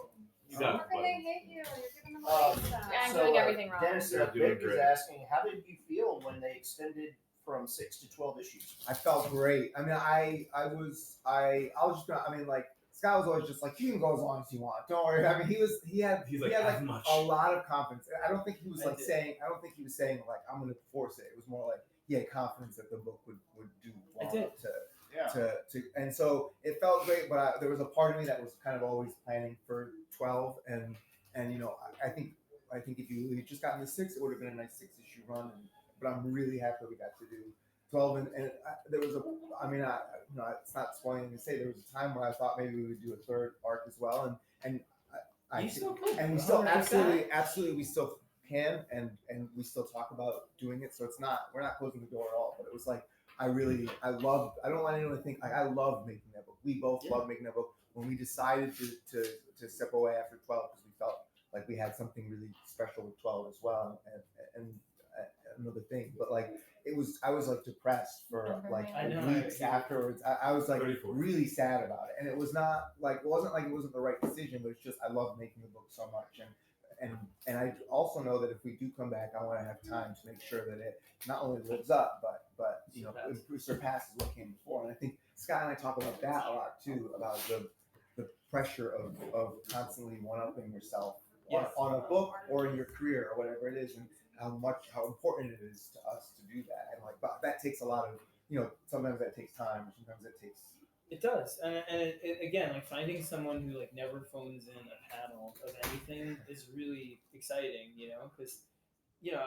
You got it, How can buddy. they hate you? You're giving them away stuff. I'm doing everything wrong. Dennis You're doing Vic is great. asking, how did you feel when they extended from 6 to 12 issues? I felt great. I mean, I was just gonna. I mean, like Scott was always just like, you can go as long as you want. Don't worry. I mean, he had as much. a lot of confidence. I don't think he was I like did. saying. I don't think he was saying like I'm gonna force it. It was more like he had confidence that the book would do well did. to and so it felt great. But there was a part of me that was kind of always planning for 12, and you know, I think if you had just gotten the 6, it would have been a nice 6-issue run. But I'm really happy that we got to do 12, and there was it's not spoiling to say there was a time where I thought maybe we would do a 3rd arc as well, and You still could. and we still 100%. absolutely we still can, and we still talk about doing it. So we're not closing the door at all. But it was like I don't want anyone to think like I love making that book. We both love making that book. When we decided to step away after 12 because we felt like we had something really special with 12 as well, and another thing, but like I was like depressed for like weeks afterwards. I was like really sad about it, and it was not like it wasn't the right decision, but it's just I love making the book so much, and I also know that if we do come back, I want to have time to make sure that it not only lives up, but you know it surpasses what came before. And I think Scott and I talk about that a lot too, about the pressure of constantly one-upping yourself on a book or in your career or whatever it is, and how important it is to us to do that. And like, but that takes a lot of, you know, sometimes that takes time, sometimes it takes. It does, and it again, like finding someone who like never phones in a panel of anything is really exciting, you know, because you know,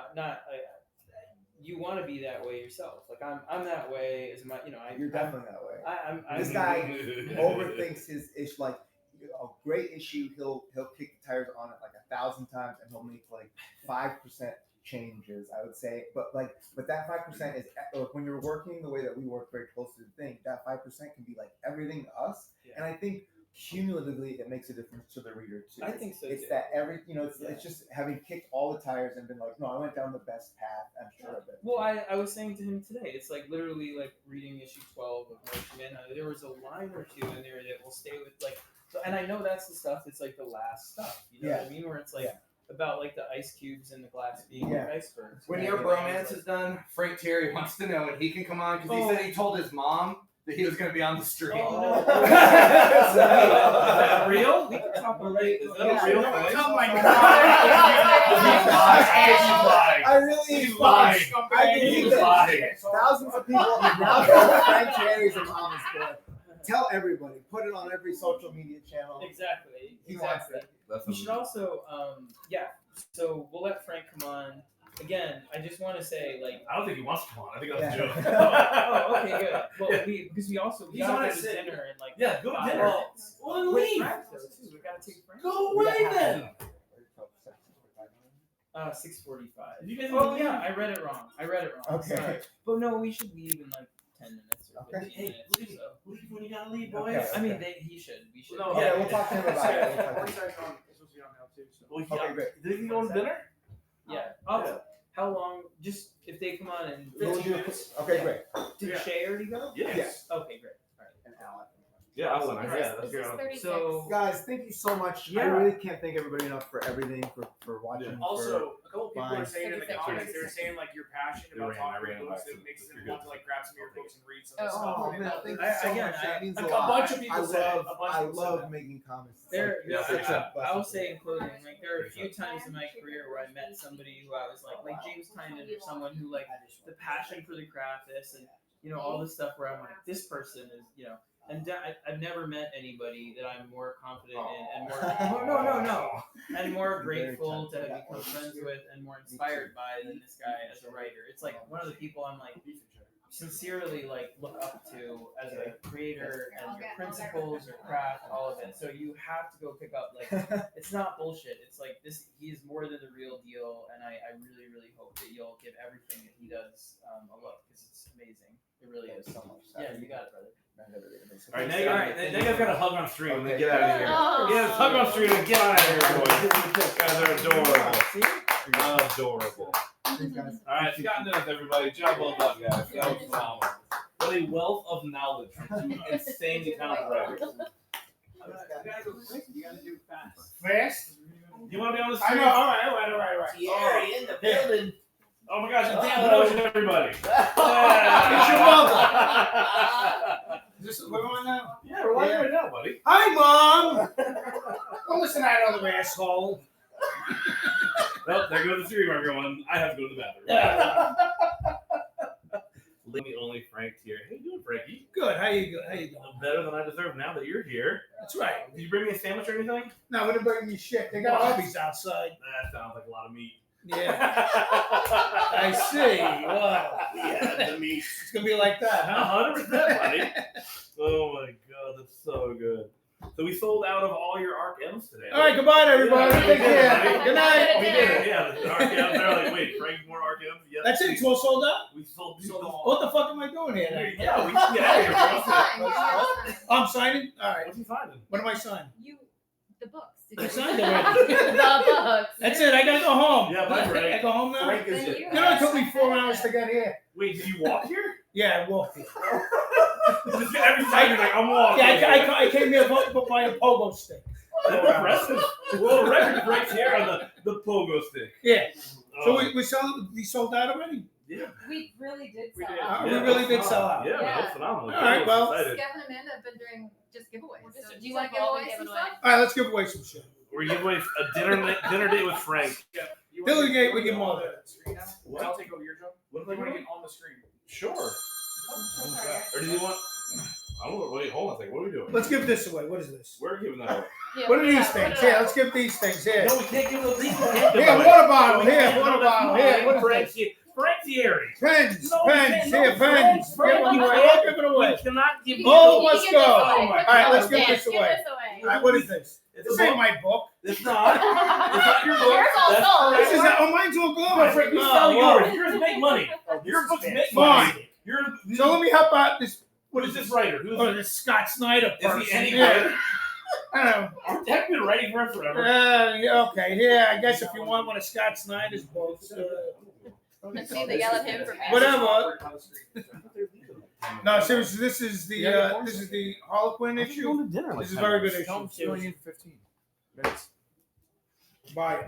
you want to be that way yourself. Like I'm that way as my, you know, You're definitely that way. I'm This guy overthinks his issue. Like a great issue, he'll kick the tires on it like 1,000 times, and he'll make like 5% changes, I would say. But that 5% is when you're working the way that we work very close to the thing. That 5% can be like everything to us, and I think cumulatively it makes a difference to the reader too. I think so. It's too. that it's just having kicked all the tires and been like, no, I went down the best path. I'm sure of it. Well, I was saying to him today, it's like literally like reading issue 12 of Martian Manhunter. There was a line or two in there that will stay with like, and I know that's the stuff that's like the last stuff. You know what I mean? Where it's like about like the ice cubes and the glass being like icebergs. When your bromance is done, Frank Tieri wants to know, and he can come on because he said he told his mom that he was going to be on the stream. Oh, no. Is that real? We can talk about it. Is that a real thing? Oh my God! I really He's lying. I believe He's that lying. thousands of people now know Frank Tieri's a mama's boy. Tell everybody. Put it on every social media channel. Exactly. He wants it. We should also, so we'll let Frank come on. Again, I just want to say, like, I don't think he wants to come on. I think that's a joke. Oh, okay, good. Well, because we also He's gotta on go at to 6. dinner and like Yeah, go to 5 dinner. minutes. Well, then With leave. Frank, though, too. We gotta take Frank. Go away then. 6:45. Did you guys Oh leave? yeah, I read it wrong. Okay. Sorry. But no, we should leave in like 10 minutes or 15 Hey, minutes or leave. so. Leave when you gotta leave, boys. Okay. I mean, he should. We should. No, Okay, we'll talk to him about it. We'll talk to him. Pornsak's on. It's supposed to be on now too. So. Well, Okay, great. Did he go to dinner? Yeah. How long? Just if they come on in We'll 15 do- minutes. Okay, great. Did Shay already go? Yes. Okay, great. All right. And Alan. Yeah, I won. This That's is great. 36. So, guys, thank you so much. Yeah. I really can't thank everybody enough for everything, for watching. Also, a couple people buying. are saying in the 36. comments, they were saying like you're passionate They about ran- I talking ran about books back that to- makes them you're want to like grab some of your books and read some of Oh, the stuff. Oh man, thank you so Again, much. That means a a lot. bunch of people I said it. love, A bunch of I people said love that. making comments. There, Yeah, It's a I will blessing. say in closing, like there are a few times in my career where I met somebody who I was like James Tynan or someone who like the passion for the craft, this and all this stuff where I'm like, this person is and I've never met anybody that I'm more confident in and more and more grateful to have become friends with and more inspired by than this guy as a writer. It's like one of the people I'm like sincerely like look up to as a creator and your principles, your craft, all of it. So you have to go pick up like it's not bullshit. It's like this. He is more than the real deal, and I really really hope that you'll give everything that he does a look because it's amazing. It really is so much. Yeah, you got it, brother. All right, now you guys got to hug on stream and then get out of here. Oh. Yeah, hug on stream and get out of here, boys. You guys are adorable. Adorable. All right, Scott and Deniz, everybody. Job well done, guys. That was phenomenal. What a wealth of knowledge from two insanely talented writers. You gotta go quick. You gotta do fast. Fast? You want to be on the I stream? know. All right. Tieri in the building. Oh my gosh, damn promotion, everybody. It's your mother. Is this what we're on now? Yeah, we're live right now, buddy. Hi, Mom. Don't listen to that other asshole. Well, there goes the stream, everyone. I have to go to the bathroom. Leave me only Frank Tieri. How you doing, Frankie? Good. How you doing? Better than I deserve now that you're here. That's right. Did you bring me a sandwich or anything? No, we're gonna bring you shit. They got hubbies outside. That sounds like a lot of meat. Yeah. I see. Wow. Yeah, the meat. It's gonna be like that, huh? 100%, buddy. Oh my god, that's so good. So we sold out of all your Arc M's today. All right, goodbye, everybody. Yeah, Take care. buddy. Good night. We did it. Yeah, the Arc M's. They're like, wait, Frank, more Arc M's? Yes. That's it. It's all sold out. We sold all. What the fuck am I doing here? Then? Yeah, we can get out of here. I'm signing. All right. What's he signing? What am I signing? The books. I signed already. The books. That's it. I gotta go home. Yeah, bye, Frank. I go home now. Frank is it. You know, it took me 4 hours to get here. Wait, did you walk here? Yeah, I walked here. Every time you're like, I'm walking. Yeah, I came here by a pogo stick. Impressive. Well, record breaks here on the pogo stick. Yeah. So Oh. we sold out already? Yeah. We really did We sell did. out. We really did sell out. Yeah, Yeah. that's phenomenal. All right, well- Excited. Kevin and Amanda have been doing just giveaways. So do you Just want to give involved away in some giving away. stuff? All right, let's give away some shit. We're giving away a dinner date with Frank. Dinner date with your mother. What? I'll take over your job. What Do you am I want to doing? get on the screen? Sure. Or do you want? I don't know. Wait, hold on a second. What are we doing? Let's give this away. What is this? We're giving that away. Yeah, What are these yeah, things? put it Here, up. let's give these things. Here. No, we can't give those. These we can't give Here, away. water bottle. We Here, can't. water No, that's bottle. mine. Here, what is Frank, this? Frank Tieri. Pens. No, we Pens. can't. Here, No, pens. Frank, Give them away. Frank. I'll give it away. We cannot give. Oh, You let's can go. give this away. Oh my All right, let's Give give this this away. away. All right, what is this? It's This a ain't book. my book. It's not. It's not your book. Yours all That's sold. Frank's. This is oh, mine's all No, good. Frank, you Oh, sell well. yours. Yours make money. Your books make Fine. money. Your So let me help out this. What is this writer? Who's Oh, this Scott Snyder is person. he any Yeah. good? I don't know. I've been writing for him forever. Yeah, okay. Yeah, I guess if you want one of Scott Snyder's books, Let's see, they yell at him for whatever. No, seriously, this is the Harlequin issue. This is a very good issue. 15 minutes. Buy it.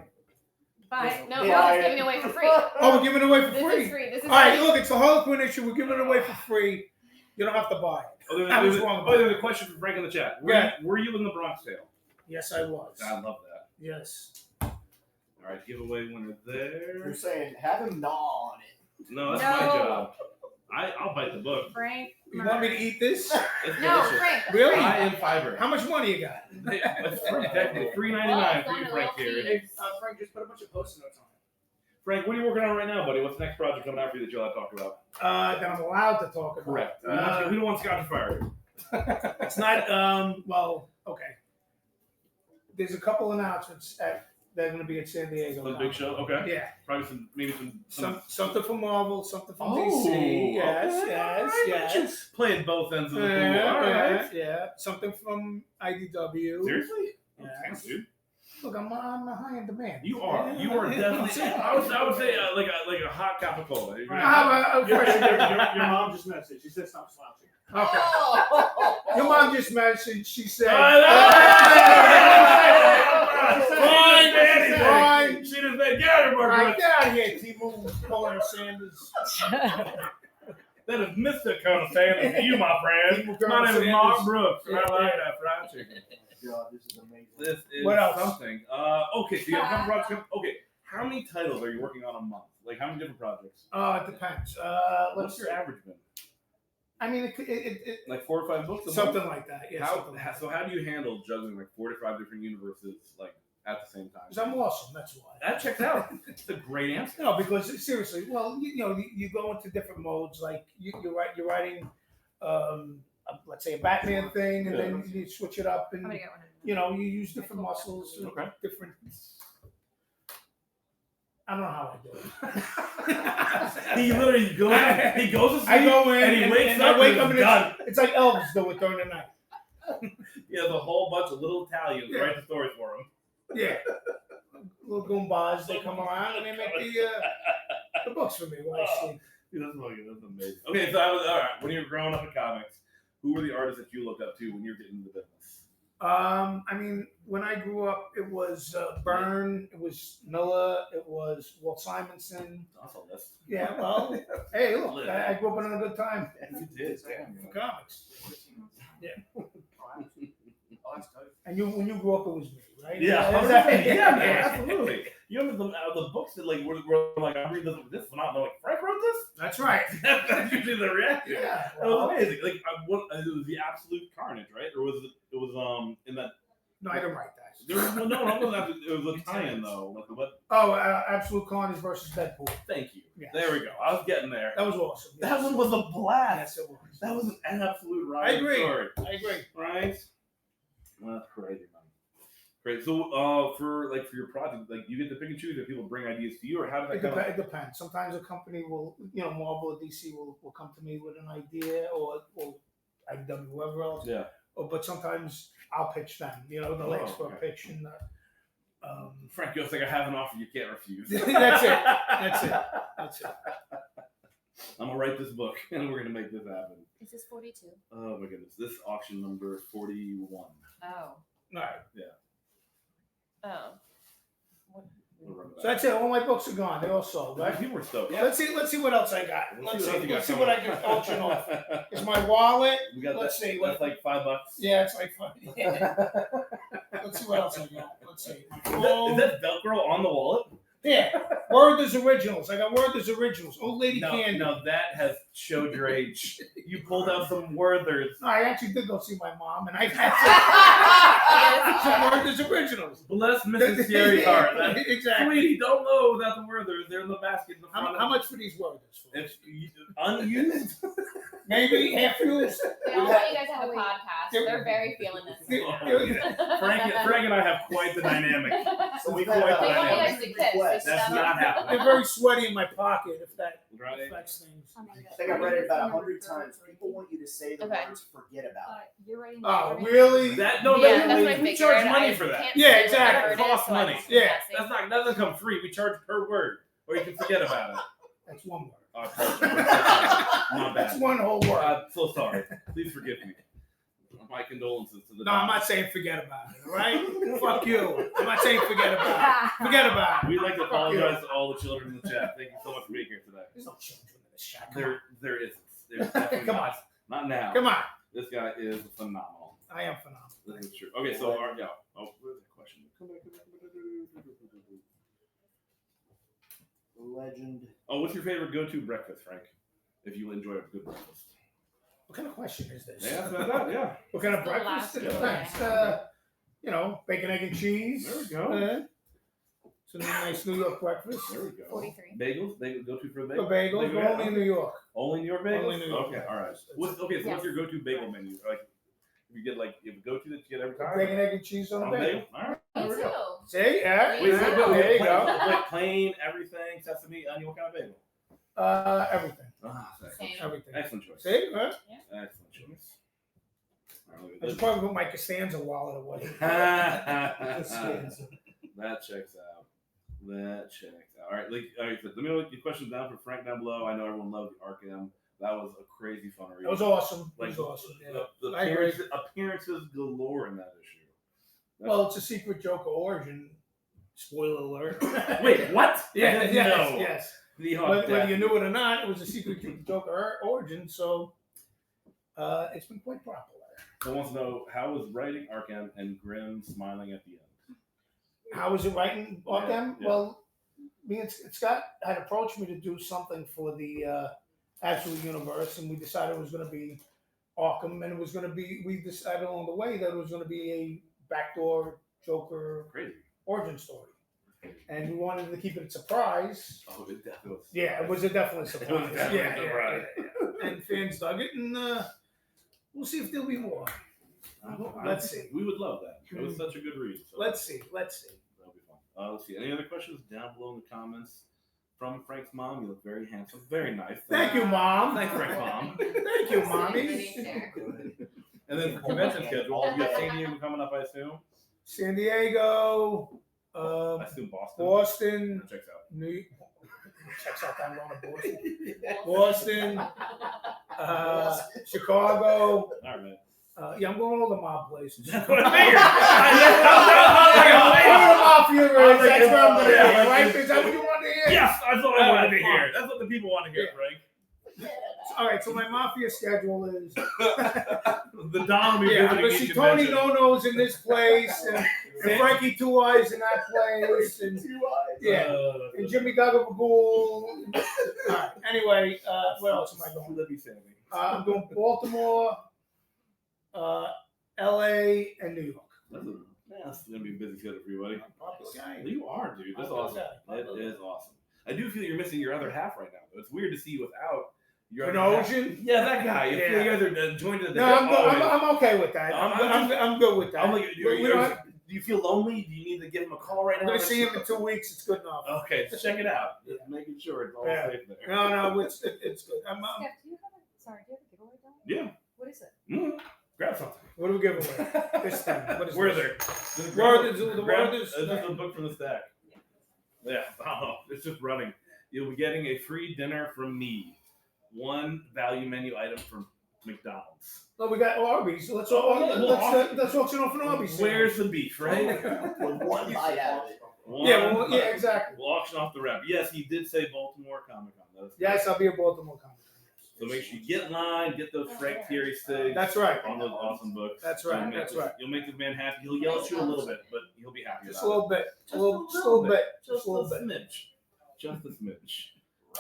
Bye. No, Yeah, we're just giving it away for free. Oh, we're giving it away for This free. is free. This is All right, free. look, it's a Harlequin issue. We're giving it away for free. You don't have to buy it. Oh, I was wrong. there's a question from Frank in the chat. Were you in the Bronx sale? Yes, I was. I love that. Yes. All right, giveaway winner there. You're saying have him gnaw on it. No, that's my job. I'll bite the book. Frank. You want me to eat this? It's No, delicious. Frank. Really? High in fiber. How much money you got? It's free, technically. $3.99 Well, for you, it's Frank on a here. little Hey, Frank, just put a bunch of post-it notes on it. Frank, what are you working on right now, buddy? What's the next project coming out for you that you'll have to talk about? That I'm allowed to talk about. Correct. We don't want Scott to fire you. It's not. Well, okay. There's a couple announcements that they're going to be at San Diego. The big show? Okay. Yeah. Probably some Something from Marvel, something from Oh, DC. Yes, okay. yes, All right, yes. look at you playing both ends of the pool. Yeah, All right. yeah. Something from IDW. Seriously? Yes. Thanks, dude. Look, I'm high in demand. You are definitely. I would say like a hot Capicola. Your mom just messaged. She said stop slouching. Okay. Your mom just messaged. She said. Fine. She just said, get out of here, get out of here, T-Moon, Colonel Sanders. That is Mr. Colonel Sanders to you, my friend. My name is Mark Brooks. And I like that fried chicken. God, this is amazing. This is What else? something. Okay, so you have a couple projects. Okay, how many titles are you working on a month? Like, how many different projects? It depends. What's your average been? I mean, it like 4 or 5 books a something month? like that. Yeah. So how do you handle juggling like 4 to 5 different universes like at the same time? Because I'm awesome. That's why. That checks out. It's a great answer. No, because seriously, well, you go into different modes. Like you're writing, let's say a Batman thing, and then you switch it up, and you use different muscles, different. I don't know how I do it. He literally goes. He goes to sleep. I go in and he wakes up. I wake up and and it's like Elvis do it during the night. He has a whole bunch of little Italians write the stories for him. Yeah. Little Goombas, they come around and they make the books for me while I sleep. Dude, that's amazing. Okay, so all right. When you were growing up in comics, who were the artists that you looked up to when you were getting into the business? I mean, when I grew up, it was Byrne, it was Miller, it was Walt Simonson. That's a list. Yeah, well, hey, look, I grew up in a good time. You did, for comics. Yeah. And when you grew up, it was me, right? Yeah, Yeah, man, absolutely. You know the books that like were like I'm reading this one out, and they're like Frank wrote this. That's right. That's usually the reaction. Yeah, that was amazing. Like it was the absolute carnage, right? Or was it? It was in that. No, I didn't write that. There was, well, no, it wasn't. It was a tie-in though. Like what? Oh, Absolute Carnage versus Deadpool. Thank you. Yes. There we go. I was getting there. That was awesome. Yes. That one was a blast. Yes, it was. That was an absolute ride. I agree. Story. I agree. Right? Well, that's crazy, man. Great. So, for your project, like you get to pick and choose if people bring ideas to you, or how does that come? It depends. Sometimes a company will, Marvel or DC will come to me with an idea, or IDW, whoever else. Yeah. But sometimes I'll pitch them. The links for a pitch and. Frank goes like, I have an offer you can't refuse. That's it. I'm gonna write this book, and we're gonna make this happen. Is this 42? Oh my goodness, this auction number 41. Oh. All right. Yeah. Oh. So that's it. All my books are gone. They all sold. Right? People were stoked. Yeah. Let's see what else I got. Let's see what I can auction off. It's my wallet. We got Let's see. That's like $5. Yeah, it's like $5. Yeah. Let's see what else I got. Let's see. Is that Velcro on the wallet? Yeah. Werther's Originals. I got Werther's Originals. Old Lady Candy. No, that has showed your age. You pulled out some Werther's. No, I actually did go see my mom, and I had some Werther's Originals. Bless Mrs. Tieri's heart. Exactly. Sweetie, don't know about the Werther's. They're in the basket in the front. How much for these Werther's? It's unused. Maybe half used. They all want you guys to have a podcast. They're very feeling this. Frank and I have quite the dynamic. So we quite the They want you dynamic. guys to kiss. That's not happening. They're very sweaty in my pocket, if that affects things. I think I've read it about 100 times. People want you to say the words "forget about it." You're writing. Oh, really? that's what I we figured. charge money for that. Can't Yeah, say exactly. whatever It it costs is, so I money. just- Yeah. That doesn't come free. We charge per word, or you can forget about it. That's one word. My bad. That's one whole word. I'm so sorry. Please forgive me. My condolences to the. No, I'm not saying forget about it, all right? Fuck you. I'm not saying forget about it. Forget about it. We'd like to apologize to all the children in the chat. Thank you so much for being here today. There's no children in this chat. There isn't. There's definitely Come not. Not now. Come on. This guy is phenomenal. I am phenomenal. That is true. Okay, so our where's the question? Legend. Oh, what's your favorite go-to breakfast, Frank? If you enjoy a good breakfast. What kind of question is this? Yeah, that's what I thought, yeah. What kind of The breakfast? last It one depends. Bacon, egg, and cheese. There we go. It's a nice New York breakfast. There we go. 43. Bagels? They go to for the The bagels? bagels, but only in New York. Only New York bagels? Only New York. Okay, all right. So what's Yes. your go-to bagel menu? Like, if you get you have a go-to that you get every time? Bacon, egg, and cheese on a bagel. All right. Me There we too. go. See? Yeah. Wait, There you go. Like plain, everything, sesame, onion, what kind of bagel? Everything. Ah, Same. Everything. excellent choice. See? Huh? Excellent choice. All right, I should probably put my Costanza wallet away. Costanza. That checks out. That checks out. All right, let me know your questions down for Frank down below. I know everyone loved the Arkham. That was a crazy fun read. That was awesome. Like, it was awesome. Yeah. The I agree. appearances galore in that issue. Well, it's a secret Joker origin. Spoiler alert. Wait, what? Yes. The Whether you knew it or not, it was a secret Joker origin. So it's been quite popular. I want to know, how was writing Arkham and Grimm smiling at the end? How was it writing Arkham? Yeah. Well, me and Scott had approached me to do something for the Absolute Universe, and we decided it was going to be Arkham, and it was going to be. We decided along the way that it was going to be a backdoor Joker origin story, and we wanted to keep it a surprise. Oh, it definitely was. Yeah, it was a definite surprise. It was definitely a surprise. Yeah. And fans dug it, and we'll see if there'll be more. Let's see. We would love that. It was such a good read. So. Let's see. That'll be fun. Let's see. Any other questions down below in the comments? From Frank's mom, you look very handsome, very nice. Thank you, Mom. Thanks, Frank's mom. Thank you, Mommy. And then for convention schedule, you got San Diego coming up, I assume. San Diego. I assume Boston. Boston. That checks out. New. Checks out. I'm going to Boston. Boston. Chicago. All right, man. Yeah, I'm going to all the mob places. That's what I figured. That's where I'm going to be, right? Is that what you wanted to hear? Yes, that's what I wanted to hear. That's what the people want to hear, Frank. All right, so my mafia schedule is the Don. Yeah, but see, Tony No-No's in this place, and Frankie Two Eyes in that place, and yeah, and Jimmy Gagabagool. Right, anyway, where else am I going? I'm going Baltimore, L.A., and New York. That's gonna be a busy schedule for you, buddy. You are, dude. That's awesome. That is awesome. I do feel you're missing your other half right now, though. It's weird to see you without your other half. Yeah, that guy. You feel you guys are joined at the No, I'm okay with that. I'm good with that. I'm like, do you feel lonely? Do you need to give him a call right now? I'm going to see him in 2 weeks. It's good enough. Okay, check it out. Just making sure it's all safe there. No, it's good. Steph, do you have a giveaway done? Yeah. What is it? Grab something. What do we give away? This thing. What is Where is this? it? The word is. This is a book from the stack. Yeah, it's just running. You'll be getting a free dinner from me. One value menu item from McDonald's. No, we got Arby's. Let's auction off an Arby's. Where's the beef, right? One bite out of it. Yeah, exactly. We'll auction off the wrap. Yes, he did say Baltimore Comic Con. Yes, I'll be at Baltimore Comic Con. So make sure you get in line, get those Frank Tieri sticks. That's right. On those awesome books. That's right. That's right. You'll make this man happy. He'll yell at you a little bit, but he'll be happy. Just a little bit. Just a little bit. Just a smidge. Just a smidge.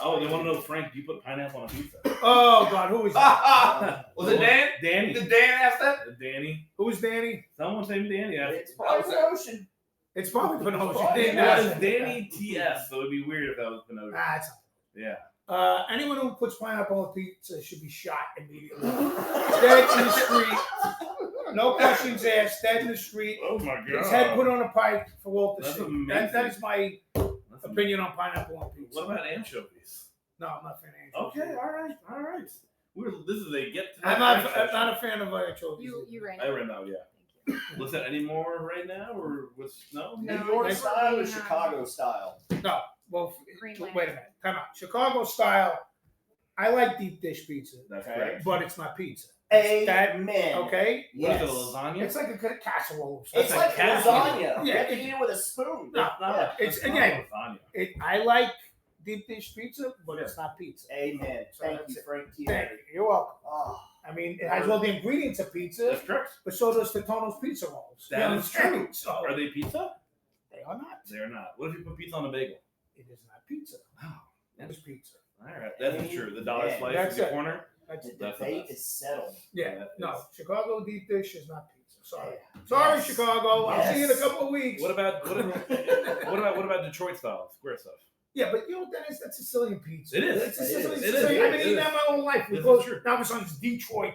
Oh, they want to know, Frank, do you put pineapple on a pizza? Oh, God, who is that? Was it Dan? Danny. Did Dan ask that? Danny. Who is Danny? Someone's named Danny. It's probably Ocean. It's probably Pinoche. That is Danny TS, so it'd be weird if that was Pinoche. Yeah. Anyone who puts pineapple on pizza should be shot immediately. Dead in the street. No questions asked. Dead in the street. Oh my God. His head put on a pike for Walt to That's see. amazing. That is my opinion on pineapple on pizza. What about anchovies? No, I'm not a fan of anchovies. Okay, all right. This is a get to know. I'm not a fan of anchovies. You ran I ran out, yeah. Listen, any more right now, or was no? New York style or Chicago style? No. Well, wait a minute. Time out. Chicago style. I like deep dish pizza. That's correct. But it's not pizza. Amen. Okay. What is it, lasagna? It's like a casserole. It's like lasagna. Yeah. You have to eat it with a spoon. No, Yeah. it's again. I like deep dish pizza, but it's not pizza. Amen. So Thank that's you, it. Frank Tieri. Thank you. You're welcome. Oh. I mean, it has all the ingredients of pizza. That's correct. But so does Totino's pizza rolls. That is true. So Are they pizza? they are not. They're not. What if you put pizza on a bagel? It is not pizza. Oh, It is pizza. all right. That's true. The dollar slice That's in the it. corner. That's The it. That's debate the is settled. Yeah. No, Chicago deep dish is not pizza. Sorry. Yeah. Sorry, Yes. Chicago. I'll see you in a Yes. couple of weeks. What about Detroit style square stuff? Yeah, but you know what that is? That's Sicilian pizza. It is. It's a It is. Sicilian It is. pizza. It I've been is. eating that my whole life. This is Because true. now my son's Detroit.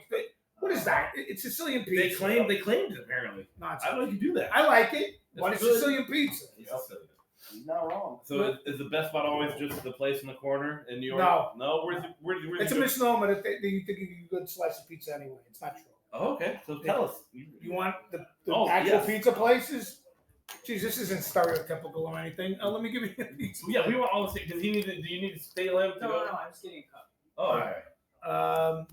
What is that? It's Sicilian They pizza. claimed it apparently. Nonsense. I don't know if you do that. I like it, but It's it's good. Sicilian pizza. He's not wrong. So is the best spot always just the place in the corner in New York? No. No. Where's It's a misnomer that you think you get a good slice of pizza anyway. It's not true. Oh, okay. So tell us. You want the Oh, actual yes. pizza places? Geez, this isn't stereotypical or anything. Let me give you the pizza. Yeah, we want all the things. Does he need? Do you need to stay him? No, I'm just getting a cup. Oh, all right.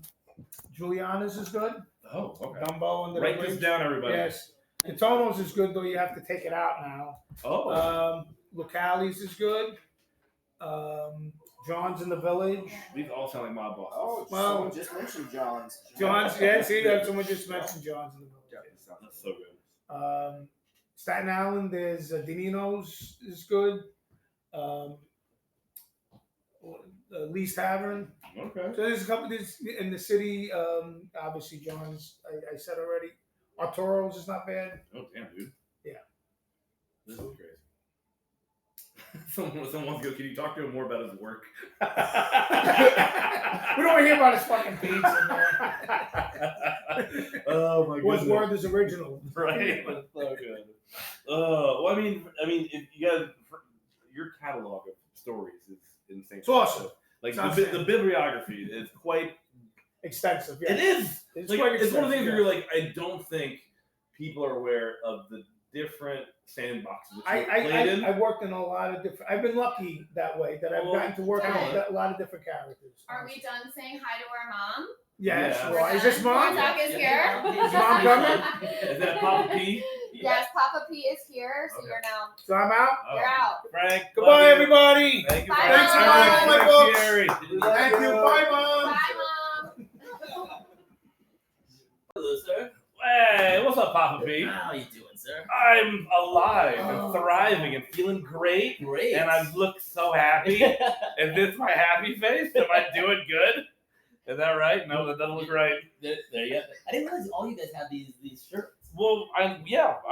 Juliana's is good. Oh, okay. Dumbo and the Write this down, everybody. Yes. Catono's is good, though you have to take it out now. Oh. Lucali's is good. John's in the Village. These all sound like mob bosses. Oh, Well, someone just mentioned John's. John's, yeah, see, someone just mentioned John's in the Village. That's so good. Staten Island, there's Denino's is good. Lee's Tavern. Okay. So there's a couple there's in the city. Obviously, John's, I said already. Arturo's is not bad. Oh, damn, dude. Yeah. This is crazy. Someone wants to go. Can you talk to him more about his work? We don't want to hear about his fucking pizza, man. Oh my god. What's word is original. Right. That's so good. Well, I mean, if you guys, your catalog of stories is insane. It's awesome. Like It's the bibliography is quite extensive. Yeah. It is. It's Like, quite it's one of the things extensive, where you're like, I don't think people are aware of the different sandboxes that you played in. I worked in a lot of different. I've been lucky that way that I've gotten to work on a lot of different characters. Are we done saying hi to our mom? Yes. Yeah. Well, is this mom? Pornsak is here. Is mom coming? Is that Papa P? Yes, Papa P is here, so you're now. So I'm out. You're out. Frank. Goodbye, everybody. Thank you. Bye, Thanks for Mom. buying my books. Tieri. Thank you. Bye, Mom. Bye, Mom. Hello, sir. Hey, what's up, Papa P? How you doing, sir? I'm alive and thriving and feeling great. Great. And I look so happy. Is this my happy face? Am I doing good? Is that right? No, that doesn't look right. There you go. I didn't realize all you guys have these shirts. Well, I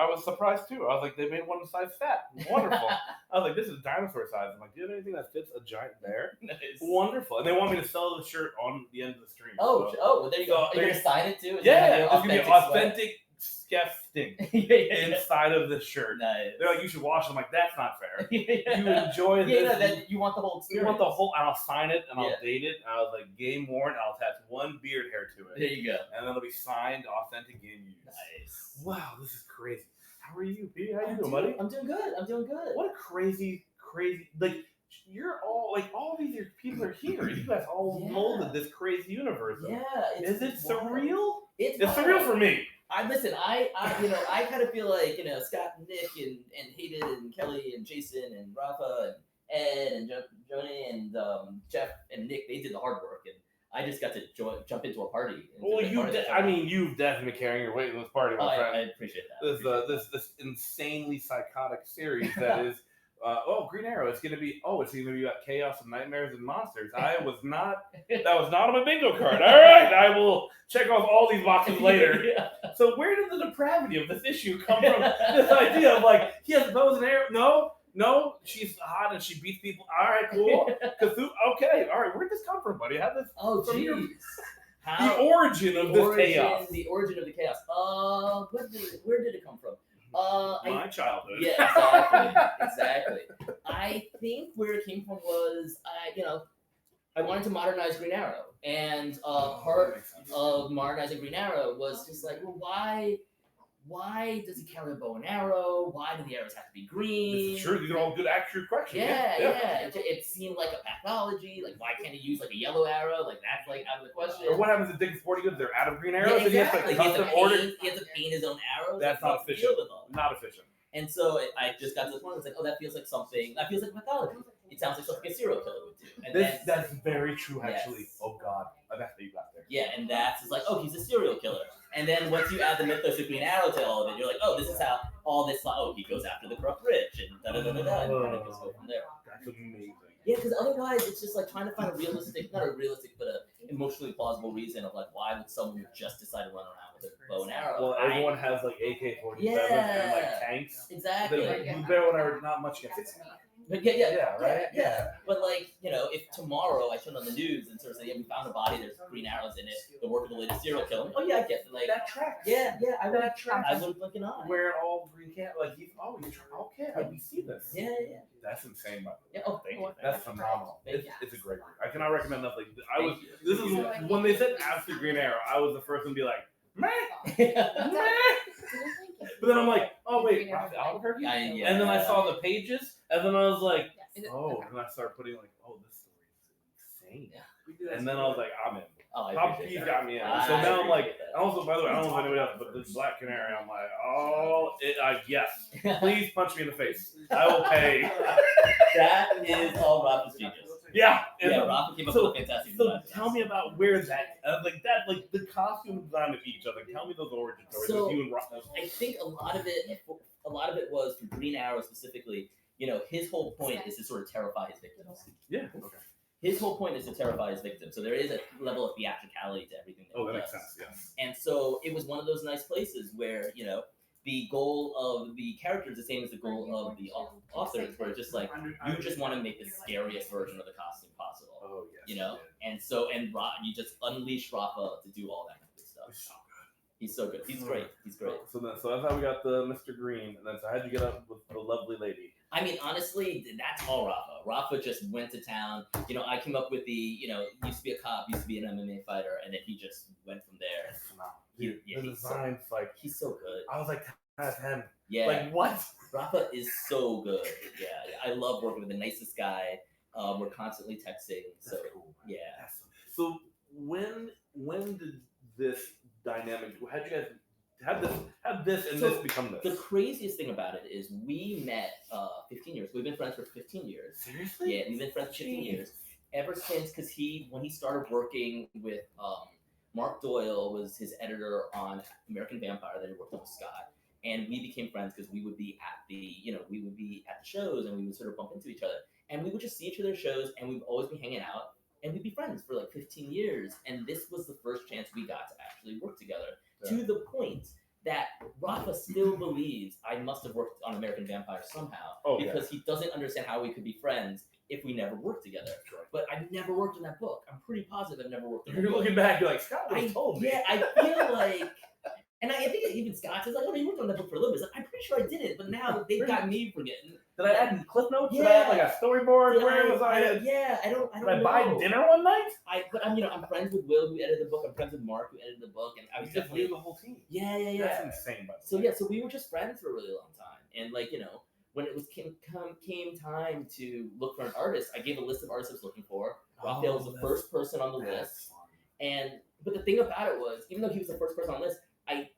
was surprised too. I was like, they made one size fat. Wonderful. I was like, this is dinosaur size. I'm like, do you have anything that fits a giant bear? Nice. Wonderful. And they want me to sell the shirt on the end of the stream. Oh, so, well, there you go. You're gonna sign it too? Is Yeah, it it's gonna be authentic skeffing inside of the shirt. Nice. They're like, you should wash it. I'm like, that's not fair. You Yeah, enjoy this. no, that you want the whole You experience. want the whole, and I'll sign it, and I'll Yeah. date it. And I was like, game worn, I'll attach one beard hair to it. There you go. And then it'll be signed, authentic game use. Nice. Wow, this is crazy. How are you, P? How you doing, buddy? I'm doing good. I'm doing good. What a crazy, like, you're all, like, all these people are here. You guys all molded this crazy universe. Yeah. Is it surreal? It's surreal for me. I kind of feel like, Scott and Nick and Hayden and Kelly and Jason and Rafa and Ed and Joni and Jeff and Nick, they did the hard work, and I just got to jump into a party. Well, you've definitely been carrying your weight in this party, my friend. I appreciate that. This insanely psychotic series that is. Green Arrow. It's gonna be about chaos and nightmares and monsters. That was not on my bingo card. All right, I will check off all these boxes later. Yeah. So where did the depravity of this issue come from? This idea of like he has bows and arrows. No, she's hot and she beats people. All right, cool. Okay, all right. Where'd this come from, buddy? How this? Oh, from your, jeez. the origin of this chaos. The origin of the chaos. Where did it come from? My childhood. Yeah, exactly. I think where it came from was I wanted to modernize Green Arrow, and part of modernizing Green Arrow was just like, well, why does he carry a bow and arrow? Why do the arrows have to be green? This is true. These are all good, accurate questions. Yeah. It seemed like a pathology. Like, why can't he use like a yellow arrow? Like, that's like out of the question. Or what happens at Dick's Sporting Goods? They're out of green arrows. Yeah, exactly. And he has to order. He has to paint his own arrows. That's not efficient. Not efficient. And so I just got to the point where it's like, oh, that feels like something. That feels like pathology. It sounds like something a serial killer would do. And that's very true, actually. Yes. Oh God, that's how you got there. Yeah, and that's just like, oh, he's a serial killer. And then once you add the mythos of Green Arrow to all of it, you're like, oh, this is how all this. Oh, he goes after the corrupt rich, and da da da da da, and kind of just go from there. That's amazing. Yeah, because otherwise it's just like trying to find a realistic, not a realistic, but a emotionally plausible reason of like why would someone just decide to run around with a bow and arrow? Well, everyone has like AK-47s and like tanks. Exactly. There are not much against it. But right? Yeah. But like, if tomorrow I turned on the news and sort of said, yeah, we found a body, there's green arrows in it, the work of the latest serial killer. Oh yeah, I get it. Like that tracks. Yeah, I that tracks. I wouldn't blink an eye. Where all green cat like we see this. Yeah. That's insane, by the way. Yeah. Oh, thank you. That's phenomenal. It's a great read. I cannot recommend enough. Like Thank you. this is when they said after Green Arrow, I was the first one to be like, But then I'm like, oh wait, Ralph Albuquerque? Yeah. And then I saw the pages, and then I was like, Is it- oh, okay. and I started putting like, oh, this story is insane. Yeah. And then I was like, I'm in. Oh, I Pop appreciate P's that. got me in. I So now I'm like, appreciate that. and also, by the way, I don't know if anybody else, but this Black Canary, I'm like, oh, yes. Please punch me in the face. I will pay. That is all Rafa's genius. Yeah. Yeah, Rafa came up with a fantastic So design. tell me about where that, like the costume design of each other. Tell me those origin stories So, of you and Rafa. I think a lot of it was for Green Arrow specifically. You know, his whole point is to sort of terrify his victims. Yeah. Okay. His whole point is to terrify his victims. So there is a level of theatricality to everything that Oh, he that does. makes sense. Yes. And so it was one of those nice places where, you know, the goal of the character is the same as the goal of the authors, where it's just like, you just want to make the scariest version of the costume possible. Oh, yes. You know? And so, and you just unleash Rafa to do all that kind of good stuff. He's so good. He's great. He's great. So that's how we got the Mr. Green, and then so how'd you get up with the lovely lady? I mean, honestly, that's all Rafa. Rafa just went to town. You know, I came up with the, you know, used to be a cop, used to be an MMA fighter, and then he just went from there. Dude, the design's like, he's so good. I was like 10 out of 10. Yeah. Like, what? Rafa is so good. Yeah. I love working with the nicest guy. We're constantly texting. So, yeah. So when did this dynamic, how'd you guys, had this and this become this? The craziest thing about it is we met 15 years. We've been friends for 15 years. Seriously? Yeah, we've been friends for 15 years. Ever since, because when he started working with Mark Doyle was his editor on American Vampire that he worked on with Scott. And we became friends because we would be at the shows and we would sort of bump into each other. And we would just see each other's shows and we'd always be hanging out and we'd be friends for like 15 years. And this was the first chance we got to actually work together, to the point that Rafa still believes I must have worked on American Vampire somehow, because he doesn't understand how we could be friends if we never worked together. But I've never worked on that book. I'm pretty positive I've never worked on that You're book. looking back, you're like, Scott would have told me. Yeah, I feel like, and I think even Scott says like, oh, you worked on that book for a little bit. Like, I'm pretty sure I didn't, but now they've got me forgetting. Did I add in cliff notes? Did I add like a storyboard? Where was I? I don't Did I buy dinner one night? But I'm friends with Will, who edited the book. I'm friends with Mark, who edited the book, and I was You just definitely knew the whole team. Yeah. That's insane, by the So way. yeah, so we were just friends for a really long time, and like, you know, when it was came time to look for an artist, I gave a list of artists I was looking for. Raphael was the first person on the list, but the thing about it was, even though he was the first person on the list, I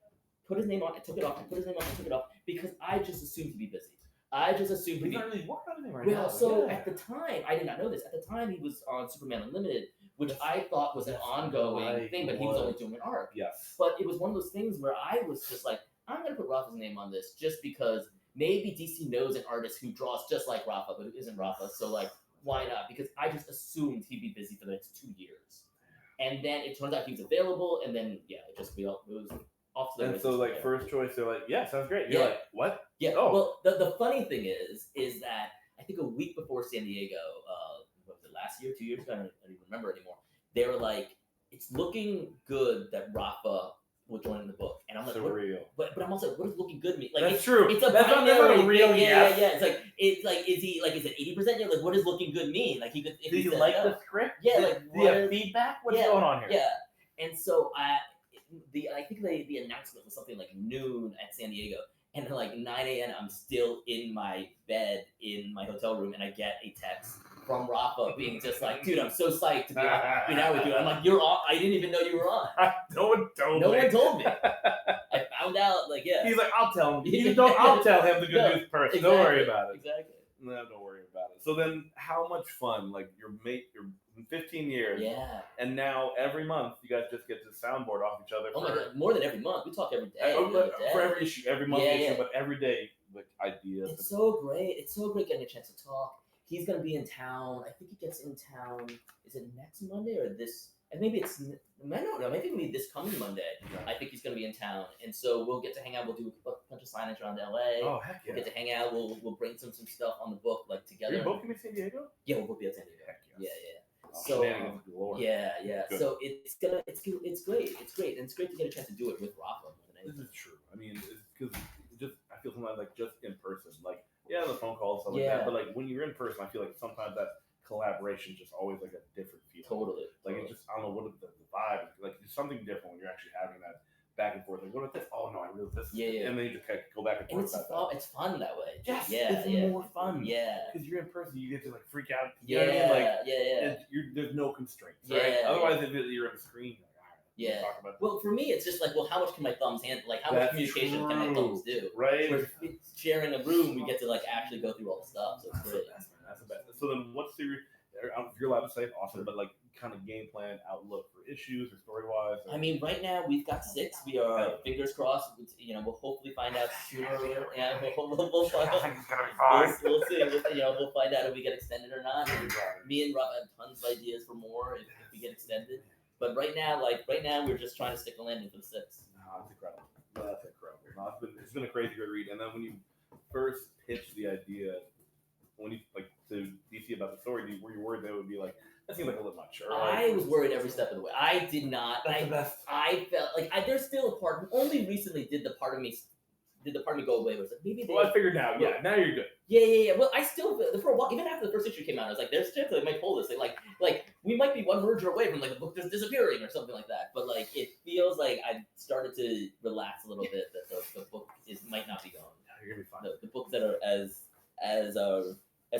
put his name on, I took it off, I put his name on, I took it off, because I just assumed he'd be busy. I just assumed he'd be. He's not really working on anything right Well, now. so at the time, I did not know this. At the time, he was on Superman Unlimited, which I thought was an ongoing thing, but he was only doing an arc. Yes. But it was one of those things where I was just like, I'm going to put Rafa's name on this just because maybe DC knows an artist who draws just like Rafa, but who isn't Rafa. So, like, why not? Because I just assumed he'd be busy for the next 2 years. And then it turns out he was available, and then, yeah, it was off to the And so, like, first choice, they're like, yeah, sounds great. You're Yeah. like, what? Yeah. Oh. Well, the funny thing is that I think a week before San Diego, what was it, last year, 2 years ago? I don't even remember anymore. They were like, it's looking good that Rafa will join the book, and I'm like, Surreal. But I'm also like, what does looking good mean? Like, That's it's true. It's a That's not binary a real thing. yes. Yeah. It's like, is it 80%? Yeah. Like, what does looking good mean? Like, he could. If Do he you said like no. the script? Yeah. Do Like, you have feedback? What's going on here? Yeah. And so I think the announcement was something like noon at San Diego, and then like 9 a.m. I'm still in my bed in my hotel room, and I get a text from Rafa being just like, dude, I'm so psyched to be on Green Arrow with you. I'm like, you're on. I didn't even know you were on. No one told me. No one told me. I found out, like, yeah. He's like, I'll tell him. I'll tell him the good news first. Exactly, Don't worry about it. Exactly. No, don't worry about it. So then, how much fun? Like, you're 15 years. Yeah. And now every month, you guys just get to soundboard off each other. Oh my God, more than every month. We talk every day. For every issue, every month issue, Yeah. but every day, like, ideas. It's so great. It's so great getting a chance to talk. He's gonna be in town. I think he gets in town. Is it next Monday or this? And maybe it's. I don't know. Maybe it'll be this coming Monday. I think he's gonna be in town, and so we'll get to hang out. We'll do a bunch of signage around LA. Oh, heck yeah. We'll get to hang out. We'll bring some stuff on the book like together. Are you both gonna be in San Diego? Yeah, we'll both be at San Diego. Yeah. Oh, So shenanigans galore. yeah. Good. So it's great. It's great, and it's great to get a chance to do it with Rafa. This is true. I mean, because I feel sometimes like just in person, like the phone calls stuff like Yeah. that, but like when you're in person, I feel like sometimes that collaboration just always like a different feeling. Totally. Like it's just I don't know what the vibe is. Like there's something different when you're actually having that back and forth. Like, what about this? Oh no, I really this. Yeah. And then you just kind of go back and And forth about that. it's fun that way. Yes, Yeah, it's yeah. more fun. Yeah. Because you're in person, you get to like freak out. Yeah, You know what I mean? Like, yeah. There's no constraints, Yeah, right? yeah. Otherwise, if you're on the screen, you're like, all right, Yeah. talk about Well, for me, it's just like, well, how much can my thumbs handle? Like, how much That's communication can my true. thumbs do? Right. Where sharing a room, we get to like actually go through all the stuff. So it's great. That's the best. So then, what's the? If you're allowed to say, awesome, but like kind of game plan outlook for issues or story wise. I mean, right now we've got 6. We are fingers crossed. You know, we'll hopefully find out sooner or later. Yeah, we'll find out. We'll see. We'll find out if we get extended or not. And me and Rob have tons of ideas for more if we get extended. But right now, we're just trying to stick the landing for the 6. No, that's incredible. That's incredible. No, it's been a crazy good read. And then when you first pitched the idea, when you like to DC about the story, were you worried that it would be like that seems like a little much? Or like, I was worried every step of the way. I did not. That's the best. I felt like there's still a part. Only recently did the part of me go away. Where it's like maybe. Well, I figured now. Yeah, now you're good. Yeah. Well, I still for a while, even after the first issue came out, I was like, "There's still they might pull this. Like we might be one merger away from like the book just disappearing or something like that." But like it feels like I started to relax a little bit that the book might not be gone. You're gonna be fine. The books that are as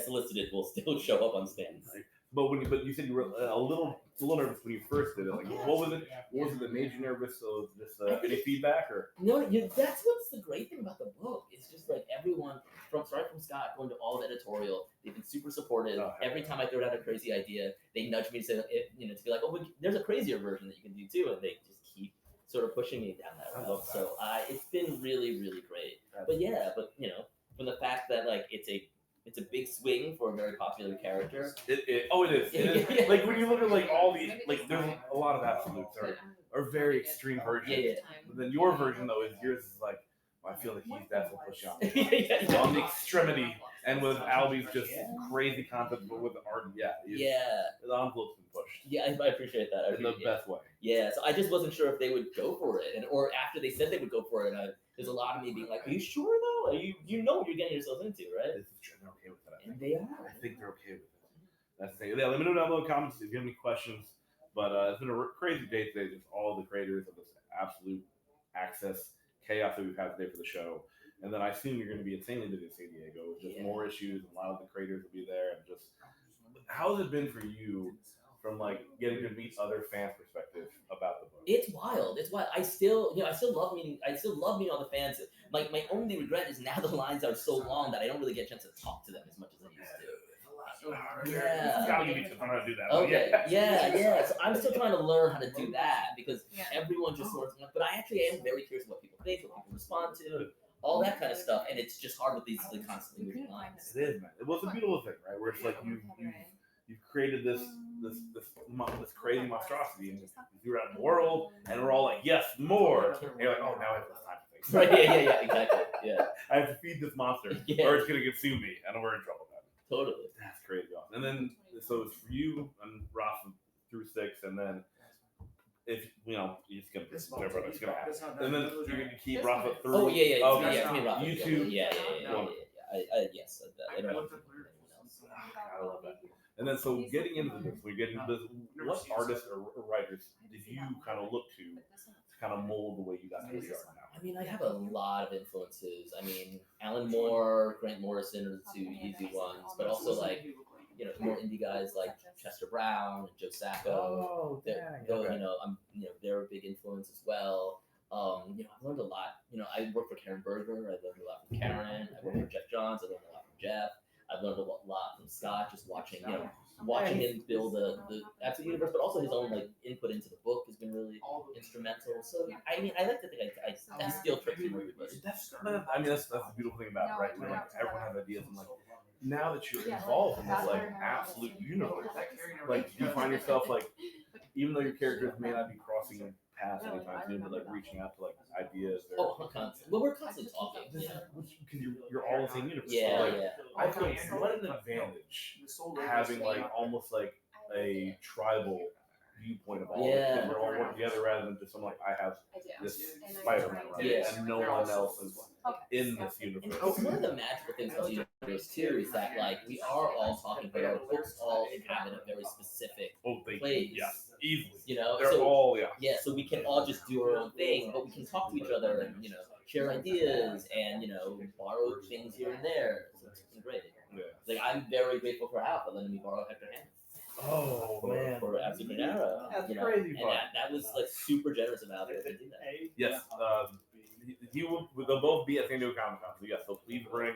solicited will still show up on stands. But you said you were a little nervous when you first did it. Like, what was it? What was it that made you nervous? So just any feedback or? No, that's what's the great thing about the book. It's just like everyone from Scott going to all the editorial, they've been super supportive. Every time I throw out a crazy idea, they nudge me to say, to be like, oh, there's a crazier version that you can do too, and they just keep sort of pushing me down that route. So it's been really, really great. But from the fact that like it's a big swing for a very popular character. It is. Like when you look at like all the like, there's a lot of absolutes or very extreme versions. Yeah. But then your version though is yours is like, I feel like he's definitely pushing on the extremity, and with Albie's just crazy concept, but with the art, the envelope's been pushed. Yeah, I appreciate that. In the best way. Yeah, so I just wasn't sure if they would go for it, or after they said they would go for it, there's a lot of me being like, "Are you sure though? You know what you're getting yourself into, right?" This is true. They're okay with that. And they are. I think they're okay with it. That's the thing. Yeah, let me know down below in the comments if you have any questions. But it's been a crazy day today. Just all the creators of this absolute access chaos that we've had today for the show. And then I assume you're going to be insanely busy in San Diego with just more issues, and a lot of the creators will be there. And just, how has it been for you from like getting to meet other fans' perspective about the book? It's wild. I still love meeting all the fans. My only regret is now the lines are so long that I don't really get a chance to talk to them as much as I used to. Yeah. I'll give you tips on how to do that. Okay. Yeah. So I'm still trying to learn how to do that because everyone just sort of. But I actually am very curious what people think, what people respond to, all that kind of stuff, and it's just hard with these like, constantly moving lines. It is, man. It was a beautiful thing, right? Where it's like you've created this crazy monstrosity, and you threw it out in the world, and we're all like, yes, more. And you're like, oh, now I have less time to think. Right? Yeah, exactly. Yeah. I have to feed this monster, or it's gonna consume me, and we're in trouble. Totally. That's crazy awesome. And then, so it's for you and Ross through 6, and then if you just gonna whatever it's gonna happen. And then you're gonna keep Ross up through. Oh yeah. You two. Yeah. Yes. I don't know. I love that. And then, so getting into this, what artists or writers did you kind of look to kind of mold the way you got to where you are now? I mean, I have a lot of influences. I mean, Alan Moore, Grant Morrison are the 2 easy ones, but also like, more indie guys like Chester Brown, Joe Sacco. They're a big influence as well. I've learned a lot. I worked for Karen Berger. I learned a lot from Karen. I worked for Jeff Johns. I learned a lot from Jeff. I've learned a lot from Scott, just watching him build the Absolute Universe, but also his own like input into the book has been really instrumental. So I mean, I like to think I steal tricks from everybody. That's the beautiful thing about it, right? Where like everyone has ideas, and like now that you're involved in this like absolute universe, like you find yourself like, even though your characters may not be crossing paths anytime soon, but like reaching out to like ideas. We're constantly talking. Because you're all in the same universe. Yeah, so, like, I feel like what an advantage having like almost like a tribal viewpoint of all of it. Because we're all working together rather than just someone like, I have this Spider-Man, right? And no one else is in this universe. And one of the magical things about the universe too is that like we are all talking, but our books all inhabit a very specific place Easily. You know, They're so all so we can all just do our own thing, but we can talk to each other and share ideas and borrow things here and there. So it's been great. Yeah. Like I'm very grateful for Al for letting me borrow Hector Hand. For Absolute Green Arrow. That's crazy fun. And that was like super generous of Al to do that. Yes. They'll both be at San Diego Comic Con. So yes, so please bring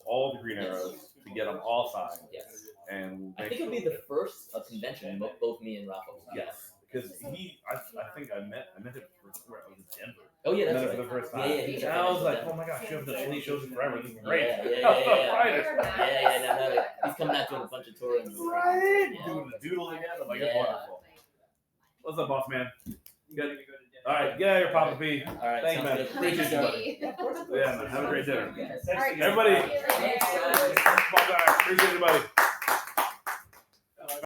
all the Green Arrows to get them all signed. Yes. And I think it'll be the first convention both me and Rafa will be. Yes. Because I think I met him before I was in Denver. Oh yeah, I that's met him right. for the first time. Yeah, and I was like, oh my gosh, you have done 20 shows in forever. This is great. Yeah. He's coming out doing a bunch of touring. Right. Doing the doodle again. I'm like, it's wonderful. What's up, boss man? Good. All right, get out of here, Papa P. All right, thank you, man. sounds good. Appreciate you. Yeah, man. Have a great dinner. All right. Everybody, Thanks, guys. appreciate everybody.